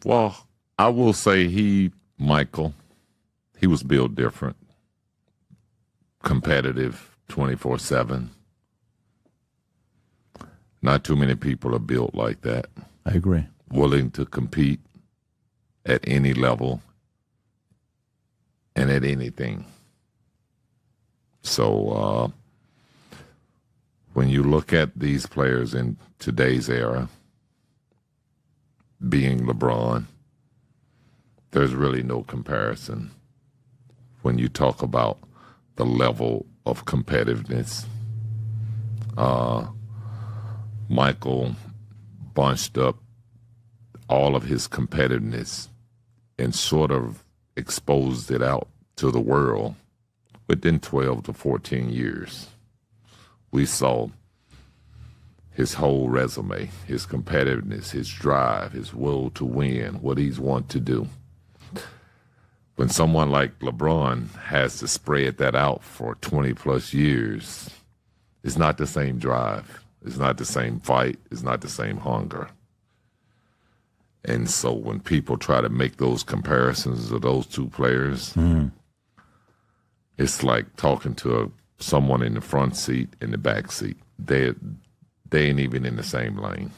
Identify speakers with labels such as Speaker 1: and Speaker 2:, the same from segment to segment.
Speaker 1: Well, I will say Michael, he was built different, competitive 24/7. Not too many people are built like that.
Speaker 2: I agree.
Speaker 1: Willing to compete at any level and at anything. So when you look at these players in today's era, being LeBron, there's really no comparison when you talk about the level of competitiveness. Michael bunched up all of his competitiveness and sort of exposed it out to the world within 12 to 14 years. We saw his whole resume, his competitiveness, his drive, his will to win, what he's want to do. When someone like LeBron has to spread that out for 20 plus years, it's not the same drive. It's not the same fight. It's not the same hunger. And so when people try to make those comparisons of those two players, it's like talking to someone in the front seat and the back seat. They ain't even in the same lane.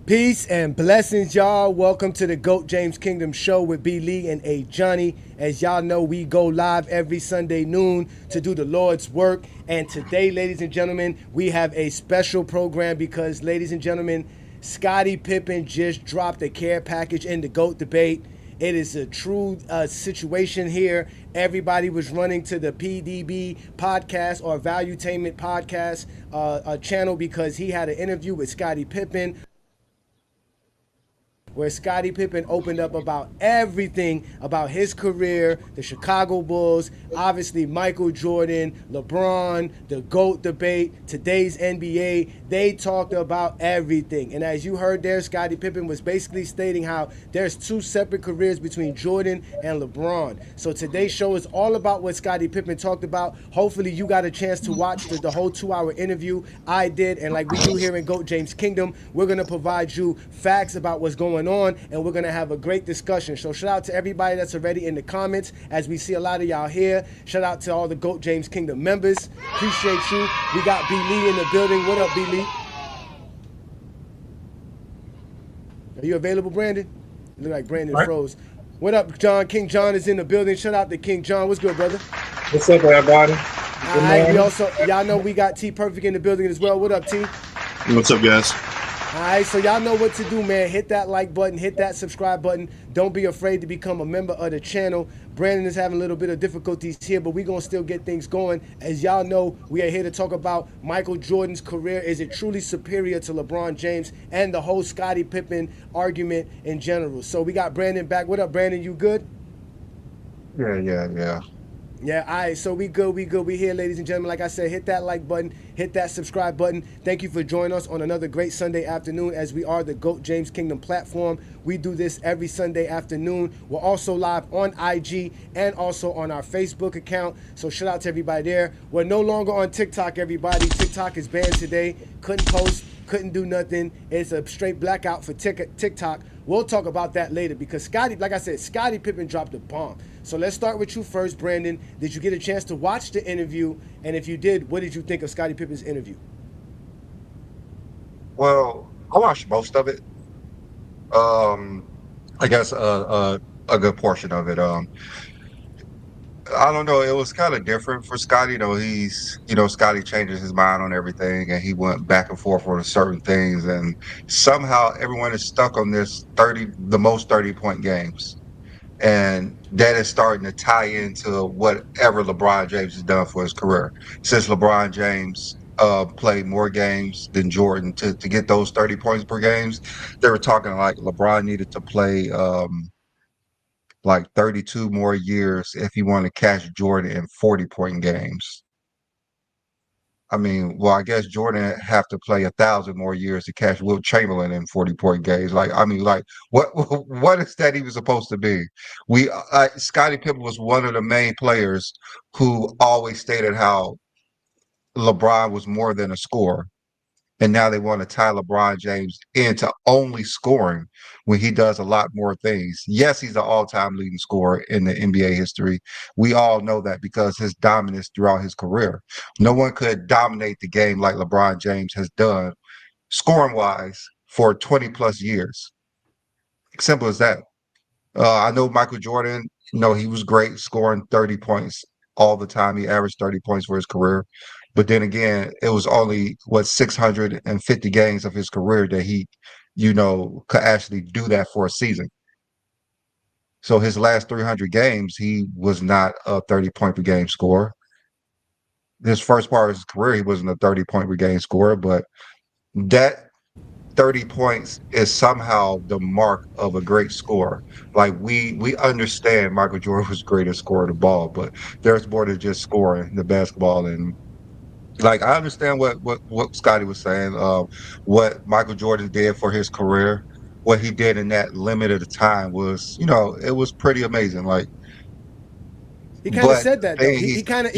Speaker 3: Peace and blessings, y'all. Welcome to the GOAT James Kingdom Show with B. Lee and A. Johnny. As y'all know, we go live every Sunday noon to do the Lord's work. And today, ladies and gentlemen, we have a special program because, ladies and gentlemen, Scotty Pippen just dropped a care package in the GOAT debate. It is a true situation here. Everybody was running to the PDB podcast or Valuetainment podcast channel because he had an interview with Scotty Pippen, where Scotty Pippen opened up about everything about his career, the Chicago Bulls, obviously Michael Jordan, LeBron, the GOAT debate, today's NBA. They talked about everything. And as you heard there, Scotty Pippen was basically stating how there's two separate careers between Jordan and LeBron. So today's show is all about what Scotty Pippen talked about. Hopefully you got a chance to watch the whole 2-hour interview. I did, and like we do here in GOAT James Kingdom, we're going to provide you facts about what's going on, and we're going to have a great discussion. So shout out to everybody that's already in the comments, as we see a lot of y'all here. Shout out to all the GOAT James Kingdom members. Appreciate you. We got B. Lee in the building. What up, B. Lee? Are you available, Brandon? You look like Brandon froze. What up, John? King John is in the building. Shout out to King John. What's good, brother?
Speaker 4: What's up, everybody?
Speaker 3: All right, we also, y'all know we got T Perfect in the building as well. What up, T?
Speaker 4: What's up, guys?
Speaker 3: All right, so y'all know what to do, man. Hit that like button, hit that subscribe button. Don't be afraid to become a member of the channel. Brandon is having a little bit of difficulties here, but we're going to still get things going. As y'all know, we are here to talk about Michael Jordan's career. Is it truly superior to LeBron James and the whole Scottie Pippen argument in general? So we got Brandon back. What up, Brandon? You good?
Speaker 4: Yeah.
Speaker 3: Yeah, all right, so we good. We here, ladies and gentlemen. Like I said, hit that like button, hit that subscribe button. Thank you for joining us on another great Sunday afternoon, as we are the GOAT James Kingdom platform. We do this every Sunday afternoon. We're also live on IG and also on our Facebook account, so shout out to everybody there. We're no longer on TikTok, everybody. TikTok is banned today. Couldn't post, couldn't do nothing. It's a straight blackout for TikTok. We'll talk about that later because like I said, Scottie Pippen dropped a bomb. So let's start with you first, Brandon. Did you get a chance to watch the interview? And if you did, what did you think of Scottie Pippen's interview?
Speaker 4: Well, I watched most of it. I guess a good portion of it. I don't know. It was kind of different for Scotty. Scotty changes his mind on everything, and he went back and forth on certain things, and somehow everyone is stuck on this the most 30-point games, and that is starting to tie into whatever LeBron James has done for his career. Since LeBron James played more games than Jordan to get those 30 points per games, they were talking like LeBron needed to play like 32 more years if he wanted to catch Jordan in 40-point games. I mean, well, I guess Jordan have to play 1,000 more years to catch Wilt Chamberlain in 40-point games. Like, I mean, like, what what is that even supposed to be? Scottie Pippen was one of the main players who always stated how LeBron was more than a scorer. And now they want to tie LeBron James into only scoring when he does a lot more things. Yes, he's the all-time leading scorer in the NBA history. We all know that because his dominance throughout his career. No one could dominate the game like LeBron James has done scoring-wise for 20 plus years. Simple as that. I know Michael Jordan, he was great scoring 30 points all the time. He averaged 30 points for his career. But then again, it was only 650 games of his career that he, could actually do that for a season. So his last 300 games, he was not a 30-point per game scorer. His first part of his career, he wasn't a 30-point per game scorer, but that 30 points is somehow the mark of a great scorer. Like we understand Michael Jordan was great at scoring the ball, but there's more than just scoring the basketball. And like I understand what Scotty was saying, what Michael Jordan did for his career, what he did in that limited time was, it was pretty amazing. Like
Speaker 3: he kind of said that though. He kind of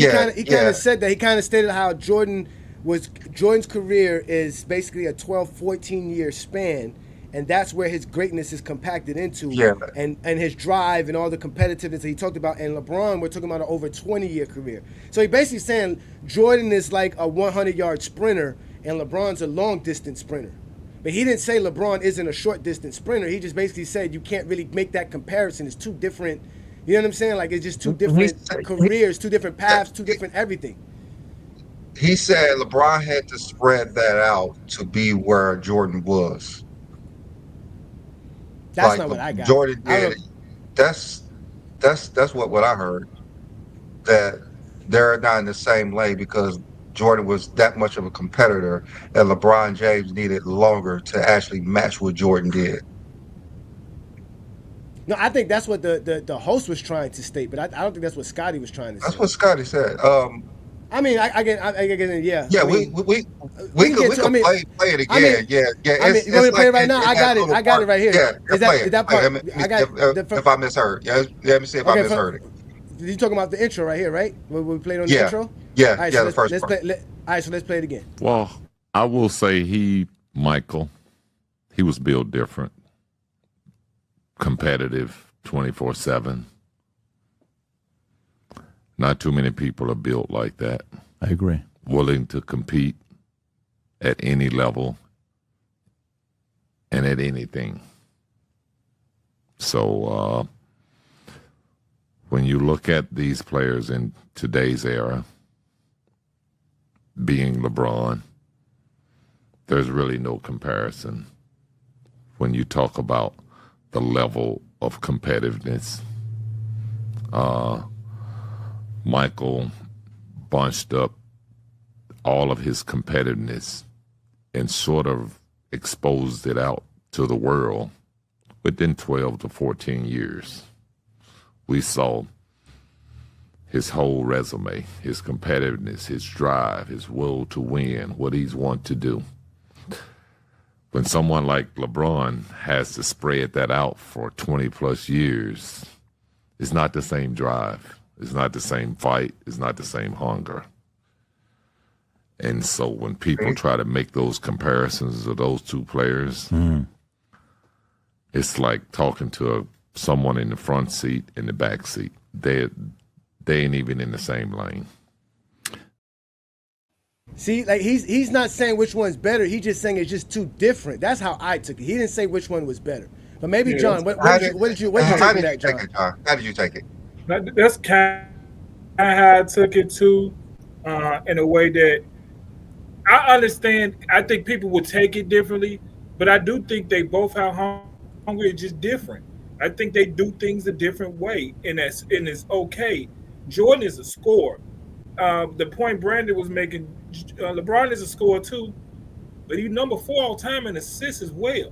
Speaker 3: said that. He kind of stated how Jordan's career is basically a 12, 14-year span, and that's where his greatness is compacted into.
Speaker 4: Yeah.
Speaker 3: And his drive and all the competitiveness that he talked about. And LeBron, we're talking about an over 20-year career. So he basically saying Jordan is like a 100-yard sprinter, and LeBron's a long-distance sprinter. But he didn't say LeBron isn't a short-distance sprinter. He just basically said you can't really make that comparison. It's two different. You know what I'm saying? Like, it's just two different careers, two different paths, two different everything.
Speaker 4: He said LeBron had to spread that out to be where Jordan was.
Speaker 3: That's not what I got.
Speaker 4: Jordan did. That's what I heard. That they're not in the same lane because Jordan was that much of a competitor, and LeBron James needed longer to actually match what Jordan did.
Speaker 3: No, I think that's what the host was trying to state, but I don't think that's what Scotty was trying to say.
Speaker 4: That's what Scotty said.
Speaker 3: I mean, I get, yeah.
Speaker 4: Yeah,
Speaker 3: I mean,
Speaker 4: we could play it again. Yeah.
Speaker 3: I mean, you want me to play it right now? I got it right here.
Speaker 4: Yeah,
Speaker 3: is that part?
Speaker 4: If I misheard. Yeah, let me see if I misheard it.
Speaker 3: You talking about the intro right here, right? We played on the intro?
Speaker 4: Yeah, all right, the first part.
Speaker 3: All right, so let's play it again.
Speaker 1: Well, I will say Michael, he was built different. Competitive 24/7. Not too many people are built like that.
Speaker 2: I agree.
Speaker 1: Willing to compete at any level and at anything. So when you look at these players in today's era, being LeBron, there's really no comparison when you talk about the level of competitiveness. Michael bunched up all of his competitiveness and sort of exposed it out to the world within 12 to 14 years. We saw his whole resume, his competitiveness, his drive, his will to win, what he's want to do. When someone like LeBron has to spread that out for 20 plus years, it's not the same drive. It's not the same fight. It's not the same hunger. And so when people try to make those comparisons of those two players, it's like talking to someone in the front seat and the back seat. They ain't even in the same lane.
Speaker 3: See, like he's not saying which one's better. He's just saying it's just too different. That's how I took it. He didn't say which one was better. But maybe John, what did you take that, John?
Speaker 4: How did you take it?
Speaker 5: That's kind
Speaker 2: how I took it too, in a way that I understand. I think people would take it differently, but I do think they both have hunger. It's just different. I think they do things a different way, and it's okay. Jordan is a scorer. The point Brandon was making, LeBron is a scorer too, but he's number 4 all time in assists as well.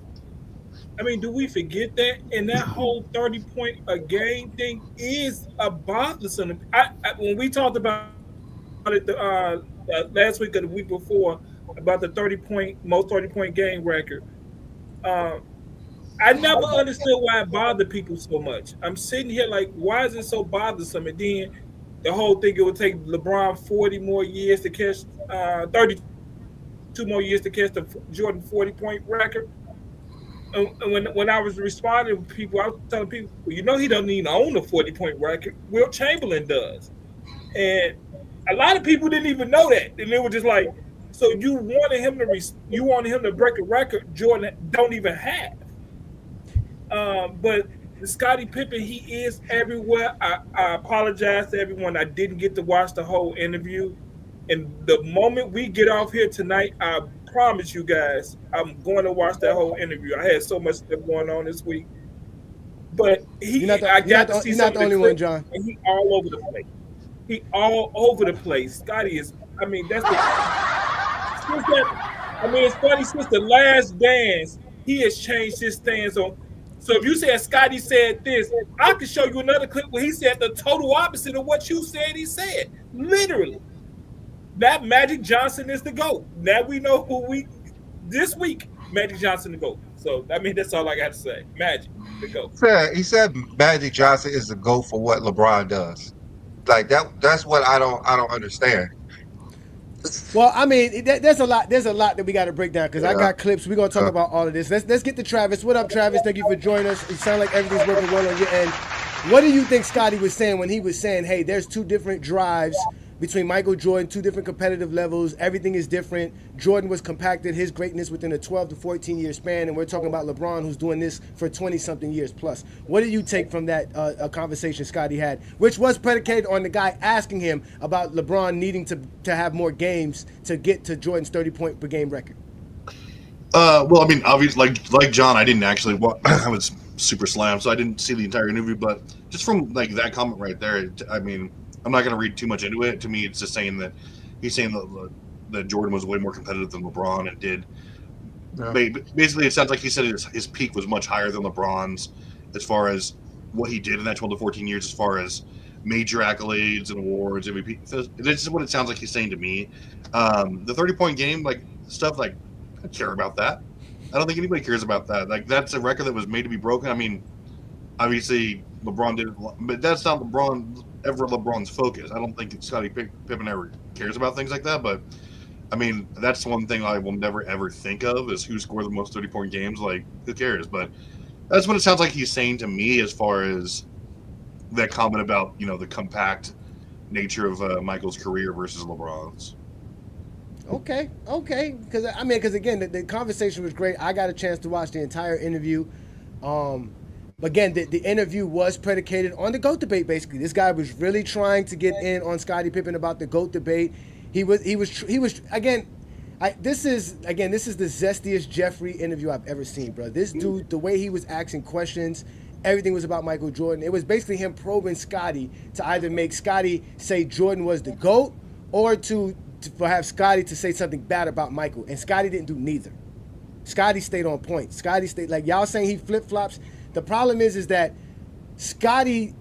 Speaker 2: I mean, do we forget that? And that whole 30 point a game thing is a bothersome. When we talked about it last week or the week before about the 30 point game record, um, I never understood why it bothered people so much. I'm sitting here like, why is it so bothersome? And then the whole thing, it would take LeBron 40 more years to catch, 32 more years to catch the Jordan 40 point record. And when I was responding to people, I was telling people, well, you know, he doesn't even own a 40 point record. Will Chamberlain does. And a lot of people didn't even know that. And they were just like, so you wanted him to break a record Jordan don't even have. But Scottie Pippen, he is everywhere. I apologize to everyone. I didn't get to watch the whole interview. And the moment we get off here tonight, I promise you guys, I'm going to watch that whole interview. I had so much stuff going on this week. But I got to see
Speaker 3: you're not
Speaker 2: some
Speaker 3: the
Speaker 2: of the
Speaker 3: only one,
Speaker 2: clips,
Speaker 3: John.
Speaker 2: and he all over the place. He all over the place. Scotty is, I mean, that's the since that, I mean, it's funny, since the last dance, he has changed his stance on. So if you said Scotty said this, I can show you another clip where he said the total opposite of what you said he said. Literally. That Magic Johnson is the GOAT. Now we know who this week, Magic Johnson the GOAT. So I mean, that's all I got to say. Magic, the GOAT.
Speaker 4: He said Magic Johnson is the GOAT for what LeBron does. Like that's what I don't understand.
Speaker 3: Well, I mean, there's a lot. There's a lot that we got to break down because I
Speaker 4: Yeah.
Speaker 3: got clips. We're gonna talk
Speaker 4: Uh,
Speaker 3: about all of this. Let's get to Travis. What up, Travis? Thank you for joining us. It sounds like everything's working well on your end. What do you think Scotty was saying when he was saying, "Hey, there's two different drives between Michael Jordan, two different competitive levels. Everything is different. Jordan was compacted his greatness within a 12 to 14 year span, and we're talking about LeBron, who's doing this for 20 something years plus." What do you take from that conversation Scotty had, which was predicated on the guy asking him about LeBron needing to have more games to get to Jordan's 30 point per game record?
Speaker 5: Well, I mean, obviously, like John, I didn't actually. I was super slammed, so I didn't see the entire interview. But just from like that comment right there, I mean, I'm not going to read too much into it. To me, it's just saying that he's saying that Jordan was way more competitive than LeBron and did.
Speaker 4: yeah.
Speaker 5: Basically, it sounds like he said his peak was much higher than LeBron's as far as what he did in that 12 to 14 years, as far as major accolades and awards, MVP. This is what it sounds like he's saying to me. The 30-point game, like stuff, like I don't care about that. I don't think anybody cares about that. Like that's a record that was made to be broken. I mean, obviously LeBron did it, but that's not LeBron's focus. I don't think Scottie Pippen ever cares about things like that. But I mean, that's one thing I will never ever think of is who scored the most 30-point games. Like, who cares? But that's what it sounds like he's saying to me as far as that comment about the compact nature of Michael's career versus LeBron's.
Speaker 3: Okay. Because again, the conversation was great. I got a chance to watch the entire interview. Again, the interview was predicated on the GOAT debate. Basically, this guy was really trying to get in on Scottie Pippen about the GOAT debate. He was again. This is the zestiest Jeffrey interview I've ever seen, bro. This dude, the way he was asking questions, everything was about Michael Jordan. It was basically him probing Scotty to either make Scotty say Jordan was the GOAT or to have Scotty to say something bad about Michael. And Scotty didn't do neither. Scotty stayed on point. Scotty stayed, like y'all saying he flip-flops. The problem is that Scotty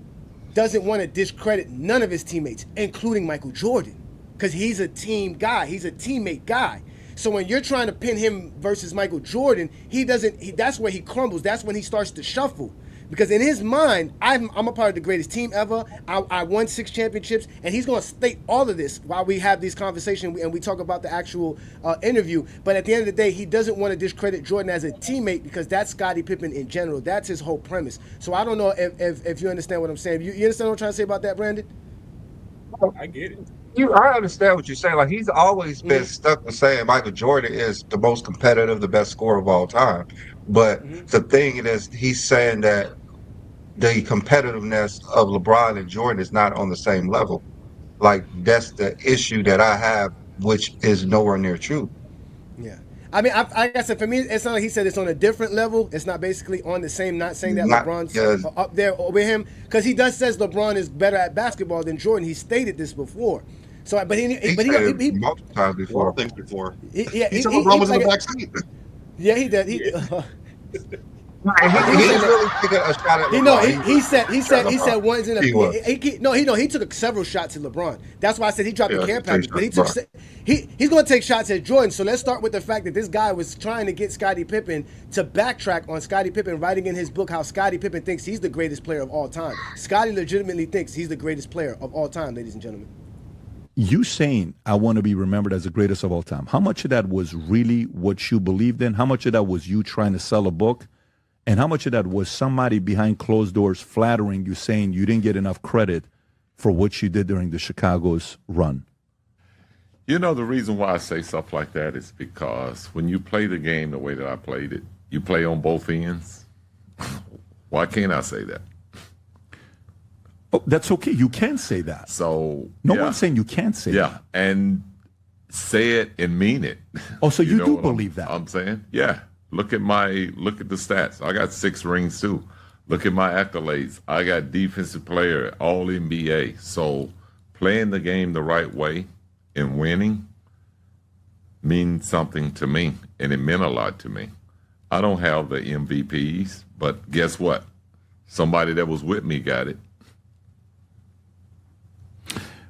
Speaker 3: doesn't want to discredit none of his teammates, including Michael Jordan, because he's a team guy. He's a teammate guy. So when you're trying to pin him versus Michael Jordan, that's where he crumbles. That's when he starts to shuffle. Because in his mind, I'm a part of the greatest team ever. I won 6 championships, and he's going to state all of this while we have these conversations and we talk about the actual interview. But at the end of the day, he doesn't want to discredit Jordan as a teammate because that's Scottie Pippen in general. That's his whole premise. So I don't know if you understand what I'm saying. You understand what I'm trying to say about that, Brandon?
Speaker 2: I get it.
Speaker 4: I understand what you're saying. Like he's always been stuck with saying Michael Jordan is the most competitive, the best scorer of all time. But the thing is, he's saying that the competitiveness of LeBron and Jordan is not on the same level. Like that's the issue that I have, which is nowhere near true.
Speaker 3: Yeah. I mean, like I said, for me, it's not like he said it's on a different level. It's not basically on the same. Not saying that
Speaker 4: Not
Speaker 3: LeBron's
Speaker 4: yeah,
Speaker 3: up there with him, because he says LeBron is better at basketball than Jordan. He stated this before. So, but
Speaker 4: he
Speaker 3: he
Speaker 4: said it multiple times before.
Speaker 5: Things before.
Speaker 3: yeah,
Speaker 5: He said LeBron was in the back seat.
Speaker 3: Yeah, he did.
Speaker 4: He's really taking a shot at LeBron.
Speaker 3: He said one's in a he took several shots at LeBron. That's why I said he dropped the care package. But he's going to take shots at Jordan. So let's start with the fact that this guy was trying to get Scottie Pippen to backtrack on Scottie Pippen, writing in his book how Scottie Pippen thinks he's the greatest player of all time. Scottie legitimately thinks he's the greatest player of all time, ladies and gentlemen.
Speaker 6: You saying I want to be remembered as the greatest of all time. How much of that was really what you believed in? How much of that was you trying to sell a book? And how much of that was somebody behind closed doors flattering you, saying you didn't get enough credit for what you did during the Chicago's run?
Speaker 1: You know, the reason why I say stuff like that is because when you play the game the way that I played it, you play on both ends. Why can't I say that?
Speaker 6: Oh, that's okay. You can say that.
Speaker 1: So
Speaker 6: no one's saying you can't say that.
Speaker 1: Yeah, and say it and mean it.
Speaker 6: Oh, so you do
Speaker 1: what
Speaker 6: believe that?
Speaker 1: I'm saying, yeah. Look at the stats. I got 6 rings too. Look at my accolades. I got defensive player, all NBA. So playing the game the right way and winning means something to me, and it meant a lot to me. I don't have the MVPs, but guess what? Somebody that was with me got it.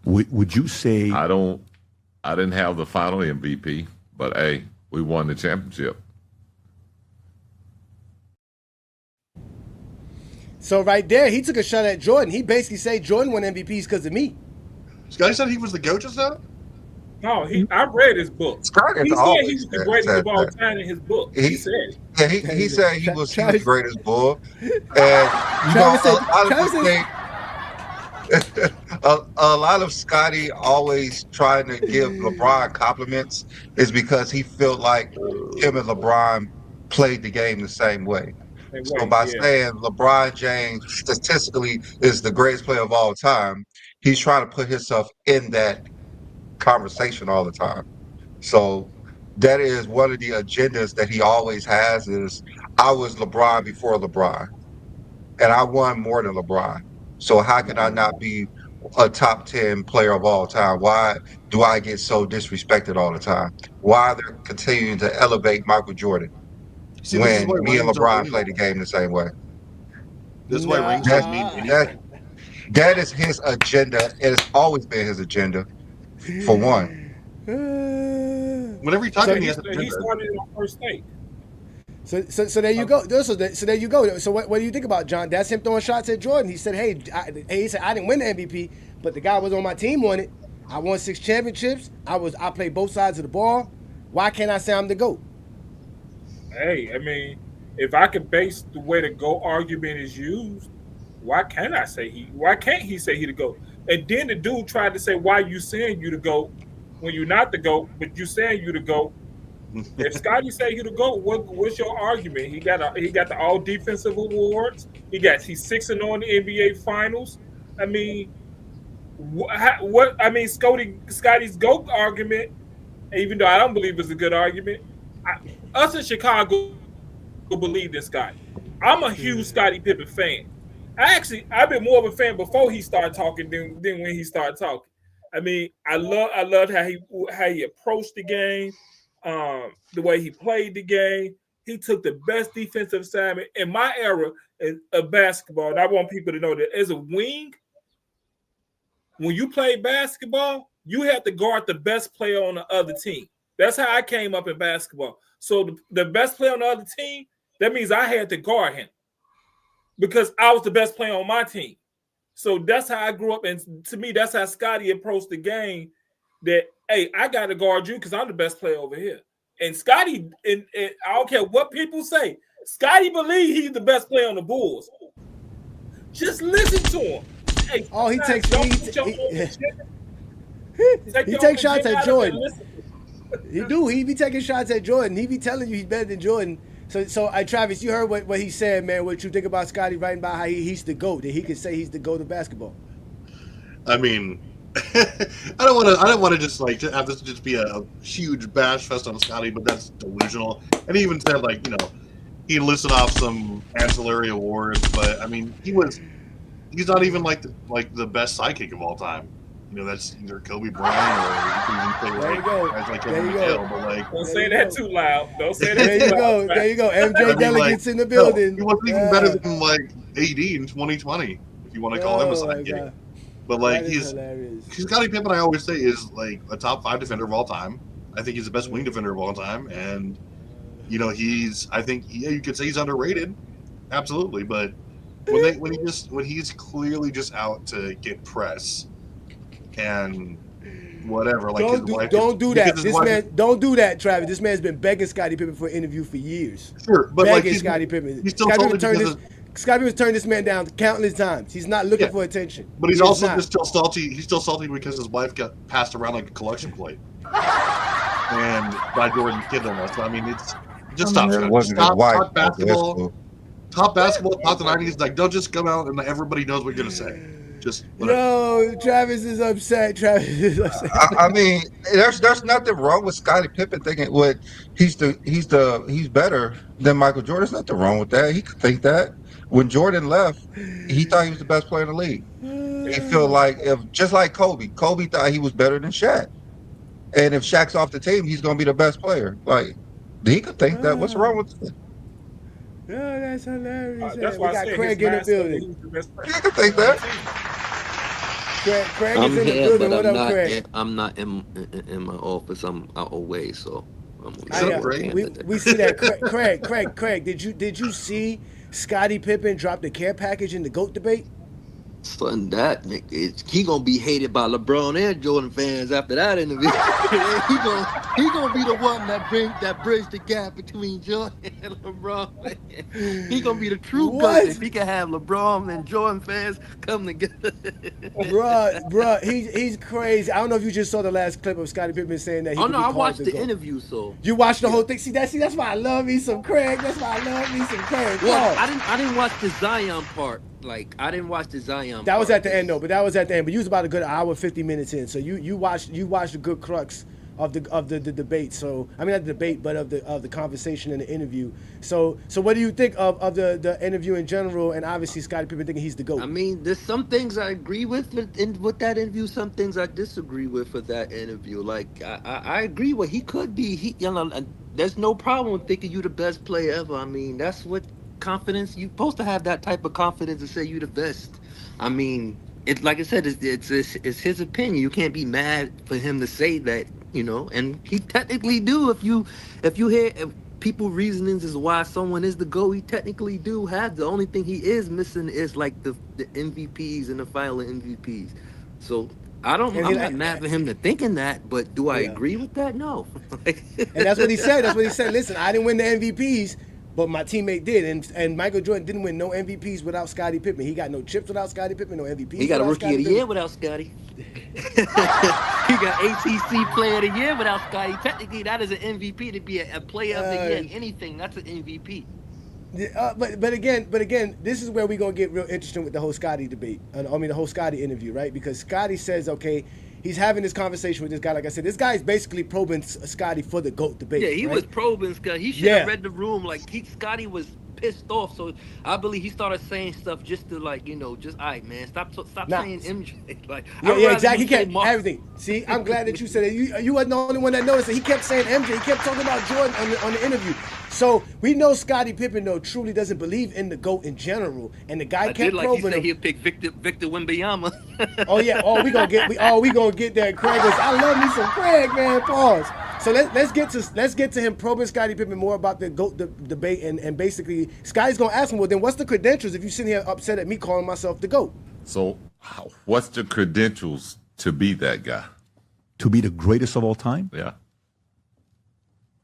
Speaker 6: Would you say
Speaker 1: I didn't have the final MVP, but hey, we won the championship.
Speaker 3: So right there, he took a shot at Jordan. He basically said Jordan won MVPs because of me.
Speaker 5: Scotty said he was the GOAT just now?
Speaker 2: No, I read his book. He said he was the greatest of all time in his book. He said it.
Speaker 4: Yeah, he said he was the greatest bull. And a lot of Scotty always trying to give LeBron compliments is because he felt like him and LeBron played the game the same way. So by saying LeBron James statistically is the greatest player of all time, he's trying to put himself in that conversation all the time. So that is one of the agendas that he always has is I was LeBron before LeBron, and I won more than LeBron. So how can I not be a top 10 player of all time? Why do I get so disrespected all the time? Why they're continuing to elevate Michael Jordan? See, when me and LeBron play the game the same way.
Speaker 5: This is why rings doesn't mean anything.
Speaker 4: That is his agenda. It has always been his agenda, for one.
Speaker 5: Whenever he talks, he
Speaker 2: started on first take.
Speaker 3: So there you go. So there you go. So what do you think about John? That's him throwing shots at Jordan. He said, he said I didn't win the MVP, but the guy was on my team won it. I won 6 championships. I played both sides of the ball. Why can't I say I'm the GOAT?
Speaker 2: Hey, I mean, if I can base the way the GOAT argument is used, why can't he say he the GOAT? And then the dude tried to say, why you saying you the GOAT when you're not the GOAT, but you saying you the GOAT? If Scotty say he the GOAT, what's your argument? He got the all defensive awards. He's 6-0 on the NBA finals. I mean, Scotty's GOAT argument, even though I don't believe it's a good argument, us in Chicago believe in Scotty. I'm a huge Scottie Pippen fan. I've been more of a fan before he started talking than when he started talking. I mean, I loved how he approached the game, the way he played the game. He took the best defensive assignment in my era of basketball. And I want people to know that as a wing, when you play basketball, you have to guard the best player on the other team. That's how I came up in basketball. So the best player on the other team, that means I had to guard him because I was the best player on my team. So that's how I grew up. And to me, that's how Scotty approached the game that, hey, I got to guard you because I'm the best player over here. And Scotty, and I don't care what people say, Scotty believes he's the best player on the Bulls. Just listen to him. Hey,
Speaker 3: he takes shots at Jordan. He be taking shots at Jordan. He be telling you he's better than Jordan. So Travis, you heard what he said, man. What you think about Scotty writing about how he's the GOAT, that he can say he's the GOAT of basketball?
Speaker 5: I mean, I don't want to just like to have this just be a huge bash fest on Scotty, but that's delusional. And he even said like, you know, he listed off some ancillary awards, but I mean, he's not even like the best sidekick of all time. You know, that's either Kobe Bryant or you can even say guys like Kevin McHale. But like,
Speaker 2: don't say that too loud. Don't say that.
Speaker 3: There you go. There you go. MJ delegates in the building.
Speaker 5: He wasn't even better than like AD in 2020, if you want to call him a sidekick. But like Scottie Pippen, I always say, is like a top 5 defender of all time. I think he's the best wing defender of all time, and you know I think you could say he's underrated, absolutely. But when he's clearly just out to get press and whatever, like
Speaker 3: don't do that. Don't do that, Travis. This man's been begging Scottie Pippen for an interview for years.
Speaker 5: Sure, but
Speaker 3: begging Scottie Pippen. Scottie Pippen turned this man down countless times. He's not looking for attention.
Speaker 5: But he's also just still salty. He's still salty because his wife got passed around like a collection plate. And by Jordan Kittle. So I mean, it's just stop. Top basketball, top the 90s. Like, don't just come out and everybody knows what you're gonna say. Just
Speaker 3: no, Travis is upset.
Speaker 4: I mean, there's nothing wrong with Scottie Pippen thinking he's better than Michael Jordan. There's nothing wrong with that. He could think that. When Jordan left, he thought he was the best player in the league. He feel like just like Kobe thought he was better than Shaq. And if Shaq's off the team, he's gonna be the best player. Like, he could think that. What's wrong with that?
Speaker 3: No, that's hilarious.
Speaker 2: That's
Speaker 3: we got Craig in the building.
Speaker 4: You can think that.
Speaker 3: Craig is in the building. What up, Craig?
Speaker 7: I'm not in my office. I'm out away, so
Speaker 3: we see that. Craig, did you see Scottie Pippen drop the care package in the GOAT debate?
Speaker 7: Son, he gonna be hated by LeBron and Jordan fans after that interview. he gonna be the one that bridge the gap between Jordan and LeBron. He gonna be the true GOAT if he can have LeBron and Jordan fans come together.
Speaker 3: Bruh, he's crazy. I don't know if you just saw the last clip of Scottie Pippen saying that.
Speaker 7: I watched the interview. So
Speaker 3: you watched the whole thing. See, that's why I love me some Craig. That's why I love me some Craig.
Speaker 7: Well, I didn't watch the Zion part. Like, I didn't watch the Zion.
Speaker 3: That was at the end though, but that was at the end. But you was about a good hour, 50 minutes in. So you watched the good crux of the debate. So I mean, not the debate, but of the conversation and the interview. So what do you think of the interview in general? And obviously Scottie Pippen thinking he's the GOAT.
Speaker 7: I mean, there's some things I agree with that interview. Some things I disagree with that interview. Like I agree with he could be. There's no problem with thinking you the best player ever. I mean, that's what. Confidence, you're supposed to have that type of confidence to say you're the best. I mean, it's like I said, it's his opinion. You can't be mad for him to say that, you know. And he technically do. If you hear people reasonings as why someone is the GOAT, he technically do have. The only thing he is missing is like the MVPs and the final MVPs. So I'm not mad for him to thinking that, but do I agree with that? No.
Speaker 3: And that's what he said. Listen, I didn't win the MVPs. But my teammate did, and Michael Jordan didn't win no MVPs without Scottie Pippen. He got no chips without Scottie Pippen, no MVPs.
Speaker 7: He got a Rookie of the Year without Scottie. He got ACC Player of the Year without Scottie. Technically, that is an MVP to be a Player of the Year. Anything, that's an MVP.
Speaker 3: But again, this is where we're gonna get real interesting with the whole Scottie debate. The whole Scottie interview, right? Because Scottie says, okay. He's having this conversation with this guy. Like I said, this guy is basically probing Scottie for the GOAT debate.
Speaker 7: Yeah, he was probing Scottie. He should have read the room. Like, Scottie was pissed off. So I believe he started saying stuff just to, like, you know, just, all right, man, stop saying MJ. Like,
Speaker 3: exactly. He kept everything. See, I'm glad that you said it. You weren't the only one that noticed it. He kept saying MJ. He kept talking about Jordan on the interview. So we know Scottie Pippen, though, truly doesn't believe in the GOAT in general. And the guy kept probing him.
Speaker 7: He'd pick Victor Wembanyama.
Speaker 3: We gonna get there. Craig goes, I love me some Craig, man. Pause. So let's get to him probing Scottie Pippen more about the GOAT debate, and basically Scotty's gonna ask him, well, then what's the credentials if you sitting here upset at me calling myself the GOAT?
Speaker 1: So what's the credentials to be that guy?
Speaker 6: To be the greatest of all time?
Speaker 1: Yeah.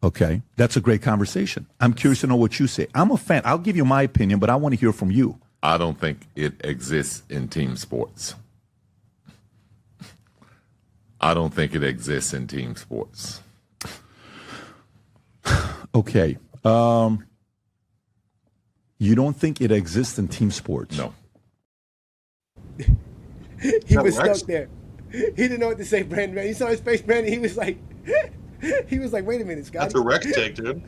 Speaker 6: Okay, that's a great conversation. I'm curious to know what you say. I'm a fan. I'll give you my opinion, but I want to hear from you.
Speaker 1: I don't think it exists in team sports. I don't think it exists in team sports.
Speaker 6: Okay. You don't think it exists in team sports?
Speaker 1: No.
Speaker 3: He was stuck there. He didn't know what to say, Brandon. You saw his face, Brandon. He was like, wait a minute, Scotty.
Speaker 5: That's a wreck take, dude.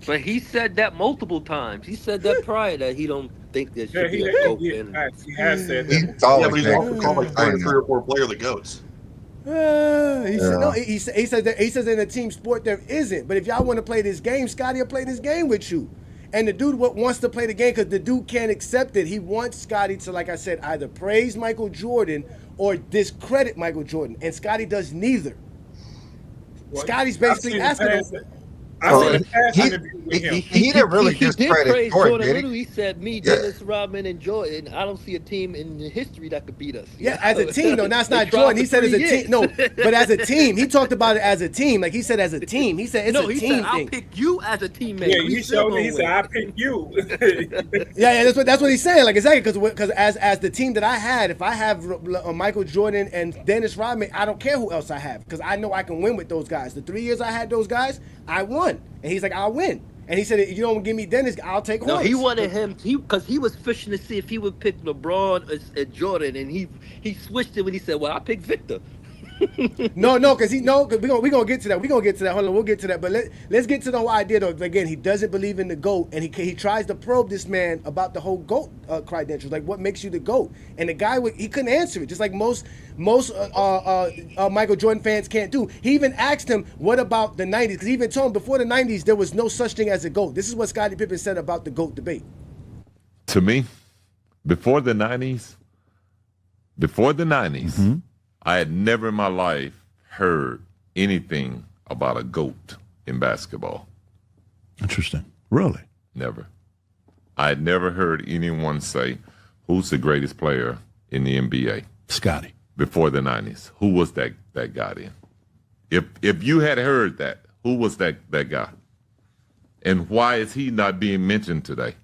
Speaker 7: But he said that multiple times. He said that prior that he don't think there should be a GOAT.
Speaker 2: He has said that.
Speaker 4: He's
Speaker 5: Yeah,
Speaker 4: always
Speaker 5: but he's
Speaker 4: been
Speaker 5: also called like 3 or 4 player the GOATs.
Speaker 3: He said no. He says in a team sport there isn't. But if y'all want to play this game, Scotty will play this game with you. And the dude wants to play the game because the dude can't accept it. He wants Scotty to, like I said, either praise Michael Jordan or discredit Michael Jordan. And Scotty does neither.
Speaker 2: Well,
Speaker 3: Scotty's basically asking him.
Speaker 4: He didn't really discredit Jordan, did he?
Speaker 7: He said, me, Dennis Rodman, and Jordan, I don't see a team in history that could beat us.
Speaker 3: Yeah, as a team, though. That's not Jordan. He said as a team. No, but as a team. He talked about it as a team. Like he said as a team. He said it's a team thing.
Speaker 7: I'll pick you as a teammate.
Speaker 2: Yeah, he showed me. He said, I pick you.
Speaker 3: Yeah, that's what he's saying. Like exactly, because as the team that I had, if I have Michael Jordan and Dennis Rodman, I don't care who else I have because I know I can win with those guys. The 3 years I had those guys, I won. And he's like, I'll win. And he said, if you don't give me Dennis, I'll take Horace.
Speaker 7: No, he wanted him because he was fishing to see if he would pick LeBron or Jordan, and he switched it when he said, "Well, I pick Victor."
Speaker 3: No, because we gonna get to that. We gonna get to that. Hold on, we'll get to that. But let's get to the whole idea though. Again, he doesn't believe in the GOAT, and he tries to probe this man about the whole GOAT credentials, like what makes you the GOAT. And the guy he couldn't answer it, just like most Michael Jordan fans can't do. He even asked him, "What about the '90s?" Because he even told him before the '90s there was no such thing as a GOAT. This is what Scottie Pippen said about the GOAT debate.
Speaker 1: To me, before the 90s,
Speaker 6: Mm-hmm.
Speaker 1: I had never in my life heard anything about a GOAT in basketball.
Speaker 6: Interesting. Really?
Speaker 1: Never. I had never heard anyone say, who's the greatest player in the NBA?
Speaker 6: Scotty.
Speaker 1: Before the 90s. Who was that guy then? If you had heard that, who was that guy? And why is he not being mentioned today?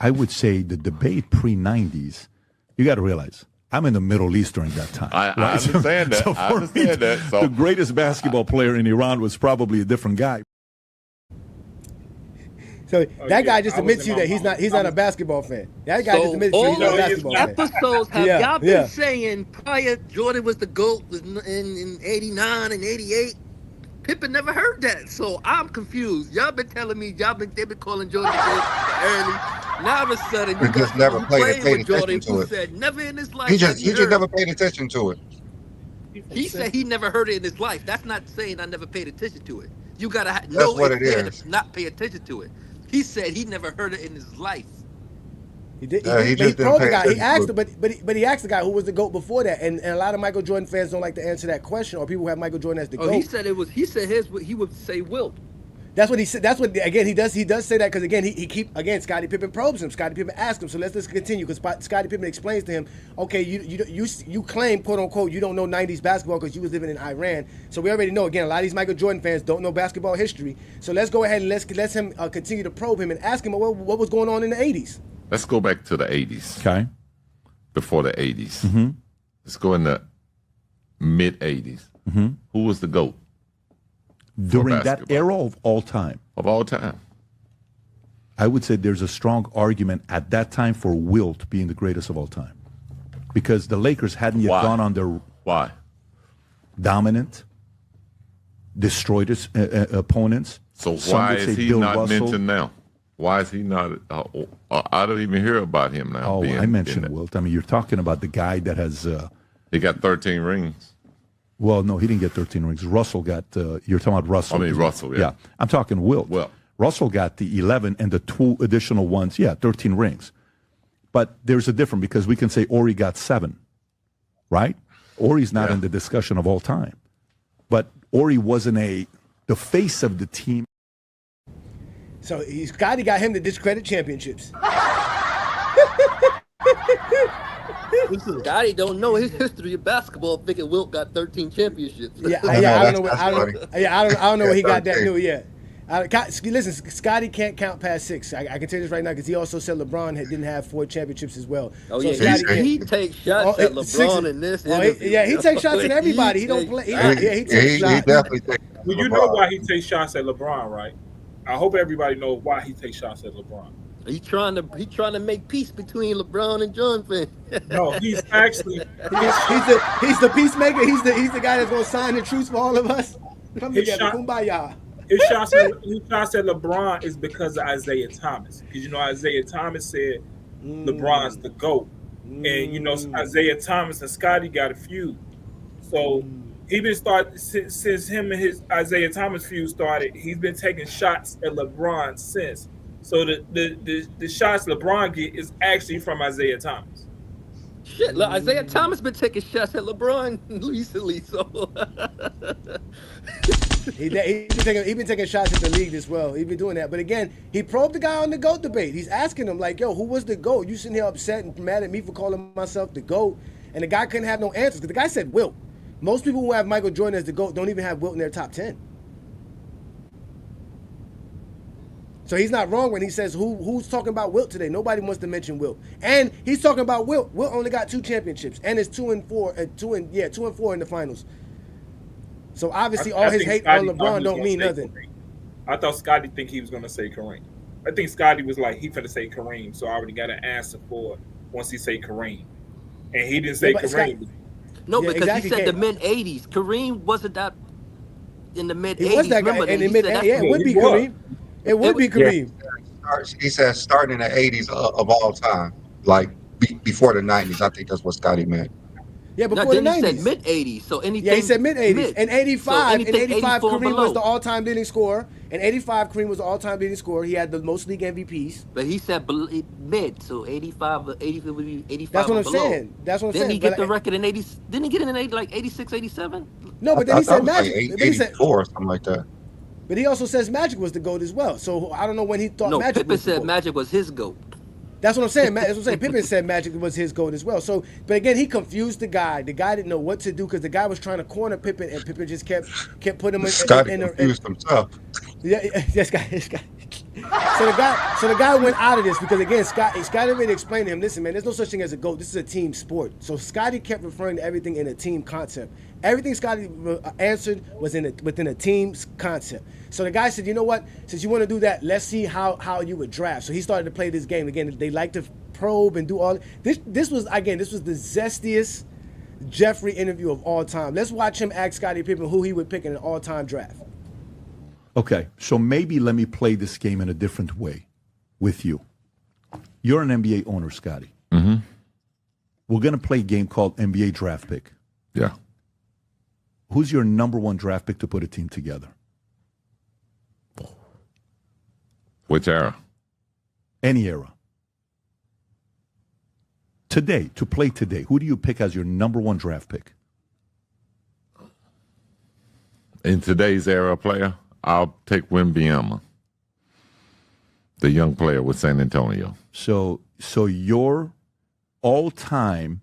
Speaker 6: I would say the debate pre-90s, you got to realize, I'm in the Middle East during that time.
Speaker 1: I understand that.
Speaker 6: So
Speaker 1: I understand that. So
Speaker 6: the greatest basketball player in Iran was probably a different guy.
Speaker 3: So that guy just admits you that he's not a basketball fan. That guy just admits you he's not a basketball fan.
Speaker 7: Episodes have y'all been saying prior Jordan was the GOAT in 89 and 88? Pippen never heard that, so I'm confused. Y'all been telling me they've been calling Jordan the GOAT early. Now all of a sudden
Speaker 4: He just never paid attention to it.
Speaker 7: Said never in his life.
Speaker 4: He just never paid attention to it.
Speaker 7: He said he never heard it in his life. That's not saying I never paid attention to it. You gotta
Speaker 4: That's
Speaker 7: know
Speaker 4: what
Speaker 7: it's
Speaker 4: it
Speaker 7: there
Speaker 4: is.
Speaker 7: to not pay attention to it. He said he never heard it in his life.
Speaker 3: He did.
Speaker 4: He
Speaker 3: He
Speaker 4: just didn't
Speaker 3: told the
Speaker 4: pay
Speaker 3: guy. He
Speaker 4: attention
Speaker 3: asked
Speaker 4: to
Speaker 3: him, but he asked the guy who was the GOAT before that, and a lot of Michael Jordan fans don't like to answer that question, or people who have Michael Jordan as the GOAT.
Speaker 7: He said it was. He said he would say Wilt.
Speaker 3: That's what he said. That's what again he does. He does say that because again Scottie Pippen probes him. Scottie Pippen asks him. So let's continue because Scottie Pippen explains to him. Okay, you claim quote unquote you don't know '90s basketball because you was living in Iran. So we already know again a lot of these Michael Jordan fans don't know basketball history. So let's go ahead and let's him continue to probe him and ask him what was going on in the '80s.
Speaker 1: let's go back to the 80s.
Speaker 6: Okay.
Speaker 1: Before the 80s.
Speaker 6: Mm-hmm.
Speaker 1: Let's go in the mid 80s.
Speaker 6: Mm-hmm.
Speaker 1: Who was the GOAT
Speaker 6: During that
Speaker 1: basketball?
Speaker 6: era of all time,
Speaker 1: of all time?
Speaker 6: I would say there's a strong argument at that time for Wilt being the greatest of all time. Because the Lakers hadn't yet
Speaker 1: Why?
Speaker 6: gone on their
Speaker 1: Why?
Speaker 6: dominant, destroyed his opponents.
Speaker 1: So
Speaker 6: Some
Speaker 1: why
Speaker 6: would say
Speaker 1: is he
Speaker 6: Bill
Speaker 1: not
Speaker 6: Russell.
Speaker 1: mentioned now? Why is he not? I don't even hear about him now.
Speaker 6: Oh,
Speaker 1: being
Speaker 6: I mentioned
Speaker 1: in it.
Speaker 6: Wilt. I mean, you're talking about the guy that has.
Speaker 1: He got 13 rings.
Speaker 6: Well, no, he didn't get 13 rings. Russell got. You're talking about Russell.
Speaker 1: I mean, Russell, yeah.
Speaker 6: I'm talking Wilt.
Speaker 1: Well,
Speaker 6: Russell got the 11 and the 2 additional ones. Yeah, 13 rings. But there's a difference because we can say Ori got 7, right? Ori's not in the discussion of all time. But Ori wasn't the face of the team.
Speaker 3: So Scotty got him to discredit championships.
Speaker 7: Scotty don't know his history of basketball. Thinking Wilt got 13 championships.
Speaker 3: I don't know where he got that new. Yeah. Listen, Scotty can't count past 6. I can tell you this right now because he also said LeBron didn't have 4 championships as well.
Speaker 7: Oh,
Speaker 3: so
Speaker 7: yeah,
Speaker 3: Scotty,
Speaker 7: he takes shots at LeBron in this interview.
Speaker 3: he takes shots at everybody. He don't play. He takes shots.
Speaker 4: He definitely takes.
Speaker 2: Well, you know why he takes shots at LeBron, right? I hope everybody knows why he takes shots at LeBron.
Speaker 7: He trying to make peace between LeBron and Jonathan.
Speaker 2: No, he's actually
Speaker 3: He's the peacemaker. He's the guy that's gonna sign the truce for all of us. Come
Speaker 2: His
Speaker 3: together,
Speaker 2: shot-
Speaker 3: kumbaya.
Speaker 2: his shots at LeBron is because of Isaiah Thomas. Because Isaiah Thomas said LeBron's the GOAT. And Isaiah Thomas and Scotty got a feud. So he been started since him and his Isaiah Thomas feud started. He's been taking shots at LeBron since. So the shots LeBron get is actually from Isaiah Thomas.
Speaker 7: Shit, look, Isaiah Thomas been taking shots at LeBron recently, so
Speaker 3: He been taking shots at the league as well. He been doing that. But again, he probed the guy on the GOAT debate. He's asking him like, "Yo, who was the GOAT? You sitting here upset and mad at me for calling myself the GOAT?" And the guy couldn't have no answers because the guy said Wilt. Most people who have Michael Jordan as the GOAT don't even have Wilt in their top 10. So he's not wrong when he says who's talking about Wilt today. Nobody wants to mention Wilt, and he's talking about Wilt. Wilt only got 2 championships, and it's 2-4 in the finals. So obviously, all his hate on LeBron don't mean nothing.
Speaker 2: I thought Scotty think he was gonna say Kareem. I think Scotty was like he finna say Kareem, so I already got an answer for it once he say Kareem, and he didn't say Kareem.
Speaker 7: No,
Speaker 3: Yeah,
Speaker 7: because
Speaker 3: exactly,
Speaker 7: he said the
Speaker 3: Kate.
Speaker 7: mid-'80s. Kareem wasn't that in the mid-'80s.
Speaker 3: He was that guy,
Speaker 7: Remember
Speaker 3: and
Speaker 7: that?
Speaker 3: in
Speaker 7: He
Speaker 3: mid,
Speaker 7: said
Speaker 3: yeah, it would be
Speaker 2: he was.
Speaker 3: Kareem. It would be Kareem.
Speaker 4: He says starting in the 80s of all time, like before the 90s. I think that's what Scotty meant.
Speaker 3: Yeah,
Speaker 7: No,
Speaker 3: before the
Speaker 7: then he
Speaker 3: 90s.
Speaker 7: said mid-'80s. So anything.
Speaker 3: Yeah, he said mid-'80s.
Speaker 7: mid.
Speaker 3: And 85,
Speaker 7: So
Speaker 3: in
Speaker 7: anything
Speaker 3: 85,
Speaker 7: 84
Speaker 3: Kareem was
Speaker 7: below.
Speaker 3: the all-time leading scorer. In 85, Kareem was the all-time leading scorer. He had the most league MVPs.
Speaker 7: But he said mid, so 85 would be 85
Speaker 3: That's what
Speaker 7: or
Speaker 3: I'm
Speaker 7: below.
Speaker 3: saying. That's what I'm
Speaker 7: Didn't
Speaker 3: saying.
Speaker 7: he get
Speaker 3: But
Speaker 7: the record in 80s? Didn't he get it in 80, like 86, 87?
Speaker 3: No, but then
Speaker 4: I
Speaker 3: he
Speaker 4: thought
Speaker 3: said
Speaker 4: it was like
Speaker 3: Magic. But he said,
Speaker 4: 84 or something like that.
Speaker 3: but he also says Magic was the GOAT as well. So I don't know when he thought
Speaker 7: No,
Speaker 3: Magic
Speaker 7: Pippen
Speaker 3: was the
Speaker 7: said
Speaker 3: GOAT.
Speaker 7: Magic was his GOAT.
Speaker 3: That's what I'm saying. That's what I'm saying. Pippen said Magic was his GOAT as well. So, but again, he confused the guy. The guy didn't know what to do because the guy was trying to corner Pippen, and Pippen just kept putting him
Speaker 4: Scotty
Speaker 3: in
Speaker 4: confused himself.
Speaker 3: Yeah, this guy. So the guy went out of this because again, Scotty made explain to him, listen, man, there's no such thing as a GOAT. This is a team sport. So Scotty kept referring to everything in a team concept. Everything Scotty answered was within a team's concept. So the guy said, you know what? Since you want to do that, let's see how you would draft. So he started to play this game again. They like to probe and do all this. This was the zestiest Jeffrey interview of all time. Let's watch him ask Scottie Pippen who he would pick in an all-time draft.
Speaker 6: Okay, so maybe let me play this game in a different way with you. You're an NBA owner, Scotty.
Speaker 1: Mm-hmm.
Speaker 6: We're going to play a game called NBA Draft Pick.
Speaker 1: Yeah.
Speaker 6: Who's your number one draft pick to put a team together?
Speaker 1: Which era?
Speaker 6: Any era. Today, to play today, who do you pick as your number one draft pick?
Speaker 1: In today's era player, I'll take Wembanyama, the young player with San Antonio.
Speaker 6: So your all-time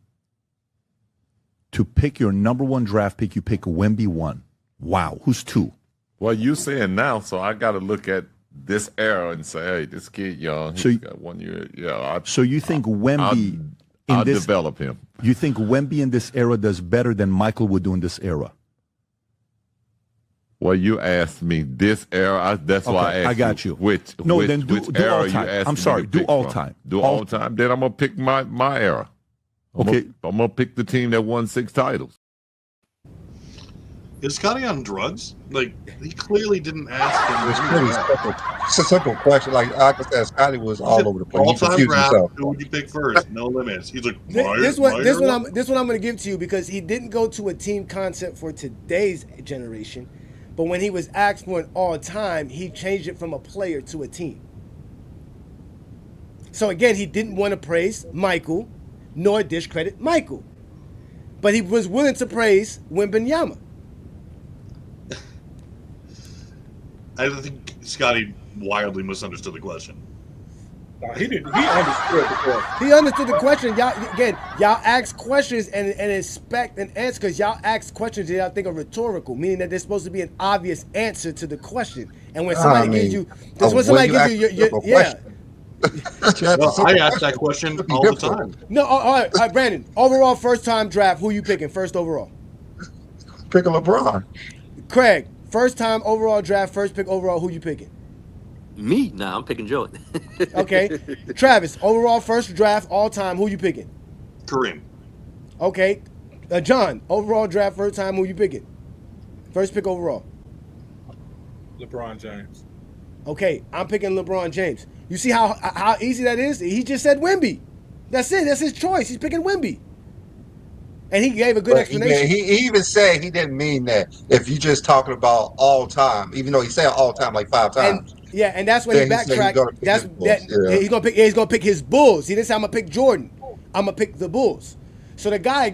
Speaker 6: to pick your number one draft pick, you pick Wemby 1. Wow. Who's 2?
Speaker 1: Well, you saying now, so I got to look at this era and say, hey, this kid young, he's got 1 year. Yeah.
Speaker 6: So you think Wemby
Speaker 1: I'll develop him.
Speaker 6: You think Wemby in this era does better than Michael would do in this era?
Speaker 1: Well, you asked me this era. That's why I asked
Speaker 6: I got you.
Speaker 1: Which
Speaker 6: then do
Speaker 1: era
Speaker 6: all
Speaker 1: you
Speaker 6: time.
Speaker 1: asked
Speaker 6: I'm
Speaker 1: me
Speaker 6: sorry,
Speaker 1: to
Speaker 6: do
Speaker 1: pick
Speaker 6: all
Speaker 1: from.
Speaker 6: time.
Speaker 1: Do all time. Then I'm going to pick my era. I'm going to pick the team that won 6 titles.
Speaker 5: Is Scotty on drugs? Like, he clearly didn't ask him.
Speaker 4: It's pretty simple. It's a simple question. Like I said, Scotty was all over the place. He
Speaker 5: All-time
Speaker 4: confused
Speaker 5: draft,
Speaker 4: himself.
Speaker 5: who would you pick first? No limits. He's like,
Speaker 3: This one I'm going to give to you because he didn't go to a team concept for today's generation, but when he was asked for an all-time, he changed it from a player to a team. So again, he didn't want to praise Michael, nor discredit Michael, but he was willing to praise Wembanyama.
Speaker 5: I think Scotty wildly misunderstood the question.
Speaker 2: He didn't. He understood the question.
Speaker 3: He understood the question. Y'all ask questions and expect an answer because y'all ask questions that y'all think are rhetorical, meaning that there's supposed to be an obvious answer to the question. And when somebody gives you, when somebody gives you, yeah.
Speaker 5: Well, I ask that question all the time.
Speaker 3: No, all right, Brandon. Overall, first-time draft. Who you picking first overall?
Speaker 4: Picking LeBron.
Speaker 3: Craig, first-time overall draft, first pick overall. Who you picking?
Speaker 7: Me? Nah, I'm picking Jordan.
Speaker 3: Okay. Travis, overall first draft all time, who you picking?
Speaker 5: Kareem.
Speaker 3: Okay. John, overall draft first time, who you picking? First pick overall.
Speaker 2: LeBron James.
Speaker 3: Okay, I'm picking LeBron James. You see how easy that is? He just said Wemby. That's it. That's his choice. He's picking Wemby. And he gave a good explanation.
Speaker 4: He even said he didn't mean that. If you just talking about all time, even though he said all time like 5 times.
Speaker 3: And that's when he backtracked. He's gonna pick his Bulls. He didn't say I'm gonna pick Jordan. I'm gonna pick the Bulls. So the guy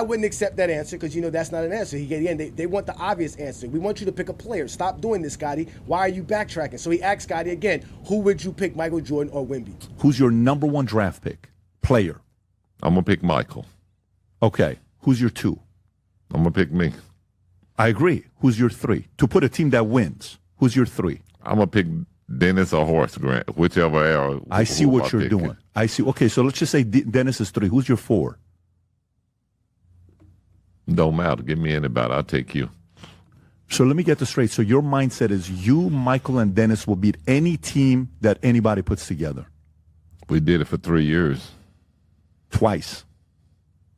Speaker 3: wouldn't accept that answer because that's not an answer. They want the obvious answer. We want you to pick a player. Stop doing this, Scotty. Why are you backtracking? So he asked Scotty again, who would you pick, Michael Jordan or Wemby?
Speaker 6: Who's your number 1 draft pick? Player.
Speaker 1: I'm gonna pick Michael.
Speaker 6: Okay. Who's your 2?
Speaker 1: I'm gonna pick me.
Speaker 6: I agree. Who's your 3? To put a team that wins, who's your 3?
Speaker 1: I'm gonna pick Dennis or Horace Grant, whichever era.
Speaker 6: I see what you're doing. I see. Okay, so let's just say Dennis is 3. Who's your 4?
Speaker 1: Don't matter. Give me anybody. I'll take you.
Speaker 6: So let me get this straight. So your mindset is you, Michael, and Dennis will beat any team that anybody puts together.
Speaker 1: We did it for 3 years.
Speaker 6: Twice.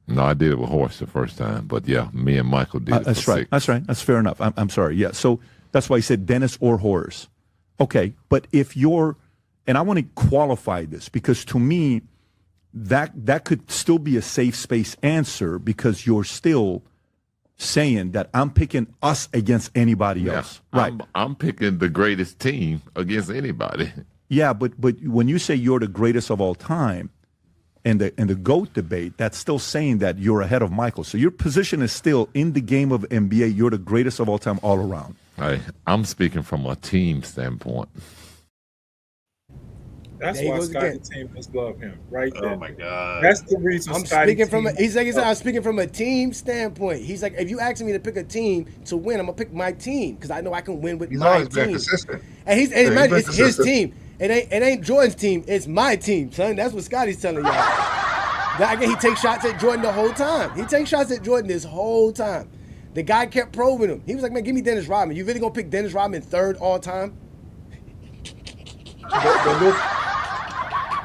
Speaker 1: No, I did it with Horace the first time. But yeah, me and Michael did it
Speaker 6: That's
Speaker 1: for
Speaker 6: right.
Speaker 1: 6.
Speaker 6: That's right. That's fair enough. I'm sorry. Yeah. So that's why I said Dennis or Horace. Okay. But if you're, and I want to qualify this because to me, that could still be a safe space answer because you're still saying that I'm picking us against anybody else. Right.
Speaker 1: I'm picking the greatest team against anybody.
Speaker 6: Yeah, but when you say you're the greatest of all time in the GOAT debate, that's still saying that you're ahead of Michael. So your position is still in the game of NBA, you're the greatest of all time all around.
Speaker 1: I'm speaking from a team standpoint.
Speaker 2: That's why Scotty teammates love him, right there.
Speaker 5: Oh my God!
Speaker 2: That's the reason.
Speaker 3: I'm speaking from I'm speaking from a team standpoint. He's like, if you ask me to pick a team to win, I'm gonna pick my team because I know I can win with my team. Been consistent. And imagine it's his team. It ain't Jordan's team. It's my team, son. That's what Scotty's telling y'all. Again, he takes shots at Jordan the whole time. He takes shots at Jordan this whole time. The guy kept probing him. He was like, man, give me Dennis Rodman. You really gonna pick Dennis Rodman 3rd all time?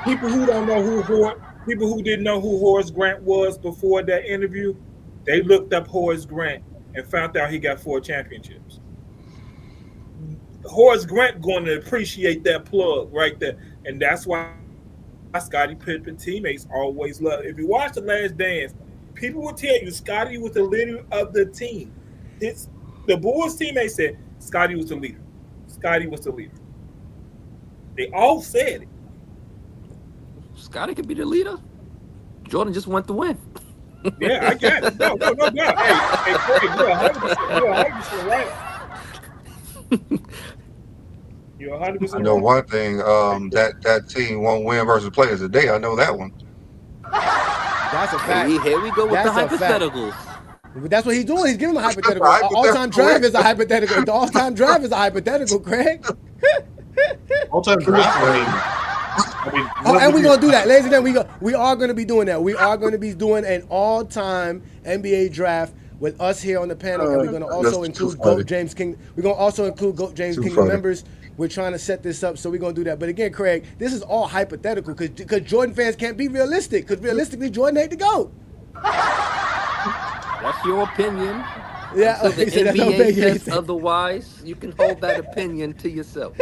Speaker 2: People who don't know people who didn't know who Horace Grant was before that interview, they looked up Horace Grant and found out he got 4 championships. Horace Grant going to appreciate that plug right there, and that's why Scottie Pippen teammates always love. If you watch The Last Dance, people will tell you Scotty was the leader of the team. The Bulls teammates said Scotty was the leader. Scotty was the leader. They all said it.
Speaker 7: Scotty could be the leader. Jordan just went to win.
Speaker 2: Yeah, I got it. No doubt. Hey, Craig, you're 100% right. You're 100%
Speaker 4: I know
Speaker 2: right.
Speaker 4: one thing, that team won't win versus players today. I know that one.
Speaker 3: That's a fact.
Speaker 7: Here we go with the hypotheticals.
Speaker 3: That's what he's doing. He's giving a hypothetical. All-time draft is a hypothetical. The all-time draft is a hypothetical, Craig.
Speaker 5: All-time draft.
Speaker 3: And we're gonna do that, ladies and gentlemen. We are gonna be doing that. We are gonna be doing an all-time NBA draft with us here on the panel, and we're gonna also include GOAT James King. We're gonna also include GOAT James King members. We're trying to set this up, so we're gonna do that. But again, Craig, this is all hypothetical because Jordan fans can't be realistic. Because realistically, Jordan ain't the GOAT.
Speaker 7: That's your opinion.
Speaker 3: Yeah,
Speaker 7: so the NBA says otherwise, you can hold that opinion to yourself.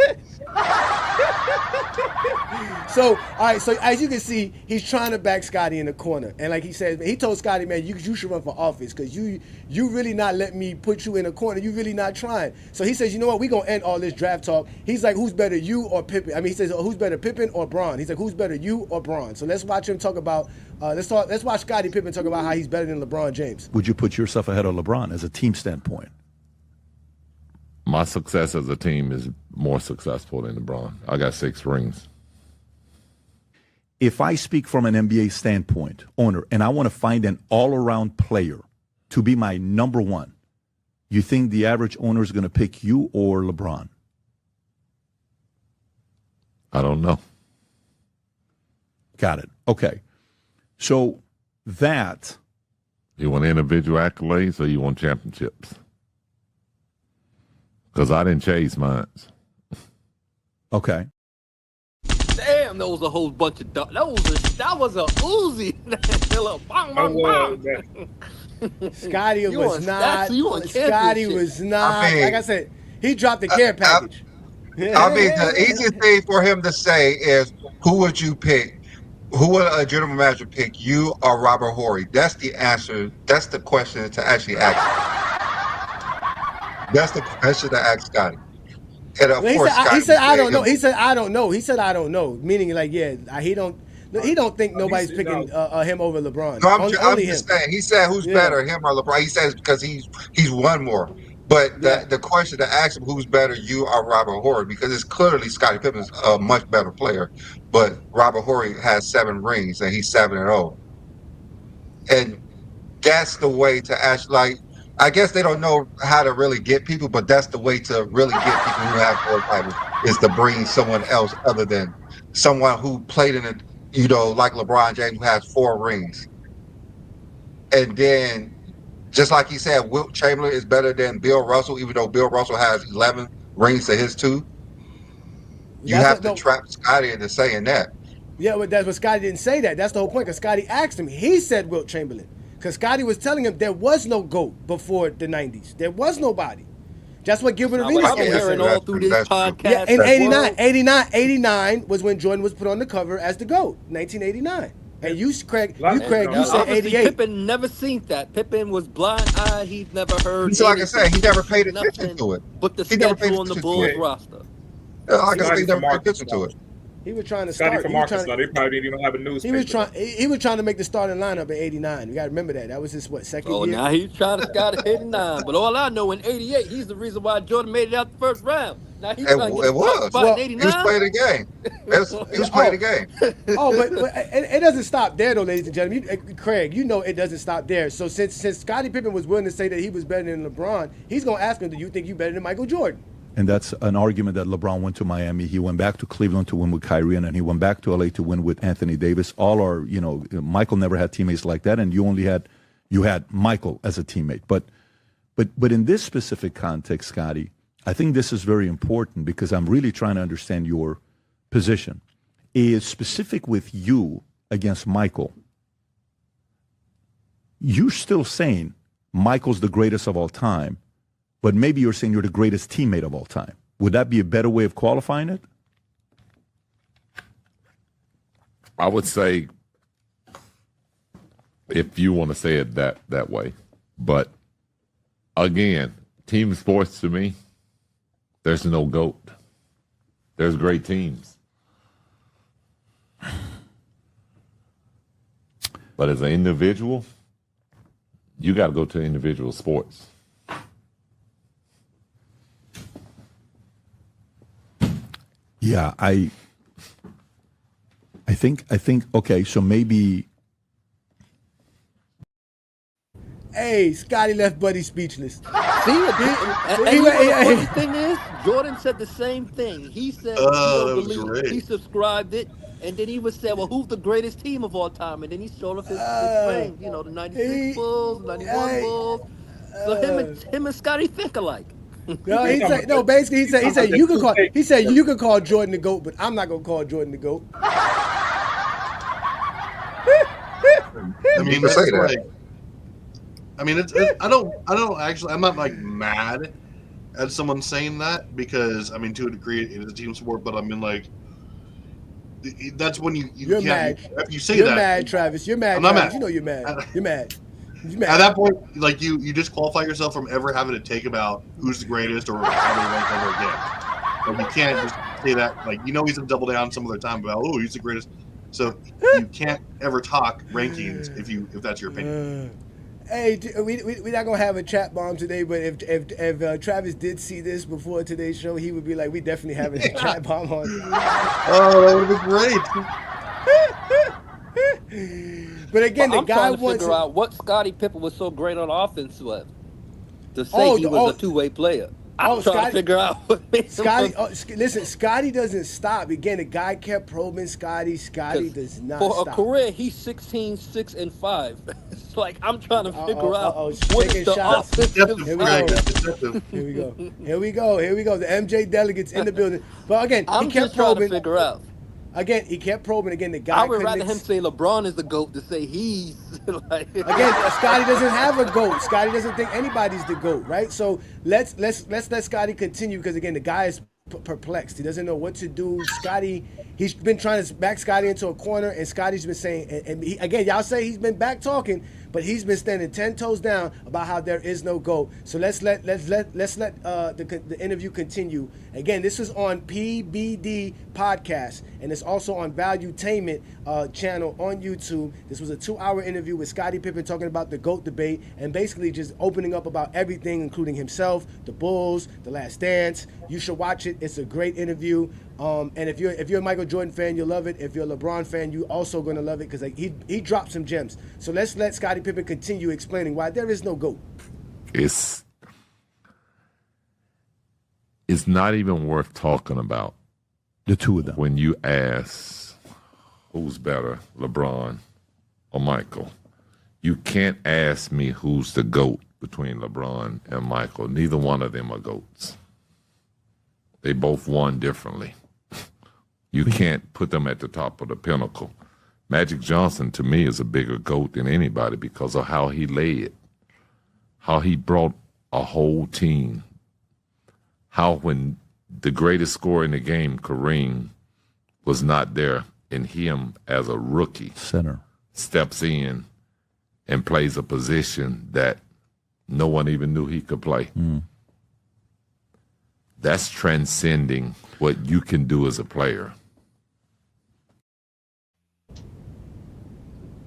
Speaker 3: So, all right. So as you can see, he's trying to back Scotty in the corner, and like he said, he told Scotty, man, you should run for office because you really not letting me put you in a corner. You really not trying. So he says, you know what? We gonna end all this draft talk. He's like, who's better, you or Pippen? I mean, he says, who's better, Pippen or Bron? He's like, who's better, you or Bron? So let's watch him talk about. Let's watch Scottie Pippen talk about how he's better than LeBron James.
Speaker 6: Would you put yourself ahead of LeBron as a team standpoint?
Speaker 1: My success as a team is more successful than LeBron. I got 6 rings.
Speaker 6: If I speak from an NBA standpoint, owner, and I want to find an all-around player to be my number 1, you think the average owner is going to pick you or LeBron?
Speaker 1: I don't know.
Speaker 6: Got it. Okay. So that...
Speaker 1: You want individual accolades or you want championships? Because I didn't chase mine.
Speaker 6: Okay.
Speaker 7: Damn, that was a whole bunch of that was a Uzi. Little bang, bang, bang.
Speaker 3: Scotty
Speaker 7: You
Speaker 3: was
Speaker 7: on
Speaker 3: not.
Speaker 7: stats, you on
Speaker 3: Scotty
Speaker 7: championship.
Speaker 3: was not.
Speaker 4: I mean,
Speaker 3: like I said, he dropped the care package.
Speaker 4: I mean, the easiest thing for him to say is, who would you pick? Who would a general manager pick, you or Robert Horry? That's the answer. That's the question to actually ask. That's the question to ask Scotty. And of course,
Speaker 3: he said, I don't know.
Speaker 4: him.
Speaker 3: He said, I don't know. He said, I don't know. Meaning, like, yeah, he don't think nobody's picking him over LeBron.
Speaker 4: No, I'm
Speaker 3: only
Speaker 4: just
Speaker 3: him.
Speaker 4: saying. He said, who's better, him or LeBron? He says because he's won more. But the question to ask him, who's better, you or Robert Horry? Because it's clearly Scottie Pippen's a much better player. But Robert Horry has 7 rings, and he's 7-0. And that's the way to ask. Like, I guess they don't know how to really get people, but that's the way to really get people who have 4 titles, is to bring someone else other than someone who played in it, like LeBron James, who has 4 rings. And then, just like he said, Wilt Chamberlain is better than Bill Russell, even though Bill Russell has 11 rings to his 2. You have to trap Scotty into saying that.
Speaker 3: Yeah, but Scotty didn't say that. That's the whole point. Because Scotty asked him. He said Wilt Chamberlain. Because Scotty was telling him there was no GOAT before the 90s. There was nobody. That's what Gilbert Arenas
Speaker 7: I've been hearing all through this podcast.
Speaker 3: Yeah, in 89 was when Jordan was put on the cover as the GOAT. 1989. And you, Craig, you said 88.
Speaker 7: Pippen never seen that. Pippen was blind-eyed. He'd never heard.
Speaker 4: So like I said, he never paid attention to it.
Speaker 7: But the schedule on the Bulls roster.
Speaker 4: Like I said, he never paid attention to it.
Speaker 3: He was trying to
Speaker 2: Scotty
Speaker 3: start.
Speaker 2: for Marcus, they probably didn't even have a newspaper.
Speaker 3: He was trying to make the starting lineup in '89. You got to remember that. That was his second year.
Speaker 7: Oh, now he's trying to scout at '89. But all I know, in '88, he's the reason why Jordan made it out the first round. Now he's trying to get a spot in '89.
Speaker 4: He was playing the game. He was playing the game.
Speaker 3: But it doesn't stop there, though, ladies and gentlemen. Craig, it doesn't stop there. So since Scottie Pippen was willing to say that he was better than LeBron, he's going to ask him, do you think you're better than Michael Jordan?
Speaker 6: And that's an argument that LeBron went to Miami. He went back to Cleveland to win with Kyrie, and then he went back to LA to win with Anthony Davis. Michael never had teammates like that, and you had Michael as a teammate. But in this specific context, Scotty, I think this is very important because I'm really trying to understand your position. Is specific with you against Michael. You're still saying Michael's the greatest of all time, but maybe you're saying you're the greatest teammate of all time. Would that be a better way of qualifying it?
Speaker 1: I would say, if you want to say it that way. But again, team sports to me, there's no GOAT. There's great teams. But as an individual, you got to go to individual sports.
Speaker 6: Yeah, I think okay, so maybe.
Speaker 3: Hey, Scotty left Buddy speechless.
Speaker 7: See, the thing is, Jordan said the same thing. He said he subscribed it, and then he would say, well, who's the greatest team of all time? And then he showed off his ring, the 96 Bulls, 91 Bulls. So him and Scotty think alike.
Speaker 3: No, basically he said you could call Jordan the GOAT, but I'm not gonna call Jordan the GOAT.
Speaker 5: I mean, that's like, I'm not like mad at someone saying that because, I mean, to a degree it is a team sport, but I mean, like, that's when you're
Speaker 3: mad.
Speaker 5: You say
Speaker 3: you're
Speaker 5: that.
Speaker 3: You're mad, Travis. You're mad.
Speaker 5: I'm not
Speaker 3: Travis.
Speaker 5: mad.
Speaker 3: You're mad. You're mad.
Speaker 5: At that point, like, you disqualify yourself from ever having to take about who's the greatest or how they rank ever again. Like, you can't just say that. Like, he's going to double down some other time about, he's the greatest. So you can't ever talk rankings if that's your opinion.
Speaker 3: Hey, we're not gonna have a chat bomb today, but if Travis did see this before today's show, he would be like, "We definitely having a chat bomb on."
Speaker 5: Oh, that would be
Speaker 3: great. But again, the guy
Speaker 7: wants to figure out what Scottie Pippen was so great on offense with to say he was a two-way player. I'm trying to figure out what
Speaker 3: Scotty. Listen, Scotty doesn't stop. Again, the guy kept probing Scotty. Scotty does not stop.
Speaker 7: For a career, he's 16, 6, and 5. Like I'm trying to figure out what
Speaker 3: taking
Speaker 7: is the
Speaker 3: shots.
Speaker 7: offensive
Speaker 3: Here we
Speaker 7: side.
Speaker 3: go.
Speaker 5: Deceptive.
Speaker 3: Here we go. Here we go. Here we go. The MJ delegates in the building. But again, he
Speaker 7: I'm
Speaker 3: kept
Speaker 7: just trying to
Speaker 3: probing.
Speaker 7: figure out.
Speaker 3: Again, he kept probing. Again, the guy
Speaker 7: I would
Speaker 3: couldn't
Speaker 7: rather him say LeBron is the GOAT to say he's like.
Speaker 3: Again, Scotty doesn't have a GOAT. Scotty doesn't think anybody's the GOAT, right? So let's let Scotty continue because again, the guy is perplexed. He doesn't know what to do. Scotty, he's been trying to back Scotty into a corner, and Scotty's been saying, and he, again, y'all say he's been back talking, but he's been standing 10 toes down about how there is no GOAT. So let's let the interview continue. Again, this is on PBD podcast, and it's also on Valuetainment channel on YouTube. This was a 2-hour interview with Scottie Pippen talking about the GOAT debate and basically just opening up about everything, including himself, the Bulls, the Last Dance. You should watch it. It's a great interview. And if you're a Michael Jordan fan, you'll love it. If you're a LeBron fan, you also gonna love it because he dropped some gems. So let's let Scottie Pippen continue explaining why there is no GOAT.
Speaker 1: It's not even worth talking about.
Speaker 6: The two of them.
Speaker 1: When you ask who's better, LeBron or Michael, you can't ask me who's the GOAT between LeBron and Michael. Neither one of them are GOATs. They both won differently. You can't put them at the top of the pinnacle. Magic Johnson, to me, is a bigger GOAT than anybody because of how he led, how he brought a whole team, how when the greatest scorer in the game, Kareem, was not there, and him as a rookie
Speaker 6: Center
Speaker 1: steps in and plays a position that no one even knew he could play. That's transcending what you can do as a player.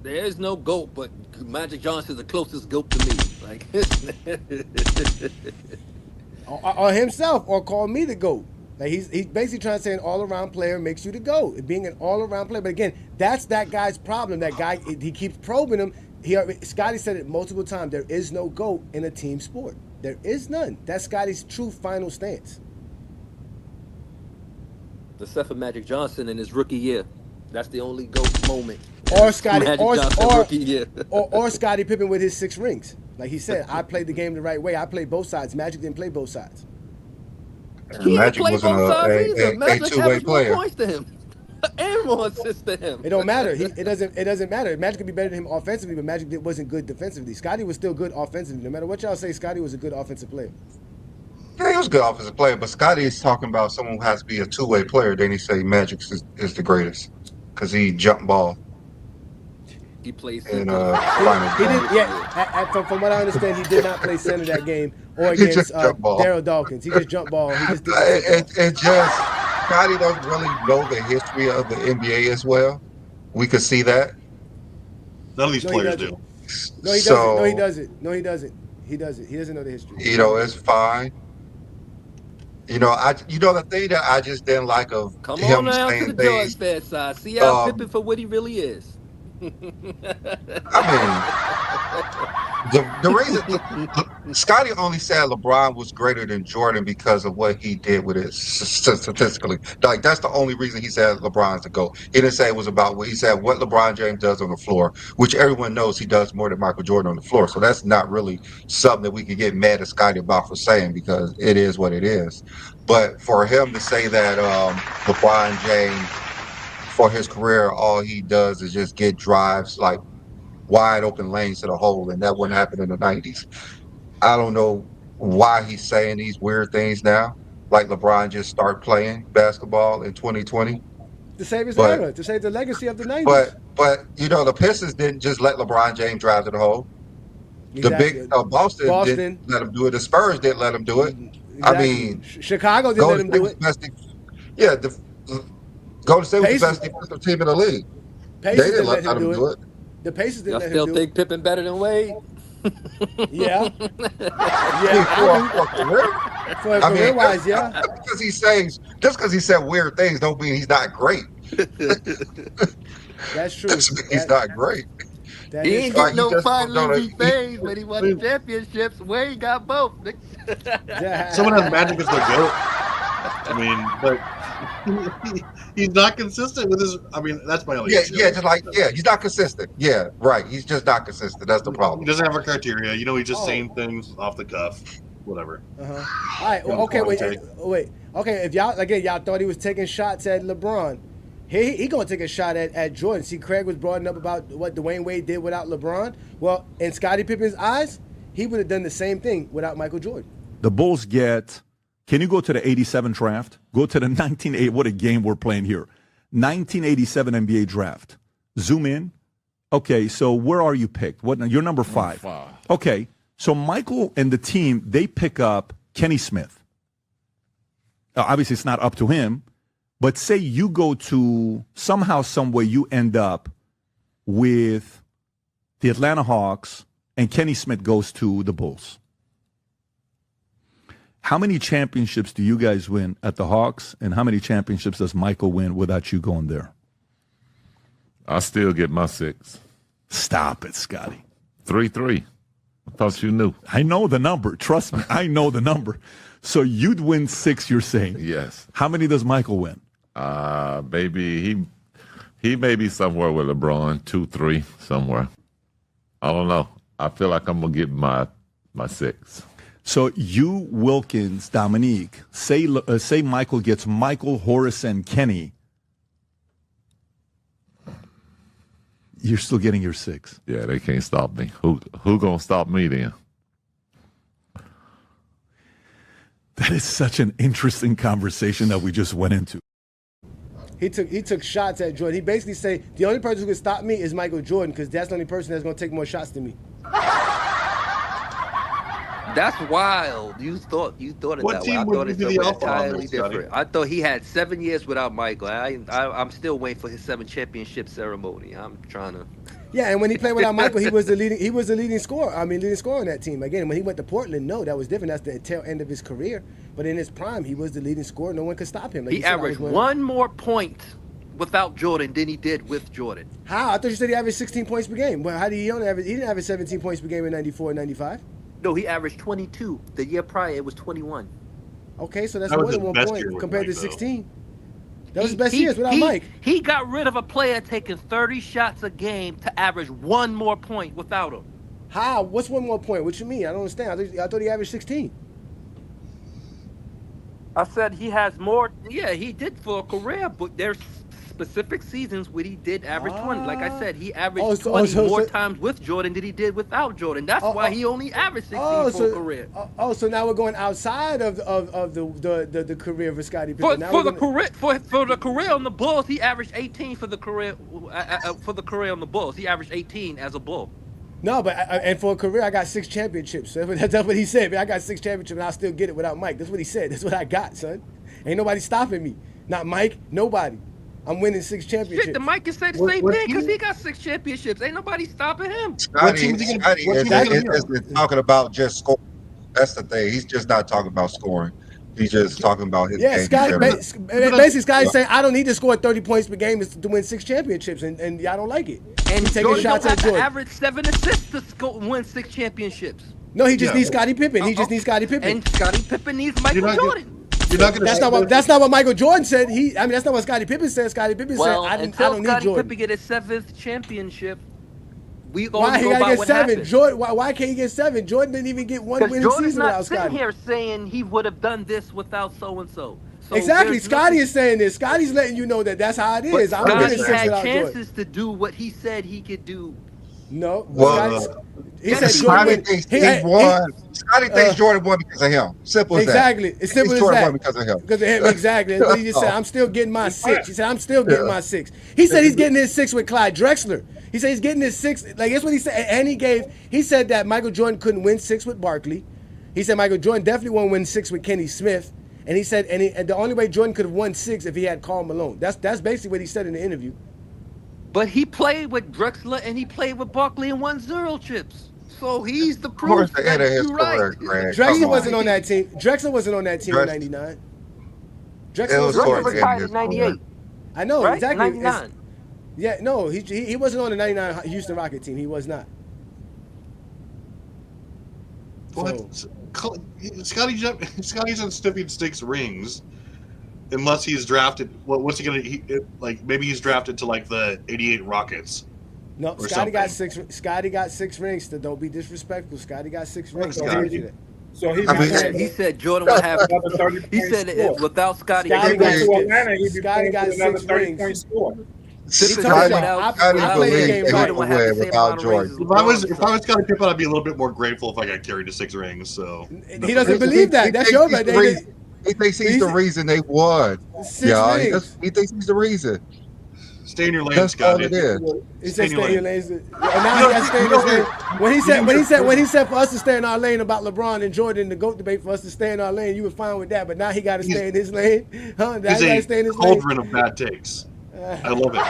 Speaker 7: There is no GOAT, but Magic Johnson is the closest GOAT to me. Like,
Speaker 3: or himself, or call me the GOAT. Like he's basically trying to say an all-around player makes you the GOAT. Being an all-around player, but again, that's that guy's problem. That guy, he keeps probing him. Scotty said it multiple times. There is no GOAT in a team sport. There is none. That's Scotty's true final stance.
Speaker 7: except for Magic Johnson in his rookie year, that's the only GOAT moment.
Speaker 3: Or Scotty,
Speaker 7: rookie year.
Speaker 3: or Scotty Pippen with his 6 rings. Like he said, I played the game the right way. I played both sides. Magic didn't play both sides.
Speaker 7: He
Speaker 4: Magic
Speaker 7: didn't play
Speaker 4: wasn't
Speaker 7: both sides either.
Speaker 4: a
Speaker 7: Magic
Speaker 4: two-way
Speaker 7: averaged more
Speaker 4: player.
Speaker 7: points to him and more assists to him.
Speaker 3: It don't matter. It doesn't matter. Magic could be better than him offensively, but Magic wasn't good defensively. Scotty was still good offensively. No matter what y'all say, Scotty was a good offensive player.
Speaker 4: Yeah, he was a good offensive player, but Scotty is talking about someone who has to be a two-way player. Then he say Magic is the greatest because he jump ball
Speaker 7: He plays
Speaker 4: in
Speaker 3: He didn't. Yeah, from what I understand, he did not play center that game or
Speaker 4: He just
Speaker 3: against
Speaker 4: jumped ball.
Speaker 3: Daryl Dawkins. He just jumped ball. He just did
Speaker 4: It just Scotty doesn't really know the history of the NBA as well. We could see that.
Speaker 5: None of these
Speaker 3: No, he
Speaker 5: players
Speaker 3: doesn't.
Speaker 5: do.
Speaker 3: No, he
Speaker 4: So,
Speaker 3: doesn't. No, he doesn't. No, he doesn't. He doesn't. He doesn't know the history.
Speaker 4: You know, it's fine. The thing that I just didn't like of
Speaker 7: Come
Speaker 4: him
Speaker 7: on now to
Speaker 4: saying
Speaker 7: the George
Speaker 4: things.
Speaker 7: Fair side. See how
Speaker 4: Um,
Speaker 7: Pippen for what he really is.
Speaker 4: I mean, the reason Scotty only said LeBron was greater than Jordan because of what he did with it statistically. Like that's the only reason he said LeBron's the GOAT. He didn't say it was about what he said what LeBron James does on the floor, which everyone knows he does more than Michael Jordan on the floor. So that's not really something that we could get mad at Scotty about for saying because it is what it is. But for him to say that LeBron James for his career, all he does is just get drives like wide open lanes to the hole, and that wouldn't happen in the 90s. I don't know why he's saying these weird things now, like LeBron just started playing basketball in 2020.
Speaker 3: To save his
Speaker 4: But-
Speaker 3: era, to save the legacy of the 90s.
Speaker 4: But the Pistons didn't just let LeBron James drive to the hole.
Speaker 3: Exactly.
Speaker 4: Boston didn't let him do it. The Spurs didn't let him do it.
Speaker 3: Exactly.
Speaker 4: I mean,
Speaker 3: Chicago didn't let him do it.
Speaker 4: Golden State was the
Speaker 3: Pacers-
Speaker 4: best defensive team in the league.
Speaker 3: Pacers
Speaker 4: They didn't let him do it.
Speaker 3: The Pacers
Speaker 7: Y'all
Speaker 3: didn't let
Speaker 7: still
Speaker 3: him do
Speaker 7: think Pippen better than Wade?
Speaker 3: it. Yeah.
Speaker 4: For a career?
Speaker 3: For career wise, yeah.
Speaker 4: Just because he said weird things don't mean he's not great.
Speaker 3: That's true.
Speaker 4: He's not great.
Speaker 3: That
Speaker 7: He
Speaker 3: is
Speaker 7: ain't
Speaker 3: true.
Speaker 4: Like,
Speaker 7: get no
Speaker 4: just
Speaker 7: finals
Speaker 4: don't know.
Speaker 7: phase, but he won the championships. Wade got both.
Speaker 5: Someone has Magic as their GOAT. I mean, but He's not consistent with his. I mean, that's my only
Speaker 4: Yeah,
Speaker 5: issue.
Speaker 4: yeah, just like he's not consistent. Yeah, right. He's just not consistent. That's the
Speaker 5: He
Speaker 4: problem.
Speaker 5: doesn't have a criteria. You know, he's just
Speaker 3: Oh.
Speaker 5: saying things off the cuff. Whatever.
Speaker 3: All right. Well,
Speaker 5: No
Speaker 3: okay. Wait.
Speaker 5: quality.
Speaker 3: Okay. If y'all thought he was taking shots at LeBron, he gonna take a shot at Jordan. See, Craig was brought up about what Dwayne Wade did without LeBron. Well, in Scottie Pippen's eyes, he would have done the same thing without Michael Jordan.
Speaker 6: The Bulls get. Can you go to the 87 draft? Go to the 1980. What a game we're playing here. 1987 NBA draft. Zoom in. Okay, so where are you picked? You're number 5. Okay, so Michael and the team, they pick up Kenny Smith. Obviously, it's not up to him, but say you go to somehow, some way, you end up with the Atlanta Hawks, and Kenny Smith goes to the Bulls. How many championships do you guys win at the Hawks, and how many championships does Michael win without you going there?
Speaker 1: I still get my 6.
Speaker 6: Stop it, Scotty.
Speaker 1: 3-3. I thought you knew.
Speaker 6: I know the number. Trust me, I know the number. So you'd win 6, you're saying?
Speaker 1: Yes.
Speaker 6: How many does Michael win?
Speaker 1: Maybe he may be somewhere with LeBron, 2-3 somewhere. I don't know. I feel like I'm gonna get my 6.
Speaker 6: So you, Wilkins, Dominique, say Michael gets Michael, Horace, and Kenny. You're still getting your 6.
Speaker 1: Yeah, they can't stop me. Who gonna stop me then?
Speaker 6: That is such an interesting conversation that we just went into.
Speaker 3: He took shots at Jordan. He basically said the only person who can stop me is Michael Jordan because that's the only person that's gonna take more shots than me.
Speaker 7: That's wild. You thought it
Speaker 5: What
Speaker 7: that way.
Speaker 5: team
Speaker 7: I
Speaker 5: would
Speaker 7: thought
Speaker 5: you
Speaker 7: it's
Speaker 5: be the
Speaker 7: something
Speaker 5: alpha on
Speaker 7: entirely
Speaker 5: this, Scotty?
Speaker 7: different. I thought he had 7 years without Michael. I'm still waiting for his 7 championship ceremony. I'm trying to.
Speaker 3: Yeah, and when he played without Michael, he was the leading scorer. Leading scorer on that team. Again, when he went to Portland, no, that was different. That's the tail end of his career. But in his prime, he was the leading scorer. No one could stop him. Like
Speaker 7: He averaged one more point without Jordan than he did with Jordan.
Speaker 3: How? I thought you said he averaged 16 points per game. Well, how did he only average? He didn't average 17 points per game in 94 and 95.
Speaker 7: No, he averaged 22. The year prior, it was 21.
Speaker 3: Okay, so that's
Speaker 5: That was
Speaker 3: more than
Speaker 5: his
Speaker 3: 1
Speaker 5: best
Speaker 3: point
Speaker 5: year with
Speaker 3: compared to
Speaker 5: Mike, though.
Speaker 3: 16. That was his best years without Mike.
Speaker 7: He got rid of a player taking 30 shots a game to average 1 more point without him.
Speaker 3: How? What's 1 more point? What you mean? I don't understand. I thought he averaged 16.
Speaker 7: I said he has more. Yeah, he did for a career, but there's specific seasons where he did average 20. Like I said, he averaged 20 more times with Jordan than he did without Jordan. That's why he only averaged 16 for a career.
Speaker 3: So now we're going outside of the career for Scottie Pippen.
Speaker 7: For the career on the Bulls, he averaged 18 for the career on the Bulls. He averaged 18 as a Bull.
Speaker 3: No, but and for a career, I got 6 championships. That's what he said. Man, I got 6 championships, and I'll still get it without Mike. That's what he said. That's what I got, son. Ain't nobody stopping me. Not Mike. Nobody. I'm winning 6 championships.
Speaker 7: Shit, the Mike can say the same thing because he got 6 championships. Ain't nobody stopping him.
Speaker 4: Scotty isn't talking about just scoring. That's the thing. He's just not talking about scoring. He's just talking about his game.
Speaker 3: Scotty, basically, Scotty's saying, I don't need to score 30 points per game to win 6 championships, and y'all don't like it.
Speaker 7: And
Speaker 3: he's taking shots at Jordan.
Speaker 7: Average 7 assists to win 6 championships.
Speaker 3: No, he just needs Scottie Pippen. He just needs Scottie Pippen.
Speaker 7: And Scottie Pippen needs Michael Jordan.
Speaker 3: That's not what Michael Jordan said. That's not what Scottie Pippen said. Scottie Pippen said, I don't need Jordan.
Speaker 7: Scottie Pippen get his 7th championship, we
Speaker 3: why he gotta get 7? Jordan, why can't he get 7? Jordan didn't even get 1 winning season without Scottie.
Speaker 7: Jordan's not sitting here saying he would have done this without so and so.
Speaker 3: Exactly. Scotty is saying this. Scotty's letting you know that that's how it is. I'm winning 6
Speaker 7: had
Speaker 3: without
Speaker 7: chances
Speaker 3: Jordan.
Speaker 7: to do what he said he could do.
Speaker 3: No.
Speaker 4: Well,
Speaker 3: he said
Speaker 4: Scotty
Speaker 3: Jordan
Speaker 4: thinks he won. Scotty thinks Jordan won because of him. Simple as that.
Speaker 3: Exactly. It's simple as
Speaker 4: Jordan
Speaker 3: that.
Speaker 4: won because of him.
Speaker 3: Because of him. Exactly. That's what he just said. I'm still getting my 6. He said, I'm still getting my 6. He said he's getting his 6 with Clyde Drexler. He said he's getting his 6. Like, that's what he said. And he said that Michael Jordan couldn't win 6 with Barkley. He said Michael Jordan definitely won't win 6 with Kenny Smith. And he said, and the only way Jordan could have won 6 if he had Karl Malone. That's basically what he said in the interview.
Speaker 7: But he played with Drexler and he played with Barkley and won 0 chips. So he's the proof that you're right.
Speaker 3: Drexler wasn't on that team. Drexler wasn't on that team in '99.
Speaker 7: Drexler retired in '98.
Speaker 3: I know,
Speaker 7: right?
Speaker 3: exactly.
Speaker 7: '99.
Speaker 3: Yeah, no, he wasn't on the '99 Houston Rocket team. He was not.
Speaker 5: What? Scotty's on Stiffy and Sticks rings. unless he's drafted. What's he gonna like? Maybe he's drafted to like the '88 Rockets.
Speaker 3: No,
Speaker 5: or
Speaker 3: Scotty got
Speaker 5: something.
Speaker 3: Scotty got 6 rings. So don't be disrespectful. Scotty got 6 rings.
Speaker 2: So
Speaker 3: I told you that.
Speaker 2: So he
Speaker 4: I mean,
Speaker 2: might
Speaker 7: He said Jordan would have.
Speaker 2: another 30
Speaker 7: He
Speaker 2: point
Speaker 7: said
Speaker 2: score.
Speaker 7: without Scotty,
Speaker 3: Scotty
Speaker 2: If he
Speaker 3: got
Speaker 2: went to Atlanta, he'd be
Speaker 3: Scotty
Speaker 2: playing
Speaker 3: got
Speaker 2: for another
Speaker 3: 6
Speaker 2: 30-point
Speaker 3: rings.
Speaker 2: score.
Speaker 3: He told
Speaker 4: Scotty,
Speaker 3: you I
Speaker 4: Scotty
Speaker 3: played the
Speaker 4: believed
Speaker 3: game
Speaker 4: they
Speaker 3: right.
Speaker 4: could win without Jordan.
Speaker 5: If I was Scottie Pippen, I'd be a little bit more grateful if I got carried to 6 rings. So
Speaker 3: He doesn't believe that. That's your bad.
Speaker 4: He thinks he's the reason they won.
Speaker 3: 6
Speaker 4: Yeah,
Speaker 3: rings.
Speaker 4: he thinks he's the reason.
Speaker 5: stay in your lane,
Speaker 4: That's all
Speaker 5: Scotty.
Speaker 4: it is.
Speaker 3: He
Speaker 5: Stay
Speaker 3: said
Speaker 5: in your
Speaker 3: stay in your
Speaker 5: lane.
Speaker 3: lane. Now he got to stay in his lane. When he said for us to stay in our lane about LeBron and Jordan, the GOAT debate, for us to stay in our lane, you were fine with that. But now he got to stay in his lane. Huh? Now he got to stay in
Speaker 5: He's
Speaker 3: his
Speaker 5: a
Speaker 3: lane.
Speaker 5: cauldron of bad takes. I love it.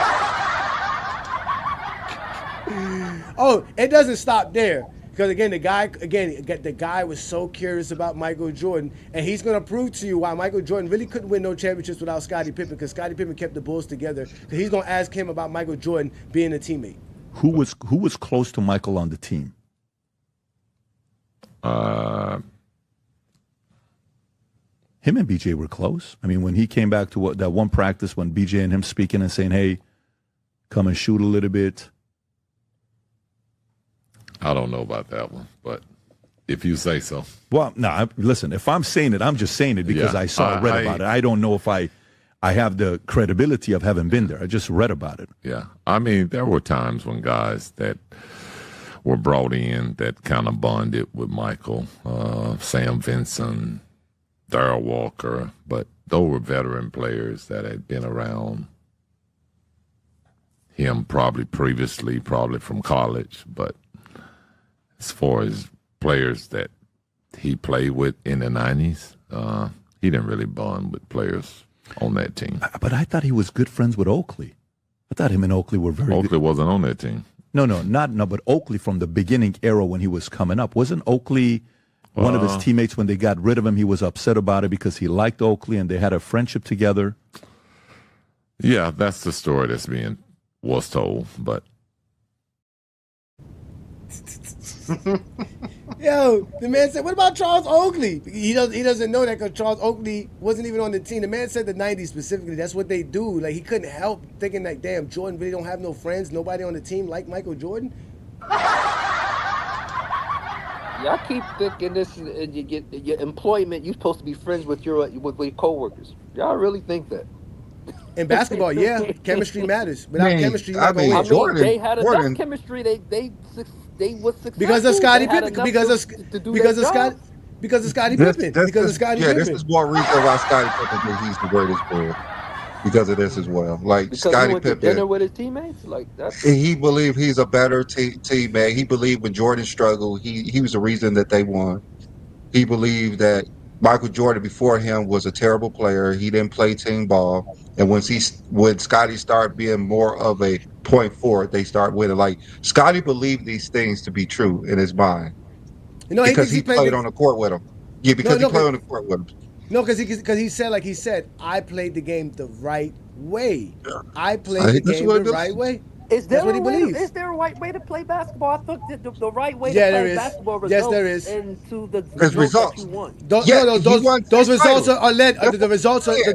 Speaker 3: Oh, it doesn't stop there. Because again, the guy was so curious about Michael Jordan, and he's going to prove to you why Michael Jordan really couldn't win no championships without Scottie Pippen, because Scottie Pippen kept the Bulls together. Because he's going to ask him about Michael Jordan being a teammate.
Speaker 6: Who was close to Michael on the team? Him and BJ were close. I mean, when he came back to that one practice when BJ and him speaking and saying, "Hey, come and shoot a little bit."
Speaker 1: I don't know about that one, but if you say so.
Speaker 6: Well, no, listen, if I'm saying it, I'm just saying it because
Speaker 1: Yeah,
Speaker 6: I read about it. I don't know if I have the credibility of having been there. I just read about it.
Speaker 1: Yeah. I mean, there were times when guys that were brought in that kind of bonded with Michael, Sam Vinson, Darrell Walker, but those were veteran players that had been around him probably previously, probably from college. But as far as players that he played with in the 90s, he didn't really bond with players on that team.
Speaker 6: But I thought he was good friends with Oakley. I thought him and Oakley were very
Speaker 1: Oakley
Speaker 6: good.
Speaker 1: wasn't on that team.
Speaker 6: But Oakley from the beginning era when he was coming up. Wasn't Oakley one of his teammates when they got rid of him? He was upset about it because he liked Oakley and they had a friendship together.
Speaker 1: Yeah, that's the story that's was told, but
Speaker 3: Yo, the man said, what about Charles Oakley? He doesn't know that because Charles Oakley wasn't even on the team. The man said the 90s specifically, that's what they do. Like, he couldn't help thinking like, damn, Jordan really don't have no friends, nobody on the team like Michael Jordan.
Speaker 7: Y'all keep thinking this in your employment. You're supposed to be friends with your coworkers. Y'all really think that?
Speaker 3: In basketball, yeah, chemistry matters. Without chemistry, you're not
Speaker 4: I mean,
Speaker 3: gonna win.
Speaker 4: Jordan-
Speaker 7: they had
Speaker 4: Jordan-
Speaker 7: enough chemistry. They was successful.
Speaker 3: Because of Scottie
Speaker 7: They had
Speaker 3: Pippen.
Speaker 7: enough
Speaker 3: Because of Scottie Pippen. Because of Scottie
Speaker 4: This
Speaker 3: Pippen.
Speaker 4: is one reason why Scottie Pippen thinks he's the greatest player. Because of this as well. Like,
Speaker 7: because
Speaker 4: Scottie
Speaker 7: he went to dinner
Speaker 4: Pippen,
Speaker 7: with his teammates. Like that's
Speaker 4: he believed he's a better teammate. He believed when Jordan struggled, he was the reason that they won. He believed that Michael Jordan before him was a terrible player. He didn't play team ball. And when Scotty started being more of a point forward, they start winning. Like, Scotty believed these things to be true in his mind.
Speaker 3: You know,
Speaker 4: Because he played on the court with him. Yeah, because he played on the court with him.
Speaker 3: No, because he said, I played the game the right way.
Speaker 4: Yeah.
Speaker 3: I played the
Speaker 4: That's
Speaker 3: game
Speaker 4: what
Speaker 3: the
Speaker 4: it
Speaker 3: right
Speaker 4: is.
Speaker 3: way.
Speaker 7: Is there
Speaker 3: That's what he
Speaker 7: a way
Speaker 3: believes.
Speaker 7: Is there a right way to play basketball? I thought that the right way
Speaker 3: Yeah,
Speaker 7: to
Speaker 3: there
Speaker 7: play
Speaker 3: is.
Speaker 7: basketball
Speaker 3: Yes,
Speaker 7: results
Speaker 3: there is.
Speaker 7: into the
Speaker 4: There's
Speaker 7: results
Speaker 4: results.
Speaker 7: that you want.
Speaker 3: Those results are led.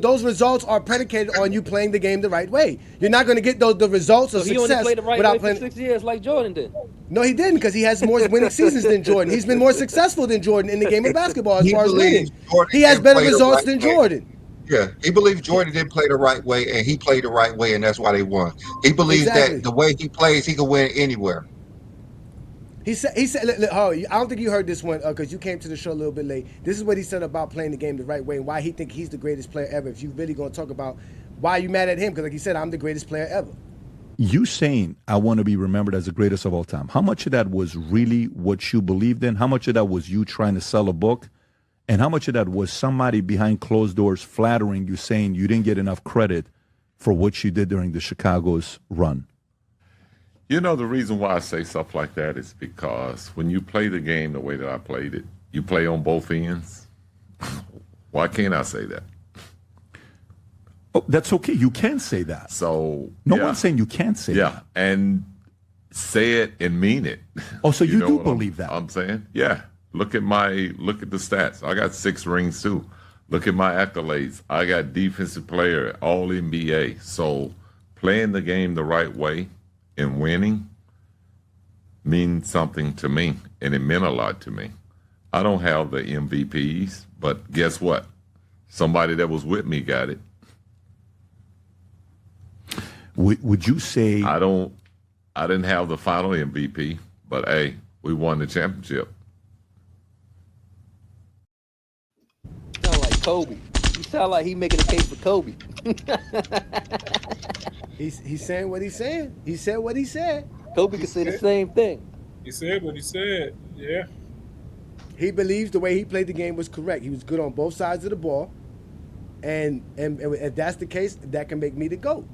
Speaker 3: Those results are predicated on you playing the game the right way. You're not going to get the results of
Speaker 7: So he only
Speaker 3: success
Speaker 7: played the right
Speaker 3: without
Speaker 7: way
Speaker 3: playing.
Speaker 7: for 6 years, like Jordan did.
Speaker 3: No, he didn't, because he has more winning seasons than Jordan. He's been more successful than Jordan in the game of basketball as
Speaker 4: He
Speaker 3: far as
Speaker 4: believes
Speaker 3: winning.
Speaker 4: Jordan
Speaker 3: He has
Speaker 4: didn't
Speaker 3: better
Speaker 4: play the
Speaker 3: results
Speaker 4: right
Speaker 3: than
Speaker 4: way.
Speaker 3: Jordan.
Speaker 4: Yeah, he believed Jordan didn't play the right way, and he played the right way, and that's why they won. He believes
Speaker 3: Exactly.
Speaker 4: that the way he plays, he can win anywhere.
Speaker 3: He said, I don't think you heard this one because you came to the show a little bit late. This is what he said about playing the game the right way and why he think he's the greatest player ever. If you really going to talk about why you mad at him, because like he said, I'm the greatest player ever.
Speaker 6: You saying I want to be remembered as the greatest of all time. How much of that was really what you believed in? How much of that was you trying to sell a book? And how much of that was somebody behind closed doors flattering you, saying you didn't get enough credit for what you did during the Chicago's run?
Speaker 1: you know the reason why I say stuff like that is because when you play the game the way that I played it, you play on both ends. Why can't I say that?
Speaker 6: Oh, that's okay. You can say that.
Speaker 1: So
Speaker 6: No
Speaker 1: yeah.
Speaker 6: one's saying you can't say
Speaker 1: Yeah,
Speaker 6: that.
Speaker 1: and say it and mean it.
Speaker 6: Oh, so you
Speaker 1: know
Speaker 6: do
Speaker 1: what
Speaker 6: believe that?
Speaker 1: I'm saying? Yeah. Look at the stats. I got 6 rings too. Look at my accolades. I got defensive player, all NBA. So playing the game the right way and winning means something to me, and it meant a lot to me. I don't have the MVPs, but guess what? Somebody that was with me got it.
Speaker 6: Would you say
Speaker 1: I didn't have the final MVP, but hey, we won the championship.
Speaker 7: Sound like Kobe. You sound like he making a case for Kobe.
Speaker 3: He's saying what he's saying. He said what he said.
Speaker 7: Kobe could say the same thing.
Speaker 2: He said what he said. Yeah.
Speaker 3: He believes the way he played the game was correct. He was good on both sides of the ball, and if that's the case, that can make me the GOAT.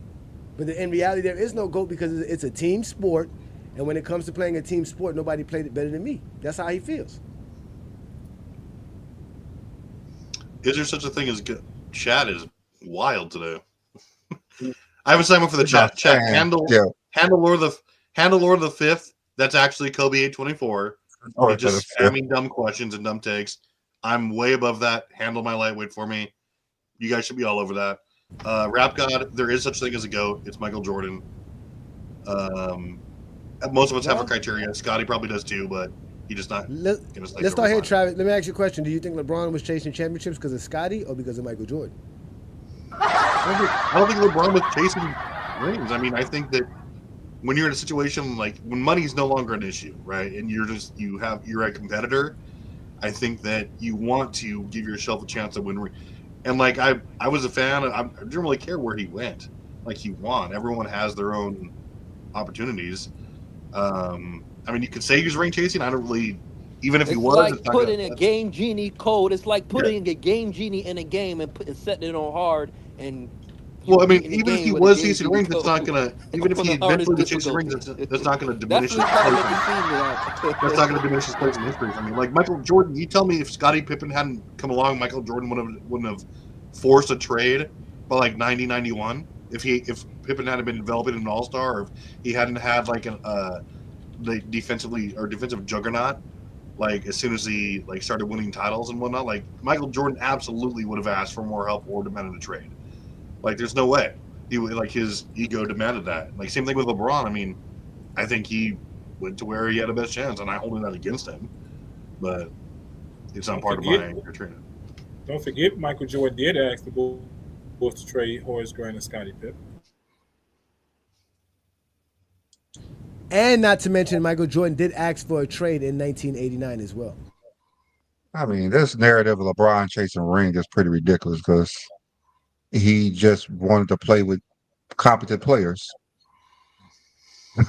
Speaker 3: But in reality, there is no GOAT because it's a team sport, and when it comes to playing a team sport, nobody played it better than me. That's how he feels.
Speaker 5: Is there such a thing as good? Chat is wild today. I have a segment for the chat. Chat handle Lord of the Fifth. That's actually Kobe 824. Just spamming dumb questions and dumb takes. I'm way above that. Handle my lightweight for me. You guys should be all over that. Rap God, there is such a thing as a GOAT. It's Michael Jordan. Most of us have our criteria. Scotty probably does too, but he just not.
Speaker 3: Let's start here, Travis. Let me ask you a question. Do you think LeBron was chasing championships because of Scotty or because of Michael Jordan?
Speaker 5: I don't think LeBron was chasing rings. I mean, I think that when you're in a situation like when money's no longer an issue, right, and you're a competitor, I think that you want to give yourself a chance to win. And like I was a fan. I didn't really care where he went. Like he won. Everyone has their own opportunities. I mean, you could say he was ring chasing. I don't really. Even if he was,
Speaker 7: it's like putting a game genie code. It's like putting a game genie in a game and setting it on hard. And
Speaker 5: well, I mean, even if he was chasing rings, it's not gonna. Even if he eventually chasing rings, that's not gonna diminish his place. That's not gonna diminish his place in history. I mean, like Michael Jordan. You tell me if Scottie Pippen hadn't come along, Michael Jordan wouldn't have forced a trade by like 90, 91. If Pippen hadn't been developing an all-star, or if he hadn't had like the defensive juggernaut. Like as soon as he like started winning titles and whatnot, like Michael Jordan absolutely would have asked for more help or demanded a trade. Like there's no way he would, like his ego demanded that. Like same thing with LeBron. I mean, I think he went to where he had the best chance, and I'm holding that against him. But it's not part of my training.
Speaker 2: Don't forget, Michael Jordan did ask the Bulls to trade Horace Grant and Scottie Pippen.
Speaker 3: And not to mention, Michael Jordan did ask for a trade in 1989 as well.
Speaker 4: I mean, this narrative of LeBron chasing ring is pretty ridiculous because he just wanted to play with competent players.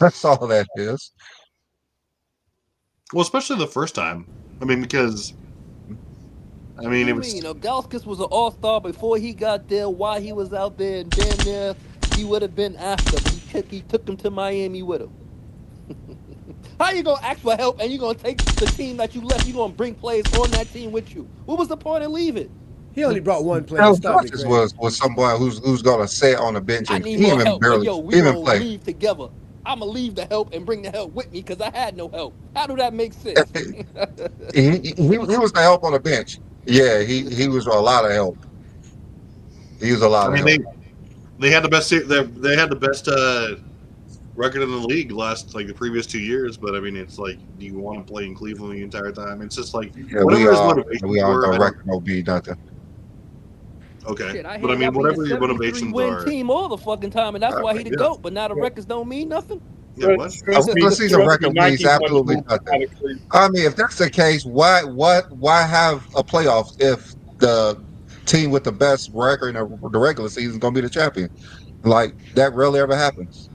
Speaker 4: That's all that is.
Speaker 5: Well, especially the first time. I mean, because it was.
Speaker 7: You know, Galskis was an all-star before he got there. While he was out there, and damn near he would have been after. He took him to Miami with him. How you gonna ask for help and you gonna take the team that you left? You gonna bring players on that team with you? What was the point of leaving?
Speaker 3: He only brought one player.
Speaker 4: Was somebody who's gonna sit on the bench and
Speaker 7: we gonna
Speaker 4: play.
Speaker 7: Leave together. I'm gonna leave the help and bring the help with me because I had no help. How do that make sense?
Speaker 4: he was the help on the bench. Yeah, he was a lot of help. He was a lot of help.
Speaker 5: They had the best. They had the best record in the league the previous 2 years. But I mean, it's like, do you want to play in Cleveland the entire time? It's just like
Speaker 4: whatever his motivation. We are the record no be nothing.
Speaker 5: Okay, shit, but I mean, whatever your motivations are.
Speaker 7: Team all the fucking time, and that's why he the GOAT. But now the records don't mean nothing.
Speaker 5: Yeah, what?
Speaker 4: Let's see, the record means absolutely nothing. I mean, if that's the case, why have a playoffs if the team with the best record in the regular season is going to be the champion? Like, that rarely ever happens.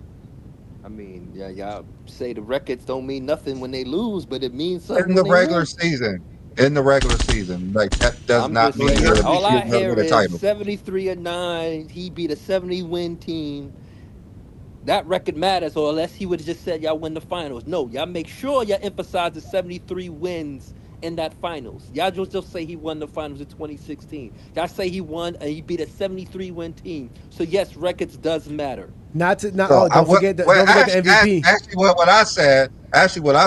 Speaker 7: I mean, y'all say the records don't mean nothing when they lose, but it means something
Speaker 4: in the regular season. In the regular season, like that does not mean
Speaker 7: that all I hear is 73-9. He beat a 70-win team. That record matters, or unless he would have just said y'all win the finals. No, y'all make sure y'all emphasize the 73 wins in that finals. Y'all just say he won the finals in 2016. Y'all say he won and he beat a 73-win team. So yes, records does matter.
Speaker 3: Don't forget the MVP.
Speaker 4: Actually, what I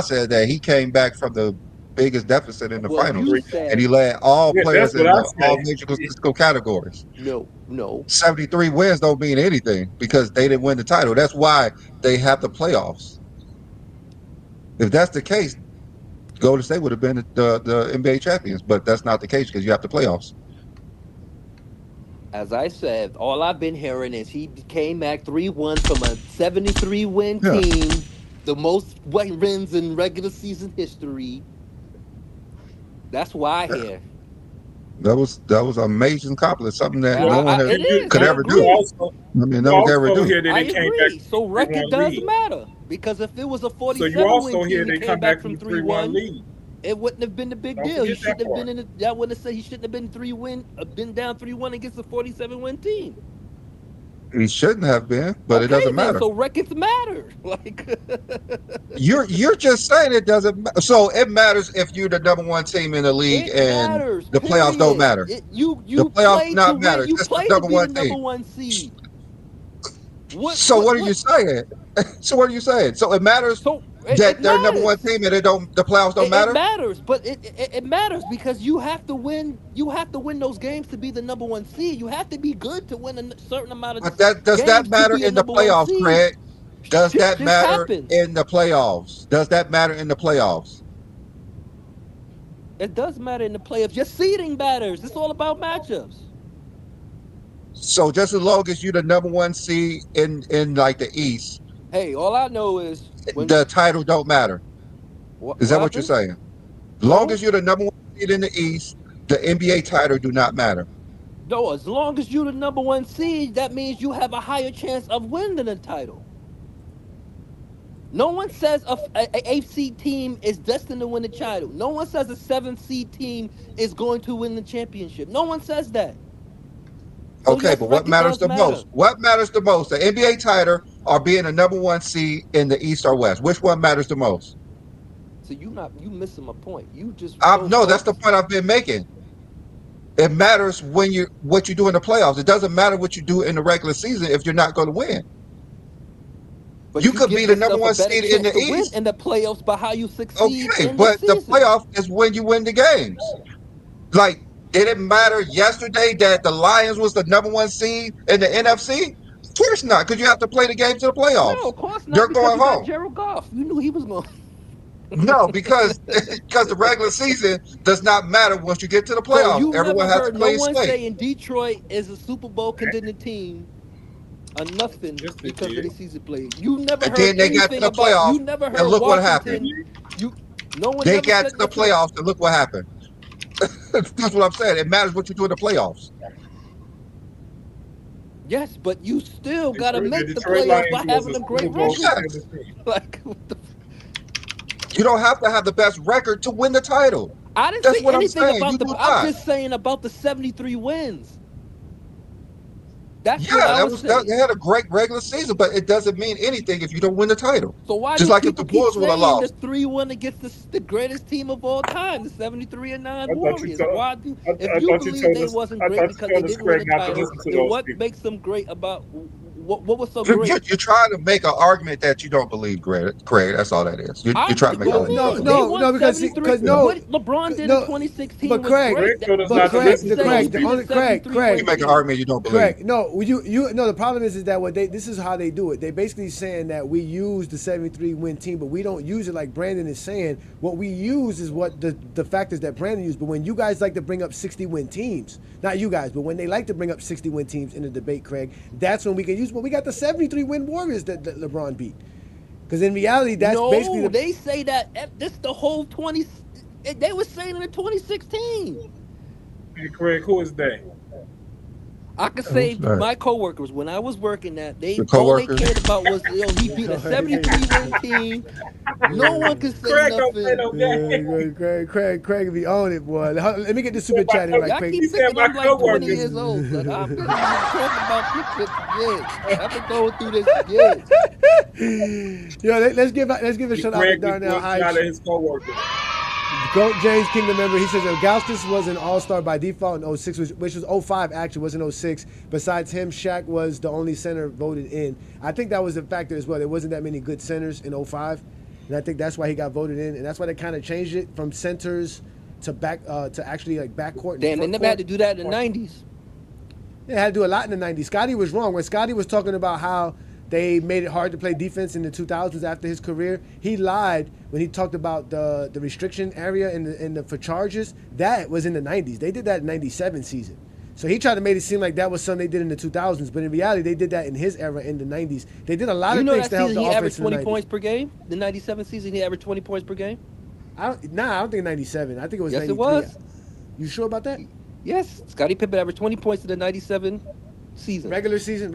Speaker 4: said that he came back from the biggest deficit in the
Speaker 7: Well,
Speaker 4: finals,
Speaker 7: you
Speaker 4: and
Speaker 7: said
Speaker 4: he led all
Speaker 2: Yeah,
Speaker 4: players
Speaker 2: that's what
Speaker 4: in
Speaker 2: I
Speaker 4: all
Speaker 2: say.
Speaker 4: major statistical categories.
Speaker 7: no.
Speaker 4: 73 wins don't mean anything because they didn't win the title. That's why they have the playoffs. If that's the case, Golden State would have been the NBA champions, but that's not the case because you have the playoffs.
Speaker 7: As I said, all I've been hearing is he came back 3-1 from a 73 win
Speaker 4: Yeah.
Speaker 7: team, the most wins in regular season history. That's why I hear.
Speaker 4: That was an amazing accomplishment, something that no one
Speaker 7: It is.
Speaker 4: could
Speaker 7: I
Speaker 4: ever
Speaker 7: agree.
Speaker 4: do.
Speaker 2: Also,
Speaker 4: I mean, no one could ever do.
Speaker 2: hear that
Speaker 7: I
Speaker 2: they came
Speaker 7: agree.
Speaker 2: back
Speaker 7: So
Speaker 2: from
Speaker 7: record
Speaker 2: 3-1
Speaker 7: does
Speaker 2: lead.
Speaker 7: matter because if it was a
Speaker 2: So
Speaker 7: 47
Speaker 2: you also
Speaker 7: win
Speaker 2: hear
Speaker 7: team
Speaker 2: they
Speaker 7: that
Speaker 2: come
Speaker 7: came back from
Speaker 2: 3-1
Speaker 7: 3-1,
Speaker 2: lead.
Speaker 7: it wouldn't have been a big
Speaker 2: Don't
Speaker 7: deal. He
Speaker 2: forget that
Speaker 7: shouldn't have
Speaker 2: part.
Speaker 7: been in. I wouldn't have said he shouldn't have been been down 3-1 against a 47 win team.
Speaker 4: He shouldn't have been, but it doesn't
Speaker 7: then,
Speaker 4: matter.
Speaker 7: So records matter. Like
Speaker 4: You're just saying it doesn't matter. So it matters if you're the number one team in the league
Speaker 7: it
Speaker 4: and
Speaker 7: matters.
Speaker 4: the playoffs don't
Speaker 7: Period.
Speaker 4: matter.
Speaker 7: You
Speaker 4: The playoffs
Speaker 7: play
Speaker 4: do
Speaker 7: to
Speaker 4: not
Speaker 7: win.
Speaker 4: matter.
Speaker 7: You
Speaker 4: Just the
Speaker 7: play to
Speaker 4: number
Speaker 7: be
Speaker 4: one
Speaker 7: the number
Speaker 4: team.
Speaker 7: one seed.
Speaker 4: So what are you saying? So what are you saying? So it matters
Speaker 7: So
Speaker 4: that they're number one team and the playoffs don't matter?
Speaker 7: It matters, but it matters because you have to win. You have to win those games to be the number one seed. You have to be good to win a certain amount of.
Speaker 4: But does that
Speaker 7: games to
Speaker 4: matter
Speaker 7: be a
Speaker 4: in the
Speaker 7: number one
Speaker 4: playoffs,
Speaker 7: seed.
Speaker 4: Craig? Does
Speaker 7: Shit
Speaker 4: that
Speaker 7: just
Speaker 4: matter
Speaker 7: happens.
Speaker 4: in the playoffs? Does that matter in the playoffs?
Speaker 7: It does matter in the playoffs. Your seeding matters. It's all about matchups.
Speaker 4: So just as long as you're the number one seed in like the East,
Speaker 7: Hey, all I know is
Speaker 4: the title don't matter. Is that what you're saying? As long as you're the number one seed in the East, the NBA title do not matter.
Speaker 7: No, as long as you're the number one seed, that means you have a higher chance of winning the title. No one says a 8th seed team is destined to win the title. No one says a 7th seed team is going to win the championship. No one says that. So
Speaker 4: Okay, but what matters the most? What matters the most? The NBA title or being the number one seed in the East or West? Which one matters the most?
Speaker 7: So you missing my point. You just
Speaker 4: no, that's the point I've been making. It matters what you do in the playoffs. It doesn't matter what you do in the regular season if you're not going to win.
Speaker 7: But
Speaker 4: you could be the number one seed in the East
Speaker 7: in the playoffs by how you succeed.
Speaker 4: Okay, but the playoff is when you win the games. Like, did it matter yesterday that the Lions was the number one seed in the NFC? Of course not, because you have to play the game to the playoffs.
Speaker 7: No, of course not.
Speaker 4: They're
Speaker 7: because
Speaker 4: going
Speaker 7: you got
Speaker 4: home.
Speaker 7: Jared Goff. You knew he was going.
Speaker 4: No, because the regular season does not matter once you get to the playoffs.
Speaker 7: So you
Speaker 4: Everyone
Speaker 7: never
Speaker 4: has
Speaker 7: heard
Speaker 4: to
Speaker 7: no
Speaker 4: play
Speaker 7: one
Speaker 4: slate.
Speaker 7: saying Detroit is a Super Bowl contending team or nothing because of the season play. You never
Speaker 4: And
Speaker 7: heard
Speaker 4: then they got to
Speaker 7: anything
Speaker 4: the
Speaker 7: about.
Speaker 4: playoffs,
Speaker 7: You never heard
Speaker 4: and look what
Speaker 7: Washington.
Speaker 4: happened.
Speaker 7: No one.
Speaker 4: They
Speaker 7: never
Speaker 4: got
Speaker 7: said
Speaker 4: to the
Speaker 7: nothing.
Speaker 4: playoffs, and look what happened. That's what I'm saying. It matters what you do in the playoffs.
Speaker 7: Yes, but you still got to make the
Speaker 2: Detroit
Speaker 7: playoffs by
Speaker 2: Lions
Speaker 7: having
Speaker 2: was
Speaker 7: a great
Speaker 2: Super Bowl
Speaker 7: record.
Speaker 2: champion.
Speaker 7: Like, what the
Speaker 4: You don't have to have the best record to win the title.
Speaker 7: I didn't
Speaker 4: That's
Speaker 7: say
Speaker 4: what I'm
Speaker 7: anything
Speaker 4: saying.
Speaker 7: about
Speaker 4: You
Speaker 7: the.
Speaker 4: do
Speaker 7: I'm
Speaker 4: not.
Speaker 7: just saying about the 73 wins. That's
Speaker 4: Yeah,
Speaker 7: what I was saying.
Speaker 4: they had a great regular season, but it doesn't mean anything if you don't win the title.
Speaker 7: So why
Speaker 4: Just
Speaker 7: do
Speaker 4: like if
Speaker 7: people
Speaker 4: the
Speaker 7: keep
Speaker 4: Bulls would have
Speaker 7: saying the
Speaker 4: lost.
Speaker 7: 3-1 against the greatest team of all time, the 73-9
Speaker 2: thought you
Speaker 7: Warriors?
Speaker 2: told-
Speaker 7: Why do
Speaker 2: I
Speaker 7: if you
Speaker 2: thought you
Speaker 7: believe
Speaker 2: told
Speaker 7: they
Speaker 2: us-
Speaker 7: wasn't
Speaker 2: I
Speaker 7: great
Speaker 2: thought you
Speaker 7: because
Speaker 2: told
Speaker 7: they
Speaker 2: us,
Speaker 7: didn't win the
Speaker 2: Craig, not to
Speaker 7: title,
Speaker 2: listen to
Speaker 7: then
Speaker 2: those
Speaker 7: what
Speaker 2: people.
Speaker 7: makes them great about what was so
Speaker 4: You're
Speaker 7: great?
Speaker 4: trying to make an argument that you don't believe, Craig. That's all that is. You're trying to make an
Speaker 7: What do you
Speaker 4: argument.
Speaker 7: mean? They won
Speaker 3: because
Speaker 7: 73.
Speaker 3: no,
Speaker 7: What LeBron did
Speaker 3: no,
Speaker 7: in 2016
Speaker 3: but
Speaker 7: was
Speaker 3: Craig-
Speaker 7: great.
Speaker 2: Craig told us
Speaker 3: But
Speaker 2: not to
Speaker 3: Craig,
Speaker 2: listen
Speaker 3: the
Speaker 2: to
Speaker 3: Craig,
Speaker 2: those
Speaker 3: the
Speaker 2: people.
Speaker 3: only Craig,
Speaker 4: You make an argument you don't believe.
Speaker 3: Correct. No, you no. The problem is that this is how they do it. They basically saying that we use the 73 win team, but we don't use it like Brandon is saying. What we use is what the factors that Brandon used. But when you guys like to bring up 60 win teams, not you guys, but when they like to bring up 60 win teams in the debate, Craig, that's when we can use. But we got the 73 win Warriors that LeBron beat. Because in reality, that's basically
Speaker 7: they say that this the whole 20. They were saying it in 2016.
Speaker 2: Hey, Craig, who is they?
Speaker 7: I could say
Speaker 4: that?
Speaker 7: my coworkers when I was working that
Speaker 4: Your
Speaker 7: all they
Speaker 4: coworkers?
Speaker 7: cared about was he beat a 73 win team. No one could say
Speaker 2: Craig don't play
Speaker 7: nothing.
Speaker 2: no game.
Speaker 3: Craig be on it, boy. Let me get the super chat in right
Speaker 7: Y'all
Speaker 3: quick.
Speaker 7: keep
Speaker 2: He said
Speaker 7: thinking
Speaker 2: my
Speaker 7: I'm like 20
Speaker 2: coworkers.
Speaker 7: years old. Like, I've been talking about this for years. I've been going through this for years.
Speaker 3: Yo, let's give a shout out to
Speaker 2: Craig
Speaker 3: Darnell
Speaker 2: was out of
Speaker 3: Ice.
Speaker 2: his coworkers.
Speaker 3: GOAT James Kingdom member, he says Gauskas was an all-star by default in 06, which was 05 actually, wasn't 06. Besides him, Shaq was the only center voted in. I think that was a factor as well. There wasn't that many good centers in 05. and I think that's why he got voted in, and that's why they kind of changed it from centers to back to actually like backcourt. And
Speaker 7: Damn, they never had to do that in the 90s.
Speaker 3: They had to do a lot in the 90s. Scotty was wrong. When Scotty was talking about how they made it hard to play defense in the 2000s after his career, he lied when he talked about the restriction area for charges. That was in the 90s. They did that in '97 season. So he tried to make it seem like that was something they did in the 2000s, but in reality, they did that in his era in the 90s. They did a lot of things to help the offense.
Speaker 7: He averaged 20 points per game. The '97 season, he averaged 20 points per game.
Speaker 3: I don't think '97. I think it was
Speaker 7: yes,
Speaker 3: 93.
Speaker 7: It was.
Speaker 3: You sure about that?
Speaker 7: Yes, Scottie Pippen averaged 20 points in the '97 season.
Speaker 3: Regular season.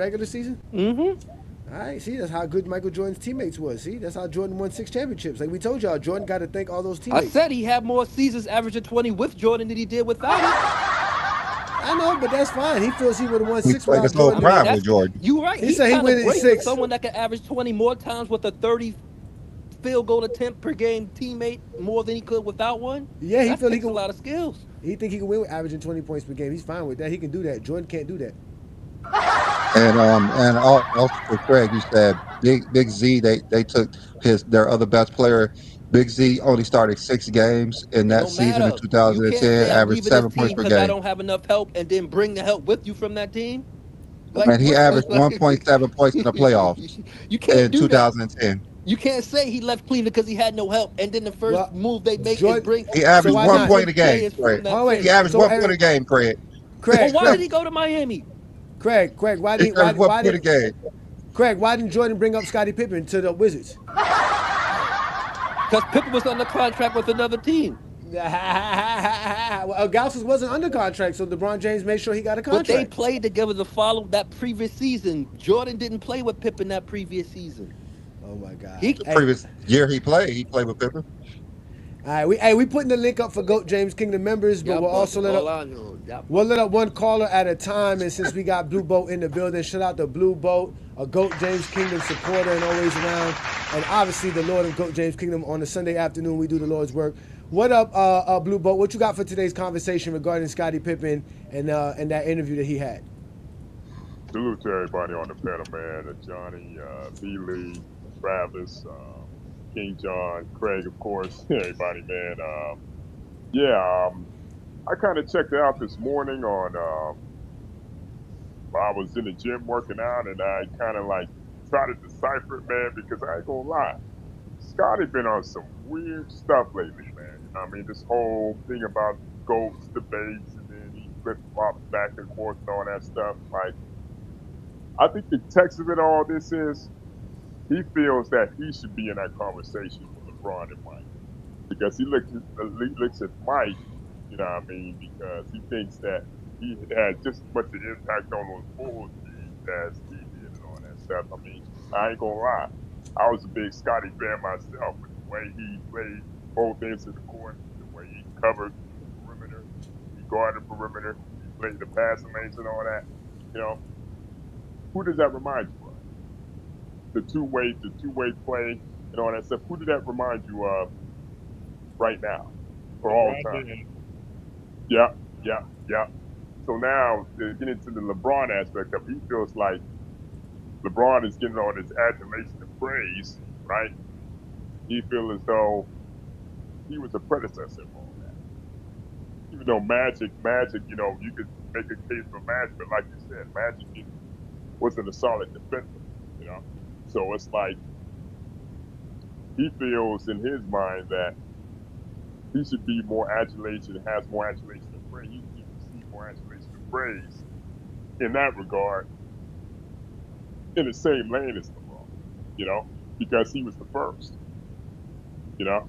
Speaker 7: Mm-hmm.
Speaker 3: All right, see, that's how good Michael Jordan's teammates was. See, that's how Jordan won 6 championships. Like we told y'all, Jordan got to thank all those teammates.
Speaker 7: I said he had more seasons averaging 20 with Jordan than he did without him.
Speaker 3: I know, but that's fine. He feels he would have won 6
Speaker 4: played his whole prime with Jordan.
Speaker 7: You're right.
Speaker 3: He said he went in 6.
Speaker 7: Someone that could average 20 more times with a 30 field goal attempt per game teammate more than he could without one.
Speaker 3: Yeah, he
Speaker 7: feels
Speaker 3: he could
Speaker 7: a lot of skills.
Speaker 3: He think he can win with averaging 20 points per game. He's fine with that. He can do that. Jordan can't do that.
Speaker 4: And also for Craig, you said Big Z. They took their other best player. Big Z only started 6 games in that season in 2010, averaged 7 points per game.
Speaker 7: I don't have enough help, and then bring the help with you from that team.
Speaker 4: And he averaged 1.7 points in the playoffs
Speaker 7: you can't
Speaker 4: in 2010.
Speaker 7: You can't say he left Cleveland because he had no help, and then the first move they make is bring.
Speaker 4: He averaged 1 point a game. Craig. He averaged 1 point a game, Craig.
Speaker 7: Well, why did he go to Miami?
Speaker 3: Craig, why didn't Jordan bring up Scottie Pippen to the Wizards?
Speaker 7: Because Pippen was under contract with another team.
Speaker 3: Well, Gauskas wasn't under contract, so LeBron James made sure he got a contract.
Speaker 7: But they played together that previous season. Jordan didn't play with Pippen that previous season.
Speaker 3: Oh my God!
Speaker 4: The previous year he played with Pippen.
Speaker 3: All right, we putting the link up for GOAT James Kingdom members, but we'll also let up one caller at a time. And since we got Blue Boat in the building, shout out to Blue Boat, a GOAT James Kingdom supporter and always around, and obviously the Lord of GOAT James Kingdom. On a Sunday afternoon, we do the Lord's work. What up, Blue Boat? What you got for today's conversation regarding Scottie Pippen and that interview that he had?
Speaker 8: Salute to everybody on the panel, man. Johnny, B-Lee, Travis, King John, Craig, of course, everybody, man. I kind of checked it out this morning on, I was in the gym working out, and I kind of like try to decipher it, man, because I ain't gonna lie. Scotty been on some weird stuff lately, man. You know what I mean? This whole thing about GOATs debates, and then he flip-flops back and forth and all that stuff. Like, I think the text of it all this is, he feels that he should be in that conversation with LeBron and Mike. Because he looks at Mike, you know what I mean, because he thinks that he had just as much an impact on those Bulls teams as he did and all that stuff. I mean, I ain't gonna lie. I was a big Scotty fan myself, but the way he played both ends of the court, the way he covered the perimeter, he guarded the perimeter, he played the passing lanes and all that, you know, who does that remind you of? The two-way play and all that stuff. Who did that remind you of right now for all time? Yeah. So now, to get into the LeBron aspect of it, he feels like LeBron is getting all this adulation and praise, right? He feels as though he was a predecessor of all that. Even though Magic, you know, you could make a case for Magic, but like you said, Magic wasn't a solid defender, you know? So it's like he feels in his mind that he should be more adulation, has more adulation and praise. He should receive more adulation and praise in that regard, in the same lane as LeBron, you know, because he was the first, you know.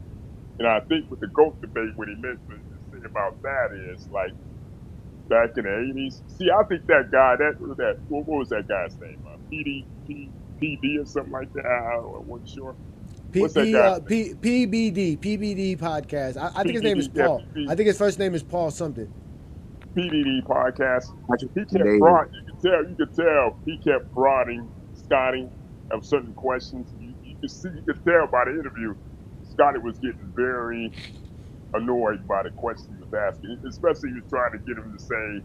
Speaker 8: And I think with the GOAT debate, what he meant to say about that is like back in the 80s. See, I think that guy, what was that guy's name? PD or something like that. I wasn't sure. What's that guy?
Speaker 3: PBD podcast. I think his name is Paul. I think his first name is Paul something.
Speaker 8: PDD podcast. He kept prodding. You could tell he kept prodding Scotty of certain questions. You could tell by the interview, Scotty was getting very annoyed by the questions he was asking. Especially he was trying to get him to say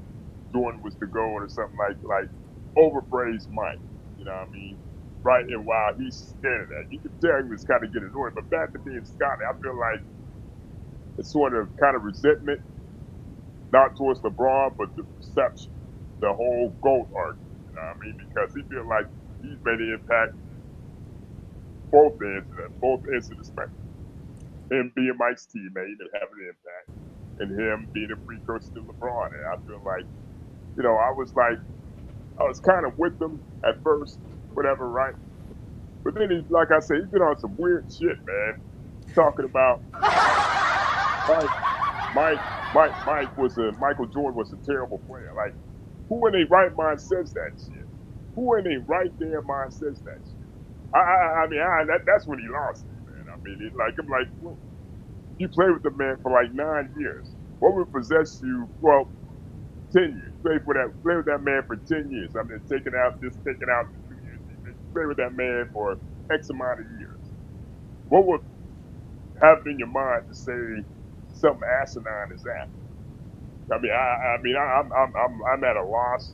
Speaker 8: Jordan was the GOAT or something like overpraise Mike. You know what I mean? right? And while he's standing there, you can tell he was kind of getting annoyed. But back to being Scotty, I feel like it's sort of kind of resentment, not towards LeBron, but the perception, the whole GOAT argument. You know what I mean? Because he feels like he's made an impact both ends of the spectrum. Him being Mike's teammate and having an impact, and him being a precursor to LeBron. And I feel like, I was kind of with him at first, whatever, right? But then he's, like I said, he's been on some weird shit, man. Talking about Michael Jordan was a terrible player. Like, who in their right mind says that shit? Who in their right damn mind says that shit? That's when he lost it, man. I mean, I'm like, well, you played with the man for like 9 years. What would possess you? Well, 10 years. Play with that man for 10 years. I mean, taking out the 2 years. You play with that man for X amount of years. What would have it in your mind to say something asinine as that? I'm at a loss,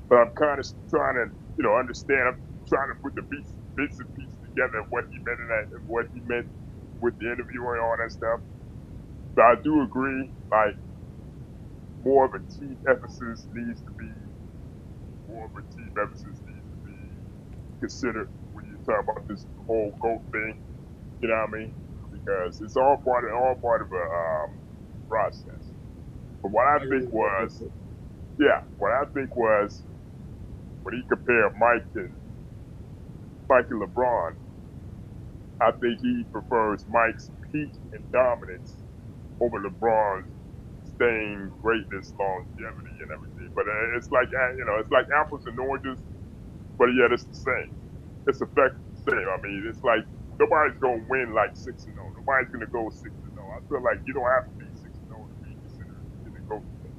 Speaker 8: but I'm kind of trying to, understand. I'm trying to put the bits and pieces together of what he meant and what he meant with the interview and all that stuff. But I do agree, like, more of a team emphasis needs to be considered when you talk about this whole GOAT thing. You know what I mean? Because it's all part of a process. But what I think was when he compared Mike and LeBron, I think he prefers Mike's peak and dominance over LeBron's staying greatness, longevity, and everything. But it's like apples and oranges. But yet it's the same. It's effectively the same. I mean, it's like nobody's gonna win like 6-0. Nobody's gonna go 6-0. I feel like you don't have to be 6-0 to be considered in the GOAT thing.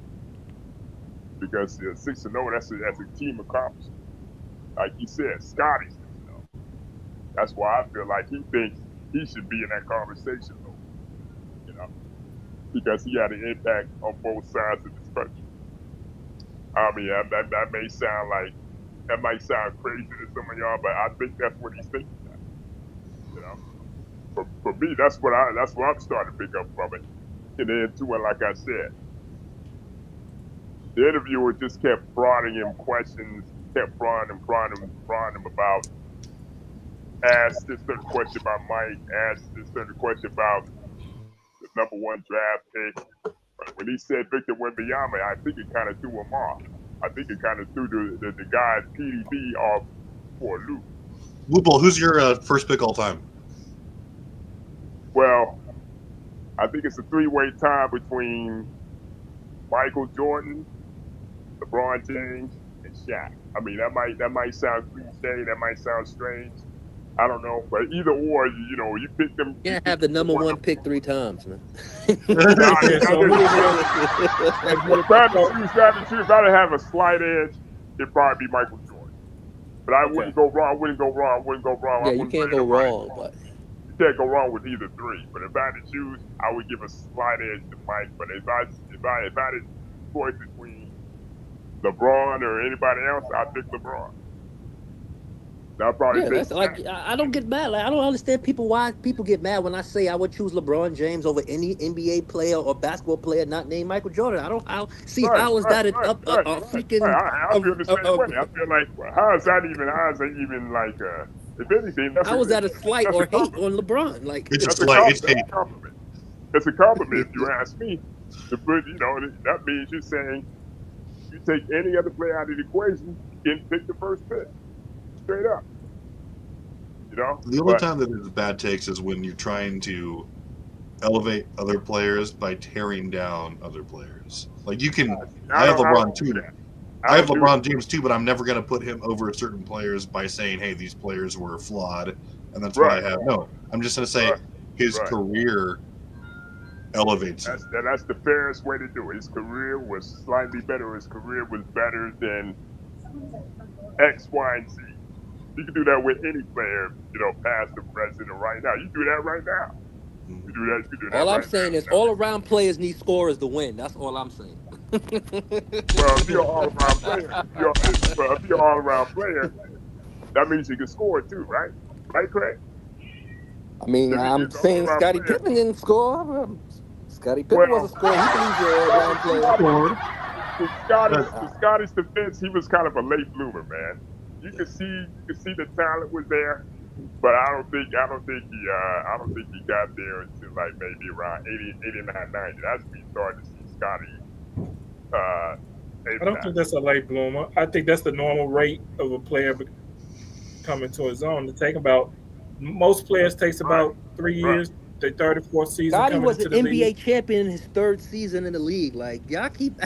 Speaker 8: Because 6-0, that's a team accomplishment. Like you said, Scotty's 6-0. That's why I feel like he thinks he should be in that conversation, though. Because he had an impact on both sides of the spectrum. I mean, that might sound crazy to some of y'all, but I think that's what he's thinking. For me, that's what I'm starting to pick up from it. And then too, and like I said, the interviewer just kept prodding him questions, kept prodding him about, asked this certain question about Mike, asked this certain question about the number 1 draft pick. When he said Victor Wembanyama, I think it kind of threw him off. I think it kind of threw the guy PDB off for a loop.
Speaker 5: Loophole, who's your first pick all time?
Speaker 8: Well, I think it's a 3-way tie between Michael Jordan, LeBron James, and Shaq. I mean, that might sound cliche, that might sound strange. I don't know, but either or, you pick them.
Speaker 7: You can't have the number 1 pick 3 times, man.
Speaker 8: If I'd have a slight edge, it'd probably be Michael Jordan. But I wouldn't go wrong.
Speaker 7: Yeah, you can't go wrong, but
Speaker 8: you can't go wrong with either 3. But if I had to choose, I would give a slight edge to Mike. But if I had a choice between LeBron or anybody else, I'd pick LeBron.
Speaker 7: That's like, I don't get mad. Like, I don't understand why people get mad when I say I would choose LeBron James over any NBA player or basketball player not named Michael Jordan. I don't see how is that a freaking.
Speaker 8: I feel the same way. I feel like, how is that even like if anything?
Speaker 7: How is that a slight or hate on LeBron? Like,
Speaker 5: it's a slight. It's hate.
Speaker 8: It's a compliment if you ask me. That means you're saying you take any other player out of the equation, you can pick the first pick. Straight up.
Speaker 5: The only time that there's bad takes is when you're trying to elevate other players by tearing down other players. Like I have LeBron too. I have LeBron James too, but I'm never going to put him over certain players by saying, hey, these players were flawed, and that's why I have. No, I'm just going to say his career elevates him.
Speaker 8: That's the fairest way to do it. His career was slightly better. His career was better than X, Y, and Z. You can do that with any player, past or present or right now. You do that right now. You do that.
Speaker 7: All I'm saying is all around players need scorers to win. That's all I'm saying.
Speaker 8: Well, if you're an all-around player, that means you can score too, right? Right, Craig?
Speaker 7: I mean,
Speaker 8: He's
Speaker 7: I'm
Speaker 8: an
Speaker 7: saying
Speaker 8: all-around
Speaker 7: Scottie
Speaker 8: player.
Speaker 7: Pippen didn't score. Scottie Pippen was
Speaker 8: Well,
Speaker 7: a scorer. He believes you're an all-round player.
Speaker 9: Scored.
Speaker 8: To Scotty's defense, he was kind of a late bloomer, man. You could see the talent was there, but I don't think he got there until like maybe around 80, 89, 90. That's when you started to see Scotty.
Speaker 2: I don't think that's a late bloomer. I think that's the normal rate of a player coming to his own. To take about most players takes about 3 years. The 3rd or 4th season.
Speaker 7: Scotty was
Speaker 2: into
Speaker 7: an
Speaker 2: the
Speaker 7: NBA
Speaker 2: league.
Speaker 7: champion in his 3rd season in the league. Like y'all keep.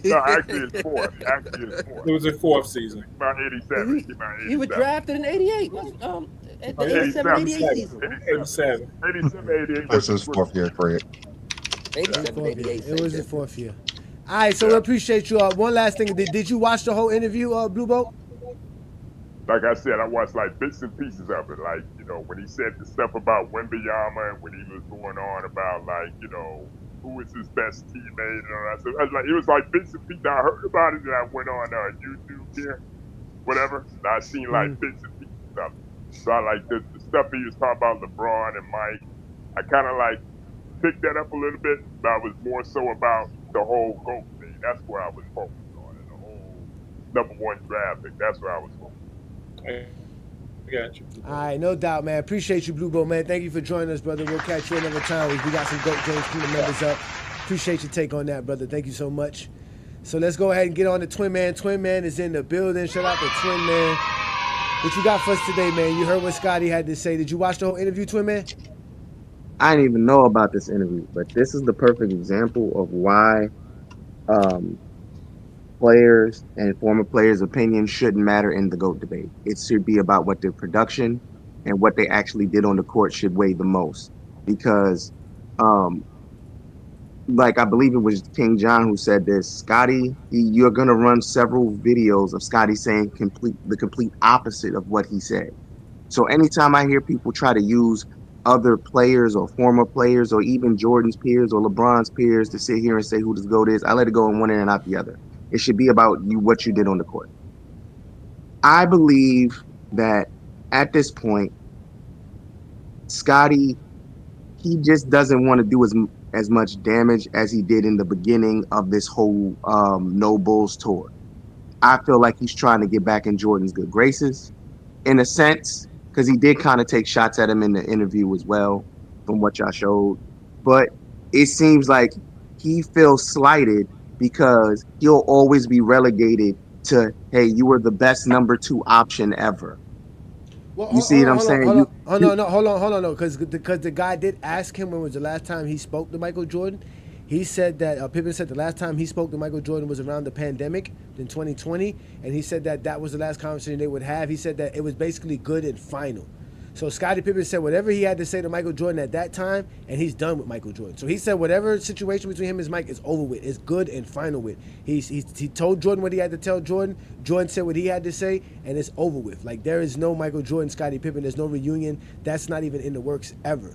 Speaker 8: No, actually it's fourth.
Speaker 2: It was his 4th season.
Speaker 8: About 87.
Speaker 7: He was drafted in '88. At the 87, 88 season.
Speaker 2: 87.
Speaker 8: 88.
Speaker 4: This is 4th year, Fred.
Speaker 7: 87, 88.
Speaker 3: It was his 4th year. All right, so we appreciate you. One last thing. Did you watch the whole interview, Blue Boat?
Speaker 8: Like I said, I watched like bits and pieces of it. Like, when he said the stuff about Wembanyama and when he was going on about like, who is his best teammate and all that stuff. It was like bits and pieces. I heard about it and I went on YouTube here, whatever. And I seen like bits and pieces of it. So I like the stuff he was talking about LeBron and Mike. I kind of like picked that up a little bit, but I was more so about the whole GOAT thing. That's where I was focused on, and the whole #1 draft pick. That's where I was focused on.
Speaker 2: I got you.
Speaker 3: All right, no doubt, man. Appreciate you, Blue Boat, man. Thank you for joining us, brother. We'll catch you another time. We got some GOAT James Kingdom members up. Appreciate your take on that, brother. Thank you so much. So let's go ahead and get on to Twin Man. Twin Man is in the building. Shout out to Twin Man. What you got for us today, man? You heard what Scotty had to say. Did you watch the whole interview, Twin Man?
Speaker 10: I didn't even know about this interview, but this is the perfect example of why players and former players' opinions shouldn't matter in the GOAT debate. It should be about what their production and what they actually did on the court should weigh the most. Because, like I believe it was King John who said this, Scotty, you're going to run several videos of Scotty saying the complete opposite of what he said. So anytime I hear people try to use other players or former players or even Jordan's peers or LeBron's peers to sit here and say who this GOAT is, I let it go in one ear and out the other. It should be about what you did on the court. I believe that at this point, Scotty, he just doesn't want to do as much damage as he did in the beginning of this whole No Bulls tour. I feel like he's trying to get back in Jordan's good graces, in a sense, because he did kind of take shots at him in the interview as well, from what y'all showed. But it seems like he feels slighted because he'll always be relegated to, hey, you were the best #2 option ever.
Speaker 3: Well,
Speaker 10: you see what I'm saying?
Speaker 3: Hold on, because the guy did ask him when was the last time he spoke to Michael Jordan. He said that Pippen said the last time he spoke to Michael Jordan was around the pandemic in 2020, and he said that was the last conversation they would have. He said that it was basically good and final. So Scottie Pippen said whatever he had to say to Michael Jordan at that time, and he's done with Michael Jordan. So he said whatever situation between him and Mike is over with. It's good and final with. He told Jordan what he had to tell Jordan. Jordan said what he had to say, and it's over with. Like, there is no Michael Jordan, Scottie Pippen. There's no reunion. That's not even in the works ever.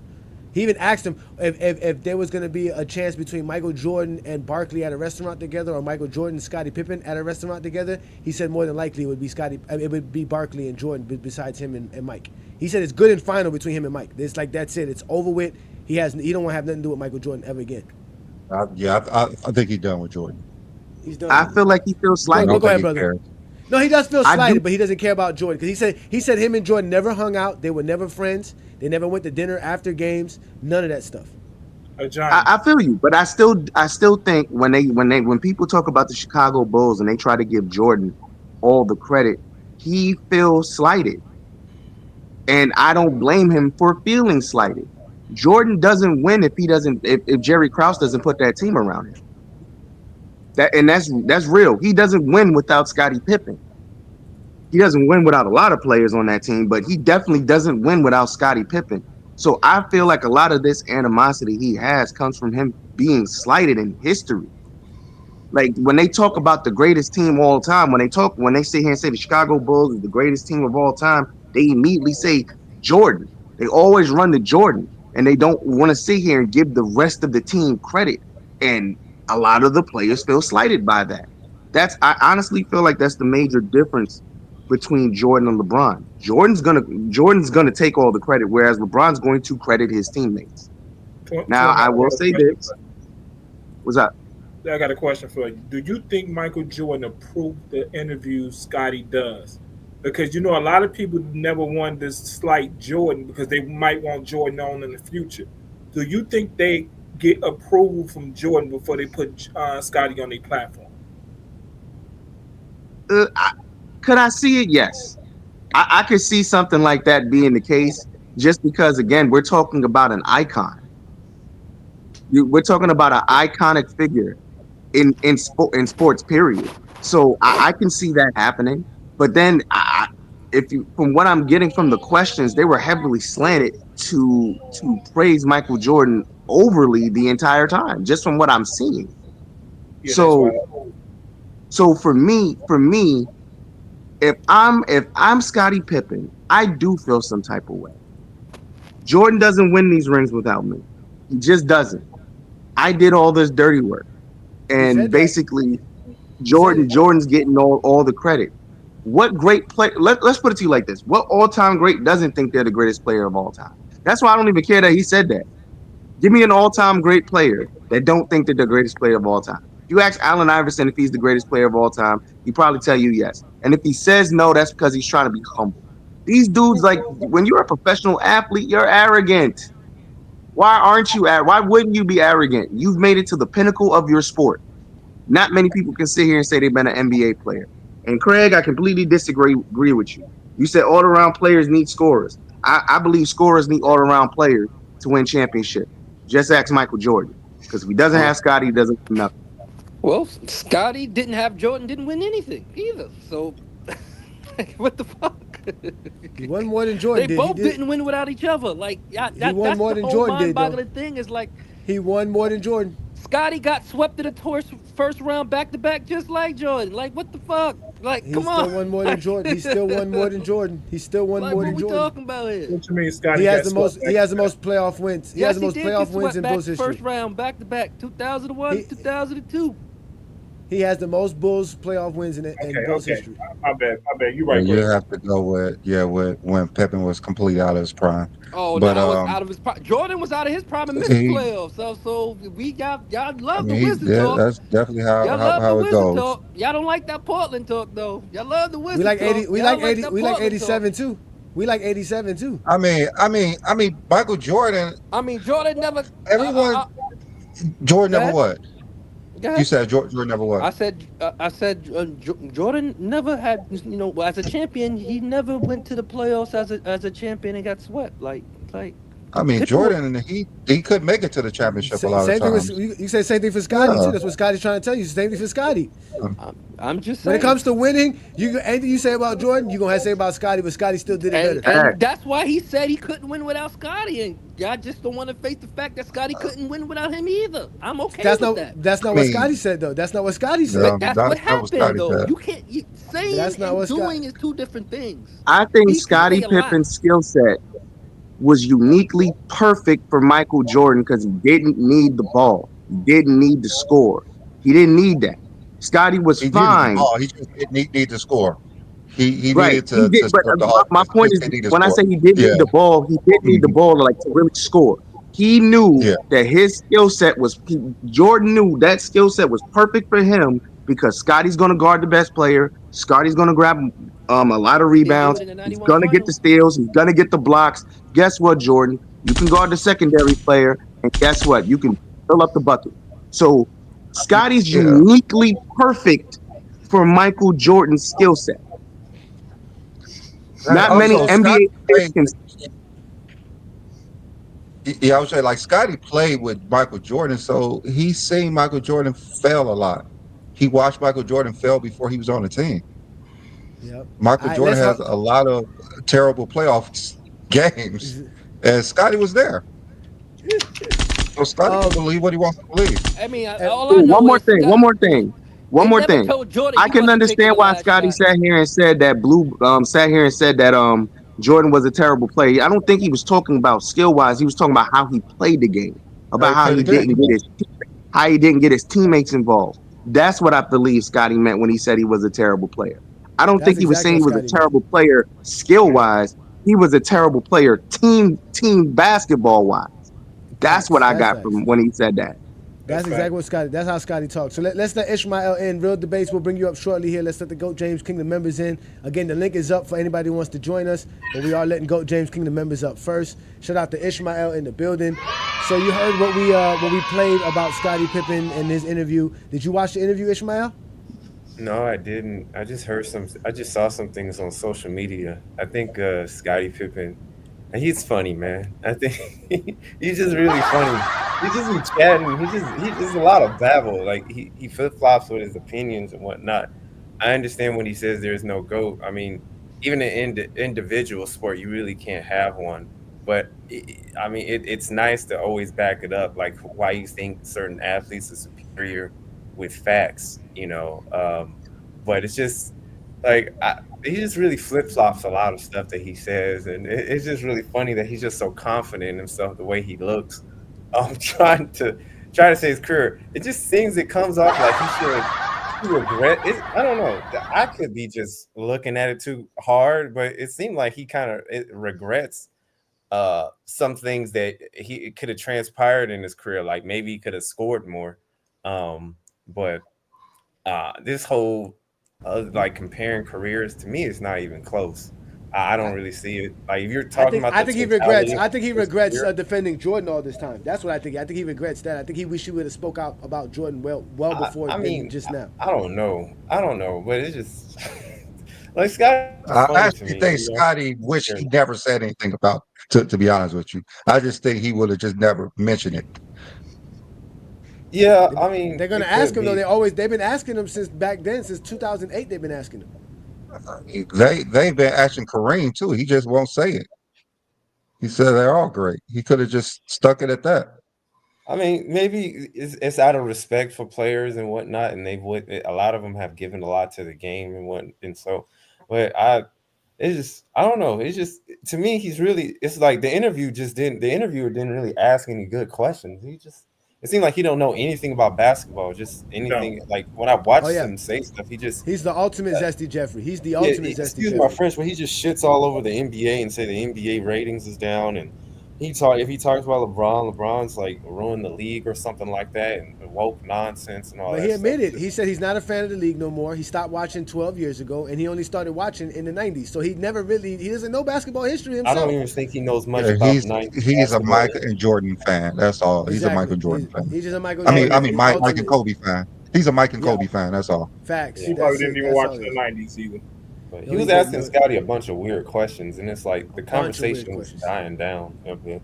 Speaker 3: He even asked him if there was going to be a chance between Michael Jordan and Barkley at a restaurant together, or Michael Jordan and Scottie Pippen at a restaurant together. He said more than likely it would be Barkley and Jordan besides him and Mike. He said it's good and final between him and Mike. It's like, that's it. It's over with. He don't want to have nothing to do with Michael Jordan ever again.
Speaker 9: I think he's done with Jordan.
Speaker 3: He's done.
Speaker 10: I feel like he feels slighted.
Speaker 3: Go ahead, brother. No, he does feel slighted, but he doesn't care about Jordan, because he said him and Jordan never hung out. They were never friends. They never went to dinner after games. None of that stuff.
Speaker 10: I feel you, but I still think when people talk about the Chicago Bulls and they try to give Jordan all the credit, he feels slighted, and I don't blame him for feeling slighted. Jordan doesn't win if Jerry Krause doesn't put that team around him. That's real. He doesn't win without Scottie Pippen. He doesn't win without a lot of players on that team, but he definitely doesn't win without Scottie Pippen. So I feel like a lot of this animosity he has comes from him being slighted in history. Like, when they talk about the greatest team of all time, when they sit here and say the Chicago Bulls is the greatest team of all time, they immediately say Jordan. They always run to Jordan, and they don't want to sit here and give the rest of the team credit. And a lot of the players feel slighted by that. I honestly feel like that's the major difference between Jordan and LeBron. Jordan's gonna take all the credit, whereas LeBron's going to credit his teammates. Now, I will say this. What's up?
Speaker 2: I got a question for you. Do you think Michael Jordan approved the interviews Scotty does? Because a lot of people never wanted to slight Jordan because they might want Jordan on in the future. Do you think they get approval from Jordan before they put Scotty on their platform?
Speaker 10: Could I see it? Yes. I could see something like that being the case, just because, again, we're talking about an icon. We're talking about an iconic figure in sports, period. So I can see that happening. But then, from what I'm getting from the questions, they were heavily slanted to praise Michael Jordan overly the entire time, just from what I'm seeing.
Speaker 2: Yeah,
Speaker 10: so for me, if I'm Scottie Pippen, I do feel some type of way. Jordan doesn't win these rings without me. He just doesn't. I did all this dirty work, and basically, Jordan's getting all the credit. What great player? Let's put it to you like this: what all-time great doesn't think they're the greatest player of all time? That's why I don't even care that he said that. Give me an all-time great player that don't think they're the greatest player of all time. If you ask Allen Iverson if he's the greatest player of all time, he'd probably tell you yes. And if he says no, that's because he's trying to be humble. These dudes, like, when you're a professional athlete, you're arrogant. Why aren't you? Why wouldn't you be arrogant? You've made it to the pinnacle of your sport. Not many people can sit here and say they've been an NBA player. And Craig, I completely disagree with you. You said all-around players need scorers. I believe scorers need all-around players to win championship. Just ask Michael Jordan. Because if he doesn't have Scotty, he doesn't win nothing.
Speaker 7: Well, Scotty didn't have Jordan, didn't win anything either. So, what the fuck?
Speaker 3: He won more than Jordan
Speaker 7: did. They both didn't win without each other. Like,
Speaker 3: he won more than Jordan did, though.
Speaker 7: Mind-boggling thing is, like,
Speaker 3: he won more than Jordan.
Speaker 7: Scotty got swept in the first round back-to-back just like Jordan. Like, what the fuck? Like, come on.
Speaker 3: He still won more than Jordan. He still won more than Jordan. He still won more than Jordan.
Speaker 7: What we talking about here?
Speaker 2: What you mean, Scotty?
Speaker 3: He has the most playoff wins. He has the most playoff wins in Bulls history.
Speaker 7: First round back-to-back, 2001, 2002.
Speaker 3: He has the most Bulls playoff wins in Bulls history.
Speaker 2: My bad. You're right.
Speaker 9: You have to go with when Pippen was completely out of his prime.
Speaker 7: Oh, but out of his prime. Jordan was out of his prime and missed the playoffs. So y'all love the wisdom talk.
Speaker 9: That's definitely how it goes.
Speaker 7: Talk. Y'all don't like that Portland talk though. Y'all love the wisdom talk.
Speaker 3: We like 87 too. We like 87 too.
Speaker 9: I mean, Michael Jordan.
Speaker 7: Jordan never.
Speaker 9: Everyone. Jordan never what? You said Jordan never what?
Speaker 7: I said Jordan never had, as a champion, he never went to the playoffs as a champion and got swept. Like.
Speaker 9: I mean, Jordan, he couldn't make it to the championship a lot of times.
Speaker 3: You say same thing for Scotty too. That's what Scotty's trying to tell you. Same thing for Scotty.
Speaker 7: I'm just saying.
Speaker 3: When it comes to winning, anything you say about Jordan, you're gonna have to say about Scotty, but Scotty still did it better.
Speaker 7: And that's why he said he couldn't win without Scotty, and y'all just don't want to face the fact that Scotty couldn't win without him either. I'm okay with that.
Speaker 3: That's not what Scotty said, though. That's not what Scotty said.
Speaker 7: That's what happened, though. You can't saying and doing is two different things.
Speaker 10: I think Scottie Pippen's skill set was uniquely perfect for Michael Jordan because he didn't need the ball. He didn't need to score. He didn't need that. Scotty was fine.
Speaker 9: He just didn't need to score. He needed to.
Speaker 10: But my point is, when I say he did need the ball, he did need the ball to really score. He knew that his skill set was. Jordan knew that skill set was perfect for him because Scotty's going to guard the best player. Scotty's going to grab a lot of rebounds. He's going to get the steals. He's going to get the blocks. Guess what, Jordan? You can guard the secondary player, and guess what? You can fill up the bucket. So Scotty's uniquely perfect for Michael Jordan's skill set. Not many NBA players can.
Speaker 9: Yeah, I would say like Scotty played with Michael Jordan, so he's seen Michael Jordan fail a lot. He watched Michael Jordan fail before he was on the team.
Speaker 3: Yep.
Speaker 9: Michael Jordan has a lot of terrible playoff games, and Scotty was there. So Scotty can believe what he wants to believe.
Speaker 7: I mean,
Speaker 10: one more thing. I can understand why Scotty sat here and said that Jordan was a terrible player. I don't think he was talking about skill wise. He was talking about how he played the game, about how he didn't get his teammates involved. That's what I believe Scotty meant when he said he was a terrible player. I don't
Speaker 3: That's
Speaker 10: think he was
Speaker 3: exactly
Speaker 10: saying
Speaker 3: what
Speaker 10: he was a
Speaker 3: Scotty meant.
Speaker 10: terrible player skill wise. He was a terrible player team basketball wise. That's what
Speaker 3: Facts.
Speaker 10: I
Speaker 3: That's
Speaker 10: got
Speaker 3: facts.
Speaker 10: from when he said that.
Speaker 3: That's
Speaker 2: That's
Speaker 3: exactly
Speaker 2: fact.
Speaker 3: what Scotty. That's how Scotty talks. So let's let Ishmael in. Real debates. We'll bring you up shortly here. Let's let the GOAT James Kingdom members in. Again, the link is up for anybody who wants to join us. But we are letting GOAT James Kingdom members up first. Shout out to Ishmael in the building. So you heard what we played about Scottie Pippen and his interview. Did you watch the interview, Ishmael?
Speaker 11: No, I didn't. I just saw some things on social media. I think Scottie Pippen, and he's funny, man. I think he's just really funny. He just be chatting. He just a lot of babble. Like he flip flops with his opinions and whatnot. I understand when he says there's no GOAT. I mean, even in individual sport, you really can't have one. But I mean, it's nice to always back it up, like why you think certain athletes are superior with facts, but it's just like he just really flip flops a lot of stuff that he says, and it's just really funny that he's just so confident in himself the way he looks. Trying to say his career, it just seems it comes off like he regret it. I don't know. I could be just looking at it too hard, but it seemed like he kind of regrets some things that he could have transpired in his career. Like maybe he could have scored more. But this whole like comparing careers to me is not even close. I don't really see it. Like if you're talking about,
Speaker 3: I think he regrets defending Jordan all this time. That's what I think. I think he regrets that. I think he wish he would have spoke out about Jordan well before. Just now.
Speaker 11: I don't know, but it's just like Scott.
Speaker 9: I actually think Scotty wished he never said anything about. To be honest with you, I just think he would have just never mentioned it.
Speaker 11: Yeah, I mean,
Speaker 3: they're gonna ask him though. They've been asking him since back then, since 2008. They've been asking him.
Speaker 9: They've been asking Kareem too. He just won't say it. He said they're all great. He could have just stuck it at that.
Speaker 11: I mean, maybe it's out of respect for players and whatnot, and a lot of them have given a lot to the game and so, but I don't know. It's just, to me, it's like the interviewer didn't really ask any good questions. It seemed like he don't know anything about basketball, just anything. No. Like when I watched him say stuff,
Speaker 3: he's the ultimate Zesty Jeffrey. He's the ultimate Zesty
Speaker 11: excuse
Speaker 3: Jeffrey.
Speaker 11: My French, but he just shits all over the NBA and say the NBA ratings is down, and if he talks about LeBron's like ruined the league or something like that, and woke nonsense and all that.
Speaker 3: But he admitted, he said he's not a fan of the league no more. He stopped watching 12 years ago, and he only started watching in the 90s. So he doesn't know basketball history himself.
Speaker 11: I don't even think he knows much about 90s.
Speaker 9: He's a Michael and Jordan fan. That's all.
Speaker 3: Exactly.
Speaker 9: He's a Michael Jordan fan.
Speaker 3: He's just a Michael
Speaker 9: Jordan. I mean, Mike and Kobe fan. He's a Mike and Kobe fan. That's all.
Speaker 3: Facts.
Speaker 2: He probably didn't even watch the 90s either.
Speaker 11: But he was asking Scotty a bunch of weird questions, and it's like the conversation was dying down a bit.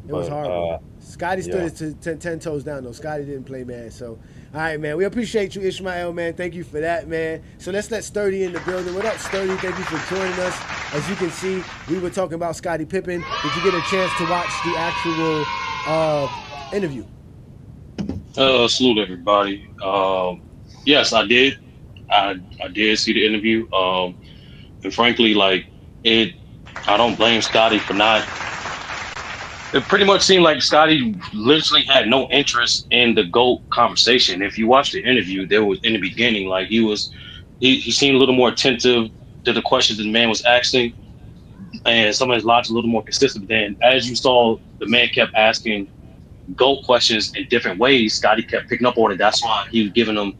Speaker 3: It was horrible. Scotty stood his 10 toes down, though. Scotty didn't play, man. So, all right, man. We appreciate you, Ishmael, man. Thank you for that, man. So let's let Sturdy in the building. What up, Sturdy? Thank you for joining us. As you can see, we were talking about Scottie Pippen. Did you get a chance to watch the actual interview?
Speaker 12: Salute everybody. Yes, I did. I did see the interview. And frankly, I don't blame Scotty for not. It pretty much seemed like Scotty literally had no interest in the GOAT conversation. If you watch the interview, there was in the beginning, like he seemed a little more attentive to the questions the man was asking, and some of his logic a little more consistent. Then, as you saw, the man kept asking GOAT questions in different ways. Scotty kept picking up on it. That's why he was giving them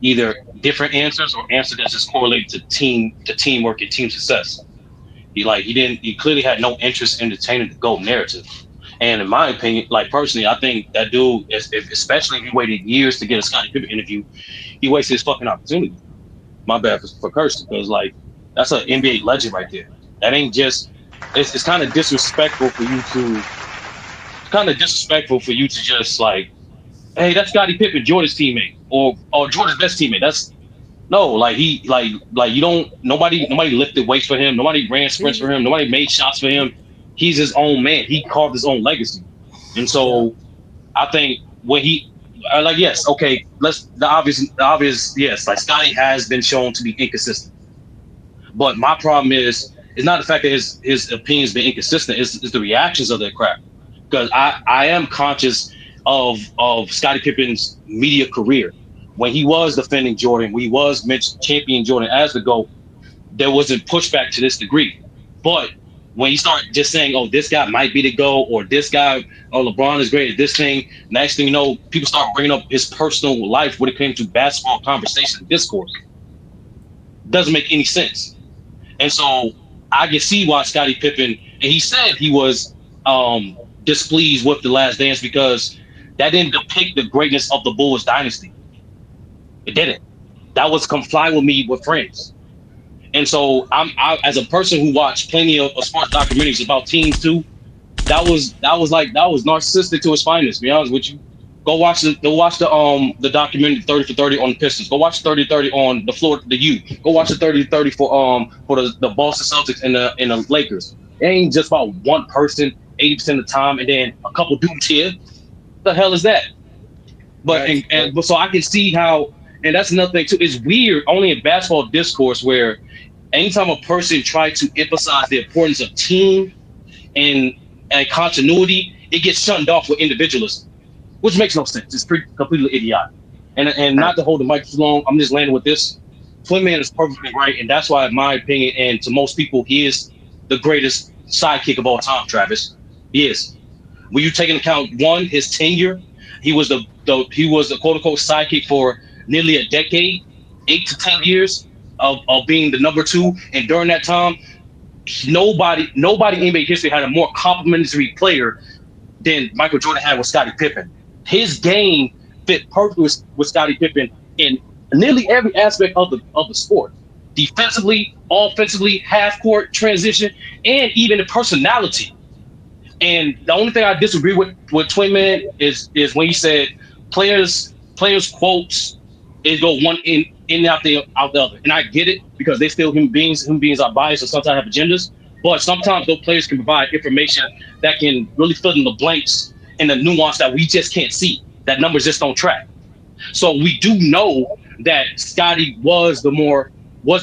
Speaker 12: either different answers or answers that just correlated to teamwork and team success. He clearly had no interest in entertaining the GOAT narrative. And in my opinion, personally, I think that dude, especially if he waited years to get a Scottie Pippen interview, he wasted his fucking opportunity. My bad for cursing, because that's an NBA legend right there. That ain't just. It's kind of disrespectful for you to. It's kind of disrespectful for you to just hey, that's Scottie Pippen, Jordan's teammate, or Jordan's best teammate. That's. No, you don't. Nobody lifted weights for him. Nobody ran sprints for him. Nobody made shots for him. He's his own man. He carved his own legacy, and so I think when yes, okay, the obvious, yes, Scotty has been shown to be inconsistent, but my problem is not the fact that his opinion's been inconsistent. It's the reactions of that crap, because I am conscious of Scottie Pippen's media career. When he was defending Jordan, when he was championing Jordan as the GOAT, there wasn't pushback to this degree. But when you start just saying, oh, this guy might be the GOAT, or this guy, oh, LeBron is great at this thing, next thing you know, people start bringing up his personal life when it came to basketball conversation and discourse. Doesn't make any sense. And so I can see why Scottie Pippen, and he said he was displeased with The Last Dance because that didn't depict the greatness of the Bulls dynasty. It didn't. That was Come Fly With Me with Friends. And so I as a person who watched plenty of sports documentaries about teams too, that was narcissistic to its finest, to be honest with you. Go watch the documentary 30 for 30 on the Pistons. Go watch 30 30 on the U. Go watch the 30 30 for the Boston Celtics and the Lakers. It ain't just about one person 80% of the time and then a couple dudes here. What the hell is that? But but so I can see how, and that's another thing too. It's weird only in basketball discourse where anytime a person tries to emphasize the importance of team and continuity, it gets shunned off with individualism, which makes no sense. It's completely idiotic. And not to hold the mic too long, I'm just landing with this. Twin Man is perfectly right, and that's why, in my opinion, and to most people, he is the greatest sidekick of all time, Travis. He is. When you take into account, one, his tenure, he was the quote unquote sidekick for nearly a decade, 8 to 10 years of being the number 2. And during that time, nobody in NBA history had a more complimentary player than Michael Jordan had with Scottie Pippen. His game fit perfectly with Scottie Pippen in nearly every aspect of the sport. Defensively, offensively, half court transition, and even the personality. And the only thing I disagree with Twin Man is when he said players quotes is go one in and out the other. And I get it because they still human beings. Human beings are biased and sometimes have agendas. But sometimes those players can provide information that can really fill in the blanks and the nuance that we just can't see, that numbers just don't track. So we do know that Scotty was the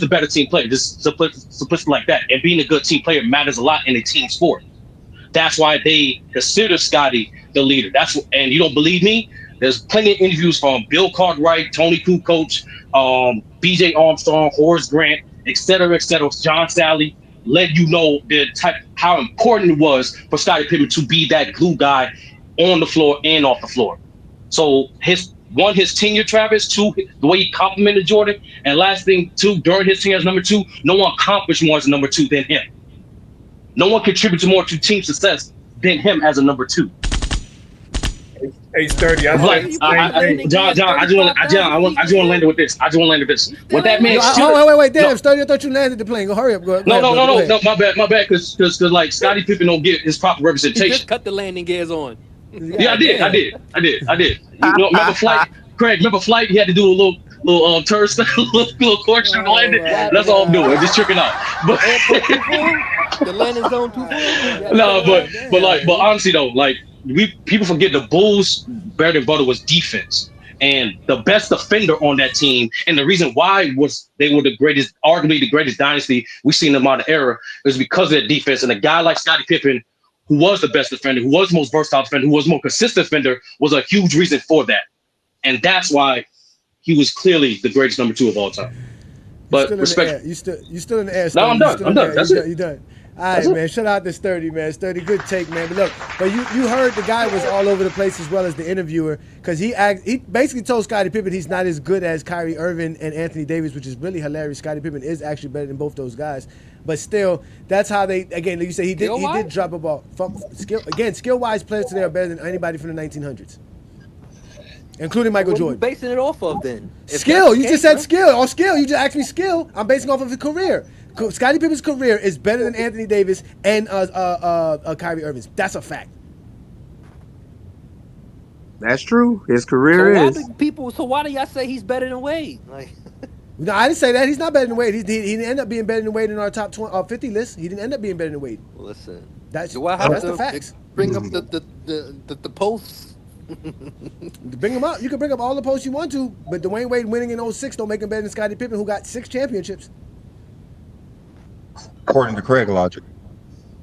Speaker 12: better team player, just simplistic like that. And being a good team player matters a lot in a team sport. That's why they consider Scotty the leader. And you don't believe me? There's plenty of interviews from Bill Cartwright, Tony Kukoc, B.J. Armstrong, Horace Grant, et cetera, John Sally, let you know how important it was for Scottie Pippen to be that glue guy on the floor and off the floor. So his tenure, Travis, 2, the way he complimented Jordan, and last thing, 2, during his tenure as number 2, no one accomplished more as a number 2 than him. No one contributed more to team success than him as a number 2.
Speaker 2: Hey, Sturdy,
Speaker 12: John, I just want to land it with this. What that man?
Speaker 3: Wait, damn, Sturdy, I thought you landed the plane. Go hurry up, go.
Speaker 12: No, my bad, because like Scottie Pippen don't get his proper representation.
Speaker 7: He just cut the landing gears on.
Speaker 12: Yeah, I did. Remember Flight? Craig, remember Flight? He had to do a little turn style, little court shoot landing. That's all I'm doing. Just tricking out. But
Speaker 7: the landing zone too far.
Speaker 12: No, but honestly though, like people forget the Bulls' bread and butter was defense, and the best defender on that team, and the reason why was they were arguably the greatest dynasty we've seen in the modern era, is because of that defense. And a guy like Scottie Pippen, who was the best defender, who was the most versatile defender, who was the most consistent defender, was a huge reason for that. And that's why he was clearly the greatest number 2 of all time. But respect.
Speaker 3: You still in the air.
Speaker 12: No, I'm done. That's it.
Speaker 3: You done. All right, man. Shout out to Sturdy, man. Sturdy, good take, man. But you heard the guy was all over the place as well as the interviewer, because he basically told Scottie Pippen he's not as good as Kyrie Irving and Anthony Davis, which is really hilarious. Scottie Pippen is actually better than both those guys. But still, that's how they, again, like you say, he did drop a ball. Skill-wise, players today are better than anybody from the 1900s. Including Michael Jordan.
Speaker 7: What are you basing it off of then?
Speaker 3: Skill. You just said skill. On skill. You just asked me skill. I'm basing off of his career. Scottie Pippen's career is better than Anthony Davis and Kyrie Irving's. That's a fact.
Speaker 10: That's true. His career is.
Speaker 7: So why do y'all say he's better than Wade?
Speaker 3: No, I didn't say that. He's not better than Wade. He didn't end up being better than Wade in our top 50 list. He didn't end up being better than Wade.
Speaker 7: Listen,
Speaker 3: that's
Speaker 7: the
Speaker 3: facts.
Speaker 7: Bring up the posts.
Speaker 3: Bring them up. You can bring up all the posts you want to, but Dwayne Wade winning in 06 don't make him better than Scottie Pippen, who got 6 championships.
Speaker 9: According to Craig logic.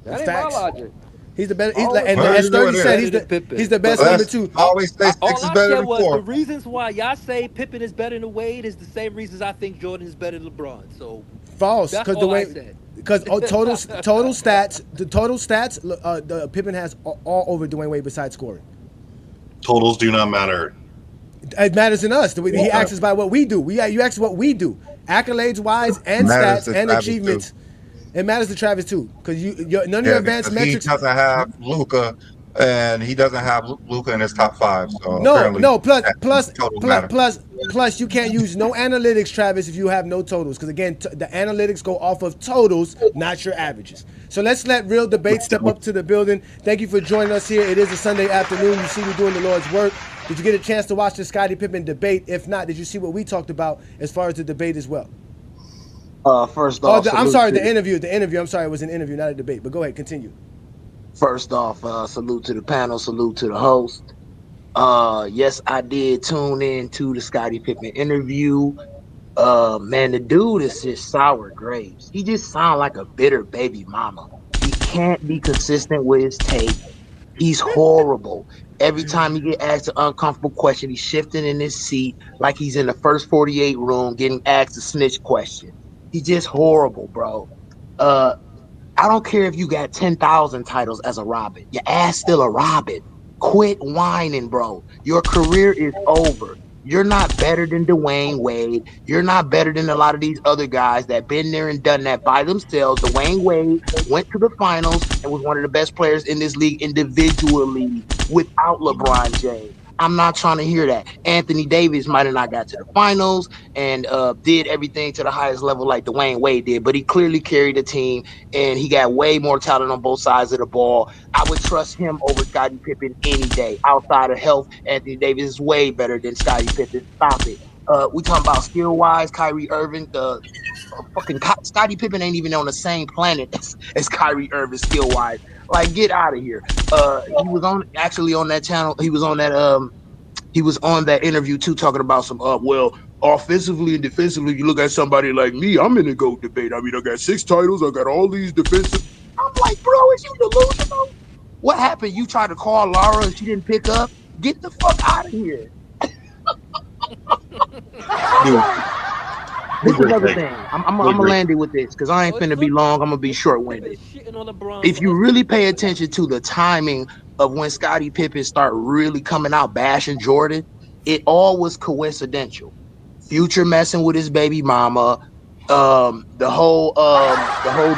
Speaker 7: That ain't my logic.
Speaker 3: He's the better. As Sturdy said, he's the best number 2.
Speaker 9: I always say 6 is better than 4.
Speaker 7: The reasons why y'all say Pippen is better than Wade is the same reasons I think Jordan is better than LeBron. So
Speaker 3: False,
Speaker 7: That's
Speaker 3: because
Speaker 7: all I said.
Speaker 3: because total stats, the Pippen has all over Dwayne Wade besides scoring.
Speaker 5: Totals do not matter.
Speaker 3: It matters in us. He asks us by what we do. You ask what we do, accolades wise and
Speaker 9: Matters
Speaker 3: stats
Speaker 9: to
Speaker 3: and
Speaker 9: Travis,
Speaker 3: achievements.
Speaker 9: too.
Speaker 3: It matters to Travis too, because none of your advanced
Speaker 9: because
Speaker 3: metrics.
Speaker 9: he doesn't have Luka, and he doesn't have Luka in his top 5. So
Speaker 3: No,
Speaker 9: apparently
Speaker 3: plus you can't use no analytics, Travis, if you have no totals. Because again, the analytics go off of totals, not your averages. So let's let Real Debate step up to the building. Thank you for joining us here. It is a Sunday afternoon. You see me doing the Lord's work. Did you get a chance to watch the Scottie Pippen debate? If not, did you see what we talked about as far as the debate as well?
Speaker 13: First off,
Speaker 3: I'm sorry, the interview. I'm sorry, it was an interview, not a debate. But go ahead, continue.
Speaker 13: First off, salute to the panel, salute to the host. Yes, I did tune in to the Scottie Pippen interview. Man, the dude is just sour grapes. He just sounds like a bitter baby mama. He can't be consistent with his take. He's horrible. Every time he get asked an uncomfortable question, he's shifting in his seat like he's in the first 48 room getting asked a snitch question. He's just horrible, bro. I don't care if you got 10,000 titles as a Robin. Your ass still a Robin. Quit whining, bro. Your career is over. You're not better than Dwayne Wade. You're not better than a lot of these other guys that been there and done that by themselves. Dwayne Wade went to the finals and was one of the best players in this league individually without LeBron James. I'm not trying to hear that. Anthony Davis might have not got to the finals and did everything to the highest level like Dwayne Wade did, but he clearly carried the team and he got way more talent on both sides of the ball. I would trust him over Scottie Pippen any day. Outside of health, Anthony Davis is way better than Scottie Pippen. Stop it. We talking about skill-wise, Kyrie Irving, fucking Scottie Pippen ain't even on the same planet as Kyrie Irving skill-wise. Like, get out of here. He was on that channel. He was on that interview too, talking about some well, offensively and defensively, you look at somebody like me, I'm in the GOAT debate. I mean, I got 6 titles, I got all these defensive. I'm like, bro, is you delusional? What happened? You tried to call Laura and she didn't pick up? Get the fuck out of here. This is another thing. I'm gonna land it with this because I ain't finna be long. I'm gonna be short-winded. If you really pay attention to the timing of when Scottie Pippen started really coming out bashing Jordan, it all was coincidental. Future messing with his baby mama, the whole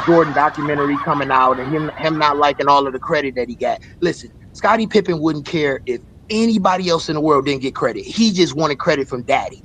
Speaker 13: Jordan documentary coming out, and him not liking all of the credit that he got. Listen, Scottie Pippen wouldn't care if anybody else in the world didn't get credit. He just wanted credit from daddy.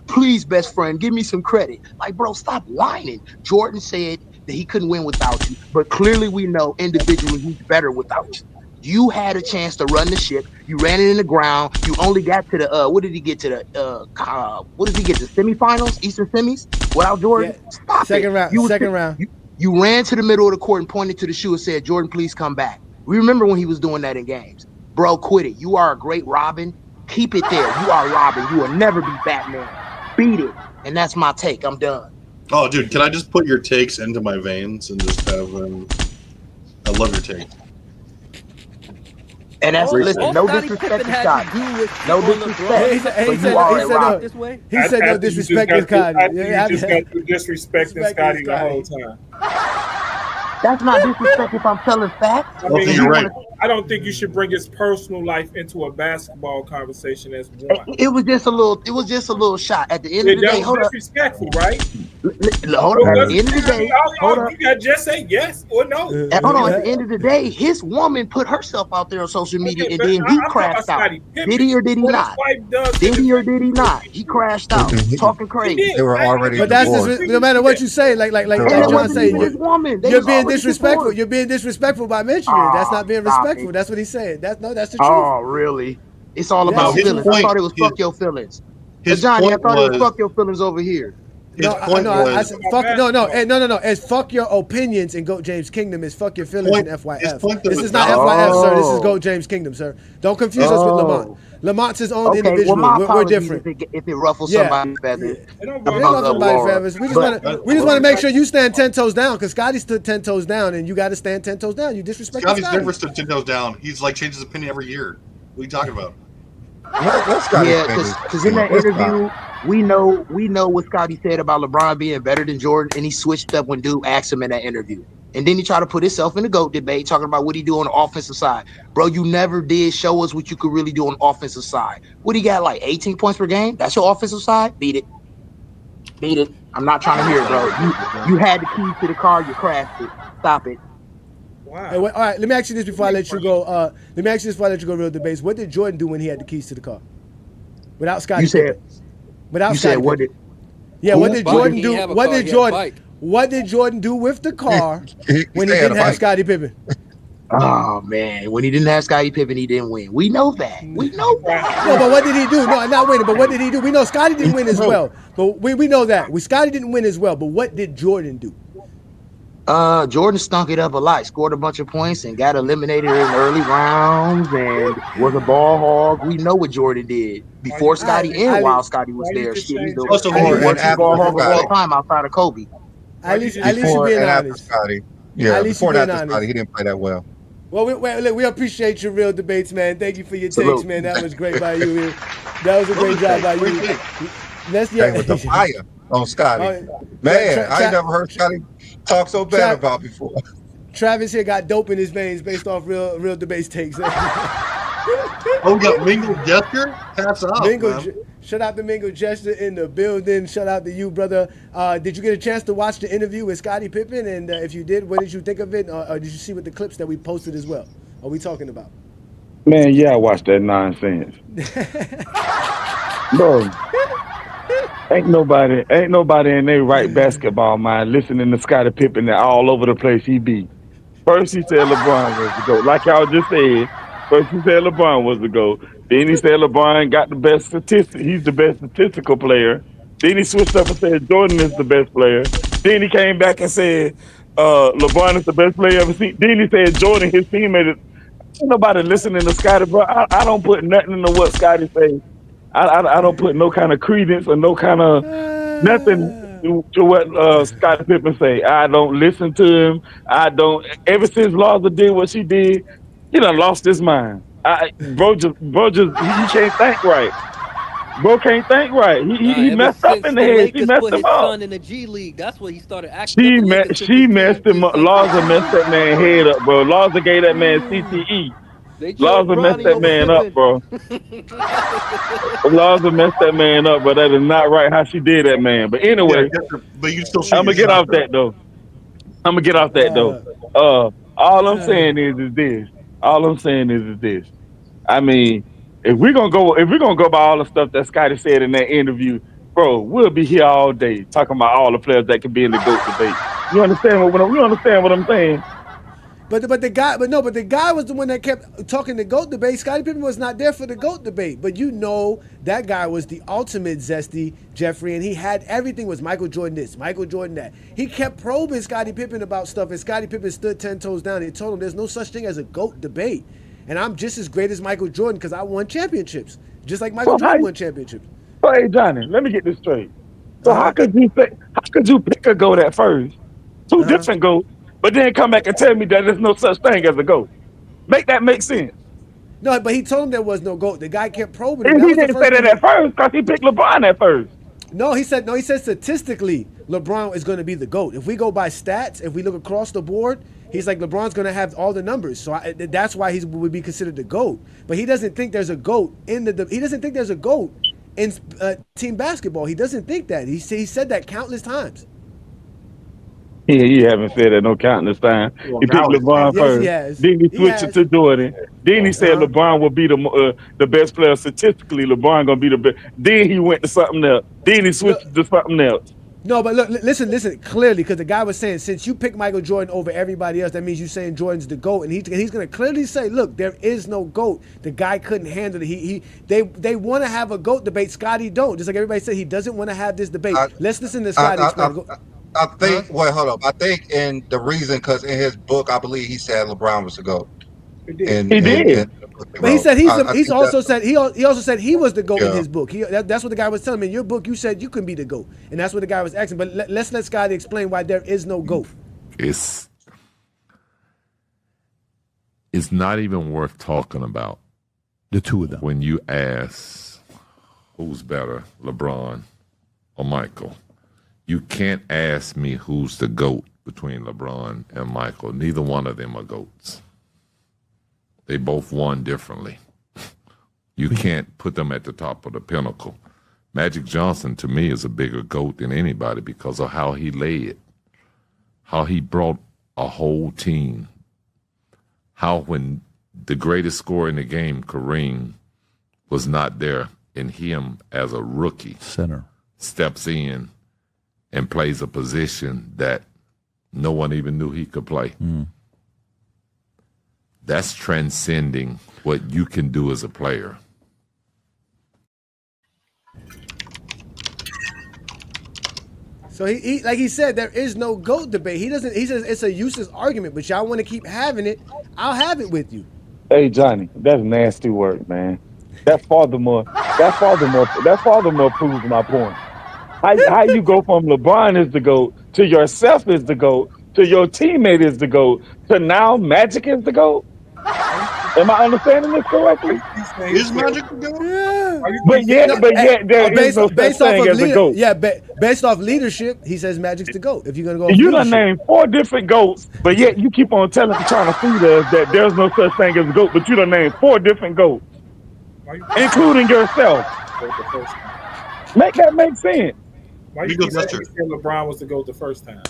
Speaker 13: Please, best friend, give me some credit. Like, bro, stop whining. Jordan said that he couldn't win without you, but clearly we know individually he's better without you. You had a chance to run the ship. You ran it in the ground. You only got to the what did he get to the what did he get to semifinals, Eastern semis without Jordan? Yeah. Stop
Speaker 3: second
Speaker 7: it.
Speaker 3: round.
Speaker 13: You ran to the middle of the court and pointed to the shoe and said, Jordan, please come back. We remember when he was doing that in games. Bro, quit it. You are a great Robin. Keep it there. You are Robin. You will never be Batman. Beat it. And that's my take. I'm done.
Speaker 5: Oh, dude, can I just put your takes into my veins and just have I love your take.
Speaker 13: And that's listen, no disrespect to Scotty. No disrespect. He
Speaker 3: said no disrespect to Scotty.
Speaker 2: You just got to disrespecting Scotty the whole time.
Speaker 13: That's not disrespect if I'm telling facts.
Speaker 2: I mean, you're right. I don't think you should bring his personal life into a basketball conversation as one.
Speaker 13: It was just a little shot. At the end of the day, hold up.
Speaker 2: Disrespectful, right?
Speaker 13: Hold on. At the end of the day, hold on.
Speaker 2: You got to just say yes or no.
Speaker 13: Hold on. At the end of the day, his woman put herself out there on social media, and then he crashed out. Did he or did he not? Did he or did he not? He crashed out, talking crazy.
Speaker 9: They were already.
Speaker 3: But that's no matter what you say. Like John say, you're being disrespectful. You're being disrespectful by mentioning it. That's not being respectful. That's what he said. That's the truth.
Speaker 13: Oh, really? It's all about feelings. I thought it was fuck your feelings. Johnny, I thought it was fuck your feelings over here.
Speaker 3: I said fuck. No. It's fuck your opinions in GOAT James Kingdom. It's fuck your feelings in FYF. This is not FYF, sir. This is GOAT James Kingdom, sir. Don't confuse us with Lamont. Lamont's his own individual. We're different.
Speaker 13: If it ruffles somebody's feathers,
Speaker 3: We just want to make sure you stand 10 toes down because Scotty stood 10 toes down, and you got to stand 10 toes down. You disrespect Scotty.
Speaker 5: Scotty's never stood 10 toes down. He's like changes his opinion every year. What are you talking about?
Speaker 13: Yeah, because in that interview, We know what Scotty said about LeBron being better than Jordan, and he switched up when dude asked him in that interview. And then he tried to put himself in the GOAT debate, talking about what he do on the offensive side. Bro, you never did show us what you could really do on the offensive side. What he got, like 18 points per game? That's your offensive side? Beat it. Beat it. I'm not trying to hear it, bro. You had the keys to the car, you crashed it. Stop it.
Speaker 2: Wow.
Speaker 3: Hey, wait, all right, let me ask you this before I let you go. Real debates. What did Jordan do when he had the keys to the car? Without Scotty Pippen. Without Scotty Pippen.
Speaker 13: What did?
Speaker 3: Yeah, what did Jordan do? What did Jordan do with the car when he didn't have Scotty Pippen?
Speaker 13: Oh man, when he didn't have Scotty Pippen, he didn't win. We know that. We know that.
Speaker 3: No, but what did he do? No, I'm not winning. But what did he do? We know Scotty didn't win as well. But we know that. Scotty didn't win as well. But what did Jordan do?
Speaker 13: Jordan stunk it up a lot, scored a bunch of points and got eliminated in early rounds and was a ball hog. We know what Jordan did before Scotty and while Scotty was there. Shit, he's the worst ball hog of all time outside of Kobe.
Speaker 3: At least you're being honest.
Speaker 9: Scotty. Yeah, before and after Scotty, he didn't play that well.
Speaker 3: Well, look, we appreciate your real debates, man. Thank you for your takes, man. That was great by you. That was a great job by you.
Speaker 9: With the fire on Scotty. Man, I never heard Scotty talk so bad about before.
Speaker 3: Travis here got dope in his veins based off real debates takes.
Speaker 5: Oh, we got Mingle Gesture? Hats off, man.
Speaker 3: Shout out to Mingle Gesture in the building. Shout out to you, brother. Did you get a chance to watch the interview with Scottie Pippen? And if you did, what did you think of it? Or did you see with the clips that we posted as well? Are we talking about?
Speaker 14: Man, yeah, I watched that nonsense. Bro, ain't nobody in their right basketball mind listening to Scottie Pippen and all over the place he be. First he said LeBron was the GOAT. Like y'all just said, first he said LeBron was the GOAT. Then he said LeBron got the best statistics. He's the best statistical player. Then he switched up and said Jordan is the best player. Then he came back and said LeBron is the best player ever seen. Then he said Jordan, his teammate. Ain't nobody listening to Scotty, bro. I don't put nothing into what Scotty say. I don't put no kind of credence or no kind of nothing to what Scottie Pippen say. I don't listen to him. I don't. Ever since Larsa did what she did, he done lost his mind. Bro just he can't think right. Bro can't think right. He messed up in the head. He messed him up.
Speaker 7: Son in the G League. That's what he started acting.
Speaker 14: She messed him up. Larsa messed that man head up, bro. Larsa gave that man CTE. Larsa messed that man up, bro. Larsa messed that man up, but that is not right how she did that man. But anyway,
Speaker 5: but you still
Speaker 14: I'm gonna get off that though. All I'm saying is this. All I'm saying is this. I mean, if we're gonna go by all the stuff that Scotty said in that interview, bro, we'll be here all day talking about all the players that can be in the GOAT debate. You understand what I'm saying?
Speaker 3: But the guy was the one that kept talking the GOAT debate. Scottie Pippen was not there for the GOAT debate. But you know that guy was the ultimate zesty, Jeffrey, and he had everything was Michael Jordan this, Michael Jordan that. He kept probing Scottie Pippen about stuff, and Scottie Pippen stood 10 toes down and told him there's no such thing as a GOAT debate. And I'm just as great as Michael Jordan because I won championships. Just like Michael Jordan won championships.
Speaker 14: So hey Johnny, let me get this straight. So how could you pick a GOAT at first? Two different GOATs. But then come back and tell me that there's no such thing as a GOAT. Make that make sense.
Speaker 3: No, but he told him there was no GOAT. The guy kept probing him.
Speaker 14: And he didn't say that at first because he picked LeBron at first.
Speaker 3: No, he said statistically, LeBron is going to be the GOAT. If we go by stats, if we look across the board, he's like LeBron's going to have all the numbers. So that's why he would be considered the GOAT. But he doesn't think there's a GOAT in he doesn't think there's a GOAT in team basketball. He doesn't think that. He said that countless times.
Speaker 14: Yeah, you haven't said that no countless time. He picked LeBron first. Then he switched it to Jordan. Then he said LeBron will be the best player statistically. LeBron gonna be the best. Then he went to something else. Then he switched to something else.
Speaker 3: No, but look, listen clearly, because the guy was saying since you pick Michael Jordan over everybody else, that means you're saying Jordan's the GOAT, and he's gonna clearly say, look, there is no GOAT. The guy couldn't handle it. They want to have a GOAT debate. Scotty don't. Just like everybody said, he doesn't want to have this debate. Let's listen to Scotty explain.
Speaker 9: I think. Wait, hold up. I think in the reason, because in his book, I believe he said LeBron was the GOAT.
Speaker 14: He did.
Speaker 3: But he said he also said he was the GOAT in his book. That's what the guy was telling me. In your book, you said you couldn't be the GOAT, and that's what the guy was asking. But let's let Scotty explain why there is no GOAT.
Speaker 1: It's not even worth talking about
Speaker 6: the two of them
Speaker 1: when you ask who's better, LeBron or Michael. You can't ask me who's the GOAT between LeBron and Michael. Neither one of them are GOATs. They both won differently. You can't put them at the top of the pinnacle. Magic Johnson, to me, is a bigger GOAT than anybody because of how he led, how he brought a whole team, how when the greatest scorer in the game, Kareem, was not there, and him as a rookie
Speaker 6: center
Speaker 1: steps in and plays a position that no one even knew he could play. That's transcending what you can do as a player.
Speaker 3: So he like he said, there is no GOAT debate. He says it's a useless argument, but y'all want to keep having it. I'll have it with you.
Speaker 14: Hey Johnny, that's nasty work, man. That furthermore proves my point. How you go from LeBron is the GOAT to yourself is the GOAT to your teammate is the GOAT to now Magic is the GOAT? Am I understanding this correctly?
Speaker 5: Is Magic the GOAT?
Speaker 3: Yeah.
Speaker 14: But yet there is no such thing as a GOAT.
Speaker 3: Yeah, based off leadership, he says Magic's the GOAT. If you're gonna go,
Speaker 14: You done named 4 different GOATs, but yet you keep on trying to feed us that there's no such thing as a GOAT. But you done named 4 different GOATs, including yourself. Make that make sense.
Speaker 2: Why you said LeBron was the GOAT the first time?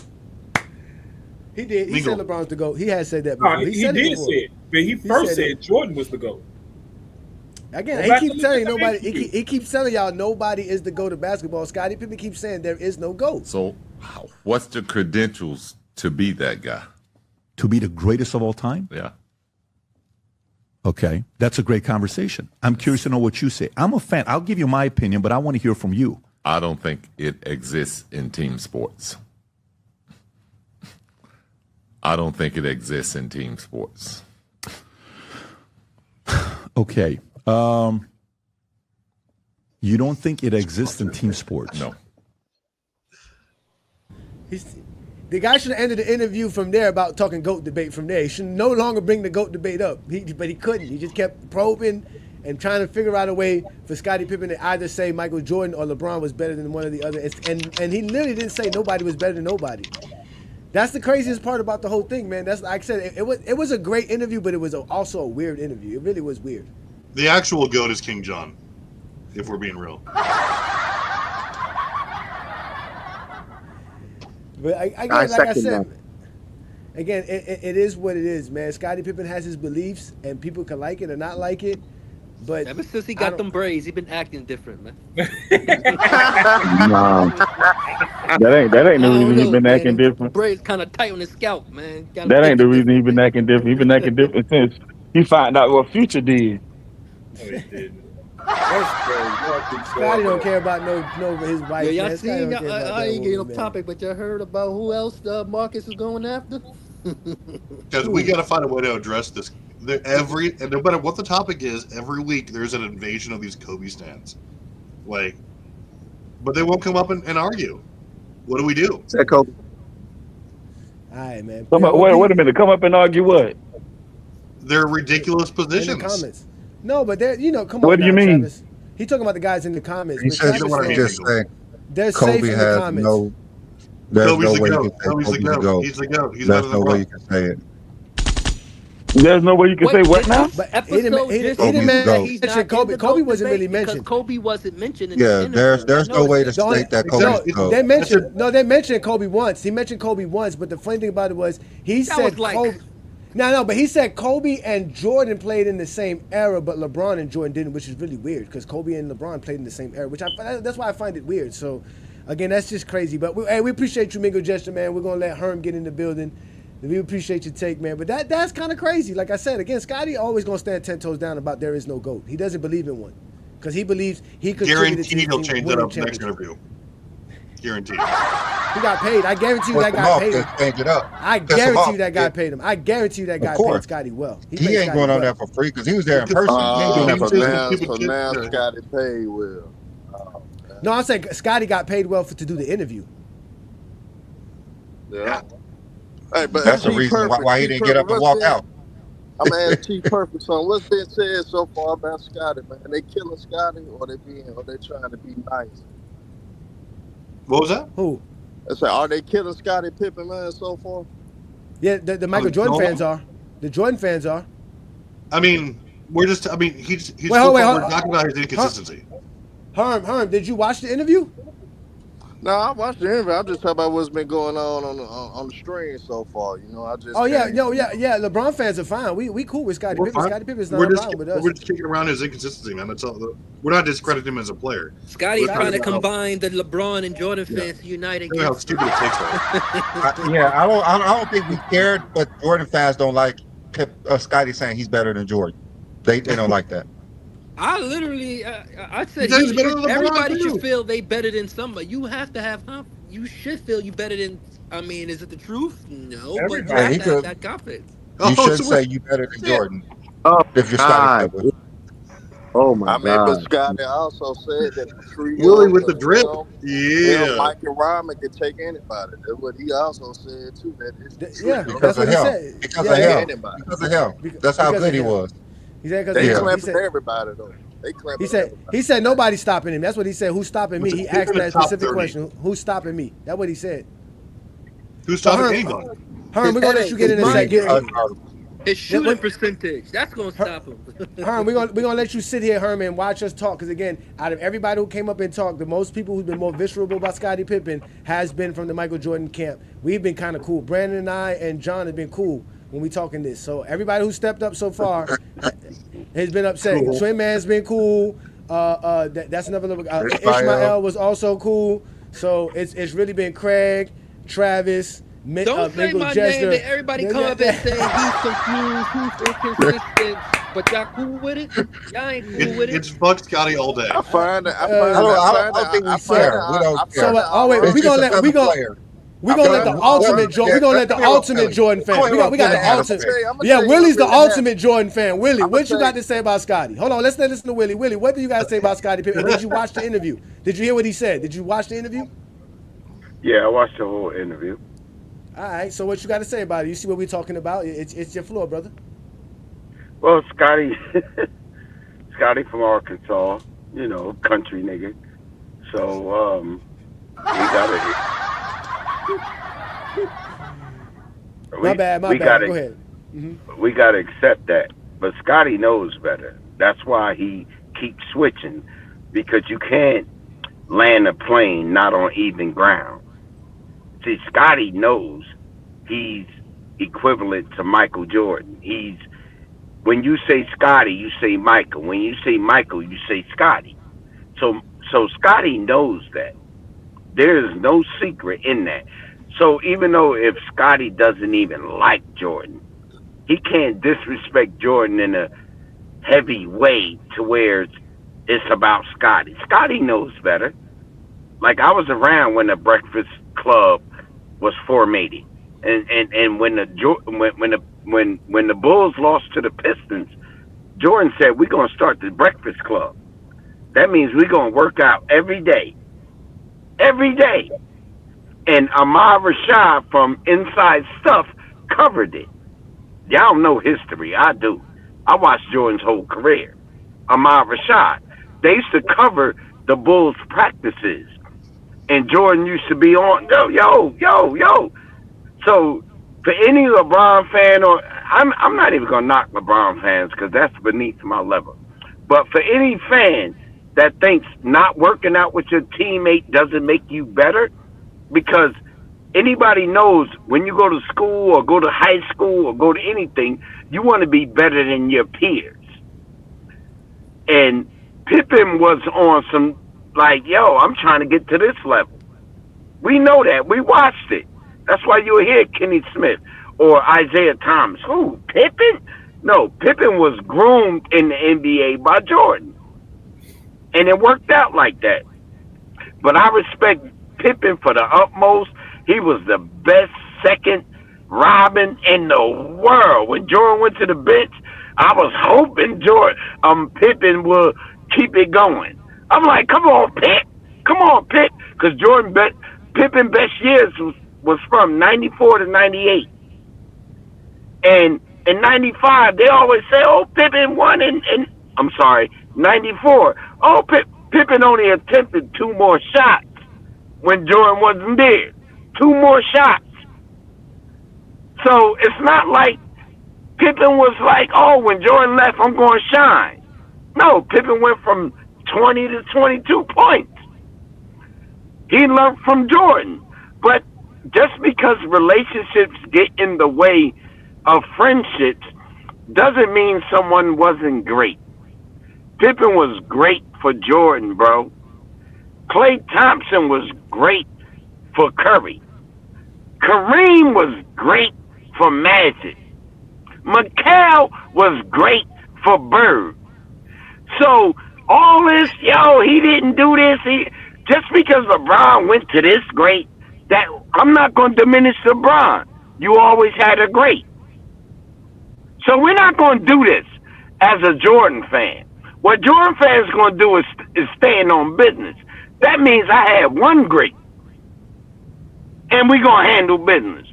Speaker 3: He did. He said LeBron's the GOAT. He had said that
Speaker 2: No,
Speaker 3: before.
Speaker 2: he did say it, but he first said Jordan was the GOAT.
Speaker 3: Again, he keeps telling nobody. He keeps telling y'all nobody is the GOAT of basketball. Scotty Pippen keeps saying there is no GOAT.
Speaker 1: So, what's the credentials to be that guy?
Speaker 6: To be the greatest of all time?
Speaker 1: Yeah.
Speaker 6: Okay, that's a great conversation. I'm curious to know what you say. I'm a fan. I'll give you my opinion, but I want to hear from you.
Speaker 1: I don't think it exists in team sports. I don't think it exists in team sports.
Speaker 6: Okay. You don't think it exists in team sports?
Speaker 1: No.
Speaker 3: The guy should have ended the interview from there about talking GOAT debate from there. He should no longer bring the GOAT debate up. But he couldn't. He just kept probing and trying to figure out a way for Scottie Pippen to either say Michael Jordan or LeBron was better than one or the other. And he literally didn't say nobody was better than nobody. That's the craziest part about the whole thing, man. That's like I said, it was a great interview, but it was also a weird interview. It really was weird.
Speaker 5: The actual GOAT is King John, if we're being real.
Speaker 3: But like I said, again, it is what it is, man. Scottie Pippen has his beliefs, and people can like it or not like it. But
Speaker 7: ever since he got them braids, he been acting different, man.
Speaker 14: No, that ain't the reason he been acting different.
Speaker 7: Braids kind of tight on his scalp, man.
Speaker 14: That ain't the reason he been acting different. He been acting different since he found out what Future did.
Speaker 2: No, he didn't.
Speaker 3: Scotty don't care about no his wife.
Speaker 7: Yeah, y'all
Speaker 3: man.
Speaker 7: seen? I ain't getting off
Speaker 3: man.
Speaker 7: topic, but y'all heard about who else Marcus is going after?
Speaker 5: Because we got to find a way to address this. And no matter what the topic is, every week there's an invasion of these Kobe stands. But they won't come up and argue. What do we do?
Speaker 10: Say Kobe.
Speaker 3: All right, man.
Speaker 14: Wait a minute. Come up and argue what?
Speaker 5: They're ridiculous positions.
Speaker 3: In the comments. No, but they're come on.
Speaker 14: What do you mean?
Speaker 3: Travis. He talking about the guys in the comments.
Speaker 9: He says just saying
Speaker 3: they're
Speaker 9: Kobe
Speaker 3: safe in the
Speaker 9: has
Speaker 3: comments.
Speaker 9: no. There's
Speaker 5: Kobe's
Speaker 9: no way
Speaker 5: the
Speaker 9: you
Speaker 5: GOAT.
Speaker 9: can say
Speaker 5: Kobe's the
Speaker 9: Kobe's the
Speaker 5: GOAT.
Speaker 9: GOAT.
Speaker 5: He's the GOAT. He's
Speaker 9: There's
Speaker 5: better
Speaker 9: no
Speaker 5: than
Speaker 9: way
Speaker 5: LeBron.
Speaker 9: you can say it.
Speaker 14: There's no way you can say what now?
Speaker 7: But
Speaker 3: He didn't mention Kobe. Kobe wasn't really mentioned.
Speaker 7: Kobe wasn't mentioned in
Speaker 9: Yeah,
Speaker 7: the interview.
Speaker 9: there's no way to state that Kobe's the GOAT.
Speaker 3: They mentioned Kobe once. He mentioned Kobe once, but the funny thing about it was he said Kobe. No, but he said Kobe and Jordan played in the same era, but LeBron and Jordan didn't, which is really weird because Kobe and LeBron played in the same era, that's why I find it weird. So, again, that's just crazy. But we appreciate you, Mingo Gesture, man. We're gonna let Herm get in the building. We appreciate your take, man. But that's kind of crazy. Like I said, again, Scotty always gonna stand 10 toes down about there is no GOAT. He doesn't believe in one because he believes he contributed to
Speaker 5: Guaranteed he'll
Speaker 3: his team
Speaker 5: change that
Speaker 3: winning
Speaker 5: up next
Speaker 3: championship.
Speaker 5: interview. Guaranteed.
Speaker 3: He got paid. I guarantee you that guy paid him.
Speaker 9: Change it up.
Speaker 3: I guarantee you that guy paid him. I guarantee you that guy paid
Speaker 9: course.
Speaker 3: Scotty well.
Speaker 9: He ain't going on there for free because he was there in person. He ain't doing that for free.
Speaker 15: So now Scotty paid well.
Speaker 3: No, I'm saying Scotty got paid well to do the interview.
Speaker 15: Yeah. Hey, but
Speaker 9: That's the reason why he didn't get up and walk out.
Speaker 15: I'm gonna ask Chief Perfect something. What's been said so far about Scotty, man? They killing Scotty, or they trying to be nice?
Speaker 5: What was that?
Speaker 3: Who?
Speaker 15: I said, are they killing Scottie Pippen, man, so far?
Speaker 3: Yeah, the Michael Jordan fans are. The Jordan fans are.
Speaker 5: I mean, we're just. I mean, he's.
Speaker 3: Wait,
Speaker 5: we're talking about his inconsistency.
Speaker 3: Herm, did you watch the interview?
Speaker 15: No, I watched the interview. I'm just talking about what's been going on the stream so far. You know, I just.
Speaker 3: Oh yeah, yeah. LeBron fans are fine. We cool with Scottie Pippen. Scottie Pippen's not a problem with us.
Speaker 5: We're just kicking around his inconsistency, man. That's all. We're not discrediting him as a player.
Speaker 7: Scotty's trying to combine the LeBron and Jordan fans to unite against.
Speaker 5: How stupid it takes
Speaker 9: I don't think we cared, but Jordan fans don't like Scotty saying he's better than Jordan. They don't like that.
Speaker 7: I literally, I said everybody should feel they better than somebody. You have to have you should feel you better than. I mean, is it the truth? No, but you have to have that confidence.
Speaker 9: You should say you better than Jordan. If you're Scotty Pippen.
Speaker 10: Oh my God!
Speaker 15: But Scotty also said that the trio
Speaker 5: Willie with the drip. Yeah.
Speaker 15: Mike and Rodman could take anybody. That's what he also said too.
Speaker 9: Because of him. Because of him. That's how good he was.
Speaker 3: He said
Speaker 15: they clamping everybody though.
Speaker 3: He said nobody's stopping him. That's what he said. Who's stopping me? He asked that specific question. Who's stopping me? That's what he said.
Speaker 5: Who's stopping anybody?
Speaker 3: Herm, we're gonna let you get in a second.
Speaker 7: His shooting percentage. That's gonna stop him.
Speaker 3: Herm, we're gonna let you sit here, Herm, and watch us talk. Because again, out of everybody who came up and talked, the most people who've been more visceral about Scottie Pippen has been from the Michael Jordan camp. We've been kind of cool. Brandon and I and John have been cool when we talking this. So everybody who stepped up so far has been upset. Cool. Twin Man's been cool. That's another little. Ishmael was also cool. So it's really been Craig, Travis.
Speaker 7: Don't say my name that everybody come up and say he's confused, he's inconsistent, but y'all cool with it? Y'all ain't cool with it?
Speaker 5: It's fuck Scotty all day.
Speaker 15: I find it.
Speaker 9: I don't think we care. We don't care.
Speaker 3: So, we gonna let the ultimate Jordan. We gonna let the ultimate Jordan fan. We got the ultimate. Yeah, Willie's the ultimate Jordan fan. Willie, what you got to say about Scotty? Hold on, let's listen to Willie. Willie, what do you got to say about Scotty Pippen? Did you watch the interview? Did you hear what he said? Did you watch the interview?
Speaker 14: Yeah, I watched the whole interview.
Speaker 3: All right, so what you got to say about it? You see what we're talking about? It's your floor, brother.
Speaker 14: Well, Scotty from Arkansas, you know, country nigga. So we gotta.
Speaker 3: My bad. Go ahead.
Speaker 14: Mm-hmm. We gotta accept that, but Scotty knows better. That's why he keeps switching, because you can't land a plane not on even ground. See, Scotty knows he's equivalent to Michael Jordan. When you say Scotty, you say Michael. When you say Michael, you say Scotty. So Scotty knows that. There is no secret in that. So even though if Scotty doesn't even like Jordan, he can't disrespect Jordan in a heavy way to where it's about Scotty. Scotty knows better. Like, I was around when the Breakfast Club was formatted, and when the Bulls lost to the Pistons, Jordan said, "We're gonna start the Breakfast Club. That means we're gonna work out every day." And Ahmad Rashad from Inside Stuff covered it. Y'all know history. I do. I watched Jordan's whole career. Ahmad Rashad. They used to cover the Bulls practices. And Jordan used to be on, yo. So for any LeBron fan, or I'm not even gonna knock LeBron fans because that's beneath my level. But for any fan that thinks not working out with your teammate doesn't make you better, because anybody knows when you go to school or go to high school or go to anything, you want to be better than your peers. And Pippen was on some, like, yo, I'm trying to get to this level. We know that. We watched it. That's why you'll hear Kenny Smith or Isaiah Thomas. Who? Pippen? No, Pippen was groomed in the NBA by Jordan. And it worked out like that. But I respect Pippen for the utmost. He was the best second Robin in the world. When Jordan went to the bench, I was hoping Pippen would keep it going. I'm like, come on, Pitt. Because Pippen best years was from 94 to 98. And in 95, they always say, oh, Pippen won in I'm sorry, 94. Oh, Pippen only attempted 2 more shots. when Jordan wasn't there. 2 more shots. So it's not like Pippen was like, oh, when Jordan left, I'm going to shine. No, Pippen went from 20 to 22 points. He learned from Jordan. But just because relationships get in the way of friendships doesn't mean someone wasn't great. Pippen was great for Jordan, bro. Klay Thompson was great for Curry. Kareem was great for Magic. McHale was great for Bird. So all this, he didn't do this. Just because LeBron went to this great, that I'm not going to diminish LeBron. You always had a great. So we're not going to do this as a Jordan fan. What Jordan fans going to do is stand on business. That means I had one great, and we're going to handle business.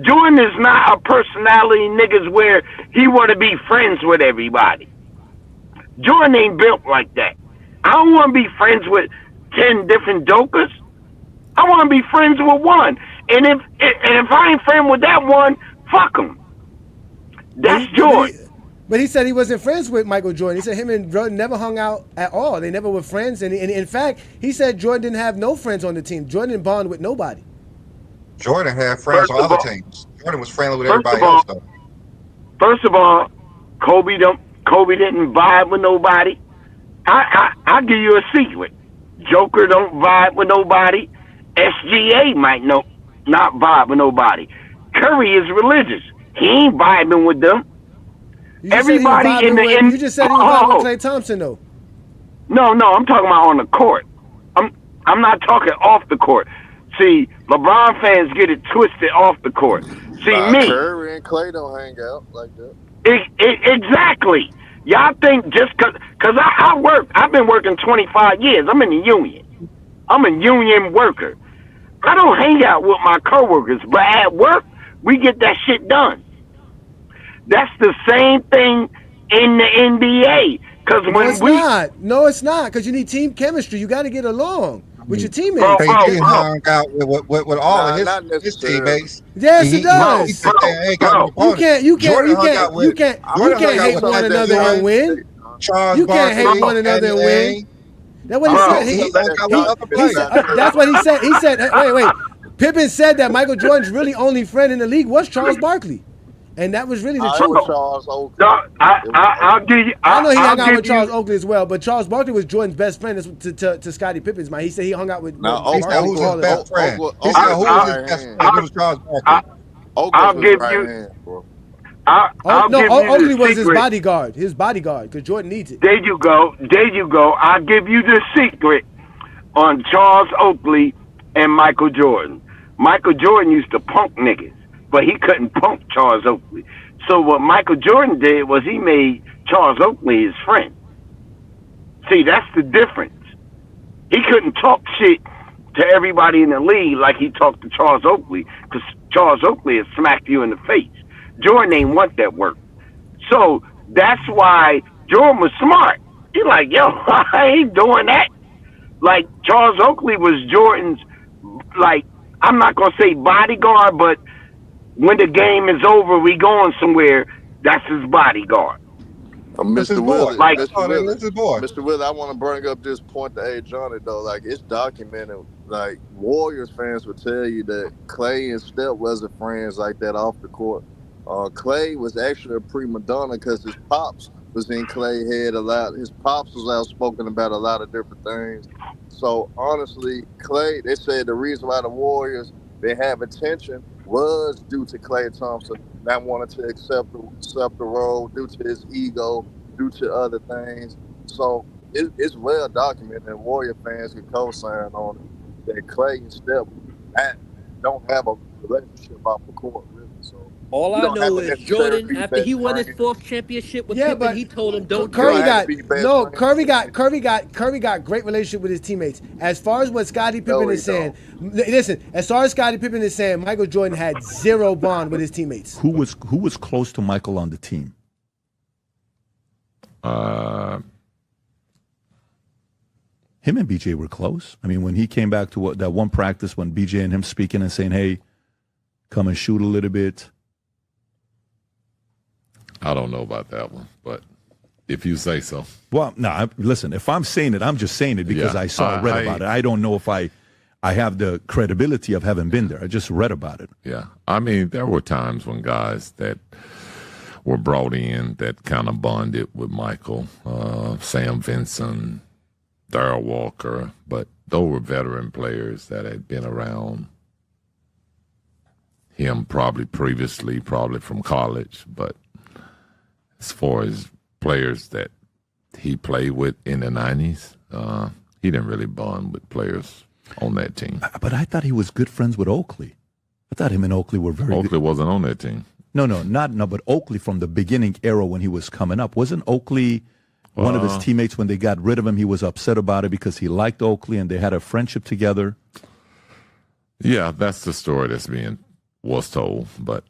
Speaker 14: Jordan is not a personality niggas where he want to be friends with everybody. Jordan ain't built like that. I don't want to be friends with 10 different jokers. I want to be friends with one. And if I ain't friend with that one, fuck him. That's Jordan.
Speaker 3: But he said he wasn't friends with Michael Jordan. He said him and Jordan never hung out at all. They never were friends. And in fact, he said Jordan didn't have no friends on the team. Jordan didn't bond with nobody.
Speaker 9: Jordan had friends on other teams. Jordan was friendly with everybody else, though.
Speaker 14: First of all, Kobe didn't vibe with nobody. I'll give you a secret. Joker don't vibe with nobody. SGA might not vibe with nobody. Curry is religious. He ain't vibing with them. Everybody in the
Speaker 3: you just said he was vibing with Klay Thompson, though.
Speaker 14: No, I'm talking about on the court. I'm not talking off the court. See, LeBron fans get it twisted off the court. See, me.
Speaker 15: Curry and Klay don't hang out like that.
Speaker 14: Exactly. Y'all think just because I work, I've been working 25 years. I'm in the union. I'm a union worker. I don't hang out with my coworkers, but at work, we get that shit done. That's the same thing in the NBA.
Speaker 3: No, it's not. Because you need team chemistry. You got to get along with your teammates.
Speaker 9: KD hung out with all of his teammates.
Speaker 3: Yes, it does. You can't hate one another and win. You can't hate one another and win. That's what he said. That's what he said. He said, wait. Pippen said that Michael Jordan's really only friend in the league was Charles Barkley. And that was really the truth.
Speaker 15: Charles Oakley.
Speaker 14: I'll give you.
Speaker 3: I know he hung out with Charles Oakley as well, but Charles Barkley was Jordan's best friend to Scottie Pippen's mind. He said he hung out with.
Speaker 9: He said who's his best friend? He said who was his best friend? It was Charles Barkley.
Speaker 14: I'll give you.
Speaker 3: Oakley was his bodyguard. Because Jordan needs it.
Speaker 14: There you go. I'll give you the secret on Charles Oakley and Michael Jordan. Michael Jordan used to punk niggas, but he couldn't punk Charles Oakley. So what Michael Jordan did was he made Charles Oakley his friend. See, that's the difference. He couldn't talk shit to everybody in the league like he talked to Charles Oakley, because Charles Oakley had smacked you in the face. Jordan ain't want that work. So that's why Jordan was smart. He like, yo, I ain't doing that. Like, Charles Oakley was Jordan's, like, I'm not going to say bodyguard, but when the game is over, we going somewhere, that's his bodyguard.
Speaker 15: Mr. Willie,
Speaker 14: like,
Speaker 15: Mr. Willie, I want to bring up this point to Johnny, though. Like, it's documented. Like, Warriors fans would tell you that Klay and Steph wasn't friends like that off the court. Klay was actually a prima donna because his pops was in Klay head a lot. His pops was outspoken about a lot of different things. So, honestly, Klay, they said the reason why the Warriors, they have attention was due to Klay Thompson not wanting to accept the role due to his ego, due to other things. So, it's well documented, and Warrior fans can co-sign on it, that Klay and Steph don't have a relationship off the court, really. So,
Speaker 7: all I know is Jordan, after he won his 4th championship with Pippen, he told him, "Don't."
Speaker 3: Curry got great relationship with his teammates. As far as what Scottie Pippen is saying, listen. As far as Scottie Pippen is saying, Michael Jordan had zero bond with his teammates.
Speaker 6: Who was close to Michael on the team? him and BJ were close. I mean, when he came back to that one practice when BJ and him speaking and saying, hey, come and shoot a little bit.
Speaker 1: I don't know about that one, but if you say so.
Speaker 6: Well, no, listen, if I'm saying it, I'm just saying it because I read about it. I don't know if I have the credibility of having been there. I just read about it.
Speaker 1: Yeah. I mean, there were times when guys that were brought in that kind of bonded with Michael, Sam Vinson, Darrell Walker, but those were veteran players that had been around him probably previously, probably from college, but as far as players that he played with in the 90s, he didn't really bond with players on that team.
Speaker 6: But I thought he was good friends with Oakley. I thought him and Oakley were very
Speaker 1: Oakley
Speaker 6: good.
Speaker 1: wasn't on that team.
Speaker 6: No, but Oakley from the beginning era when he was coming up. Wasn't Oakley one of his teammates when they got rid of him? He was upset about it because he liked Oakley and they had a friendship together.
Speaker 1: Yeah, that's the story that's was told, but.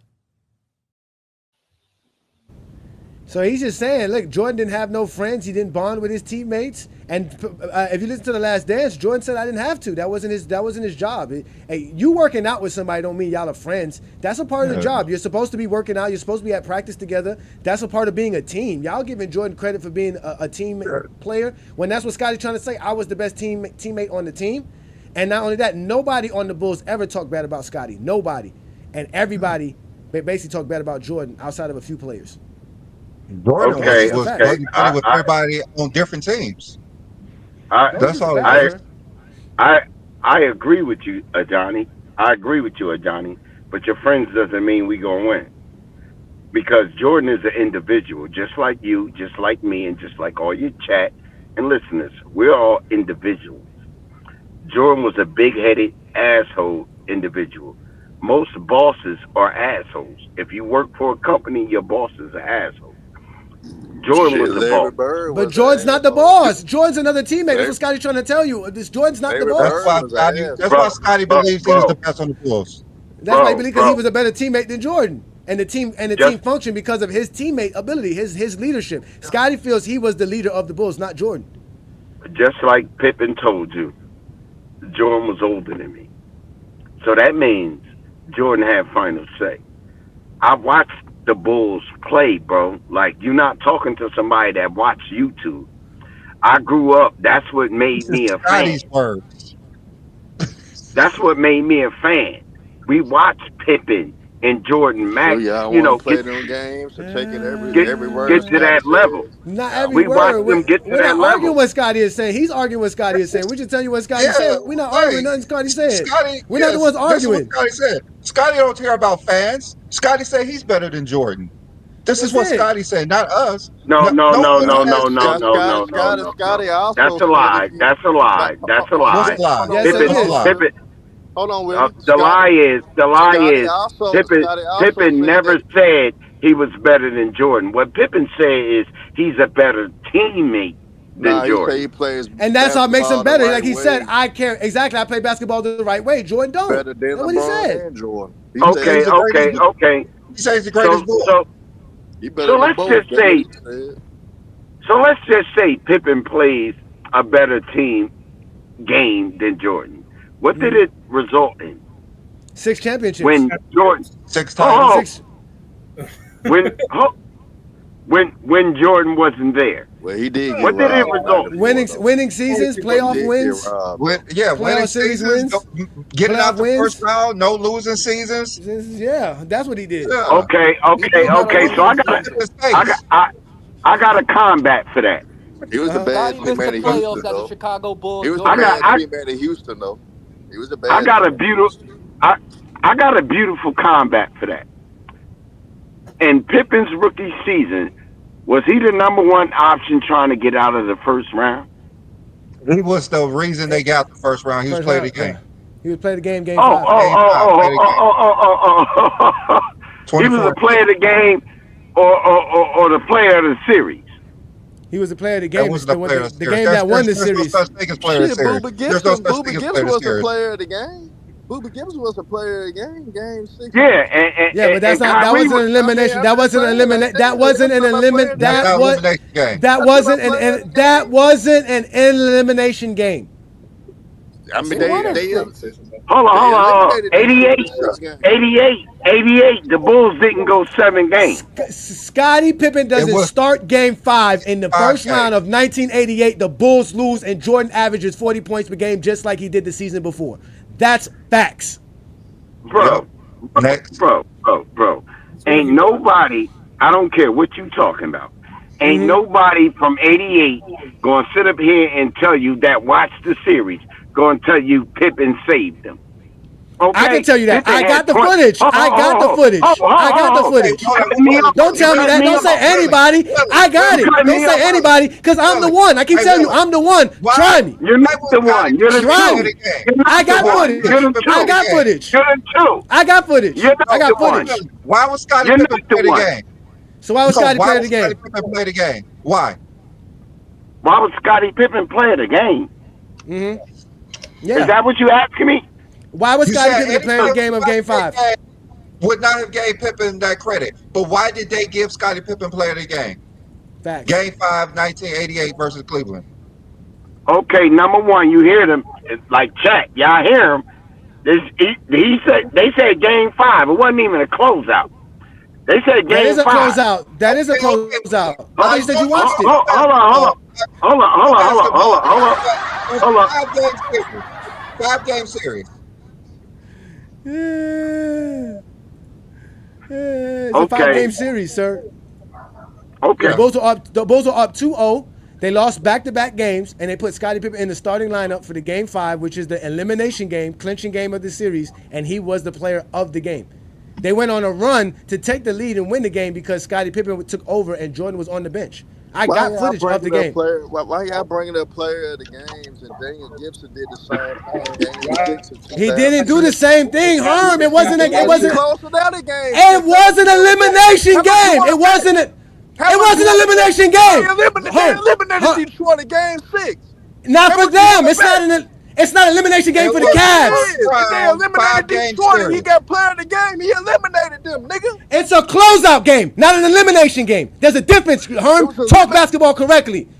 Speaker 3: So he's just saying, look, Jordan didn't have no friends. He didn't bond with his teammates. And if you listen to The Last Dance, Jordan said, I didn't have to. That wasn't his job. Hey, you working out with somebody don't mean y'all are friends. That's a part of the job. You're supposed to be working out. You're supposed to be at practice together. That's a part of being a team. Y'all giving Jordan credit for being a team player when that's what Scotty's trying to say. I was the best teammate on the team. And not only that, nobody on the Bulls ever talked bad about Scotty. Nobody. And everybody basically talked bad about Jordan outside of a few players.
Speaker 9: Jordan was with everybody on different teams. That's all.
Speaker 16: I agree with you, Johnny. I agree with you, Johnny. But your friends doesn't mean we gonna win. Because Jordan is an individual, just like you, just like me, and just like all your chat and listeners. We're all individuals. Jordan was a big-headed asshole individual. Most bosses are assholes. If you work for a company, your boss is an asshole. Jordan was the boss.
Speaker 3: But Jordan's not the boss. Jordan's another teammate. That's what Scotty's trying to tell you. Jordan's not the boss.
Speaker 9: That's why Scotty believes he was the best on the Bulls.
Speaker 3: That's why he believes because he was a better teammate than Jordan. And the team functioned because of his teammate ability, his leadership. Scotty feels he was the leader of the Bulls, not Jordan.
Speaker 16: Just like Pippen told you, Jordan was older than me. So that means Jordan had final say. I watched the Bulls play, bro. Like, you're not talking to somebody that watched YouTube. I grew up. That's what made me a fan.
Speaker 9: Words.
Speaker 16: That's what made me a fan. We watched Pippen and Jordan Max.
Speaker 15: Play them games and take it every word.
Speaker 16: Get to that level.
Speaker 3: Not every
Speaker 16: we
Speaker 3: word.
Speaker 16: Watched them get to
Speaker 3: We're
Speaker 16: that
Speaker 3: not
Speaker 16: level.
Speaker 3: arguing what Scotty is saying. He's arguing what Scotty is saying. We just tell you what Scotty said. We're not arguing nothing Scotty said. We're not the ones arguing.
Speaker 9: This is what Scotty said. Scotty don't care about fans. Scotty said he's better than Jordan. This is what Scotty said, not us.
Speaker 16: No.
Speaker 15: Scotty also.
Speaker 16: That's a lie. That's a lie. That's a lie.
Speaker 9: What's a lie? Yes,
Speaker 16: Pippen.
Speaker 15: Hold on, Willie.
Speaker 16: The lie is Pippen never said he was better than Jordan. What Pippen said is he's a better teammate than Jordan.
Speaker 15: He plays
Speaker 3: and that's how it makes him better.
Speaker 15: Right
Speaker 3: like he said, I care. Exactly. I play basketball the right way. Jordan don't.
Speaker 15: Better than
Speaker 3: that's what he said.
Speaker 15: And Jordan.
Speaker 16: Okay.
Speaker 9: He says he's the greatest Bull.
Speaker 16: So let's just say Pippen plays a better team game than Jordan. What did it result in?
Speaker 3: 6 championships.
Speaker 16: When Jordan
Speaker 9: 6 times.
Speaker 16: When Jordan wasn't there.
Speaker 15: Well, he did.
Speaker 16: What did it result in?
Speaker 3: Winning seasons, playoff wins.
Speaker 9: Winning seasons, getting out the first round, no losing seasons.
Speaker 3: Yeah, that's what he did.
Speaker 9: Yeah.
Speaker 16: Okay. So I got a combat for that.
Speaker 15: He was the bad teammate in Houston, though.
Speaker 13: Chicago Bulls.
Speaker 15: He was the bad teammate in Houston, though. He was the bad.
Speaker 16: I got a beautiful combat for that. In Pippen's rookie season, was he the number one option trying to get out of the first round?
Speaker 9: He was the reason they got the first round. He was playing the game.
Speaker 3: He was playing the game. Game 5.
Speaker 16: He was a player of the game or the player of the series.
Speaker 3: He was the player of the game. The
Speaker 15: game
Speaker 3: that won the series.
Speaker 15: Booba Gibson was the player of the game. Booby Gibbs was a player of the game, game 6.
Speaker 16: Yeah, and
Speaker 3: Yeah, but that's not. That wasn't an elimination. That wasn't an elimination. That wasn't an elimination. That was. That wasn't an. That wasn't an elimination game.
Speaker 15: I mean, they
Speaker 16: Hold on. 88, the Bulls didn't go 7 games.
Speaker 3: Scottie Pippen doesn't start game 5 in the first round of 1988. The Bulls lose and Jordan averages 40 points per game just like he did the season before. That's facts.
Speaker 16: Bro. Ain't nobody, I don't care what you talking about. Ain't nobody from 88 going to sit up here and tell you that watch the series, going to tell you Pippen saved them. Okay?
Speaker 3: I can tell you that. I got the footage. I got the footage. Don't tell me that. Don't say anybody. I got it. Don't say anybody because I'm the one. I keep telling you, I'm the one. Try me.
Speaker 16: You're not the one. You're the two.
Speaker 3: I got footage. I got footage.
Speaker 16: You're the two.
Speaker 3: I got footage. I got footage.
Speaker 9: Why was Scottie Pippen play the game?
Speaker 3: So why was Scottie play the game?
Speaker 9: Play the game? Why?
Speaker 16: Why would Scottie Pippen play the game?
Speaker 3: Yeah.
Speaker 16: Is that what you asking me?
Speaker 3: Why was Scottie Pippen playing the game of Game 5?
Speaker 9: Would not have gave Pippen that credit. But why did they give Scottie Pippen player of the game?
Speaker 3: Facts.
Speaker 9: Game 5, 1988 versus Cleveland.
Speaker 16: Okay, number one, you hear them like chat. Y'all hear him. They said Game 5. It wasn't even a closeout. They said Game 5.
Speaker 3: That is a closeout. I thought you said you watched it.
Speaker 16: Hold on.
Speaker 9: 5-game series.
Speaker 3: It's a 5-game series, sir.
Speaker 16: Okay.
Speaker 3: The Bulls are up 2-0. They lost back-to-back games, and they put Scottie Pippen in the starting lineup for the Game 5, which is the elimination game, clinching game of the series, and he was the player of the game. They went on a run to take the lead and win the game because Scottie Pippen took over and Jordan was on the bench. I got footage of the game.
Speaker 15: Why y'all bringing up player of the games and Daniel Gibson did the same thing?
Speaker 3: He didn't do the same thing, Herm. It wasn't an elimination game. It wasn't an elimination game.
Speaker 15: They eliminated Detroit in game 6.
Speaker 3: Not for them. It's not an elimination game for the Cavs.
Speaker 15: They eliminated Detroit. He got player of the game. He eliminated them, nigga.
Speaker 3: It's a closeout game, not an elimination game. There's a difference, Herm. Talk basketball correctly.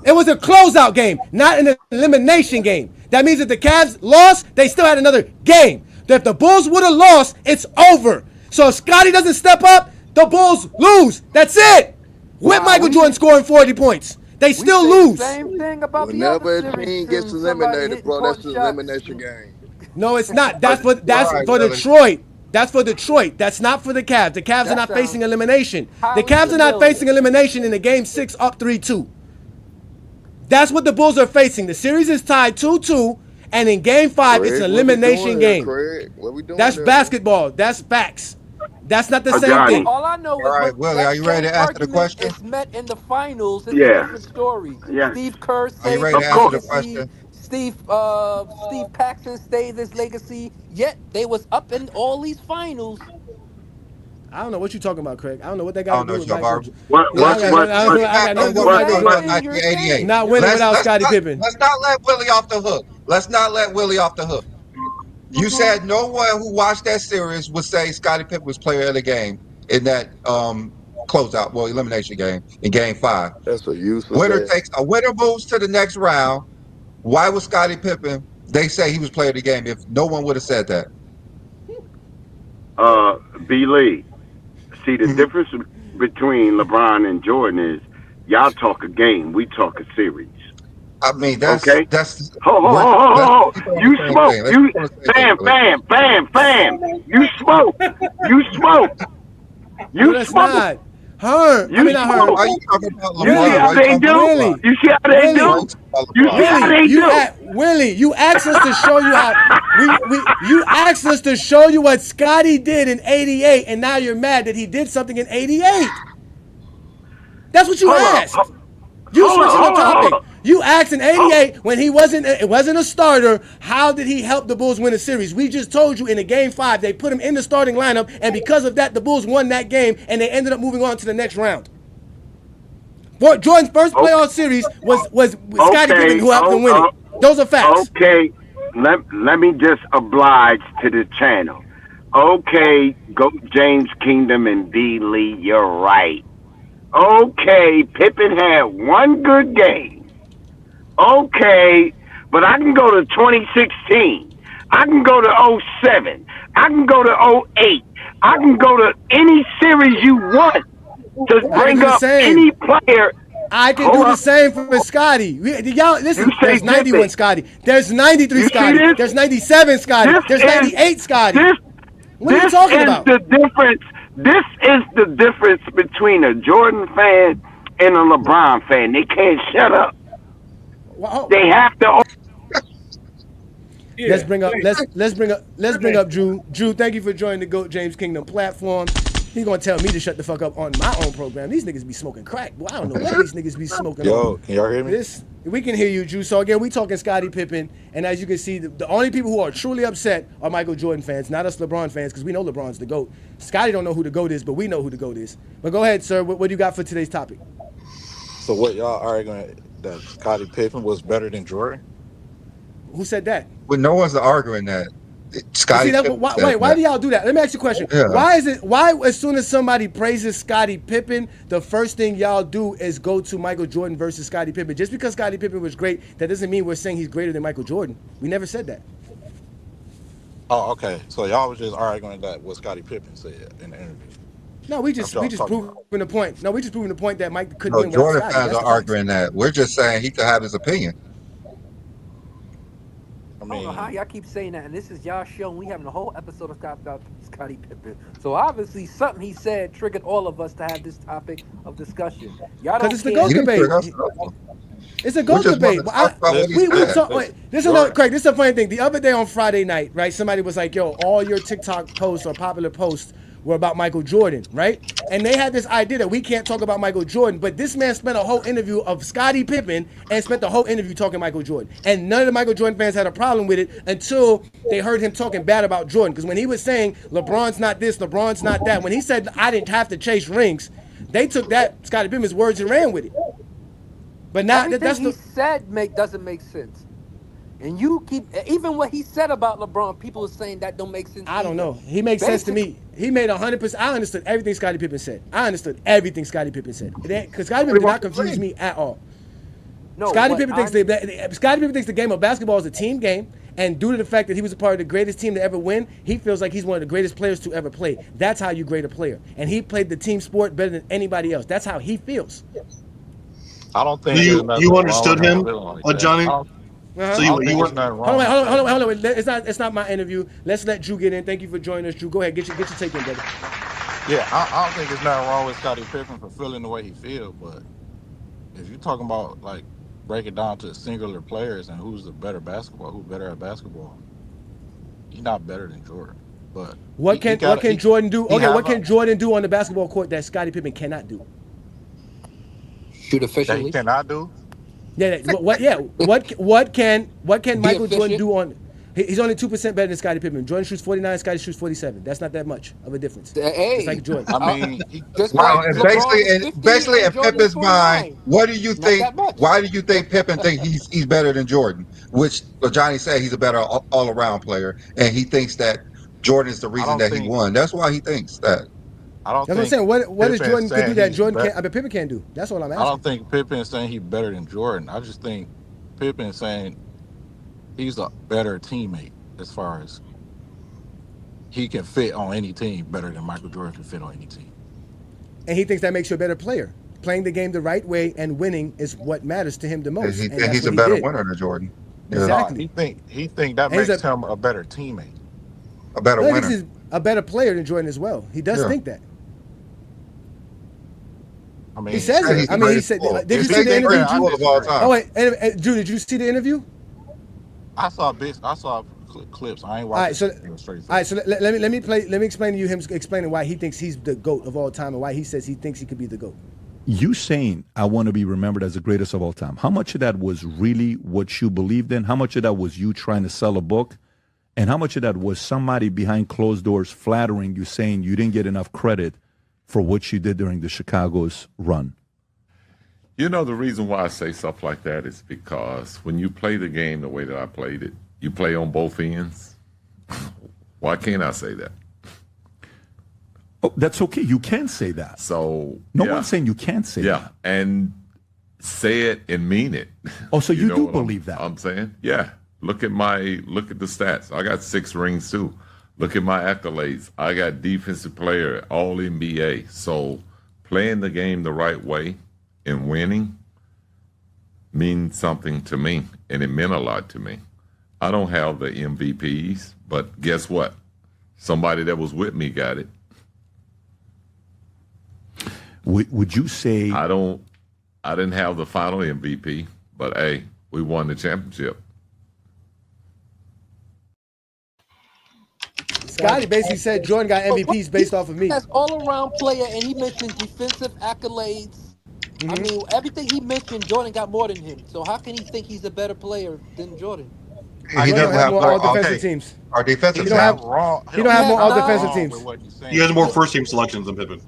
Speaker 3: It was a closeout game, not an elimination game. That means if the Cavs lost, they still had another game. If the Bulls would have lost, it's over. So if Scottie doesn't step up, the Bulls lose. That's it. With Michael Jordan scoring 40 points. They still lose.
Speaker 13: Same thing about
Speaker 15: whenever a team gets eliminated, bro, that's an elimination game.
Speaker 3: No, it's not. That's for Detroit. That's for Detroit. That's not for the Cavs. The Cavs are not facing elimination. The Cavs are not facing elimination in the Game 6 up 3-2. That's what the Bulls are facing. The series is tied 2-2, and in Game 5, it's an elimination game. That's basketball. That's facts. That's not the same thing.
Speaker 13: All I know is,
Speaker 9: all right, Willie, are you ready to answer the question?
Speaker 13: It's met in the finals. It's a different story.
Speaker 16: Yeah.
Speaker 13: Steve Kerr
Speaker 9: Are you ready to answer the question?
Speaker 13: Steve Paxson stayed his legacy. Yet they was up in all these finals.
Speaker 3: I don't know what you're talking about, Craig. I don't know what they got to do with
Speaker 9: Michael.
Speaker 3: Not winning without Scottie Pippen.
Speaker 9: Let's not let Willie off the hook. You said no one who watched that series would say Scottie Pippen was player of the game in that elimination game in Game 5.
Speaker 15: That's what you said.
Speaker 9: Winner moves to the next round. Why was Scottie Pippen? They say he was player of the game. If no one would have said that.
Speaker 16: B. Lee. See, the difference between LeBron and Jordan is y'all talk a game, we talk a series.
Speaker 9: I mean, that's
Speaker 16: okay.
Speaker 9: Hold.
Speaker 16: You smoke. You bam. You smoke.
Speaker 3: You smoke. Herm.
Speaker 16: You
Speaker 3: not Herm.
Speaker 9: Are you talking about LeBron?
Speaker 16: You see how they do?
Speaker 3: Really?
Speaker 16: You see how they do? You see how they do?
Speaker 3: Willie, you asked us to show you how. You asked us to show you what Scottie did in '88, and now you're mad that he did something in '88. That's what you asked. You switching the topic. You asked in '88 when it wasn't a starter, how did he help the Bulls win a series? We just told you in the Game 5 they put him in the starting lineup, and because of that, the Bulls won that game, and they ended up moving on to the next round. Jordan's first playoff series was Scottie Pippen who helped them win it. Those are facts.
Speaker 16: Okay, let me just oblige to the channel. Okay, GOAT James Kingdom and D Lee, you're right. Okay, Pippen had one good game. Okay, but I can go to 2016. I can go to 07. I can go to 08. I can go to any series you want to bring up any player.
Speaker 3: I can do the same for Scotty. Y'all, listen, there's 91 Scotty. There's 93 Scotty. There's 97 Scotty. There's 98 Scotty. What are you talking about?
Speaker 16: The difference. This is the difference between a Jordan fan and a LeBron fan. They can't shut up. They have to.
Speaker 3: Let's bring up Drew. Drew, thank you for joining the GOAT James Kingdom platform. He's gonna tell me to shut the fuck up on my own program. These niggas be smoking crack. Boy, I don't know what these niggas be smoking.
Speaker 17: Yo, can y'all hear me?
Speaker 3: We can hear you, Drew. So again, we talking Scottie Pippen, and as you can see, the only people who are truly upset are Michael Jordan fans, not us LeBron fans, because we know LeBron's the GOAT. Scotty don't know who the GOAT is, but we know who the GOAT is. But go ahead, sir. What do you got for today's topic?
Speaker 17: So what y'all arguing that Scottie Pippen was better than Jordan?
Speaker 3: Who said that?
Speaker 9: Well, no one's arguing that. Scotty.
Speaker 3: Why do y'all do that? Let me ask you a question.
Speaker 9: Yeah.
Speaker 3: Why as soon as somebody praises Scottie Pippen, the first thing y'all do is go to Michael Jordan versus Scottie Pippen? Just because Scottie Pippen was great, that doesn't mean we're saying he's greater than Michael Jordan. We never said that.
Speaker 17: Oh, okay. So y'all was just arguing that what Scottie Pippen said in the interview.
Speaker 3: No, we just proving the point. No, we just proving the point that Mike couldn't win
Speaker 9: Jordan
Speaker 3: without
Speaker 9: fans
Speaker 3: Scottie.
Speaker 9: are arguing that. We're just saying he could have his opinion.
Speaker 18: I don't know how y'all keep saying that, and this is y'all show. We having a whole episode about Scottie Pippen. So obviously, something he said triggered all of us to have this topic of discussion. Y'all don't.
Speaker 3: Because it's the GOAT debate. It's a GOAT debate. This is a funny thing. The other day on Friday night, right? Somebody was like, "Yo, all your TikTok posts or popular posts were about Michael Jordan," right? And they had this idea that we can't talk about Michael Jordan, but this man spent a whole interview of Scottie Pippen and spent the whole interview talking Michael Jordan. And none of the Michael Jordan fans had a problem with it until they heard him talking bad about Jordan. Because when he was saying LeBron's not this, LeBron's not that, when he said I didn't have to chase rings, they took that Scottie Pippen's words and ran with it. But now that's
Speaker 18: he said doesn't make sense. And you keep, even what he said about LeBron, people are saying that don't make sense.
Speaker 3: I don't know. He makes sense to me. He made 100%. I understood everything Scottie Pippen said. Because Scottie Pippen did not confuse me at all.
Speaker 18: No,
Speaker 3: Scottie Pippen thinks the game of basketball is a team game, and due to the fact that he was a part of the greatest team to ever win, he feels like he's one of the greatest players to ever play. That's how you grade a player. And he played the team sport better than anybody else. That's how he feels.
Speaker 17: I don't think
Speaker 5: you understood him, Johnny.
Speaker 3: So
Speaker 5: you weren't
Speaker 3: hold on. It's not my interview. Let's let Drew get in. Thank you for joining us, Drew. Go ahead, get your take in, brother.
Speaker 17: Yeah, I don't think there's nothing wrong with Scottie Pippen for feeling the way he feels, but if you're talking about like break it down to singular players and who's better at basketball, he's not better than Jordan. But
Speaker 3: what can Jordan do? Okay, what can Jordan do on the basketball court that Scottie Pippen cannot do?
Speaker 7: Shoot efficiently.
Speaker 17: That he cannot do.
Speaker 3: Yeah. What can Michael Jordan do on? He's only 2% better than Scottie Pippen. Jordan shoots 49, Scottie shoots 47. That's not that much of a difference.
Speaker 7: Hey,
Speaker 3: it's like Jordan.
Speaker 17: I mean,
Speaker 9: basically in Pippen's mind, what do you think? Why do you think Pippen think he's better than Jordan? Which Johnny said he's a better all-around player, and he thinks that Jordan is the reason that he won. That's why he thinks that.
Speaker 3: That's what I'm saying. What does Jordan could do that Jordan can't? I mean, Pippen can't do. That's what I'm asking.
Speaker 17: I don't think Pippen is saying he's better than Jordan. I just think Pippen is saying he's a better teammate as far as he can fit on any team better than Michael Jordan can fit on any team.
Speaker 3: And he thinks that makes you a better player. Playing the game the right way and winning is what matters to him the most.
Speaker 9: And he's a better winner than Jordan.
Speaker 3: Exactly.
Speaker 17: He think that makes him a better teammate,
Speaker 9: a better winner.
Speaker 3: He's a better player than Jordan as well. He does think that.
Speaker 17: I mean,
Speaker 3: he says it. I mean, he said. Did you see the interview? Oh wait, Drew, did you see the interview?
Speaker 17: I saw clips. I ain't watching.
Speaker 3: All right, so let me explain to you him explaining why he thinks he's the GOAT of all time and why he says he thinks he could be the GOAT.
Speaker 6: You saying I want to be remembered as the greatest of all time. How much of that was really what you believed in? How much of that was you trying to sell a book? And how much of that was somebody behind closed doors flattering you, saying you didn't get enough credit for what you did during the Chicago's run?
Speaker 1: You know, the reason why I say stuff like that is because when you play the game the way that I played it, You play on both ends. Why can't I say that?
Speaker 6: Oh, that's okay. You can say that.
Speaker 1: So
Speaker 6: no one's saying you can't say that.
Speaker 1: Yeah, and say it and mean it.
Speaker 6: Oh, so you do
Speaker 1: what
Speaker 6: believe that?
Speaker 1: I'm saying, yeah. Look at the stats. I got 6 rings too. Look at my accolades. I got defensive player, all NBA. So playing the game the right way and winning means something to me, and it meant a lot to me. I don't have the MVPs, but guess what? Somebody that was with me got it.
Speaker 6: Would you say
Speaker 1: I didn't have the final MVP, but hey, we won the championship.
Speaker 3: Scotty basically said Jordan got MVPs based off of me.
Speaker 18: That's all-around player, and he mentioned defensive accolades. I mean, everything he mentioned, Jordan got more than him. So how can he think he's a better player than Jordan?
Speaker 9: He doesn't have
Speaker 3: more
Speaker 9: more
Speaker 3: all-defensive teams.
Speaker 9: Our defensive
Speaker 3: He don't have more all-defensive teams.
Speaker 5: He has more first team selections than Pippen.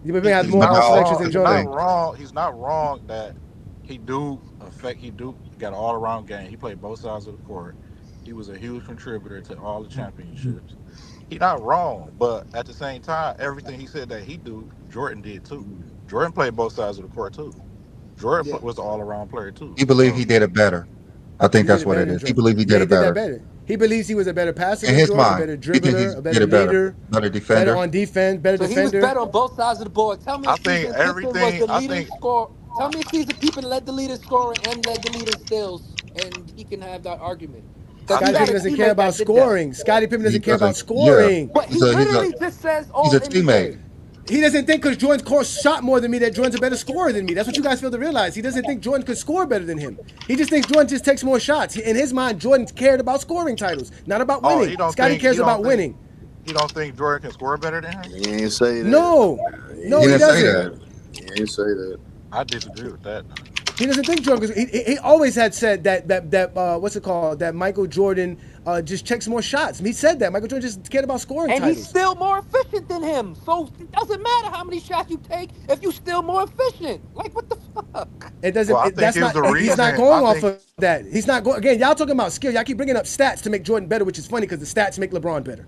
Speaker 3: You has more all-selections than Jordan.
Speaker 17: He's not wrong that he got an all-around game. He played both sides of the court. He was a huge contributor to all the championships. He's not wrong, but at the same time, everything he said that he do, Jordan did too. Jordan played both sides of the court too. Jordan was an all-around player too.
Speaker 9: He believed he did it better. I think that's what it is. He believed he did it better.
Speaker 3: He believes he was a better passer
Speaker 9: in
Speaker 3: than
Speaker 9: his
Speaker 3: Jordan,
Speaker 9: mind.
Speaker 3: a better dribbler, a better leader,
Speaker 9: better defender,
Speaker 3: better on defense, better
Speaker 18: so
Speaker 3: defender.
Speaker 18: He was better on both sides of the board. Tell me if Pippen was the leading scorer. Tell me if Caesar Pippen led the leading scorer and led the leading steals, and he can have that argument.
Speaker 3: Scotty Pippen doesn't care about scoring. Scotty Pippen doesn't care about scoring.
Speaker 18: But he literally just says all
Speaker 9: he's a teammate.
Speaker 3: He doesn't think because Jordan shot more than me that Jordan's a better scorer than me. That's what you guys fail to realize. He doesn't think Jordan could score better than him. He just thinks Jordan just takes more shots. In his mind, Jordan cared about scoring titles, not about winning. Scotty cares about winning.
Speaker 17: You don't think Jordan can score better than him?
Speaker 15: He didn't say that.
Speaker 3: No, he doesn't.
Speaker 15: He didn't say that.
Speaker 17: I disagree with that.
Speaker 3: He doesn't think Jordan. He always had said that what's it called? That Michael Jordan just checks more shots. He said that Michael Jordan just cared about scoring
Speaker 18: and
Speaker 3: titles.
Speaker 18: He's still more efficient than him. So it doesn't matter how many shots you take if you're still more efficient. Like what the fuck?
Speaker 3: It doesn't.
Speaker 17: Well,
Speaker 3: that's not. He's not going off of that. He's not going. Again, y'all talking about skill. Y'all keep bringing up stats to make Jordan better, which is funny because the stats make LeBron better.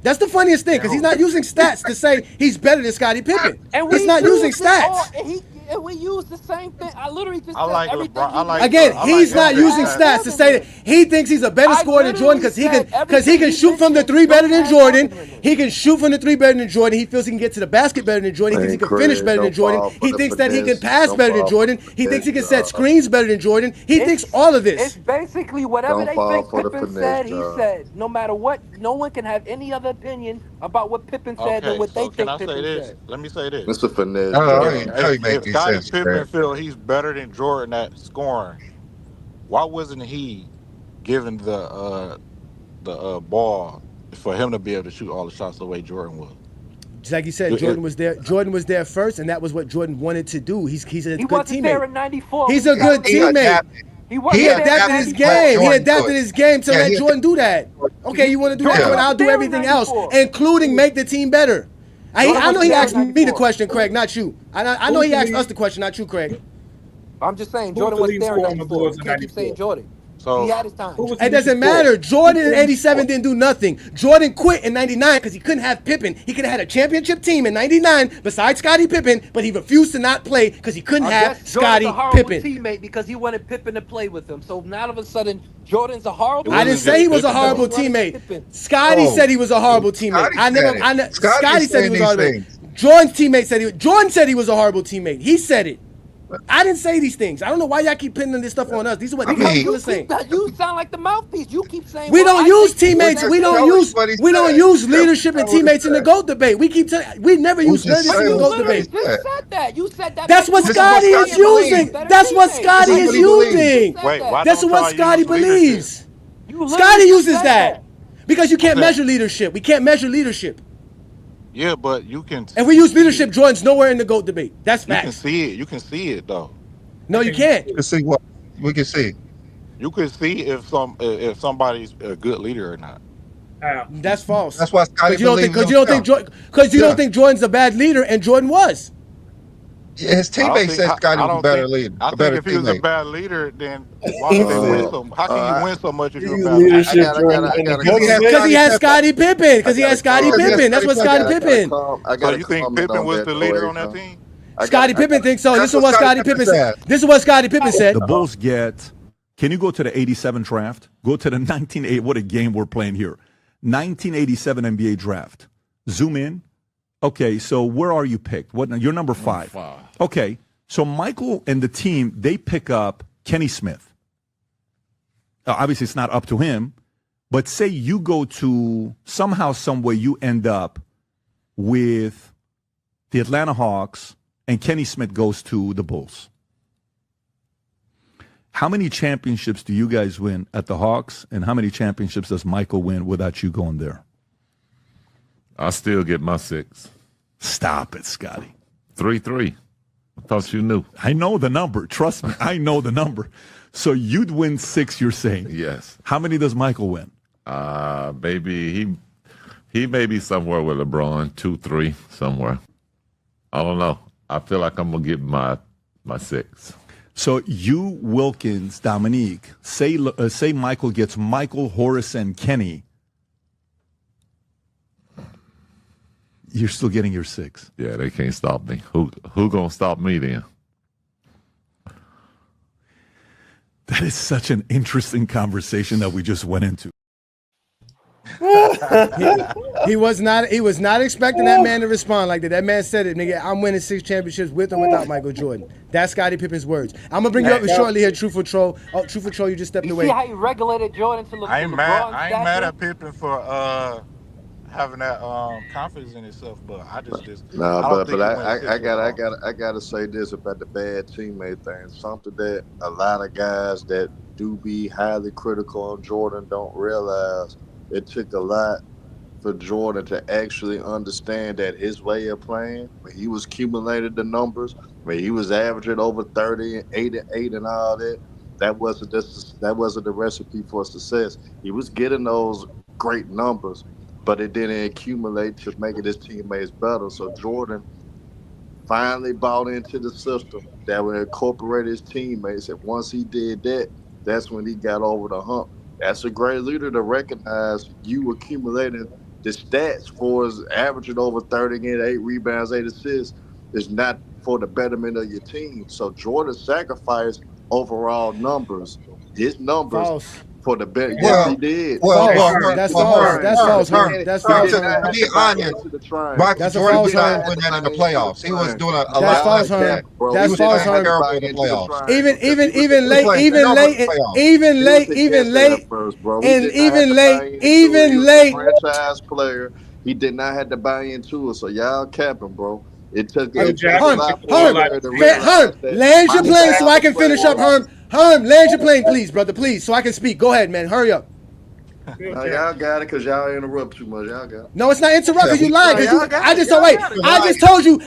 Speaker 3: That's the funniest thing because he's not using stats to say he's better than Scottie Pippen.
Speaker 18: And
Speaker 3: he's not using stats.
Speaker 18: And we use the same thing. I literally just
Speaker 17: I like
Speaker 18: everything.
Speaker 17: LeBron.
Speaker 3: Again, he's not using stats to say that he thinks he's a better scorer than Jordan because he can shoot from the three better than Jordan. He can shoot from the three better than Jordan. He feels he can get to the basket better than Jordan. He thinks he can finish better than Jordan. He thinks that he can pass better than Jordan. He thinks he can set screens better than Jordan. He thinks all of this.
Speaker 18: It's basically whatever they think Pippen said, he said. No matter what, no one can have any other opinion about what Pippen said than what they think Pippen said.
Speaker 17: Let me say this.
Speaker 15: Mr. Finesse.
Speaker 17: If Scottie Pippen feel he's better than Jordan at scoring, why wasn't he given the ball for him to be able to shoot all the shots the way Jordan was?
Speaker 3: Just like you said, Jordan was there. Jordan was there first, and that was what Jordan wanted to do. He's a good teammate.
Speaker 18: He wasn't there in '94.
Speaker 3: He's a good teammate. He adapted his game. He adapted his game to let Jordan do that. Okay, you want to do that, Jordan? I'll do everything else, including make the team better. I know he asked me the question, Craig, not you. I know he asked us the question, not you, Craig.
Speaker 18: I'm just saying, Jordan was there in '94. You can't keep saying Jordan.
Speaker 17: So
Speaker 18: he had his time.
Speaker 3: It doesn't matter. Jordan in '87 didn't do nothing. Jordan quit in '99 because he couldn't have Pippen. He could have had a championship team in '99 besides Scottie Pippen, but he refused to not play because he couldn't have Scottie Pippen.
Speaker 18: Teammate because he wanted Pippen to play with him. So now all of a sudden, Jordan's a horrible.
Speaker 3: I didn't say he was a horrible teammate. Scotty said he was a horrible teammate. Scotty said he was horrible. Jordan's teammate said Jordan said he was a horrible teammate. He said it. I didn't say these things. I don't know why y'all keep pinning this stuff on us. These are what people are saying.
Speaker 18: You sound like the mouthpiece. You keep saying
Speaker 3: we don't use teammates. We don't use leadership and teammates in the GOAT debate. We never use leadership in the GOAT debate.
Speaker 18: You just said that. You said that.
Speaker 3: That's what Scotty is using. That's what Scotty is using. That's what Scotty believes. Scotty uses that because you can't measure leadership. We can't measure leadership.
Speaker 17: Yeah, but you can.
Speaker 3: And we use leadership. Jordan's nowhere in the GOAT debate. That's facts.
Speaker 17: You can see it. You can see it though.
Speaker 3: No, you can't.
Speaker 9: You can see what we can see.
Speaker 17: You can see if somebody's a good leader or not.
Speaker 3: That's false.
Speaker 9: That's why Scotty
Speaker 3: because you don't think Jordan's a bad leader, and Jordan was.
Speaker 9: His teammates said Scotty was a better leader,
Speaker 17: I
Speaker 9: a
Speaker 17: think
Speaker 9: better
Speaker 17: if he was a
Speaker 9: teammate.
Speaker 17: bad leader, then why do they win so? How can you win so much if you're a bad leader?
Speaker 15: leadership during the
Speaker 3: Because he had Scotty Pippen. Because he had Scotty Pippen. That's what Scotty Pippen.
Speaker 17: So you think Pippen was the leader on that team?
Speaker 3: Scotty Pippen thinks so. This is what Scotty Pippen said. This is what Scotty Pippen said.
Speaker 6: The Bulls get. Can you go to the 87 draft? Go to the 1980. What a game we're playing here. 1987 NBA draft. Zoom in. Okay, so where are you picked? What? You're number 5. Okay, so Michael and the team, they pick up Kenny Smith. Obviously, it's not up to him, but say you go to somehow, some way, you end up with the Atlanta Hawks, and Kenny Smith goes to the Bulls. How many championships do you guys win at the Hawks, and how many championships does Michael win without you going there?
Speaker 1: I still get my 6.
Speaker 6: Stop it, Scotty.
Speaker 1: 3-3. I thought you knew.
Speaker 6: I know the number. Trust me, I know the number. So you'd win 6, you're saying?
Speaker 1: Yes.
Speaker 6: How many does Michael win?
Speaker 1: Maybe he may be somewhere with LeBron, 2-3, somewhere. I don't know. I feel like I'm gonna get my 6.
Speaker 6: So you, Wilkins, Dominique, say Michael gets Michael, Horace, and Kenny. You're still getting your 6.
Speaker 1: Yeah, they can't stop me. Who gonna stop me then?
Speaker 6: That is such an interesting conversation that we just went into.
Speaker 3: He was not expecting that man to respond like that. That man said it, nigga. I'm winning 6 championships with or without Michael Jordan. That's Scottie Pippen's words. I'm gonna bring you up shortly here, Truthful Troll. Oh, Truthful Troll, you just stepped away.
Speaker 18: See how he regulated Jordan to
Speaker 17: I ain't mad at Pippen for having that confidence in himself, but I just
Speaker 15: I gotta say this about the bad teammate thing. Something that a lot of guys that do be highly critical on Jordan don't realize. It took a lot for Jordan to actually understand that his way of playing, when he was accumulating the numbers, when he was averaging over 30 and 8 and 8 and all that, that wasn't the recipe for success. He was getting those great numbers, but it didn't accumulate to making his teammates better. So Jordan finally bought into the system that would incorporate his teammates, and once he did that, that's when he got over the hump. That's a great leader to recognize you accumulating the stats for his averaging over 30 and 8 rebounds, 8 assists is not for the betterment of your team. So Jordan sacrificed overall numbers, his numbers
Speaker 3: False.
Speaker 15: For the better. Yes, he did.
Speaker 3: That's false. That's false. That's false.
Speaker 9: To be honest, Michael Jordan did not win that in the playoffs. He was doing a lot like that.
Speaker 3: That's false, Herm.
Speaker 9: Terrible in the playoffs.
Speaker 3: Even late.
Speaker 15: Franchise player. He did not have to buy into it. So y'all capping, bro. It took
Speaker 3: Herm, land your plane so I can finish up, Herm. Herm, land your plane, please, brother, please, so I can speak. Go ahead, man. Hurry up.
Speaker 15: Y'all got it because y'all interrupt too much. Y'all got it.
Speaker 3: No, it's not interrupt because you lied. I just told you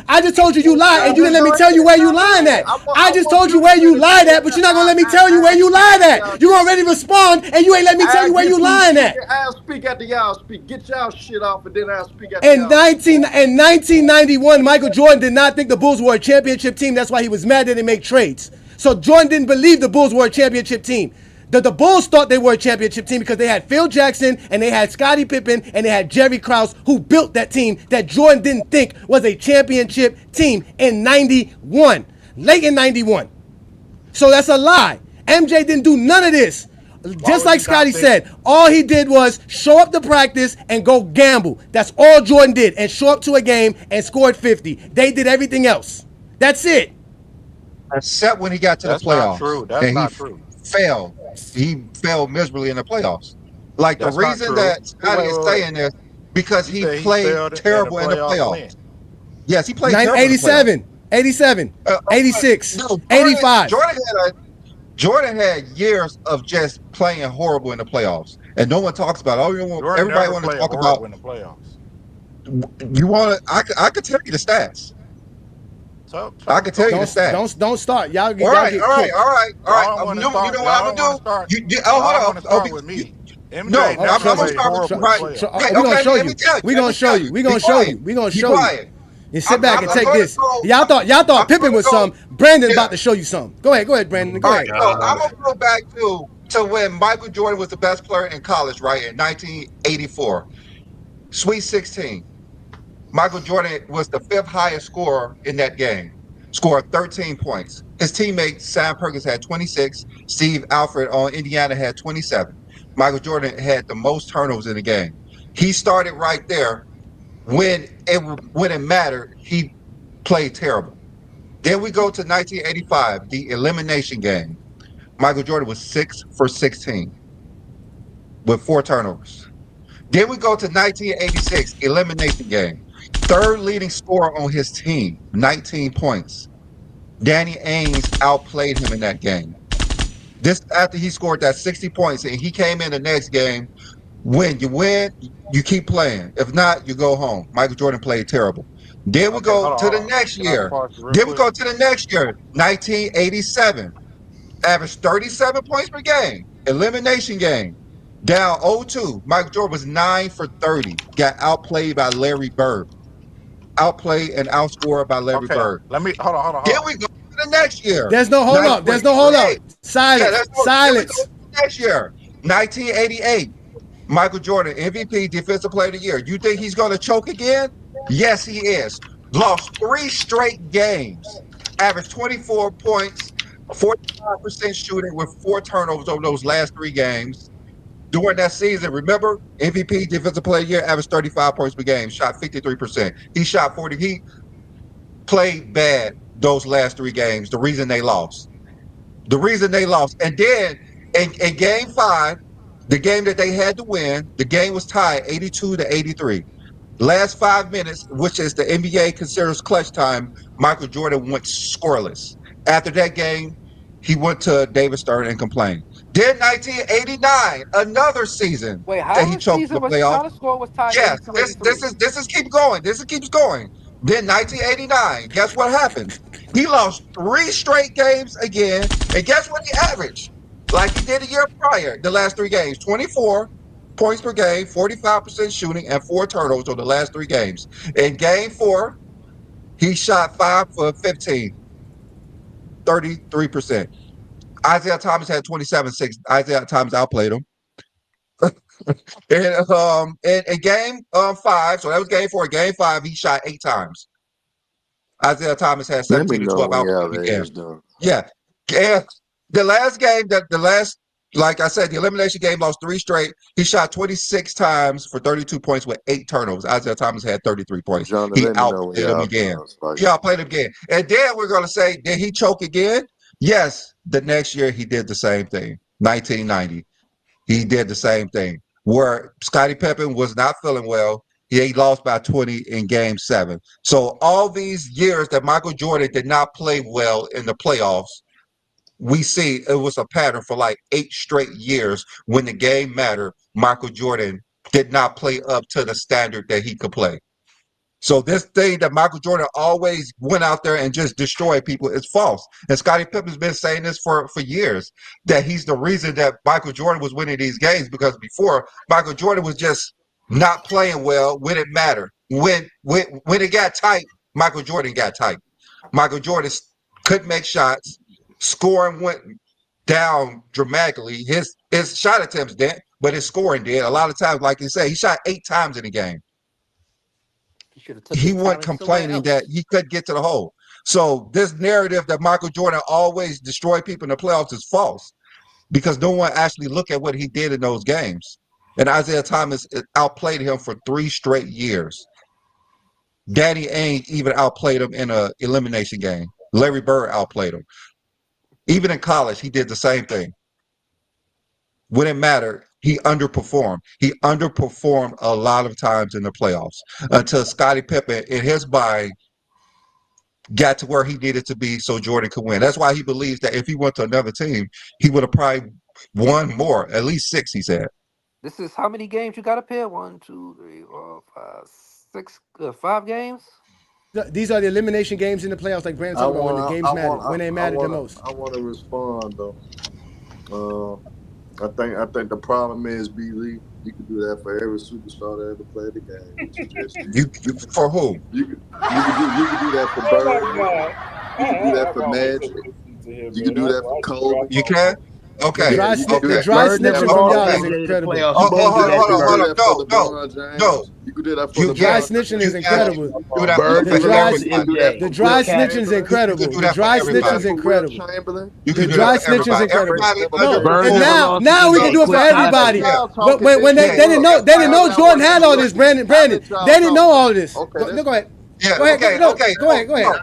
Speaker 3: you lied, and you didn't let me tell you where you lying at. I just told you where you lied at, but you're not gonna let me tell you where you lied at. You already respond, and you ain't let me tell you where you lying at.
Speaker 15: I'll speak after y'all speak. Get y'all shit off, and then I'll speak after
Speaker 3: In 1991, Michael Jordan did not think the Bulls were a championship team. That's why he was mad they didn't make trades. So Jordan didn't believe the Bulls were a championship team. The Bulls thought they were a championship team because they had Phil Jackson and they had Scottie Pippen and they had Jerry Krause, who built that team that Jordan didn't think was a championship team in 91, late in 91. So that's a lie. MJ didn't do none of this. Just like Scotty said, all he did was show up to practice and go gamble. That's all Jordan did, and show up to a game and scored 50. They did everything else. That's it.
Speaker 9: Except when he got to the playoffs.
Speaker 17: Not true. That's not true.
Speaker 9: He failed miserably in the playoffs. Like the reason that Scotty is saying this because he played terrible in the playoffs. Yes, he played terrible.
Speaker 3: 87, 86, 85.
Speaker 9: Jordan had years of just playing horrible in the playoffs, and no one talks about it. Everybody want to talk about
Speaker 17: in the playoffs.
Speaker 9: You want to? I could tell you the stats. I can tell you the stats.
Speaker 3: Don't start. All right.
Speaker 9: You know what I'm gonna do? Hold on.
Speaker 17: With me.
Speaker 9: No, I'm gonna start with you.
Speaker 3: We're gonna show you. We're gonna show you. You sit back and take this. Y'all thought Pippen was something. Brandon's about to show you something. Go ahead, Brandon. Go ahead.
Speaker 9: So I'm gonna go back to when Michael Jordan was the best player in college, right? In 1984, Sweet 16. Michael Jordan was the 5th highest scorer in that game, scored 13 points. His teammate Sam Perkins had 26. Steve Alford on Indiana had 27. Michael Jordan had the most turnovers in the game. He started right there. When it mattered, he played terrible. Then we go to 1985, the elimination game. Michael Jordan was 6 for 16 with 4 turnovers. Then we go to 1986, elimination game. 3rd leading scorer on his team, 19 points. Danny Ainge outplayed him in that game. This after he scored that 60 points, and he came in the next game. When you win, you keep playing. If not, you go home. Michael Jordan played terrible. Then we go to the next year. Then we go to the next year, 1987. Averaged 37 points per game. Elimination game. Down 0-2. Michael Jordan was 9 for 30. Got outplayed by Larry Bird. Outplayed and outscored by Larry Bird.
Speaker 17: Let me hold on.
Speaker 9: Then we go to the next year.
Speaker 3: There's no hold up. Silence. Silence.
Speaker 9: Next year, 1988. Michael Jordan, MVP, Defensive Player of the Year. You think he's going to choke again? Yes, he is. Lost 3 straight games. Averaged 24 points, 45% shooting with 4 turnovers over those last 3 games. During that season, remember, MVP, Defensive Player of the Year, averaged 35 points per game, shot 53%. He shot 40. He played bad those last 3 games. The reason they lost. And then in game 5, the game that they had to win, the game was tied 82-83. Last 5 minutes, which is the NBA considers clutch time, Michael Jordan went scoreless. After that game, he went to David Stern and complained. Then 1989, another season that he choked the playoffs.
Speaker 18: How the score was tied?
Speaker 9: Yes, this is keep going. This keeps going. Then 1989, guess what happened? He lost 3 straight games again, and guess what he averaged? Like he did a year prior, the last 3 games, 24 points per game, 45% shooting, and 4 turnovers over the last 3 games. In game 4, he shot 5 for 15, 33%. Isaiah Thomas had 27-6. Isaiah Thomas outplayed him. In game 5, so that was game 4. Game 5, he shot 8 times. Isaiah Thomas had 17 to 12 outplayed. Yeah. The last game, like I said, the elimination game lost 3 straight. He shot 26 times for 32 points with 8 turnovers. Isaiah Thomas had 33 points. He outplayed him again. He outplayed him again. And then we're going to say, did he choke again? Yes. The next year, he did the same thing. 1990. He did the same thing. Where Scottie Pippen was not feeling well. He lost by 20 in game 7. So all these years that Michael Jordan did not play well in the playoffs, we see it was a pattern for like 8 straight years when the game mattered. Michael Jordan did not play up to the standard that he could play. So this thing that Michael Jordan always went out there and just destroyed people is false. And Scottie Pippen's been saying this for years, that he's the reason that Michael Jordan was winning these games, because before, Michael Jordan was just not playing well when it mattered. When it got tight, Michael Jordan got tight. Michael Jordan couldn't make shots. Scoring went down dramatically. His shot attempts did, but his scoring did. A lot of times, like you say, he shot 8 times in the game. He wasn't complaining that he couldn't get to the hole. So this narrative that Michael Jordan always destroyed people in the playoffs is false, because no one actually looked at what he did in those games. And Isaiah Thomas outplayed him for 3 straight years. Danny Ainge even outplayed him in an elimination game. Larry Bird outplayed him. Even in college, he did the same thing. When it mattered, he underperformed. He underperformed a lot of times in the playoffs until Scottie Pippen, in his mind, got to where he needed to be so Jordan could win. That's why he believes that if he went to another team, he would have probably won more, at least 6, he said.
Speaker 18: This is how many games you got to play? 1, 2, 3, 4, 5, 6, 5 games?
Speaker 3: These are the elimination games in the playoffs, like Brandon talking about, when the games matter, when they matter the most.
Speaker 15: I want to respond though. I think the problem is, B. Lee, You can do that for every superstar that ever played the game, which is just
Speaker 9: You for who?
Speaker 15: you can do that for Bird. You can do that for Magic. You can do that for Kobe.
Speaker 9: You can? Okay.
Speaker 3: The dry,
Speaker 15: you can do
Speaker 3: the
Speaker 15: that.
Speaker 3: dry
Speaker 10: Bird never
Speaker 3: snitching from y'all
Speaker 10: lost
Speaker 3: is
Speaker 10: in the
Speaker 3: incredible.
Speaker 10: playoffs.
Speaker 9: Oh, hold on. No.
Speaker 15: You can do that for
Speaker 9: You
Speaker 3: The
Speaker 15: LeBron.
Speaker 3: dry
Speaker 9: can't.
Speaker 3: snitching is
Speaker 9: You can't
Speaker 3: incredible.
Speaker 9: do that
Speaker 10: Bird
Speaker 9: for
Speaker 3: The
Speaker 10: never
Speaker 3: dry,
Speaker 10: lost in
Speaker 9: everybody.
Speaker 10: NBA.
Speaker 3: the dry
Speaker 15: Will
Speaker 3: snitching is
Speaker 15: Chamberlain.
Speaker 3: incredible.
Speaker 9: You can do
Speaker 3: The
Speaker 9: that for
Speaker 3: dry
Speaker 9: everybody.
Speaker 3: snitching is
Speaker 15: Will
Speaker 3: incredible.
Speaker 15: Chamberlain.
Speaker 9: You
Speaker 3: The
Speaker 9: can do
Speaker 3: dry
Speaker 9: that for
Speaker 3: snitching is
Speaker 9: everybody.
Speaker 3: incredible.
Speaker 9: Everybody
Speaker 3: No,
Speaker 9: under
Speaker 10: Bird
Speaker 3: and
Speaker 10: never
Speaker 3: now
Speaker 10: lost
Speaker 3: now
Speaker 10: in
Speaker 3: we
Speaker 10: NBA.
Speaker 3: can do it for
Speaker 10: Quit
Speaker 3: everybody.
Speaker 10: talking.
Speaker 3: When they didn't know Jordan had all this. Brandon, they didn't know all of this.
Speaker 15: Okay,
Speaker 3: Go ahead.
Speaker 9: Yeah,
Speaker 3: Go ahead.
Speaker 9: okay.
Speaker 3: Go ahead.
Speaker 9: No,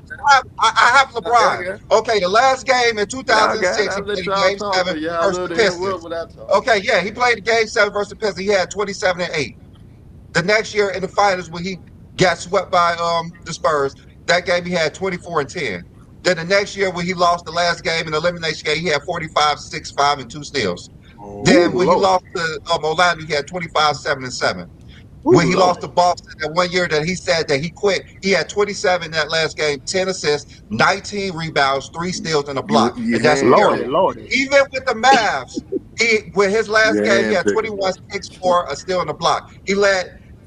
Speaker 9: I have LeBron. Okay, the last game in 2006, he
Speaker 15: I'll let
Speaker 9: played
Speaker 15: y'all
Speaker 9: Game
Speaker 15: talk
Speaker 9: 7
Speaker 15: to y'all.
Speaker 9: versus
Speaker 15: Love
Speaker 9: the
Speaker 15: to hear
Speaker 9: Pistons.
Speaker 15: what I talk.
Speaker 9: Okay, yeah, he played the Game 7 versus the Pistons. He had 27 and 8. The next year in the finals, when he got swept by the Spurs, that game he had 24 and 10. Then the next year when he lost the last game in the elimination game, he had 45, 6, 5, and 2 steals. Then when he lost to Orlando, he had 25, 7, and 7. When he lost to Boston that one year that he said that he quit, he had 27 in that last game, 10 assists, 19 rebounds, 3 steals, and a block.
Speaker 15: You
Speaker 9: And that's
Speaker 15: handpicked.
Speaker 9: terrible. Even with the Mavs, with his last
Speaker 15: You
Speaker 9: game, he had
Speaker 15: handpicked.
Speaker 9: 21, 6, 4, a steal, and a block. He led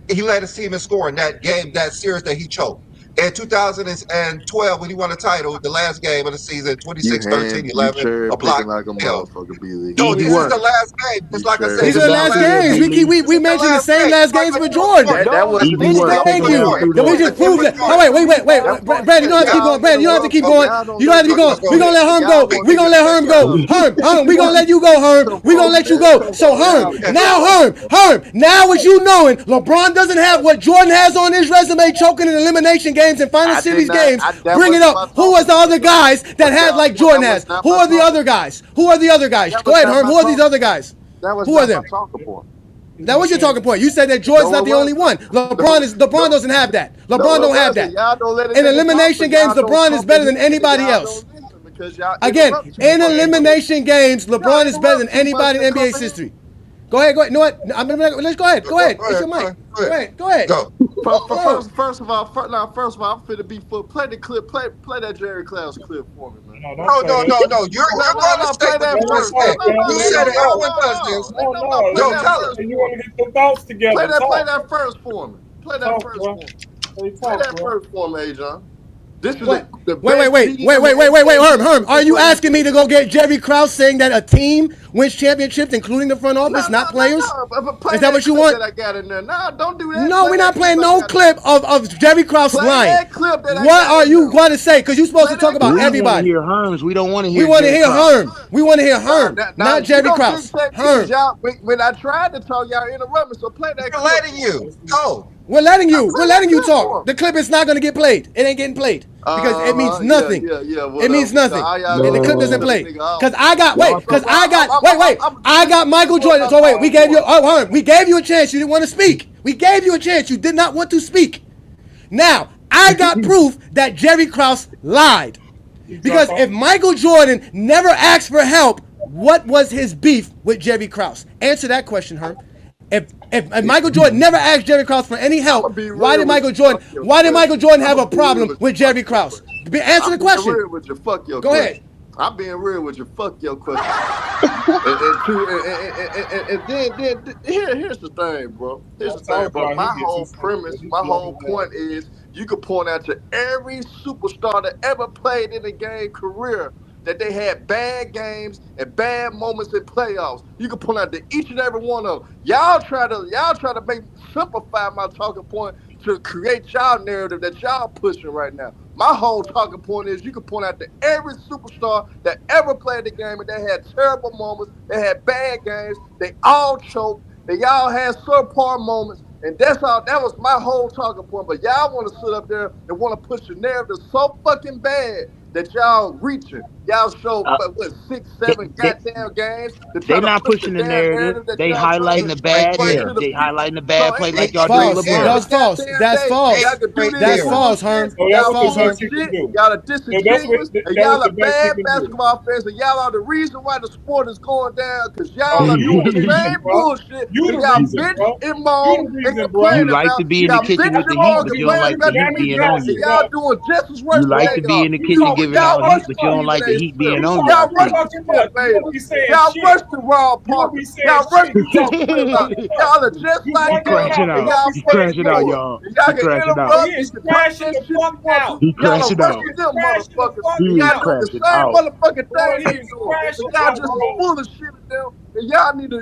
Speaker 9: his team in scoring that game, that series that he choked. In 2012, when he won the title, the last game of the season, 26, 13,
Speaker 15: You
Speaker 9: 11,
Speaker 15: cherry
Speaker 9: a block.
Speaker 15: picking like a
Speaker 9: Hell.
Speaker 15: motherfucker, B.
Speaker 9: No,
Speaker 10: Easy
Speaker 9: this is
Speaker 10: work.
Speaker 9: the last game. Just like I said,
Speaker 3: These
Speaker 10: Take
Speaker 3: are
Speaker 10: him
Speaker 3: the
Speaker 10: down
Speaker 3: last
Speaker 10: to the
Speaker 3: games.
Speaker 10: B-League.
Speaker 3: We mentioned the same last games with Jordan.
Speaker 15: That was
Speaker 10: Easy
Speaker 15: finished.
Speaker 10: work. Take
Speaker 3: Thank
Speaker 10: him
Speaker 3: you.
Speaker 10: down to
Speaker 3: Then we
Speaker 10: the
Speaker 3: just proved it. Oh wait. Brandon, you don't have to keep going. Brandon, you don't have to keep going. You don't have to keep going. We're gonna let Herm go. We're gonna let Herm go. Herm, we're gonna let you go, Herm. We're gonna let you go. So Herm, now what you knowing, LeBron doesn't have what Jordan has on his resume, choking in elimination games and final series games. Bring it up. Who was the other guys that had like Jordan has? Who are the other guys? Go ahead, Herm. Who are these other guys? Who are them? That was your talking point. You said that Jordan's not the only one. LeBron doesn't have that. LeBron don't have that. In elimination games, LeBron is better than anybody else. Again, in elimination games, LeBron is better than anybody in NBA's history. Go ahead. You know what? Let's go ahead. It's your mic. Go ahead.
Speaker 15: First of all, I'm finna be full. Play the clip. Play that Jerry Krause clip for me, man.
Speaker 9: No. You're going to say what you just said. You said everyone does this.
Speaker 2: No,
Speaker 9: tell us.
Speaker 2: You want to get the thoughts together.
Speaker 15: Play that first for me. Play that first for me, John. This is
Speaker 3: wait, Herm. Are you asking me to go get Jerry Krause saying that a team wins championships, incling the front office, not players? Is that what you want?
Speaker 15: That I got in there. No, don't do that.
Speaker 3: No, we're not playing no clip of Jerry Krause lying. What are you going to say? Because you're supposed to talk about everybody.
Speaker 10: We want to hear Herms. We don't want to hear.
Speaker 3: We want to hear Herm. We want to hear Herm, not Jerry Krause. Herm.
Speaker 15: When I tried to talk, y'all interrupt me. So play that.
Speaker 9: We're letting you go.
Speaker 3: We're letting you talk. The clip is not going to get played. It ain't getting played because it means nothing. It means nothing. And the clip doesn't play. Because I got Michael Jordan. So wait, we gave you we gave you a chance. You didn't want to speak. We gave you a chance. You did not want to speak. Now, I got proof that Jerry Krause lied. Because if Michael Jordan never asked for help, what was his beef with Jerry Krause? Answer that question, Herm. If Michael Jordan never asked Jerry Krause for any help, why did Michael Jordan have a problem with Jerry Krause? Answer the question. Go ahead.
Speaker 15: I'm being real with you. Fuck your question. and then here's the thing, bro. My whole premise, my whole point is you could point out to every superstar that ever played in a game career that they had bad games and bad moments in playoffs. You can point out to each and every one of them. Y'all try to make simplify my talking point to create y'all narrative that y'all pushing right now. My whole talking point is you can point out to every superstar that ever played the game and they had terrible moments, they had bad games, they all choked, they all had subpar moments, and that's all. That was my whole talking point. But y'all want to sit up there and want to push the narrative so fucking bad that y'all reaching. Y'all show what 6, 7 goddamn games.
Speaker 10: They're not pushing the narrative. They highlighting the bad. They highlighting the bad play like y'all do LeBron.
Speaker 3: That's false. That's false, Herm. That's false, Herm.
Speaker 15: Y'all are disingenuous. And y'all are bad basketball fans. And y'all are the reason why the sport is going down. Because y'all are doing the same bullshit. Y'all bitch and moan and complain about.
Speaker 10: You like to be in the kitchen with the heat, but you don't like the heat being on you.
Speaker 15: Y'all doing just as worse.
Speaker 10: You like to be in the kitchen giving
Speaker 19: giving out heat, but you don't like the heat being on you.
Speaker 8: Y'all rushed the skip, baby. Y'all rushed the Rob Parker. Y'all rushed the talking about. Y'all are just like
Speaker 19: crashing
Speaker 8: him, and
Speaker 19: out.
Speaker 8: y'all
Speaker 19: He
Speaker 8: fucking
Speaker 19: crashing out,
Speaker 8: do it.
Speaker 19: y'all.
Speaker 8: And y'all
Speaker 19: He
Speaker 8: can
Speaker 19: crashing out.
Speaker 8: interrupt. You can talk that shit you want to.
Speaker 19: He
Speaker 8: Y'all are
Speaker 19: crashing out.
Speaker 8: rushing them motherfuckers.
Speaker 19: He
Speaker 8: And
Speaker 19: is
Speaker 8: y'all doing the
Speaker 19: crashing
Speaker 8: same
Speaker 19: out.
Speaker 8: motherfucking thing they doing. And y'all just as full of shit at them. And y'all need to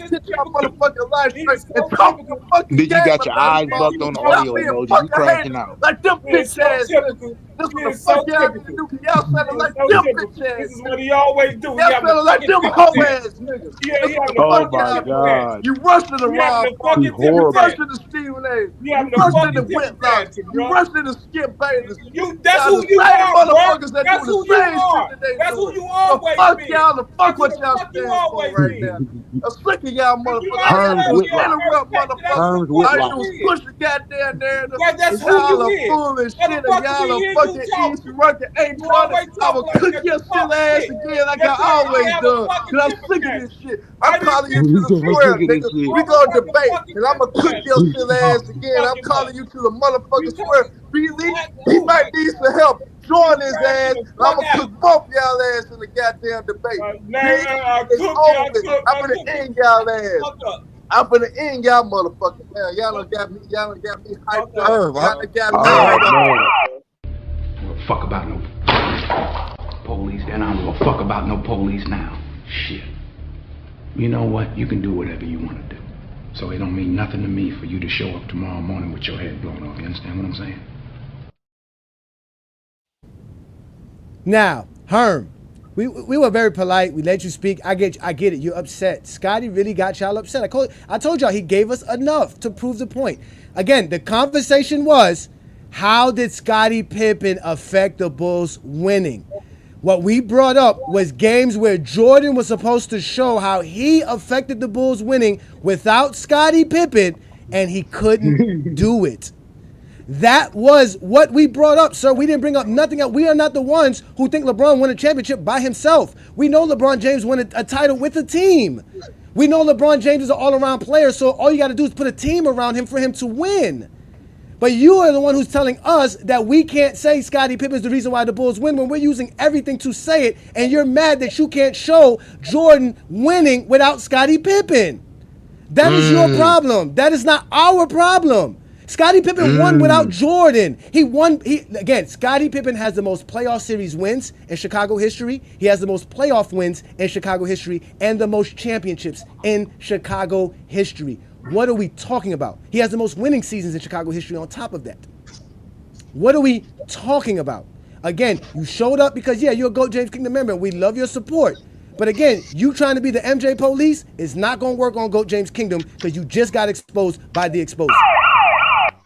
Speaker 8: sit y'all motherfucking life straight and talk your fucking
Speaker 19: Bitch, you
Speaker 8: game
Speaker 19: got your
Speaker 8: about it,
Speaker 19: eyes bucked on the
Speaker 8: Stop
Speaker 19: audio
Speaker 8: being
Speaker 19: emoji. You
Speaker 8: fucking
Speaker 19: crashing
Speaker 8: haters
Speaker 19: out.
Speaker 8: like them
Speaker 2: It's
Speaker 8: bitch
Speaker 2: so
Speaker 8: ass
Speaker 2: typical.
Speaker 8: niggas. This what the
Speaker 2: It's
Speaker 8: fuck
Speaker 2: so
Speaker 8: y'all need to
Speaker 2: typical.
Speaker 8: do. Y'all sounding like
Speaker 2: It's so
Speaker 8: them
Speaker 2: typical.
Speaker 8: bitch ass
Speaker 2: This is what
Speaker 8: niggas.
Speaker 2: he always do. He
Speaker 8: Y'all
Speaker 2: having a
Speaker 8: sounding like
Speaker 2: fucking
Speaker 8: them
Speaker 2: fit
Speaker 8: hoe
Speaker 2: dance.
Speaker 8: ass niggas.
Speaker 2: Yeah,
Speaker 8: That's
Speaker 2: he
Speaker 8: what
Speaker 2: having
Speaker 8: the
Speaker 2: a
Speaker 19: Oh
Speaker 8: fuck
Speaker 2: fucking
Speaker 19: my
Speaker 8: y'all
Speaker 2: temper
Speaker 8: doing.
Speaker 2: tantrum.
Speaker 19: God.
Speaker 8: You rushing the
Speaker 2: He having
Speaker 8: Rob
Speaker 2: a
Speaker 8: Parker.
Speaker 19: He
Speaker 2: fucking temper
Speaker 8: You
Speaker 19: horrible.
Speaker 8: rushing
Speaker 2: tantrum.
Speaker 8: the Stephen A.
Speaker 2: He
Speaker 8: You
Speaker 2: having a
Speaker 8: rushing the
Speaker 2: fucking temper
Speaker 8: Whitlocks.
Speaker 2: tantrum,
Speaker 8: You
Speaker 2: bro.
Speaker 8: rushing the Skip Bayless.
Speaker 2: That's
Speaker 8: Y'all
Speaker 2: who
Speaker 8: the
Speaker 2: you
Speaker 8: same
Speaker 2: are, bro.
Speaker 8: motherfuckers that
Speaker 2: That's
Speaker 8: doing the
Speaker 2: who you
Speaker 8: same shit
Speaker 2: are.
Speaker 8: that they
Speaker 2: That's who
Speaker 8: doing.
Speaker 2: you
Speaker 8: So
Speaker 2: always
Speaker 8: fuck
Speaker 2: been.
Speaker 8: y'all and fuck
Speaker 2: That's who
Speaker 8: what
Speaker 2: the
Speaker 8: y'all
Speaker 2: fuck you
Speaker 8: stand for
Speaker 2: always
Speaker 8: right
Speaker 2: been.
Speaker 8: now. I'm sick of y'all
Speaker 2: And you
Speaker 8: motherfuckers.
Speaker 2: might as
Speaker 8: All
Speaker 2: well
Speaker 8: y'all
Speaker 19: Herms
Speaker 8: do is
Speaker 2: be a
Speaker 19: Whitlock.
Speaker 8: interrupt
Speaker 2: person. That's
Speaker 8: motherfuckers.
Speaker 19: Herms
Speaker 2: what
Speaker 8: All you
Speaker 19: Whitlock.
Speaker 8: do is
Speaker 2: you is.
Speaker 8: push the goddamn narrative.
Speaker 2: That's
Speaker 8: And
Speaker 2: who
Speaker 8: y'all are
Speaker 2: you is.
Speaker 8: full of shit and
Speaker 2: Motherfucker, we
Speaker 8: y'all are
Speaker 2: hear you
Speaker 8: fucking easy
Speaker 2: talking.
Speaker 8: working. Ain't
Speaker 2: You
Speaker 8: trying to.
Speaker 2: always
Speaker 8: I
Speaker 2: talk
Speaker 8: will
Speaker 2: like
Speaker 8: cook
Speaker 2: that. You
Speaker 8: your
Speaker 2: talk
Speaker 8: silly ass
Speaker 2: shit.
Speaker 8: again like
Speaker 2: Yes,
Speaker 8: I
Speaker 2: sir. You
Speaker 8: always
Speaker 2: have a
Speaker 8: done.
Speaker 2: fucking
Speaker 8: Cause I'm
Speaker 2: temper
Speaker 8: sick of this
Speaker 2: tantrum.
Speaker 8: shit. I'm
Speaker 2: I didn't
Speaker 8: calling you
Speaker 2: think
Speaker 8: to
Speaker 2: you
Speaker 8: the
Speaker 19: I'm
Speaker 2: shit.
Speaker 8: square,
Speaker 19: sick of this
Speaker 8: nigga.
Speaker 2: You
Speaker 19: shit.
Speaker 8: We
Speaker 2: have a
Speaker 8: gonna
Speaker 2: fucking
Speaker 8: debate
Speaker 2: fucking
Speaker 8: and I'm gonna
Speaker 2: temper
Speaker 8: cook your
Speaker 2: tantrum.
Speaker 8: silly
Speaker 2: You talk
Speaker 8: ass
Speaker 2: too
Speaker 8: again. I'm
Speaker 2: fucking
Speaker 8: calling
Speaker 2: much.
Speaker 8: you to the
Speaker 2: You
Speaker 8: motherfucking
Speaker 2: talk.
Speaker 8: square. He
Speaker 2: Oh my
Speaker 8: might need some help.
Speaker 2: You
Speaker 8: Join his
Speaker 2: crashing
Speaker 8: ass,
Speaker 2: the
Speaker 8: and I'm
Speaker 2: fuck
Speaker 8: gonna
Speaker 2: out.
Speaker 8: cook both y'all ass in the goddamn debate.
Speaker 2: Now
Speaker 8: This
Speaker 2: I
Speaker 8: shit is
Speaker 2: cook you.
Speaker 8: over with. I'm
Speaker 2: I
Speaker 8: gonna
Speaker 2: cook
Speaker 8: end
Speaker 2: you.
Speaker 8: y'all
Speaker 2: Shut the
Speaker 8: ass.
Speaker 2: fuck up.
Speaker 8: I'm gonna end y'all motherfucking ass. Y'all done got me
Speaker 2: Fuck
Speaker 8: hyped up.
Speaker 2: up.
Speaker 9: Herb,
Speaker 8: Y'all done got me
Speaker 19: Oh
Speaker 8: hyped up.
Speaker 19: man.
Speaker 20: I don't give a fuck about no police, and I don't give a fuck about no police now. Shit. You know what? You can do whatever you want to do. So it don't mean nothing to me for you to show up tomorrow morning with your head blown off. You understand what I'm saying?
Speaker 3: Now, Herm, we were very polite. We let you speak. I get it. You're upset. Scotty really got y'all upset. I told y'all he gave us enough to prove the point. Again, the conversation was, how did Scottie Pippen affect the Bulls winning? What we brought up was games where Jordan was supposed to show how he affected the Bulls winning without Scottie Pippen, and he couldn't do it. That was what we brought up, sir. We didn't bring up nothing else. We are not the ones who think LeBron won a championship by himself. We know LeBron James won a title with a team. We know LeBron James is an all-around player, so all you got to do is put a team around him for him to win. But you are the one who's telling us that we can't say Scottie Pippen is the reason why the Bulls win when we're using everything to say it, and you're mad that you can't show Jordan winning without Scottie Pippen. That is your problem. That is not our problem. Scottie Pippen won without Jordan. Again, Scottie Pippen has the most playoff series wins in Chicago history. He has the most playoff wins in Chicago history and the most championships in Chicago history. What are we talking about? He has the most winning seasons in Chicago history on top of that. What are we talking about? Again, you showed up because, yeah, you're a GOAT James Kingdom member. We love your support. But again, you trying to be the MJ police is not going to work on GOAT James Kingdom because you just got exposed by the exposer.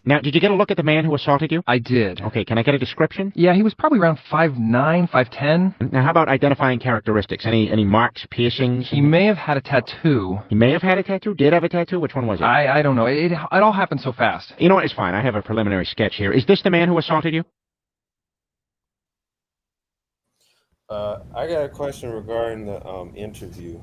Speaker 21: Now, did you get a look at the man who assaulted you?
Speaker 22: I did.
Speaker 21: Okay, can I get a description?
Speaker 22: Yeah, he was probably around 5'9", 5'10".
Speaker 21: Now, how about identifying characteristics? Any marks, piercings?
Speaker 22: He may have had a tattoo.
Speaker 21: He may have had a tattoo? Did have a tattoo? Which one was it?
Speaker 22: I don't know. It all happened so fast.
Speaker 21: You know what? It's fine. I have a preliminary sketch here. Is this the man who assaulted you?
Speaker 11: I got a question regarding the interview.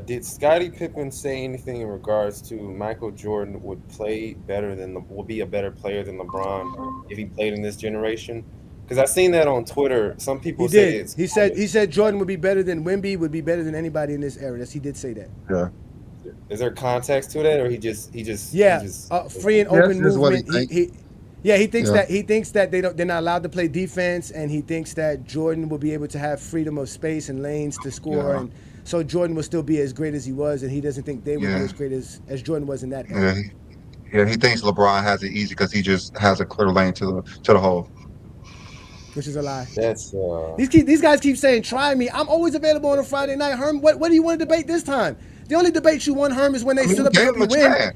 Speaker 11: Did Scottie Pippen say anything in regards to Michael Jordan would be a better player than LeBron if he played in this generation? Because I've seen that on Twitter. Some people say it's.
Speaker 3: He said Jordan would be better than Wemby, would be better than anybody in this era. Yes, he did say that.
Speaker 9: Yeah.
Speaker 11: Is there context to that, or he just
Speaker 3: free and open
Speaker 9: That's what he
Speaker 3: movement.
Speaker 9: thinks.
Speaker 3: He thinks that they're not allowed to play defense, and he thinks that Jordan will be able to have freedom of space and lanes to score, and so Jordan will still be as great as he was, and he doesn't think they would be as great as Jordan was in that era.
Speaker 9: Yeah, he thinks LeBron has it easy because he just has a clear lane to the hole.
Speaker 3: Which is a lie.
Speaker 11: That's
Speaker 3: these guys keep saying, "Try me." I'm always available on a Friday night. Herm, what do you want to debate this time? The only debate you won, Herm, is when they stood up and help you win.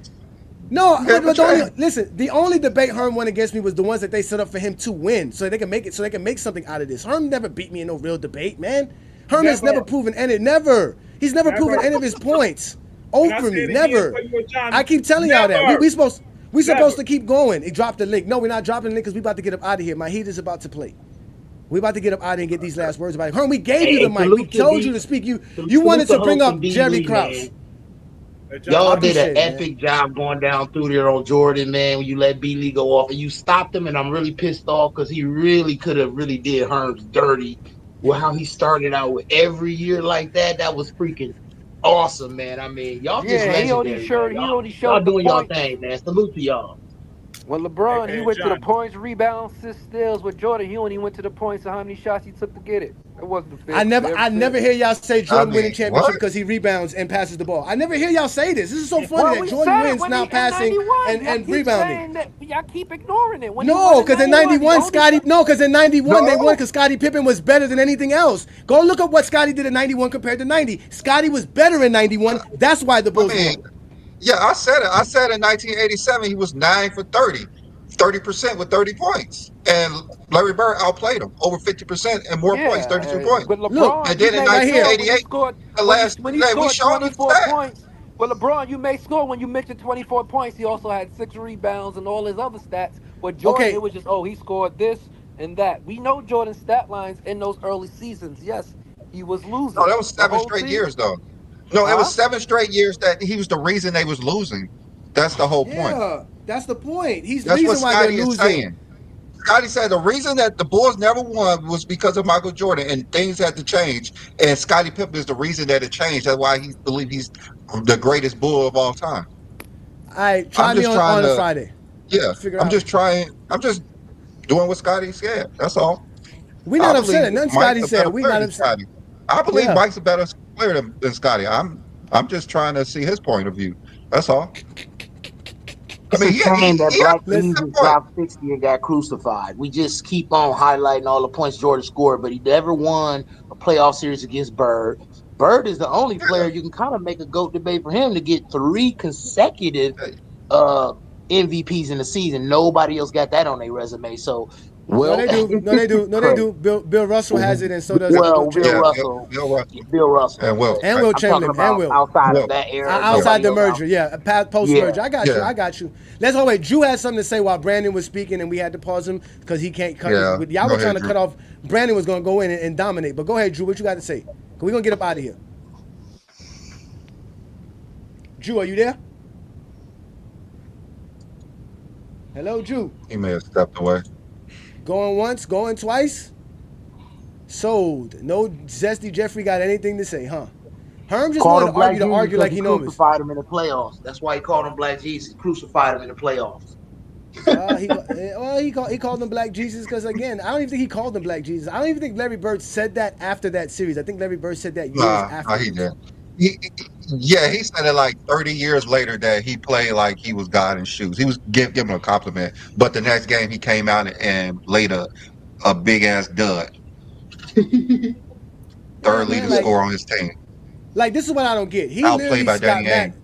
Speaker 3: No, but the only debate Herm won against me was the ones that they set up for him to win, so they can make something out of this. Herm never beat me in no real debate, man. Herm has never proven any. Never. He's never proven any of his points over me. Never. I keep telling y'all that. We supposed to keep going. He dropped the link. No, we're not dropping the link because we about to get up out of here. My heat is about to play. We about to get up out of here and get these last words about it. Herm, we gave you the mic. We told you to speak. You wanted to bring up Jerry Krause.
Speaker 13: Y'all did an epic job going down through there on Jordan, man. When you let B Lee go off and you stopped him, and I'm really pissed off because he really could have really did Herms dirty with how he started out with every year like that. That was freaking awesome, man. I mean, y'all just legendary. Y'all doing y'all thing, man. Salute to y'all.
Speaker 18: When LeBron, he went to the points, rebounds, assists, steals. With Jordan, he only went to the points of how many shots he took to get it. It wasn't the fit.
Speaker 3: I never hear y'all say Jordan winning championship because he rebounds and passes the ball. I never hear y'all say this. This is so funny that Jordan wins now passing and rebounding.
Speaker 18: Y'all keep ignoring it.
Speaker 3: No, because in 91, Scotty. No, because in 91 they won because Scottie Pippen was better than anything else. Go look up what Scotty did in 91 compared to 90. Scotty was better in 91. That's why the Bulls won.
Speaker 9: Yeah, I said it. I said in 1987 he was 9 for 30% with 30 points, and Larry Bird outplayed him over 50% and more points, 32 points.
Speaker 18: But LeBron,
Speaker 9: and then in 1988,
Speaker 18: when he scored 24 points. Well, LeBron, you may score when you mentioned 24 points. He also had 6 rebounds and all his other stats. But Jordan, it was just, he scored this and that. We know Jordan's stat lines in those early seasons. Yes, he was losing.
Speaker 9: No, that was 7 straight years, though. No, it was 7 straight years that he was the reason they was losing. That's the whole point.
Speaker 3: Yeah, that's the point. He's the reason why they're losing.
Speaker 9: Saying. Scotty said the reason that the Bulls never won was because of Michael Jordan, and things had to change. And Scottie Pippen is the reason that it changed. That's why he believes he's the greatest Bull of all time.
Speaker 3: All right, try me on a Friday.
Speaker 9: Yeah, I'm just trying. I'm just doing what Scotty said. That's all.
Speaker 3: We're not upset. Nothing Scotty said. We're not upset.
Speaker 9: I believe Mike's a better player than Scotty. I'm just trying to see his point of view. That's all.
Speaker 13: It's a shame that Black Jesus dropped 60 and got crucified. We just keep on highlighting all the points Jordan scored, but he never won a playoff series against Bird. Bird is the only player you can kind of make a GOAT debate for him to get 3 consecutive MVPs in the season. Nobody else got that on their resume. So,
Speaker 3: no, they do. Bill Russell has it, and so does
Speaker 13: Bill Russell,
Speaker 9: and
Speaker 3: Will Chamberlain, and Will
Speaker 13: outside of that era,
Speaker 3: outside the merger, post merger. I got you. Let's wait. Drew had something to say while Brandon was speaking, and we had to pause him because he can't cut. Y'all were trying to cut off. Brandon was going to go in and dominate, but go ahead, Drew. What you got to say? We're gonna get up out of here. Drew, are you there? Hello, Drew.
Speaker 9: He may have stepped away.
Speaker 3: Going once, going twice. Sold. No Zesty Jeffrey got anything to say, huh? Herm just wanted to argue like he knows.
Speaker 13: Crucified him in the playoffs. That's why he called him Black Jesus. Crucified him in the playoffs.
Speaker 3: He called him Black Jesus because, again, I don't even think he called him Black Jesus. I don't even think Larry Bird said that after that series. I think Larry Bird said that years after.
Speaker 9: He did. He said it like 30 years later that he played like he was God in shoes. He was giving a compliment, but the next game he came out and laid a big ass dud. Third leading scorer on his team.
Speaker 3: Like, this is what I don't get. He
Speaker 9: outplayed by Danny Ainge.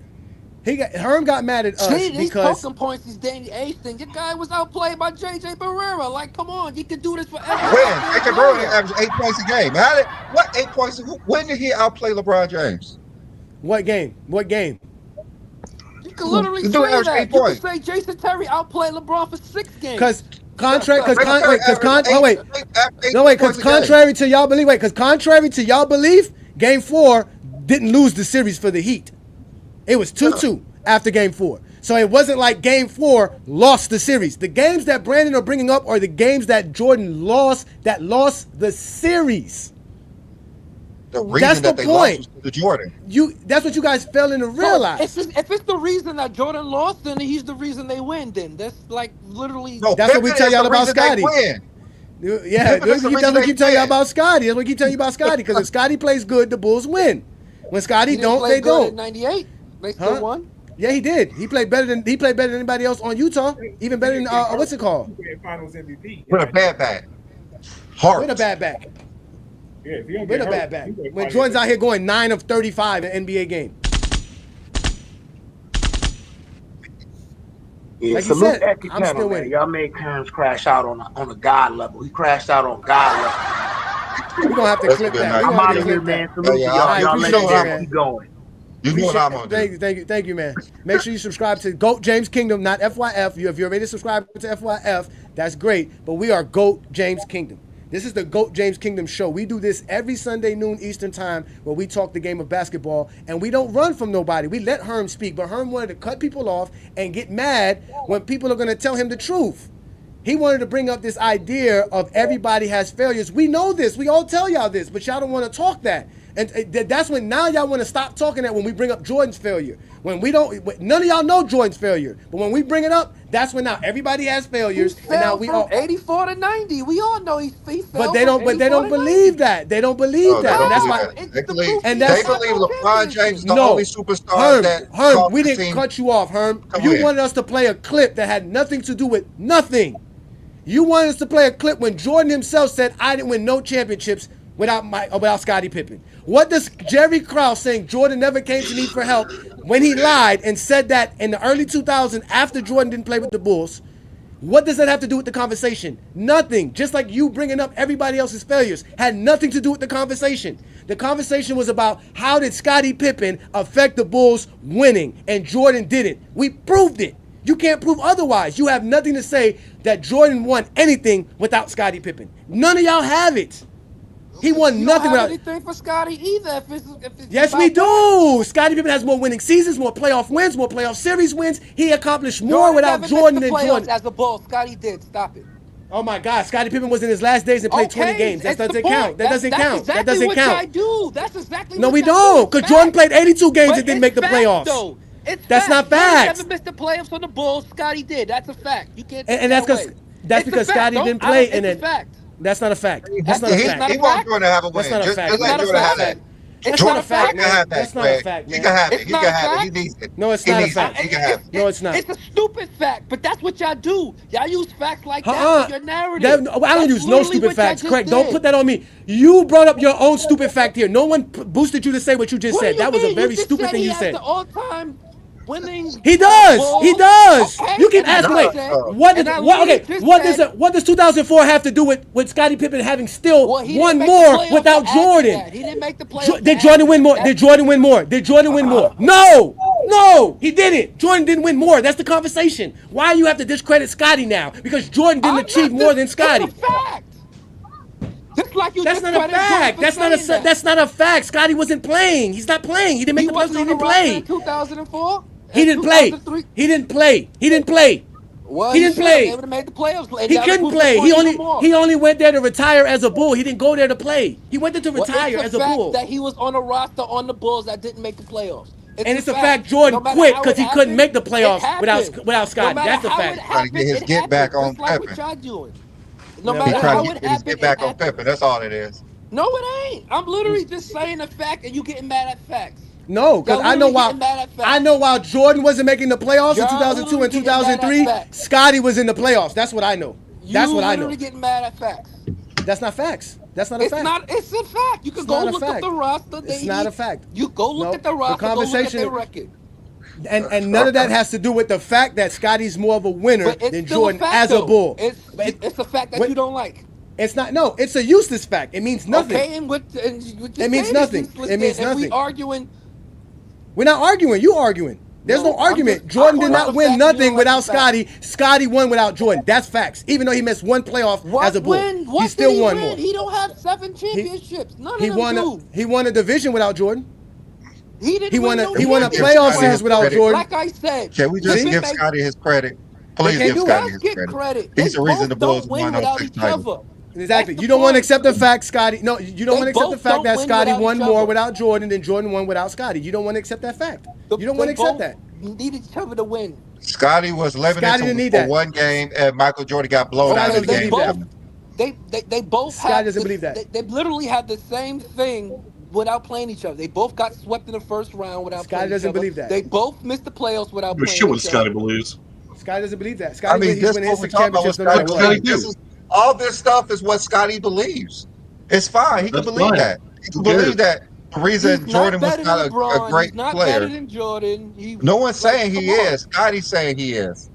Speaker 3: Herm got mad at us because
Speaker 18: these points, these Danny Ainge thing. Your guy was outplayed by JJ Barrera. Like, come on, you can do this forever.
Speaker 9: When JJ Barrera averaged 8 points a game. What 8 points? When did he outplay LeBron James?
Speaker 3: What game?
Speaker 18: You can literally say that. You can say Jason Terry outplayed LeBron for 6 games. Because
Speaker 3: contrary to y'all belief, Game 4 didn't lose the series for the Heat. It was 2-2 after Game 4. So it wasn't like Game 4 lost the series. The games that Brandon are bringing up are the games that Jordan lost the series.
Speaker 9: That's the point. Lost to Jordan.
Speaker 3: That's what you guys failing to realize.
Speaker 18: So if it's the reason that Jordan lost, then he's the reason they win. Then that's like literally.
Speaker 9: No,
Speaker 3: that's what we tell y'all about Scotty. Yeah, we keep telling y'all about Scotty. That's what we keep telling you about Scotty. Because if Scotty plays good, the Bulls win. When Scotty don't, they don't.
Speaker 18: In '98, they still won.
Speaker 3: Yeah, he did. He played better than anybody else on Utah. Even better than what's it called?
Speaker 2: Finals MVP.
Speaker 9: With a bad back.
Speaker 3: With a bad back.
Speaker 2: Yeah, if you don't
Speaker 3: with a bad back. When Jordan's out here going 9 of 35 in an NBA game.
Speaker 13: Yeah, like salute Ecky Channel, man. Y'all made Kearns crash out on a God level. He crashed out on God level.
Speaker 3: We're gonna have to clip that.
Speaker 13: I'm out of here, man. Salute y'all. Y'all let keep going.
Speaker 9: You know what I'm gonna do.
Speaker 3: Thank you, man. Make sure you subscribe to GOAT James Kingdom, not FYF. If you're already subscribed to FYF, that's great. But we are GOAT James Kingdom. This is the GOAT James Kingdom show. We do this every Sunday noon Eastern time where we talk the game of basketball, and we don't run from nobody. We let Herm speak, but Herm wanted to cut people off and get mad when people are going to tell him the truth. He wanted to bring up this idea of everybody has failures. We know this. We all tell y'all this, but y'all don't want to talk that. And that's when now y'all want to stop talking that when we bring up Jordan's failure. When we don't, none of y'all know Jordan's failure. But when we bring it up, that's when now everybody has failures. And now we all
Speaker 18: 84 to 90. We all know he failed.
Speaker 3: But they don't believe that. They don't believe that. And that's why
Speaker 9: they believe LeBron James is the only superstar
Speaker 3: Herm, we didn't cut you off, Herm. You wanted us to play a clip that had nothing to do with nothing. You wanted us to play a clip when Jordan himself said, I didn't win no championships without Scottie Pippen. What does Jerry Krause saying Jordan never came to me for help when he lied and said that in the early 2000s after Jordan didn't play with the Bulls? What does that have to do with the conversation? Nothing. Just like you bringing up everybody else's failures had nothing to do with the conversation. The conversation was about how did Scottie Pippen affect the Bulls winning and Jordan didn't. We proved it. You can't prove otherwise. You have nothing to say that Jordan won anything without Scottie Pippen. None of y'all have it. He won nothing without
Speaker 18: anything for Scotty either. If it's
Speaker 3: yes, we do. Scottie Pippen has more winning seasons, more playoff wins, more playoff series wins. He accomplished more without Jordan than Jordan.
Speaker 18: As a Bull, Scotty did. Stop it.
Speaker 3: Oh my God, Scottie Pippen was in his last days and played 20 games. That doesn't count. That doesn't count. That doesn't count.
Speaker 18: I do. That's exactly.
Speaker 3: No, we don't. Because Jordan played 82 games and didn't make the playoffs.
Speaker 18: Though.
Speaker 3: That's not facts.
Speaker 18: Never missed the playoffs on the Bulls. Scotty did. That's a fact. You can't.
Speaker 3: And that's because Scotty didn't play. And then that's not a fact. That's not a fact.
Speaker 9: He wants Jordan to have a win.
Speaker 3: That's not a fact.
Speaker 9: Just let Jordan have that.
Speaker 3: It's not a fact, man.
Speaker 9: That's not a fact, man. He can have it. He can have it. He needs it.
Speaker 3: No, it's not a fact.
Speaker 9: He can have it.
Speaker 3: No, it's not.
Speaker 18: It's a stupid fact, but that's what y'all do. Y'all use facts like that for your narrative.
Speaker 3: I don't use no stupid facts. Craig, don't put that on me. You brought up your own stupid fact here. No one boosted you to say what you just said. That was a very stupid thing you said.
Speaker 18: All-time winning.
Speaker 3: He does. He does.
Speaker 18: Okay.
Speaker 3: You keep asking. What does 2004 have to do with Scottie Pippen having still won more without Jordan?
Speaker 18: He didn't make the playoffs.
Speaker 3: Did Jordan win more? Did Jordan win more? Did Jordan win more? No, he didn't. Jordan didn't win more. That's the conversation. Why you have to discredit Scottie now? Because Jordan didn't achieve more than Scottie.
Speaker 18: Just like you
Speaker 3: that's not a fact. That's not a fact. Scottie wasn't playing. He's not playing. He didn't make the playoffs. He didn't play.
Speaker 18: 2004.
Speaker 3: He didn't play. He didn't play. He didn't play.
Speaker 18: Well,
Speaker 3: he didn't play.
Speaker 18: They would have made the playoffs.
Speaker 3: He couldn't play. He only went there to retire as a Bull. He didn't go there to play. He went there to retire as a Bull.
Speaker 18: That he was on a roster on the Bulls that didn't make the playoffs.
Speaker 3: It's a fact Jordan quit because he couldn't make the playoffs without Scottie. That's a fact.
Speaker 9: Trying to get his get back on Pippen.
Speaker 18: No matter how it
Speaker 9: happened, get back on Pippen. That's all it is.
Speaker 18: No, it ain't. I'm literally just saying a fact, and you getting mad at facts.
Speaker 3: No, because I know while Jordan wasn't making the playoffs in 2002 and 2003, Scottie was in the playoffs. That's what I know. That's what I know.
Speaker 18: You're getting mad at facts.
Speaker 3: That's not facts. That's not a fact.
Speaker 18: It's a fact. You can go look at the roster.
Speaker 3: It's not a fact.
Speaker 18: You go look at the roster. Go look at their record.
Speaker 3: And none of that has to do with the fact that Scottie's more of a winner than Jordan as a Bull.
Speaker 18: It's a fact that you don't like.
Speaker 3: It's not. No, it's a useless fact. It means nothing.
Speaker 18: Okay,
Speaker 3: it means nothing. It means nothing.
Speaker 18: We arguing.
Speaker 3: We're not arguing. You arguing. There's no argument. Jordan did not win nothing without Scottie. Scottie won without Jordan. That's facts. Even though he missed one playoff as a Bull, he still won more.
Speaker 18: He don't have 7 championships. None of them do.
Speaker 3: He won a division without Jordan.
Speaker 18: He won a
Speaker 3: playoff series without Jordan.
Speaker 18: Like I said,
Speaker 9: can we just give Scottie his credit? Please give Scottie his credit. He's the reason the Bulls won on 6 titles.
Speaker 3: Exactly. You don't want to accept the fact, Scottie. No, you don't want to accept the fact that Scottie won more without Jordan than Jordan won without Scottie. You don't want to accept that fact. You don't want to accept that.
Speaker 18: Needed each other to win.
Speaker 9: Scottie was limited to one game, and Michael Jordan got blown out of the game.
Speaker 18: They both.
Speaker 3: Scottie doesn't believe that.
Speaker 18: They literally had the same thing without playing each other. They both got swept in the first round without playing each other.
Speaker 3: Scottie doesn't believe that.
Speaker 18: They both missed the playoffs without playing each other.
Speaker 5: What Scottie believes.
Speaker 3: Scottie doesn't believe that.
Speaker 9: I mean, this is what we're talking about. All this stuff is what Scottie believes. It's fine. He can believe that. He can believe that. The reason Jordan was not a great player. No one's saying he is. Scottie's saying he is.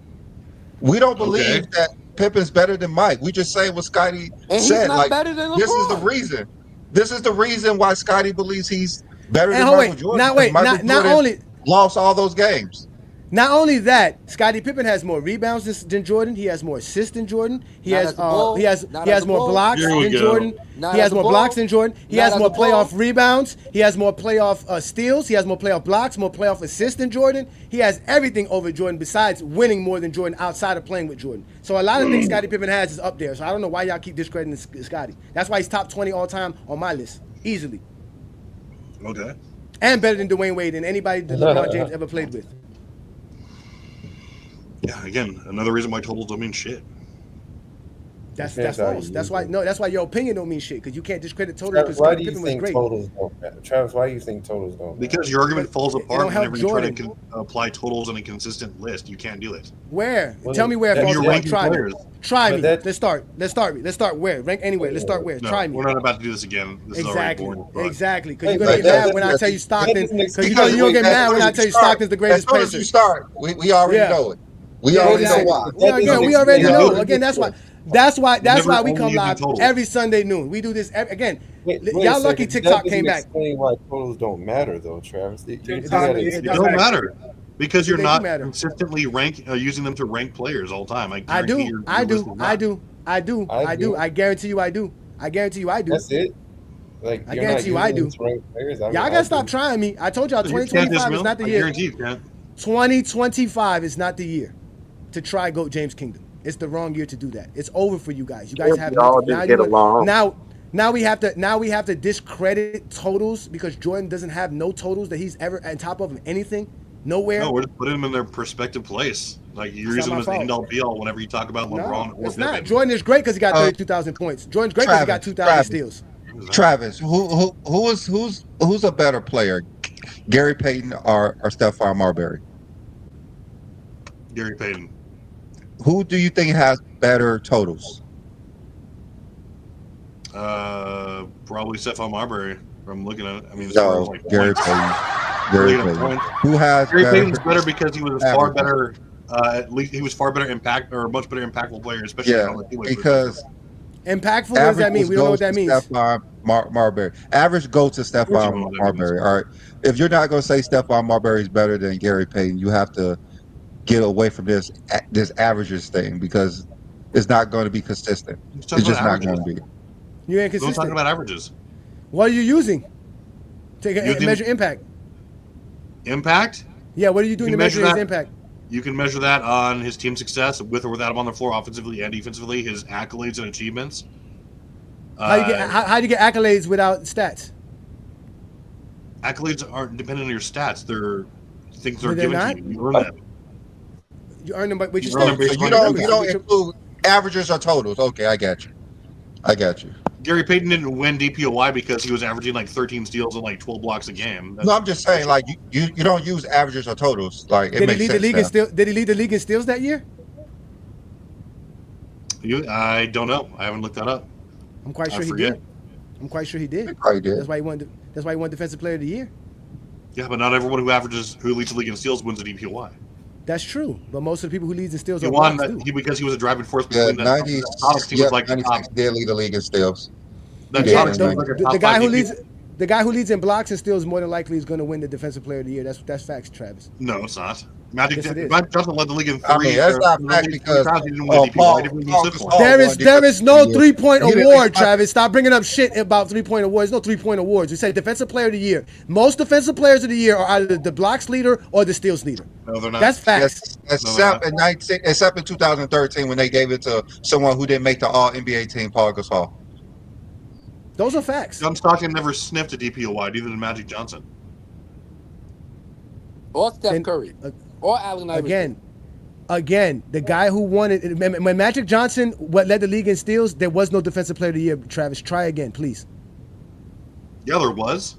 Speaker 9: We don't believe that Pippen's better than Mike. We just say what Scottie said. Like, this is the reason. This is the reason why Scottie believes he's better than Michael Jordan.
Speaker 3: Not only
Speaker 9: lost all those games.
Speaker 3: Not only that, Scottie Pippen has more rebounds than Jordan. He has more assists than Jordan. He has more blocks than Jordan. He has more blocks than Jordan. He has more playoff rebounds. He has more playoff steals. He has more playoff blocks, more playoff assists than Jordan. He has everything over Jordan besides winning more than Jordan outside of playing with Jordan. So a lot of things Scottie Pippen has is up there. So I don't know why y'all keep discrediting Scottie. That's why he's top 20 all time on my list, easily.
Speaker 5: Okay.
Speaker 3: And better than Dwayne Wade and anybody that LeBron James ever played with.
Speaker 5: Yeah, again, another reason why totals don't mean shit.
Speaker 3: That's false. That's why your opinion don't mean shit, because you can't discredit totals because
Speaker 11: Why
Speaker 3: Scottie
Speaker 11: do you
Speaker 3: Pippen was
Speaker 11: think
Speaker 3: great.
Speaker 11: totals don't matter? Travis, why do you think totals don't matter?
Speaker 5: Because your argument falls apart whenever you try
Speaker 3: Jordan.
Speaker 5: to apply totals on a consistent list. You can't do it.
Speaker 3: Where? Tell me where it falls apart. Try me. Let's start where? Rank anywhere. Let's start where?
Speaker 5: No,
Speaker 3: Try me.
Speaker 5: we're not about to do this again. This
Speaker 3: Exactly.
Speaker 5: is
Speaker 3: Exactly. Because you're gonna get mad when I tell you Stockton. Because you're gonna get mad when I tell you Stockton's the greatest player.
Speaker 9: As soon as you start, we already know it. We already know why.
Speaker 3: We already know. Again, that's why we come live every Sunday noon. We do this again. Y'all lucky TikTok came back.
Speaker 11: Explain why totals don't matter though, Travis.
Speaker 5: It don't matter because you're not consistently using them to rank players all the time.
Speaker 3: I do. I guarantee you I do.
Speaker 11: That's it. Like,
Speaker 3: I guarantee you I do. Y'all gotta stop trying me. I told y'all 2025 is not the year. 2025 is not the year to try GOAT James Kingdom. It's the wrong year to do that. It's over for you guys. You guys have now we have to discredit totals because Jordan doesn't have no totals that he's ever on top of anything. Nowhere.
Speaker 5: No, we're just putting them in their perspective place. Like you're using them as the end all be all whenever you talk about LeBron or
Speaker 3: it's
Speaker 5: Pippen.
Speaker 3: not. Jordan is great because he got 32,000 points. Jordan's great because he got 2,000 steals.
Speaker 9: Travis, who's a better player, Gary Payton or Stephon Marbury?
Speaker 5: Gary Payton.
Speaker 9: Who do you think has better totals?
Speaker 5: Probably Stephon Marbury. From looking at it, I mean,
Speaker 9: no, Gary Payton. Gary Payton. Who has
Speaker 5: Gary Payton's better because he was far better. At least he was far better much better impactful player, especially
Speaker 9: because
Speaker 3: impactful. What does that mean? We don't know what that means.
Speaker 9: Stephon Marbury. Average go to Stephon Marbury. All right. If you're not going to say Stephon Marbury is better than Gary Payton, you have to get away from this averages thing because it's not going to be consistent. It's just not going to be.
Speaker 3: You ain't consistent.
Speaker 5: We're talking about averages.
Speaker 3: What are you using to measure impact?
Speaker 5: Impact?
Speaker 3: Yeah. What are you doing to measure his impact?
Speaker 5: You can measure that on his team success with or without him on the floor, offensively and defensively, his accolades and achievements.
Speaker 3: How do you get accolades without stats?
Speaker 5: Accolades aren't dependent on your stats. They're things that are given to you. You earn them.
Speaker 3: You earn them by what you
Speaker 9: don't include averages or totals. Okay, I got you.
Speaker 5: Gary Payton didn't win DPOY because he was averaging like 13 steals and like 12 blocks a game.
Speaker 9: No, I'm just saying, like you don't use averages or totals. Like it makes sense.
Speaker 3: Did he lead the league in steals that year?
Speaker 5: I don't know. I haven't looked that up.
Speaker 3: I'm quite sure he did. I'm quite sure he did.
Speaker 9: He probably did.
Speaker 3: That's why he won Defensive Player of the Year.
Speaker 5: Yeah, but not everyone who leads the league in steals wins a DPOY.
Speaker 3: That's true, but most of the people who leads in steals
Speaker 5: he
Speaker 3: are
Speaker 5: won because he was a driving force between the
Speaker 9: 96 did lead the league in steals.
Speaker 3: The guy who leads in blocks and steals more than likely is going to win the Defensive Player of the Year. That's facts, Travis.
Speaker 5: No, it's not. Magic Johnson led the league in 3.
Speaker 9: I mean, that's not fact because
Speaker 3: there is no 3-point award, Travis. Stop bringing up shit about 3-point awards. No 3-point awards. We say Defensive Player of the Year. Most Defensive Players of the Year are either the blocks leader or the steals leader.
Speaker 5: No, they're not.
Speaker 3: That's facts.
Speaker 9: Except in 2013 when they gave it to someone who didn't make the All NBA team, Paul Gasol.
Speaker 3: Those are facts.
Speaker 5: John Stockton never sniffed a DPOY, neither did Magic Johnson.
Speaker 18: Or Steph Curry. Or Allen Iverson.
Speaker 3: Again, the guy who won it, when Magic Johnson led the league in steals, there was no Defensive Player of the Year. Travis, try again, please.
Speaker 5: Yeah, there was.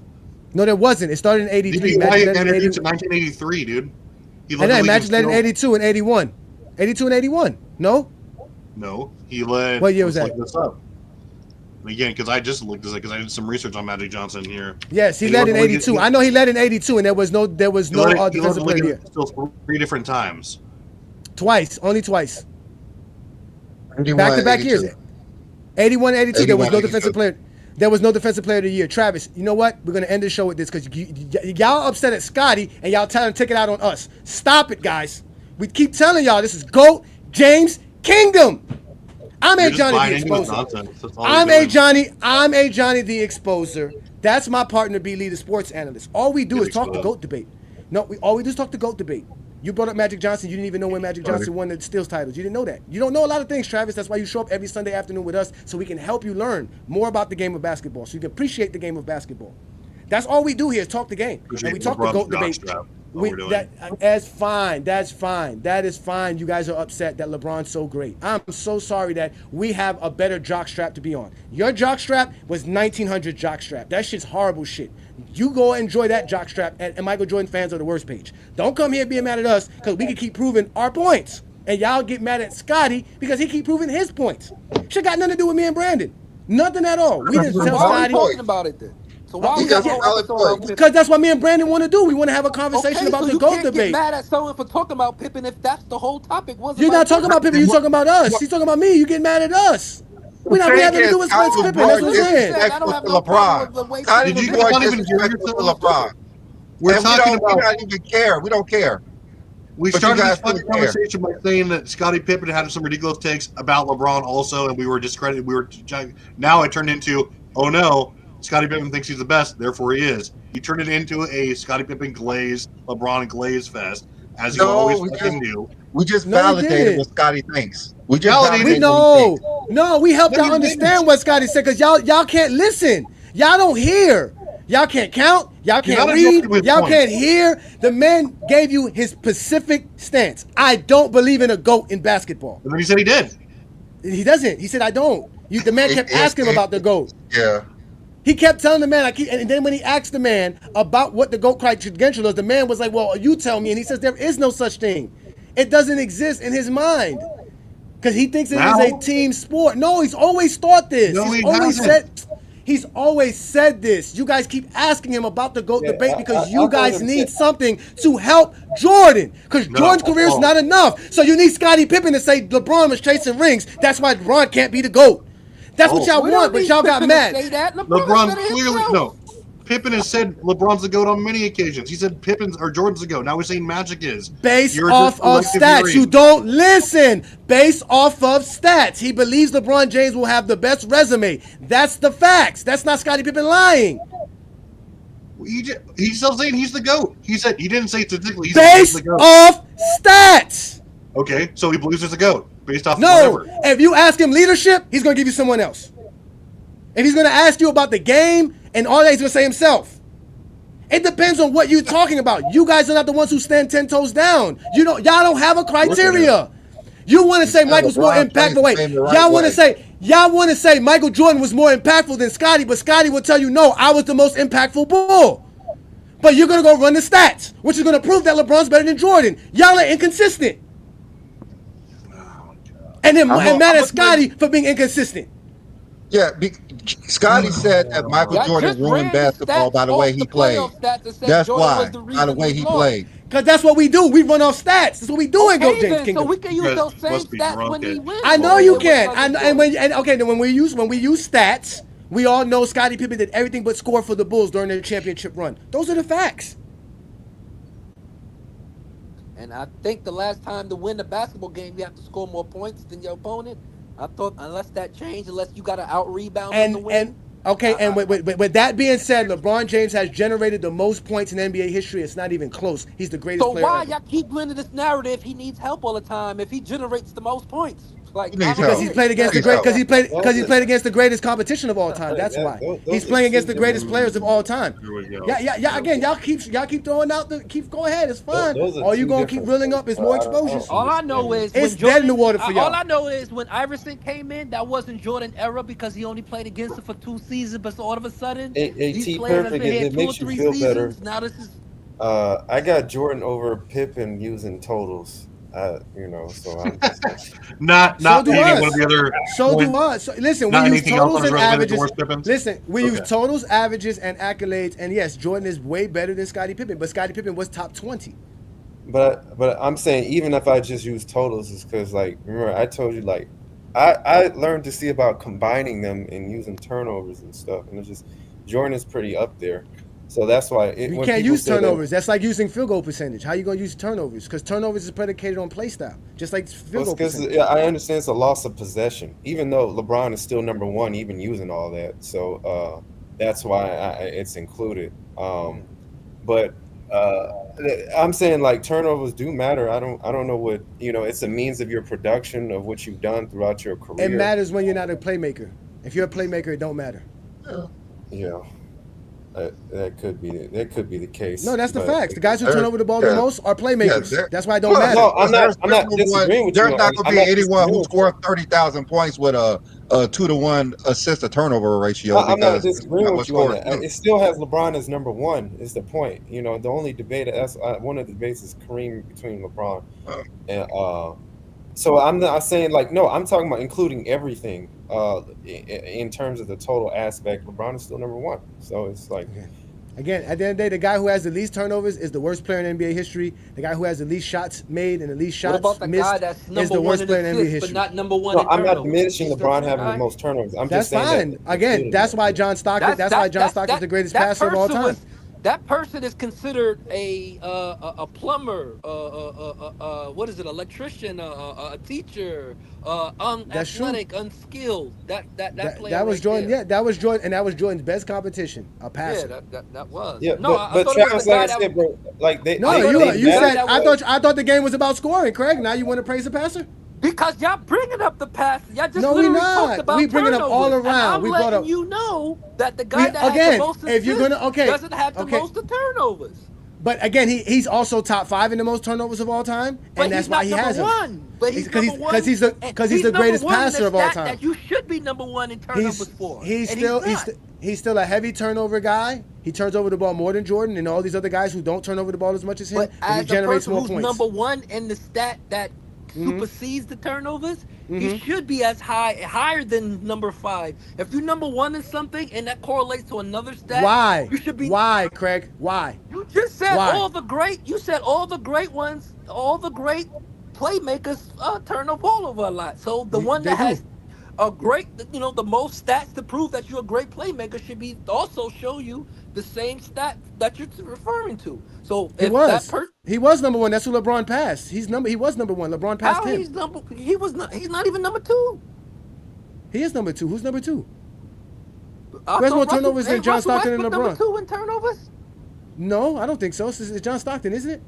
Speaker 3: No, there wasn't. It started in 83.
Speaker 5: Magic led in 1983, dude.
Speaker 3: Magic led in 82 and 81. 82 and 81. No?
Speaker 5: No. He led.
Speaker 3: What year was that?
Speaker 5: Look this up. Again, because I just looked this up because I did some research on Magic Johnson here.
Speaker 3: Yes, he led in 82. I know he led in 82, and there was no Defensive Player of the Year.
Speaker 5: Still 3 different times.
Speaker 3: Only twice. Back-to-back years. 81, 82. There was no Defensive Player. There was no defensive player of the year. Travis, you know what? We're going to end the show with this because y'all upset at Scotty and y'all telling to take it out on us. Stop it, guys. We keep telling y'all this is GOAT, James, Kingdom. I'm A. Johnny the Exposer. I'm A. Johnny the Exposer. That's my partner, B. Lee, the sports analyst. All we do is talk the GOAT debate. No, all we do is talk the GOAT debate. You brought up Magic Johnson. You didn't even know when Magic Johnson won the Steals titles. You didn't know that. You don't know a lot of things, Travis. That's why you show up every Sunday afternoon with us so we can help you learn more about the game of basketball, so you can appreciate the game of basketball. That's all we do here is talk the game. And we talk the GOAT debate. That's fine. That's fine. That is fine. You guys are upset that LeBron's so great. I'm so sorry that we have a better jockstrap to be on. Your jockstrap was 1900 jockstrap. That shit's horrible shit. You go enjoy that jockstrap, and Michael Jordan fans are the worst page. Don't come here being mad at us because we can keep proving our points. And y'all get mad at Scotty because he keep proving his points. Shit got nothing to do with me and Brandon. Nothing at all. We didn't tell Scotty.
Speaker 18: Talking about it then. So why we got
Speaker 3: because that's what me and Brandon want to do. We want to have a conversation about the GOAT debate.
Speaker 18: Get mad at someone for talking about Pippen if that's the whole topic.
Speaker 3: You're not talking about Pippen. You're talking about us. He's talking about me. You get mad at us. We have nothing to do with Pippen. That's what I'm saying.
Speaker 9: I don't have LeBron. Did you not even disrespectful to LeBron? We're talking about. We don't even care. We don't care.
Speaker 5: We started this fucking conversation by saying that Scottie Pippen had some ridiculous takes about LeBron also, and we were discredited. Now it turned into, oh no, Scottie Pippen thinks he's the best, therefore he is. You turned it into a Scottie Pippen glaze, LeBron glaze fest, as you always fucking do.
Speaker 9: We just validated what Scotty thinks. We just
Speaker 3: validated. We helped y'all understand what Scotty said because y'all can't listen. Y'all don't hear. Y'all can't count. Y'all can't read. Y'all can't hear. The man gave you his specific stance. I don't believe in a GOAT in basketball.
Speaker 5: And then he said he did.
Speaker 3: He doesn't. He said I don't. The man kept asking him about the GOAT.
Speaker 9: Yeah.
Speaker 3: He kept telling the man, and then when he asked the man about what the GOAT credential is, the man was like, well, you tell me. And he says there is no such thing. It doesn't exist in his mind because he thinks it is a team sport. No, he's always thought this.
Speaker 5: No,
Speaker 3: He's always said this. You guys keep asking him about the GOAT debate because you guys need something to help Jordan because Jordan's career is not enough. So you need Scottie Pippen to say LeBron was chasing rings. That's why LeBron can't be the GOAT. That's what y'all want, but y'all got mad.
Speaker 5: LeBron clearly no. Pippen has said LeBron's the GOAT on many occasions. He said Pippen's or Jordan's the GOAT. Now we're saying Magic is.
Speaker 3: Based off of stats. You don't listen. Based off of stats. He believes LeBron James will have the best resume. That's the facts. That's not Scottie Pippen lying.
Speaker 5: He's still saying he's the GOAT. He said he didn't say statistically. He
Speaker 3: based
Speaker 5: said he's the GOAT.
Speaker 3: Off stats.
Speaker 5: Okay, so he believes he's the GOAT. Based off
Speaker 3: whatever. If you ask him leadership, he's going to give you someone else. If he's going to ask you about the game and all that, he's going to say himself. It depends on what you're talking about. You guys are not the ones who stand 10 toes down. Y'all don't have a criteria. You want to say Michael's more impactful. Wait, y'all want to say Michael Jordan was more impactful than Scotty, but Scotty will tell you, no, I was the most impactful Bull. But you're going to go run the stats, which is going to prove that LeBron's better than Jordan. Y'all are inconsistent. And then mad at Scotty for being inconsistent.
Speaker 9: Yeah, Scotty said that Michael Jordan ruined basketball by the way he played. That's why, by the way he played.
Speaker 3: Because that's what we do. We run off stats. That's what we do in GOAT James Kingdom.
Speaker 18: So we can use those same stats when he wins.
Speaker 3: I know you can. Then when we use stats, we all know Scottie Pippen did everything but score for the Bulls during their championship run. Those are the facts.
Speaker 18: And I think the last time to win a basketball game, you have to score more points than your opponent. I thought unless that changed, unless you got to out-rebound to win.
Speaker 3: And with that being said, LeBron James has generated the most points in NBA history. It's not even close. He's the greatest player ever.
Speaker 18: So why y'all keep blending this narrative? He needs help all the time if he generates the most points.
Speaker 3: Because he's played against the great. Because he played against the greatest competition of all time. That's why he's playing against the greatest players of all time. Yeah. Again, y'all keep throwing out go ahead. It's fine. All you gonna keep reeling up is more exposures.
Speaker 18: All I know is
Speaker 3: it's dead in the water for y'all.
Speaker 18: All I know is when Iverson came in, that wasn't Jordan era because he only played against him for 2 seasons. But all of a sudden, these players have been here 2 or 3 seasons. Now this is.
Speaker 11: I got Jordan over Pippen using totals. So I'm just
Speaker 5: not any one of the other.
Speaker 3: So do us. So, listen, we use totals and averages. Listen, we use totals, averages, and accolades. And yes, Jordan is way better than Scottie Pippen, but Scottie Pippen was top 20.
Speaker 11: But I'm saying even if I just use totals, is because remember I told you I learned to see about combining them and using turnovers and stuff, and it's just Jordan is pretty up there. So that's why
Speaker 3: You can't use turnovers. That's like using field goal percentage. How you gonna use turnovers? Because turnovers is predicated on play style, just like field goal percentage.
Speaker 11: Yeah, I understand it's a loss of possession, even though LeBron is still number one, even using all that. So that's why it's included. But I'm saying like turnovers do matter. I don't know what it's a means of your production of what you've done throughout your career.
Speaker 3: It matters when you're not a playmaker. If you're a playmaker, it don't matter.
Speaker 11: Yeah. That could be the case.
Speaker 3: No, that's the facts. The guys who turn over the ball the most are playmakers. That's why it don't matter.
Speaker 11: No, I'm not disagreeing with you.
Speaker 9: There's not going to be anyone who scored 30,000 points with a 2-to-1 assist to turnover ratio.
Speaker 11: I'm not disagreeing with you on that. It still has LeBron as number one. Is the point? The only debate one of the debates is Kareem between LeBron and so I'm not saying like no. I'm talking about including everything in terms of the total aspect. LeBron is still number one. So it's like.
Speaker 3: Again, at the end of the day, the guy who has the least turnovers is the worst player in NBA history. The guy who has the least shots made and the least shots missed is the worst player in NBA history.
Speaker 18: But not number one.
Speaker 11: No, I'm not diminishing LeBron having the most turnovers. I'm just saying
Speaker 3: fine. Again, that's why John Stockton. That's why John Stockton is the greatest passer of all time.
Speaker 18: That person is considered a plumber, what is it? Electrician, a teacher, unathletic, unskilled. That
Speaker 3: was Jordan. Yeah, that was Jordan, and that was Jordan's best competition. A passer.
Speaker 18: Yeah, that was.
Speaker 11: Yeah,
Speaker 18: no,
Speaker 11: but Travis, like I said, bro, like they.
Speaker 3: No, you said I thought the game was about scoring, Craig. Now you want to praise the passer?
Speaker 18: Because y'all bringing up the pass. Y'all just
Speaker 3: no, we not.
Speaker 18: About
Speaker 3: we bringing up all around.
Speaker 18: I'm
Speaker 3: we
Speaker 18: letting
Speaker 3: brought up.
Speaker 18: You know that the guy that has the most assists doesn't have the most turnovers.
Speaker 3: But again, he's also top 5 in the most turnovers of all time, and that's why he has him.
Speaker 18: But he's
Speaker 3: because he's the greatest passer of all time.
Speaker 18: That you should be number one in turnovers for.
Speaker 3: He's still a heavy turnover guy. He turns over the ball more than Jordan and all these other guys who don't turn over the ball as much as him.
Speaker 18: But
Speaker 3: he generates more points.
Speaker 18: Number one in the stat that supersedes the turnovers, he should be higher than number 5. If you're number 1 in something and that correlates to another stat,
Speaker 3: why?
Speaker 18: You should be.
Speaker 3: Why, Craig? Why?
Speaker 18: You just said all the great ones, all the great playmakers turn the ball over a lot. So the one that has a great, the most stats to prove that you're a great playmaker should be also show you the same stat that you're referring to. So
Speaker 3: he was number 1. That's who LeBron passed. He was number 1. LeBron passed him.
Speaker 18: He's not even number 2.
Speaker 3: He is number 2. Who's number 2? Who has more turnovers than John Stockton and LeBron?
Speaker 18: Number 2 in turnovers?
Speaker 3: No, I don't think so. It's John Stockton, isn't it?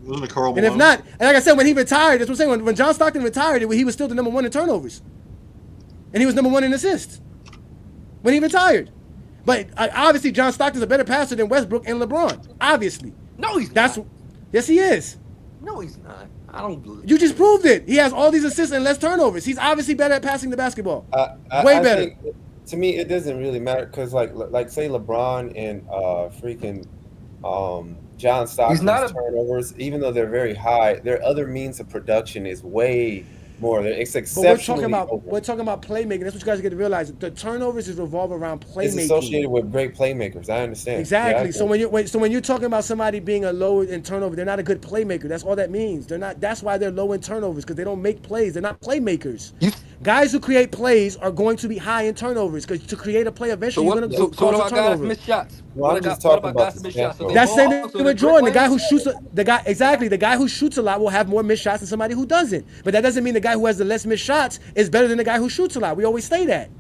Speaker 5: Wasn't it Karl
Speaker 3: And if not, and like I said, when he retired, that's what I'm saying. When John Stockton retired, he was still the number 1 in turnovers, and he was number 1 in assists when he retired. But obviously, John Stockton's a better passer than Westbrook and LeBron. Obviously.
Speaker 18: No, he's not.
Speaker 3: Yes, he is.
Speaker 18: No, he's not. I don't believe.
Speaker 3: You just proved it. He has all these assists and less turnovers. He's obviously better at passing the basketball. Way better.
Speaker 11: To me, it doesn't really matter because, like say LeBron and John Stockton's turnovers, even though they're very high, their other means of production is way more. It's exceptionally.
Speaker 3: We're talking about playmaking. That's what you guys get to realize. The turnovers is revolve around playmaking.
Speaker 11: It's associated with great playmakers. I understand.
Speaker 3: Exactly. Yeah, so when you're talking about somebody being a low in turnover, they're not a good playmaker. That's all that means. They're not. That's why they're low in turnovers because they don't make plays. They're not playmakers. Guys who create plays are going to be high in turnovers because to create a play eventually you're going to cause a turnover.
Speaker 18: Miss shots?
Speaker 11: Well, I'm just talking about the shots.
Speaker 3: That's the same thing with Jordan. The guy who shoots the guy who shoots a lot will have more missed shots than somebody who doesn't. But that doesn't mean the guy who has the less missed shots is better than the guy who shoots a lot. We always say that.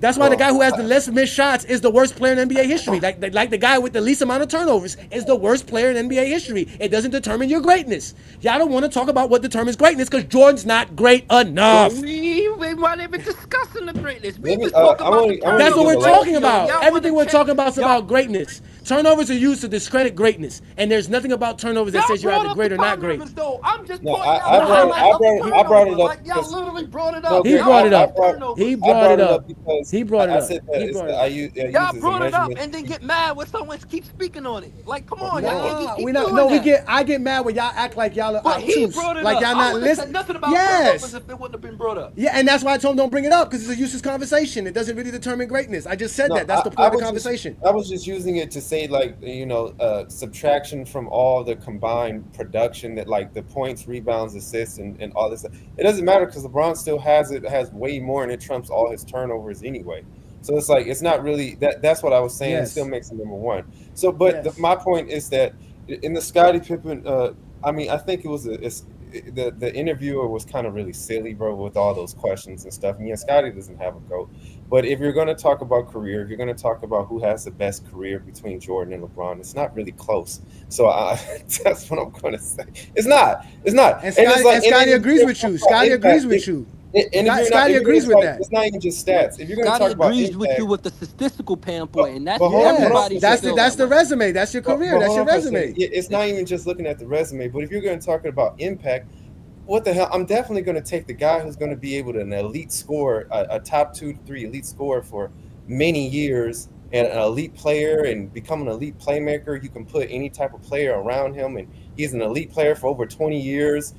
Speaker 3: That's why the guy who has the less missed shots is the worst player in NBA history. Like the guy with the least amount of turnovers is the worst player in NBA history. It doesn't determine your greatness. Y'all don't want to talk about what determines greatness because Jordan's not great enough.
Speaker 18: We weren't even discussing the greatness.
Speaker 3: That's what we're talking about. Everything we're talking about is about greatness. Turnovers are used to discredit greatness, and there's nothing about turnovers that says you're either great or not great.
Speaker 18: I'm just
Speaker 11: I brought it up.
Speaker 18: Y'all literally brought it up.
Speaker 3: He brought it up. He brought it up
Speaker 11: because
Speaker 3: He brought it
Speaker 11: I
Speaker 3: up.
Speaker 11: said that
Speaker 3: He
Speaker 11: it's
Speaker 3: brought
Speaker 11: the,
Speaker 3: it
Speaker 11: I
Speaker 3: up.
Speaker 11: use,
Speaker 18: Y'all
Speaker 11: as a
Speaker 18: brought it up
Speaker 11: measurement.
Speaker 18: and then get mad when someone keeps speaking on it. Like, come on, y'all can't just
Speaker 3: Nah,
Speaker 18: keep
Speaker 3: we not.
Speaker 18: doing
Speaker 3: No,
Speaker 18: that.
Speaker 3: I get mad when y'all act like y'all are
Speaker 18: But he
Speaker 3: obtuse,
Speaker 18: brought it
Speaker 3: like
Speaker 18: up.
Speaker 3: y'all
Speaker 18: I
Speaker 3: not
Speaker 18: wouldn't have said
Speaker 3: listening.
Speaker 18: nothing about turnovers
Speaker 3: Yes.
Speaker 18: if it wouldn't have been brought up.
Speaker 3: Yeah, and that's why I told him don't bring it up because it's a useless conversation. It doesn't really determine greatness. I just said
Speaker 11: No,
Speaker 3: that. That's the
Speaker 11: I
Speaker 3: point of the
Speaker 11: was
Speaker 3: conversation.
Speaker 11: I was just using it to say like subtraction from all the combined production that like the points, rebounds, assists, and all this stuff. It doesn't matter because LeBron still has way more and it trumps all his turnovers anyway. So it's like it's not really that's what I was saying. It still makes him number one. So, but my point is that in the Scottie Pippen, I mean, I think it was the interviewer was kind of really silly, bro, with all those questions and stuff. And yeah, Scottie doesn't have a GOAT. But if you're going to talk about career, if you're going to talk about who has the best career between Jordan and LeBron, it's not really close. So that's what I'm going to say. It's not.
Speaker 3: And Scotty agrees with you. Scotty agrees with you. Scotty agrees with that.
Speaker 11: It's not even just stats. If you're going to
Speaker 18: Scotty
Speaker 11: talk about
Speaker 18: agrees
Speaker 11: impact,
Speaker 18: with you with the statistical standpoint, and that's
Speaker 11: but hold on,
Speaker 18: everybody.
Speaker 3: That's the resume. That's your career. That's your resume.
Speaker 11: It's not even just looking at the resume. But if you're going to talk about impact, what the hell? I'm definitely going to take the guy who's going to be able to an elite scorer, a top 2 to 3 elite scorer for many years, and an elite player, and become an elite playmaker. You can put any type of player around him, and he's an elite player for over 20 years.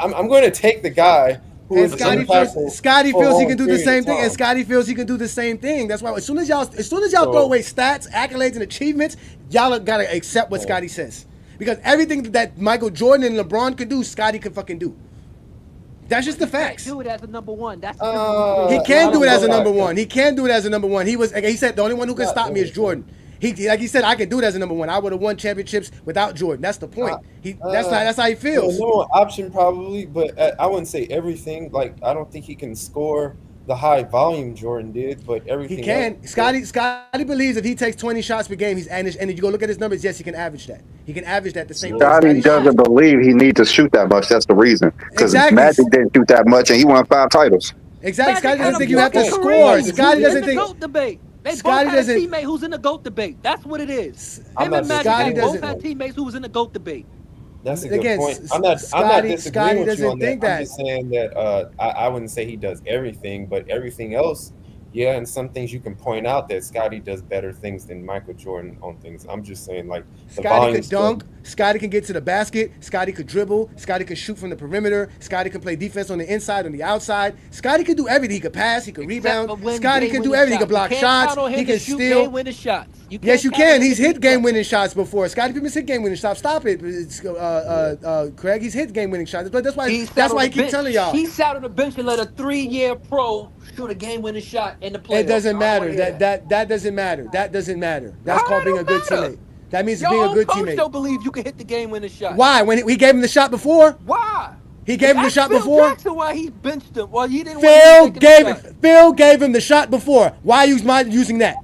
Speaker 11: I'm going to take the guy.
Speaker 3: And Scotty feels he can do the same thing, and Scotty feels he can do the same thing. That's why as soon as y'all throw away stats, accolades, and achievements, y'all gotta accept what Scotty says. Because everything that Michael Jordan and LeBron could do, Scotty can fucking do. That's just the facts.
Speaker 18: He can't do it as a number one. That's
Speaker 3: he can do it as a number one. He can do it as a number one. He said the only one who can stop me is Jordan. Like he said, I can do it as a number one. I would have won championships without Jordan. That's the point. That's how he feels.
Speaker 11: Number one option probably, but I wouldn't say everything. Like I don't think he can score the high volume Jordan did, but everything
Speaker 3: he can. Scotty believes if he takes 20 shots per game, and you go look at his numbers. Yes, he can average that. He can average that the same.
Speaker 4: Scotty doesn't believe he needs to shoot that much. That's the reason. Because Magic didn't shoot that much, and he won 5 titles.
Speaker 3: Exactly. Scotty doesn't think you have to score. Scotty doesn't think.
Speaker 18: GOAT debate. They
Speaker 3: Scotty
Speaker 18: both had
Speaker 3: doesn't.
Speaker 18: A teammate who's in the GOAT debate. That's what it is. Him and Magic both had teammates who was in the GOAT debate.
Speaker 11: That's a good point. I'm not disagreeing with you on that. I'm just saying that I wouldn't say he does everything, but everything else, yeah, and some things you can point out that Scotty does better things than Michael Jordan on things. I'm just saying, like,
Speaker 3: Scotty could dunk. Scotty can get to the basket. Scotty could dribble. Scotty could shoot from the perimeter. Scotty can play defense on the inside, on the outside. Scotty could do everything. He could pass. He could rebound. Scotty can do everything. He could block shots. He can steal.
Speaker 18: Game-winning shots.
Speaker 3: Yes, you can. He's hit game-winning shots before. Scotty Pippen's hit game-winning shots. Stop it, Craig. He's hit game-winning shots. But that's why he keeps telling y'all.
Speaker 18: He sat on the bench and let a 3-year pro shoot a game-winning shot in the playoffs.
Speaker 3: It doesn't matter. That doesn't matter. That doesn't matter. That's called being a good teammate. That means being a good teammate.
Speaker 18: Don't believe you can hit the game-winning shot.
Speaker 3: Why? When we gave him the shot before?
Speaker 18: Why?
Speaker 3: He gave him the shot before.
Speaker 18: Jackson, why he benched him? Well, he didn't.
Speaker 3: Phil gave him the shot before. Why use using that?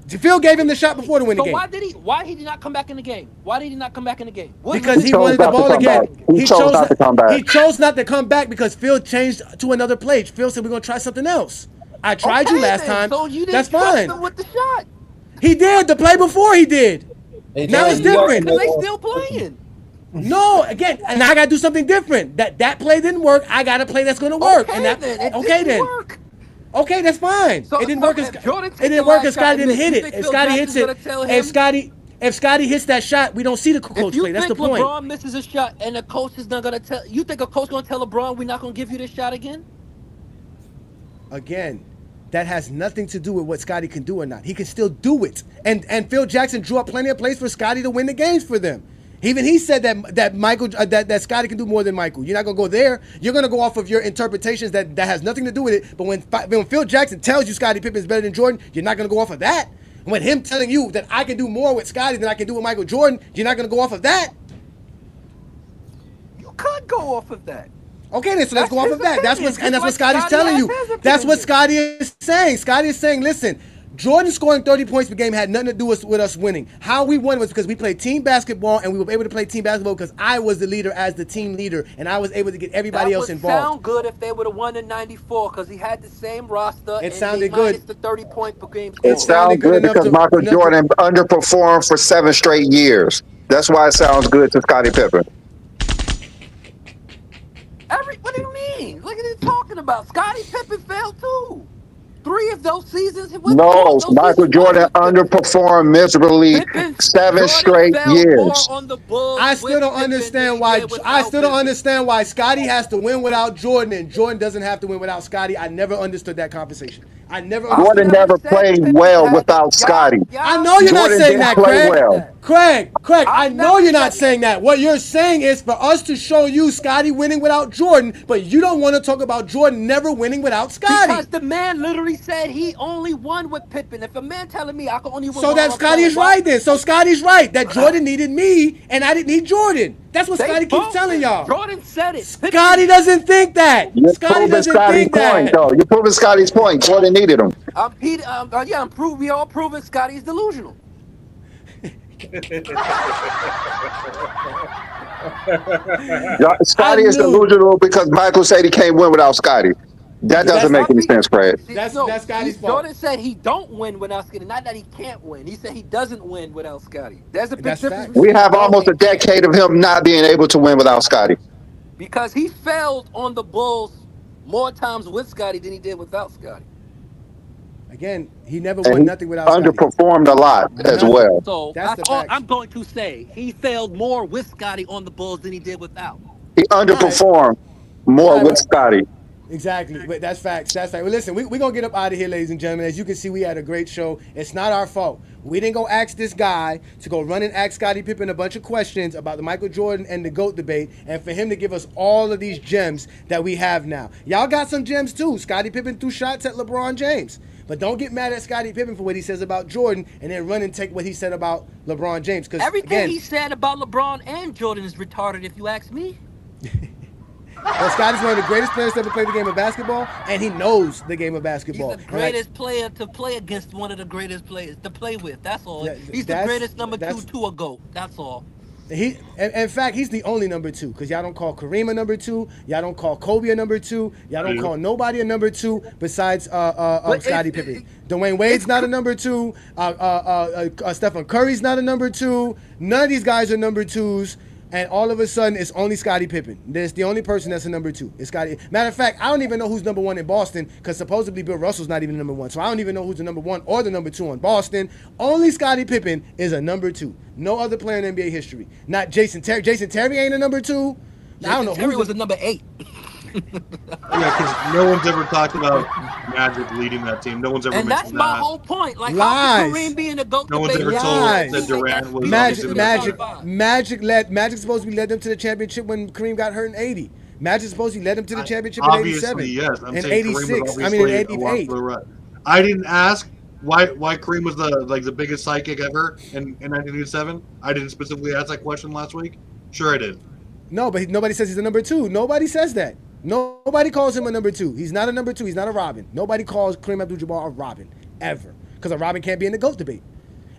Speaker 3: Phil gave him the shot before to win the game.
Speaker 18: Why did he not come back in the game? Why did he not come back in the game?
Speaker 3: Because he wanted the ball again. He chose not to come back. He chose not to come back because Phil changed to another play. Phil said we're gonna try something else. I tried you last time.
Speaker 18: So you didn't
Speaker 3: That's
Speaker 18: trust
Speaker 3: fine.
Speaker 18: him with the shot.
Speaker 3: He did the play before he did. Now it's different.
Speaker 18: Because they still playing.
Speaker 3: No, again, and I gotta do something different. That play didn't work. I got a play that's gonna work. Okay, that's fine.
Speaker 18: So,
Speaker 3: it didn't work. It didn't work because Scotty didn't hit it. If Scotty hits it, if Scotty hits that shot, we don't see the coach play. That's the point.
Speaker 18: If LeBron misses a shot and the coach is not gonna tell you, think a coach gonna tell LeBron we're not gonna give you this shot again?
Speaker 3: Again, that has nothing to do with what Scotty can do or not. He can still do it. And Phil Jackson drew up plenty of plays for Scotty to win the games for them. Even he said that Scotty can do more than Michael. You're not gonna go there. You're gonna go off of your interpretations that has nothing to do with it. But when Phil Jackson tells you Scottie Pippen is better than Jordan, you're not gonna go off of that. When him telling you that I can do more with Scotty than I can do with Michael Jordan, you're not gonna go off of that.
Speaker 18: You could go off of that.
Speaker 3: Okay, then so let's go off of that. That's what Scotty's telling you. That's what Scotty is saying. Scotty is saying, listen, Jordan scoring 30 points per game had nothing to do with us winning. How we won was because we played team basketball, and we were able to play team basketball because I was the leader as the team leader, and I was able to get everybody else involved.
Speaker 18: That would sound good if they would have won in '94 because he had the same roster.
Speaker 3: It sounded good.
Speaker 18: Minus the 30 point per game score.
Speaker 4: It sounded good because Michael Jordan underperformed for 7 straight years. That's why it sounds good to Scottie Pippen.
Speaker 18: What do you mean? Look at it talking about. Scottie Pippen failed too. of those seasons with
Speaker 4: No,
Speaker 18: those
Speaker 4: Michael
Speaker 18: seasons was
Speaker 4: Jordan
Speaker 18: with Pippen.
Speaker 4: underperformed miserably
Speaker 18: Jordan
Speaker 4: 7 straight
Speaker 18: failed more
Speaker 4: years.
Speaker 18: on the Bulls.
Speaker 3: I still don't understand why. I still don't understand why Scotty has to win without Jordan, and Jordan doesn't have to win without Scotty. I never understood that conversation. I never understood.
Speaker 4: Jordan never played well without Scotty.
Speaker 3: I know you're not
Speaker 4: Jordan
Speaker 3: saying
Speaker 4: didn't
Speaker 3: that,
Speaker 4: play
Speaker 3: Craig.
Speaker 4: well.
Speaker 3: Craig, I know you're not saying that. What you're saying is for us to show you Scotty winning without Jordan, but you don't want to talk about Jordan never winning without Scotty.
Speaker 18: Because the man literally said he only won with Pippen. If a man telling me I can only win
Speaker 3: So
Speaker 18: with
Speaker 3: that Scotty's right then. So Scotty's right that Jordan needed me and I didn't need Jordan. That's what Scotty keeps telling y'all.
Speaker 18: Jordan said it.
Speaker 3: Scotty doesn't think that.
Speaker 4: You're
Speaker 3: Scotty
Speaker 4: proving
Speaker 3: doesn't
Speaker 4: Scotty's
Speaker 3: think
Speaker 4: point,
Speaker 3: that.
Speaker 4: though. You're proving Scotty's point. Jordan needed him.
Speaker 18: We all proving Scotty's delusional.
Speaker 4: Scotty is delusional because Michael said he can't win without Scotty. That doesn't make any sense, Craig.
Speaker 3: That's Scotty's fault.
Speaker 18: Jordan said he don't win without Scotty. Not that he can't win. He said he doesn't win without Scotty. There's a big difference.
Speaker 4: We have almost a decade of him not being able to win without Scotty.
Speaker 18: Because he failed on the Bulls more times with Scotty than he did without Scotty.
Speaker 3: Again, he never
Speaker 4: And
Speaker 3: won
Speaker 4: he
Speaker 3: nothing without Scotty.
Speaker 4: underperformed a lot as well.
Speaker 18: So that's all I'm going to say. He failed more with Scotty on the Bulls than he did without.
Speaker 4: He underperformed more with Scotty.
Speaker 3: Exactly, but that's facts. That's fact. Well, listen, we're going to get up out of here, ladies and gentlemen. As you can see, we had a great show. It's not our fault. We didn't go ask this guy to go run and ask Scottie Pippen a bunch of questions about the Michael Jordan and the GOAT debate, and for him to give us all of these gems that we have now. Y'all got some gems too. Scottie Pippen threw shots at LeBron James. But don't get mad at Scottie Pippen for what he says about Jordan and then run and take what he said about LeBron James. Because
Speaker 18: everything he said about LeBron and Jordan is retarded, if you ask me.
Speaker 3: Well, Scotty's one of the greatest players to ever play the game of basketball, and he knows the game of basketball.
Speaker 18: He's the greatest player to play against one of the greatest players to play with. That's all. He's the greatest number two to a GOAT. That's all.
Speaker 3: In fact, he's the only number two because y'all don't call Kareem a number two. Y'all don't call Kobe a number two. Y'all don't call nobody a number two besides Scottie Pippen. Dwayne Wade's not a number two. Stephen Curry's not a number two. None of these guys are number twos. And all of a sudden, it's only Scottie Pippen. That's the only person that's a number two. It's Scottie. Matter of fact, I don't even know who's number one in Boston because supposedly Bill Russell's not even number one. So I don't even know who's the number one or the number two on Boston. Only Scottie Pippen is a number two. No other player in NBA history. Not Jason Terry. Jason Terry ain't a number two. I don't know.
Speaker 18: Terry was a number 8.
Speaker 5: Yeah, because no one's ever talked about Magic leading that team. No one's ever mentioned that.
Speaker 18: And that's my whole point. Like,
Speaker 3: lies.
Speaker 18: How could Kareem be in the GOAT
Speaker 5: No one's
Speaker 18: debate?
Speaker 5: ever told that Durant was
Speaker 3: Magic supposedly led them to the championship when Kareem got hurt in 80. Magic supposedly led them to the championship in 87.
Speaker 5: Yes. I'm
Speaker 3: in
Speaker 5: saying
Speaker 3: 86. I mean, in 88.
Speaker 5: I didn't ask why Kareem was the biggest psychic ever in 1987. I didn't specifically ask that question last week. Sure, I did.
Speaker 3: No, but nobody says he's a number two. Nobody says that. Nobody calls him a number two. He's not a number two. He's not a Robin. Nobody calls Kareem Abdul-Jabbar a Robin, ever. Because a Robin can't be in the GOAT debate.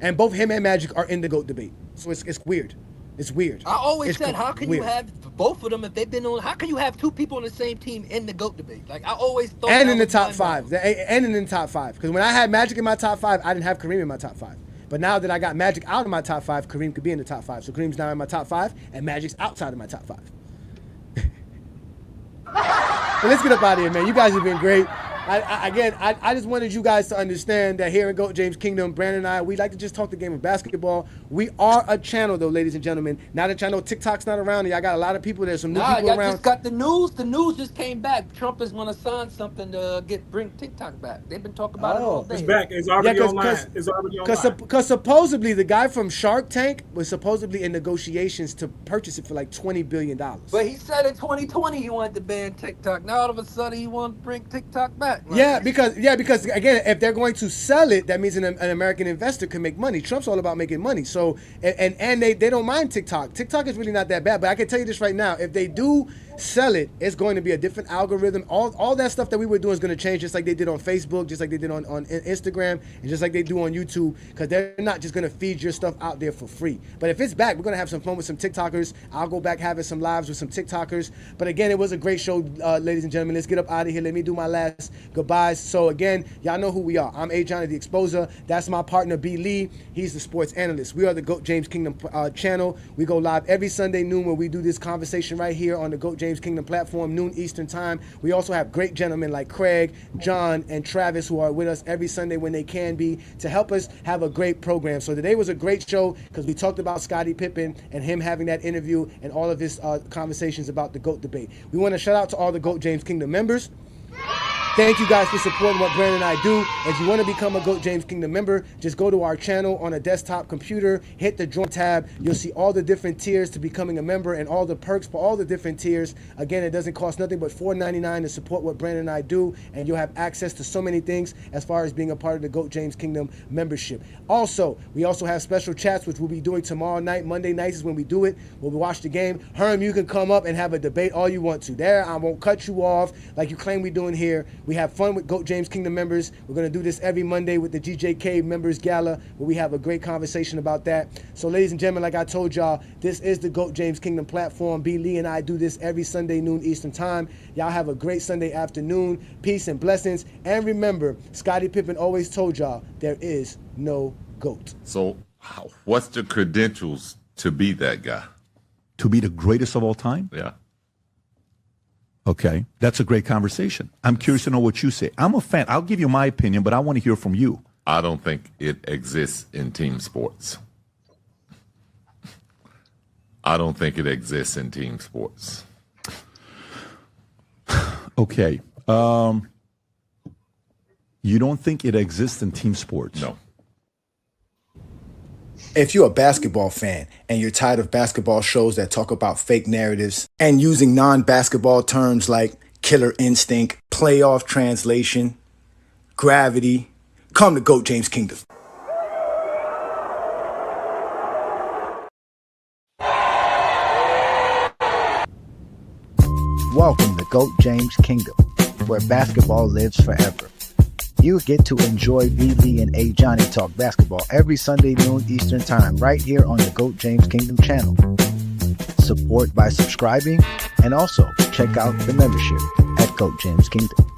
Speaker 3: And both him and Magic are in the GOAT debate. So it's weird. It's weird.
Speaker 18: I always said, how can you have both of them if they've been on? How can you have two people on the same team in the GOAT debate? Like, I always thought.
Speaker 3: And in the top five. And in the top five. Because when I had Magic in my top five, I didn't have Kareem in my top five. But now that I got Magic out of my top five, Kareem could be in the top five. So Kareem's now in my top five, and Magic's outside of my top five. But let's get up out of here, man. You guys have been great. I just wanted you guys to understand that here in GOAT James Kingdom, Brandon and I, we like to just talk the game of basketball. We are a channel, though, ladies and gentlemen. Now that y'all know TikTok's not around, y'all got a lot of people. There's some new people around.
Speaker 18: Just got the news. The news just came back. Trump is going to sign something to bring TikTok back. They've been talking about it all day.
Speaker 2: It's back. It's already online. It's already online.
Speaker 3: Because supposedly the guy from Shark Tank was supposedly in negotiations to purchase it for like $20 billion.
Speaker 18: But he said in 2020 he wanted to ban TikTok. Now all of a sudden he wants to bring TikTok back. Like,
Speaker 3: yeah, because again, if they're going to sell it, that means an American investor can make money. Trump's all about making money. So and they don't mind TikTok. TikTok is really not that bad. But I can tell you this right now: if they do sell it, it's going to be a different algorithm. All that stuff that we were doing is going to change, just like they did on Facebook, just like they did on Instagram, and just like they do on YouTube. Because they're not just going to feed your stuff out there for free. But if it's back, we're going to have some fun with some TikTokers. I'll go back having some lives with some TikTokers. But again, it was a great show, ladies and gentlemen. Let's get up out of here. Let me do my last goodbyes. So again, y'all know who we are. I'm A. Johnny the Exposer. That's my partner B. Lee. He's the sports analyst. We are the GOAT James Kingdom channel. We go live every Sunday noon where we do this conversation right here on the GOAT James Kingdom platform, noon Eastern time. We also have great gentlemen like Craig, John, and Travis who are with us every Sunday when they can be to help us have a great program. So today was a great show because we talked about Scottie Pippen and him having that interview and all of his conversations about the GOAT debate. We want to shout out to all the GOAT James Kingdom members. Thank you guys for supporting what Brandon and I do. If you want to become a GOAT James Kingdom member, just go to our channel on a desktop computer, hit the join tab. You'll see all the different tiers to becoming a member and all the perks for all the different tiers. Again, it doesn't cost nothing but $4.99 to support what Brandon and I do, and you'll have access to so many things as far as being a part of the GOAT James Kingdom membership. Also, we also have special chats, which we'll be doing tomorrow night. Monday nights is when we do it. We'll watch the game. Herm, you can come up and have a debate all you want to. There, I won't cut you off like you claim we're doing here. We have fun with GOAT James Kingdom members. We're going to do this every Monday with the GJK members gala where we have a great conversation about that. So ladies and gentlemen, like I told y'all, this is the GOAT James Kingdom platform. B. Lee and I do this every Sunday noon Eastern time. Y'all have a great Sunday afternoon. Peace and blessings. And remember, Scottie Pippen always told y'all there is no GOAT.
Speaker 1: So what's the credentials to be that guy?
Speaker 6: To be the greatest of all time?
Speaker 1: Yeah.
Speaker 6: Okay, that's a great conversation. I'm curious to know what you say. I'm a fan. I'll give you my opinion, but I want to hear from you.
Speaker 1: I don't think it exists in team sports. I don't think it exists in team sports.
Speaker 6: Okay. You don't think it exists in team sports?
Speaker 1: No.
Speaker 12: If you're a basketball fan and you're tired of basketball shows that talk about fake narratives and using non-basketball terms like killer instinct, playoff translation, gravity, come to GOAT James Kingdom.
Speaker 14: Welcome to GOAT James Kingdom, where basketball lives forever. You get to enjoy B. Lee and A. Johnny talk basketball every Sunday noon Eastern time right here on the GOAT James Kingdom channel. Support by subscribing and also check out the membership at GOAT James Kingdom.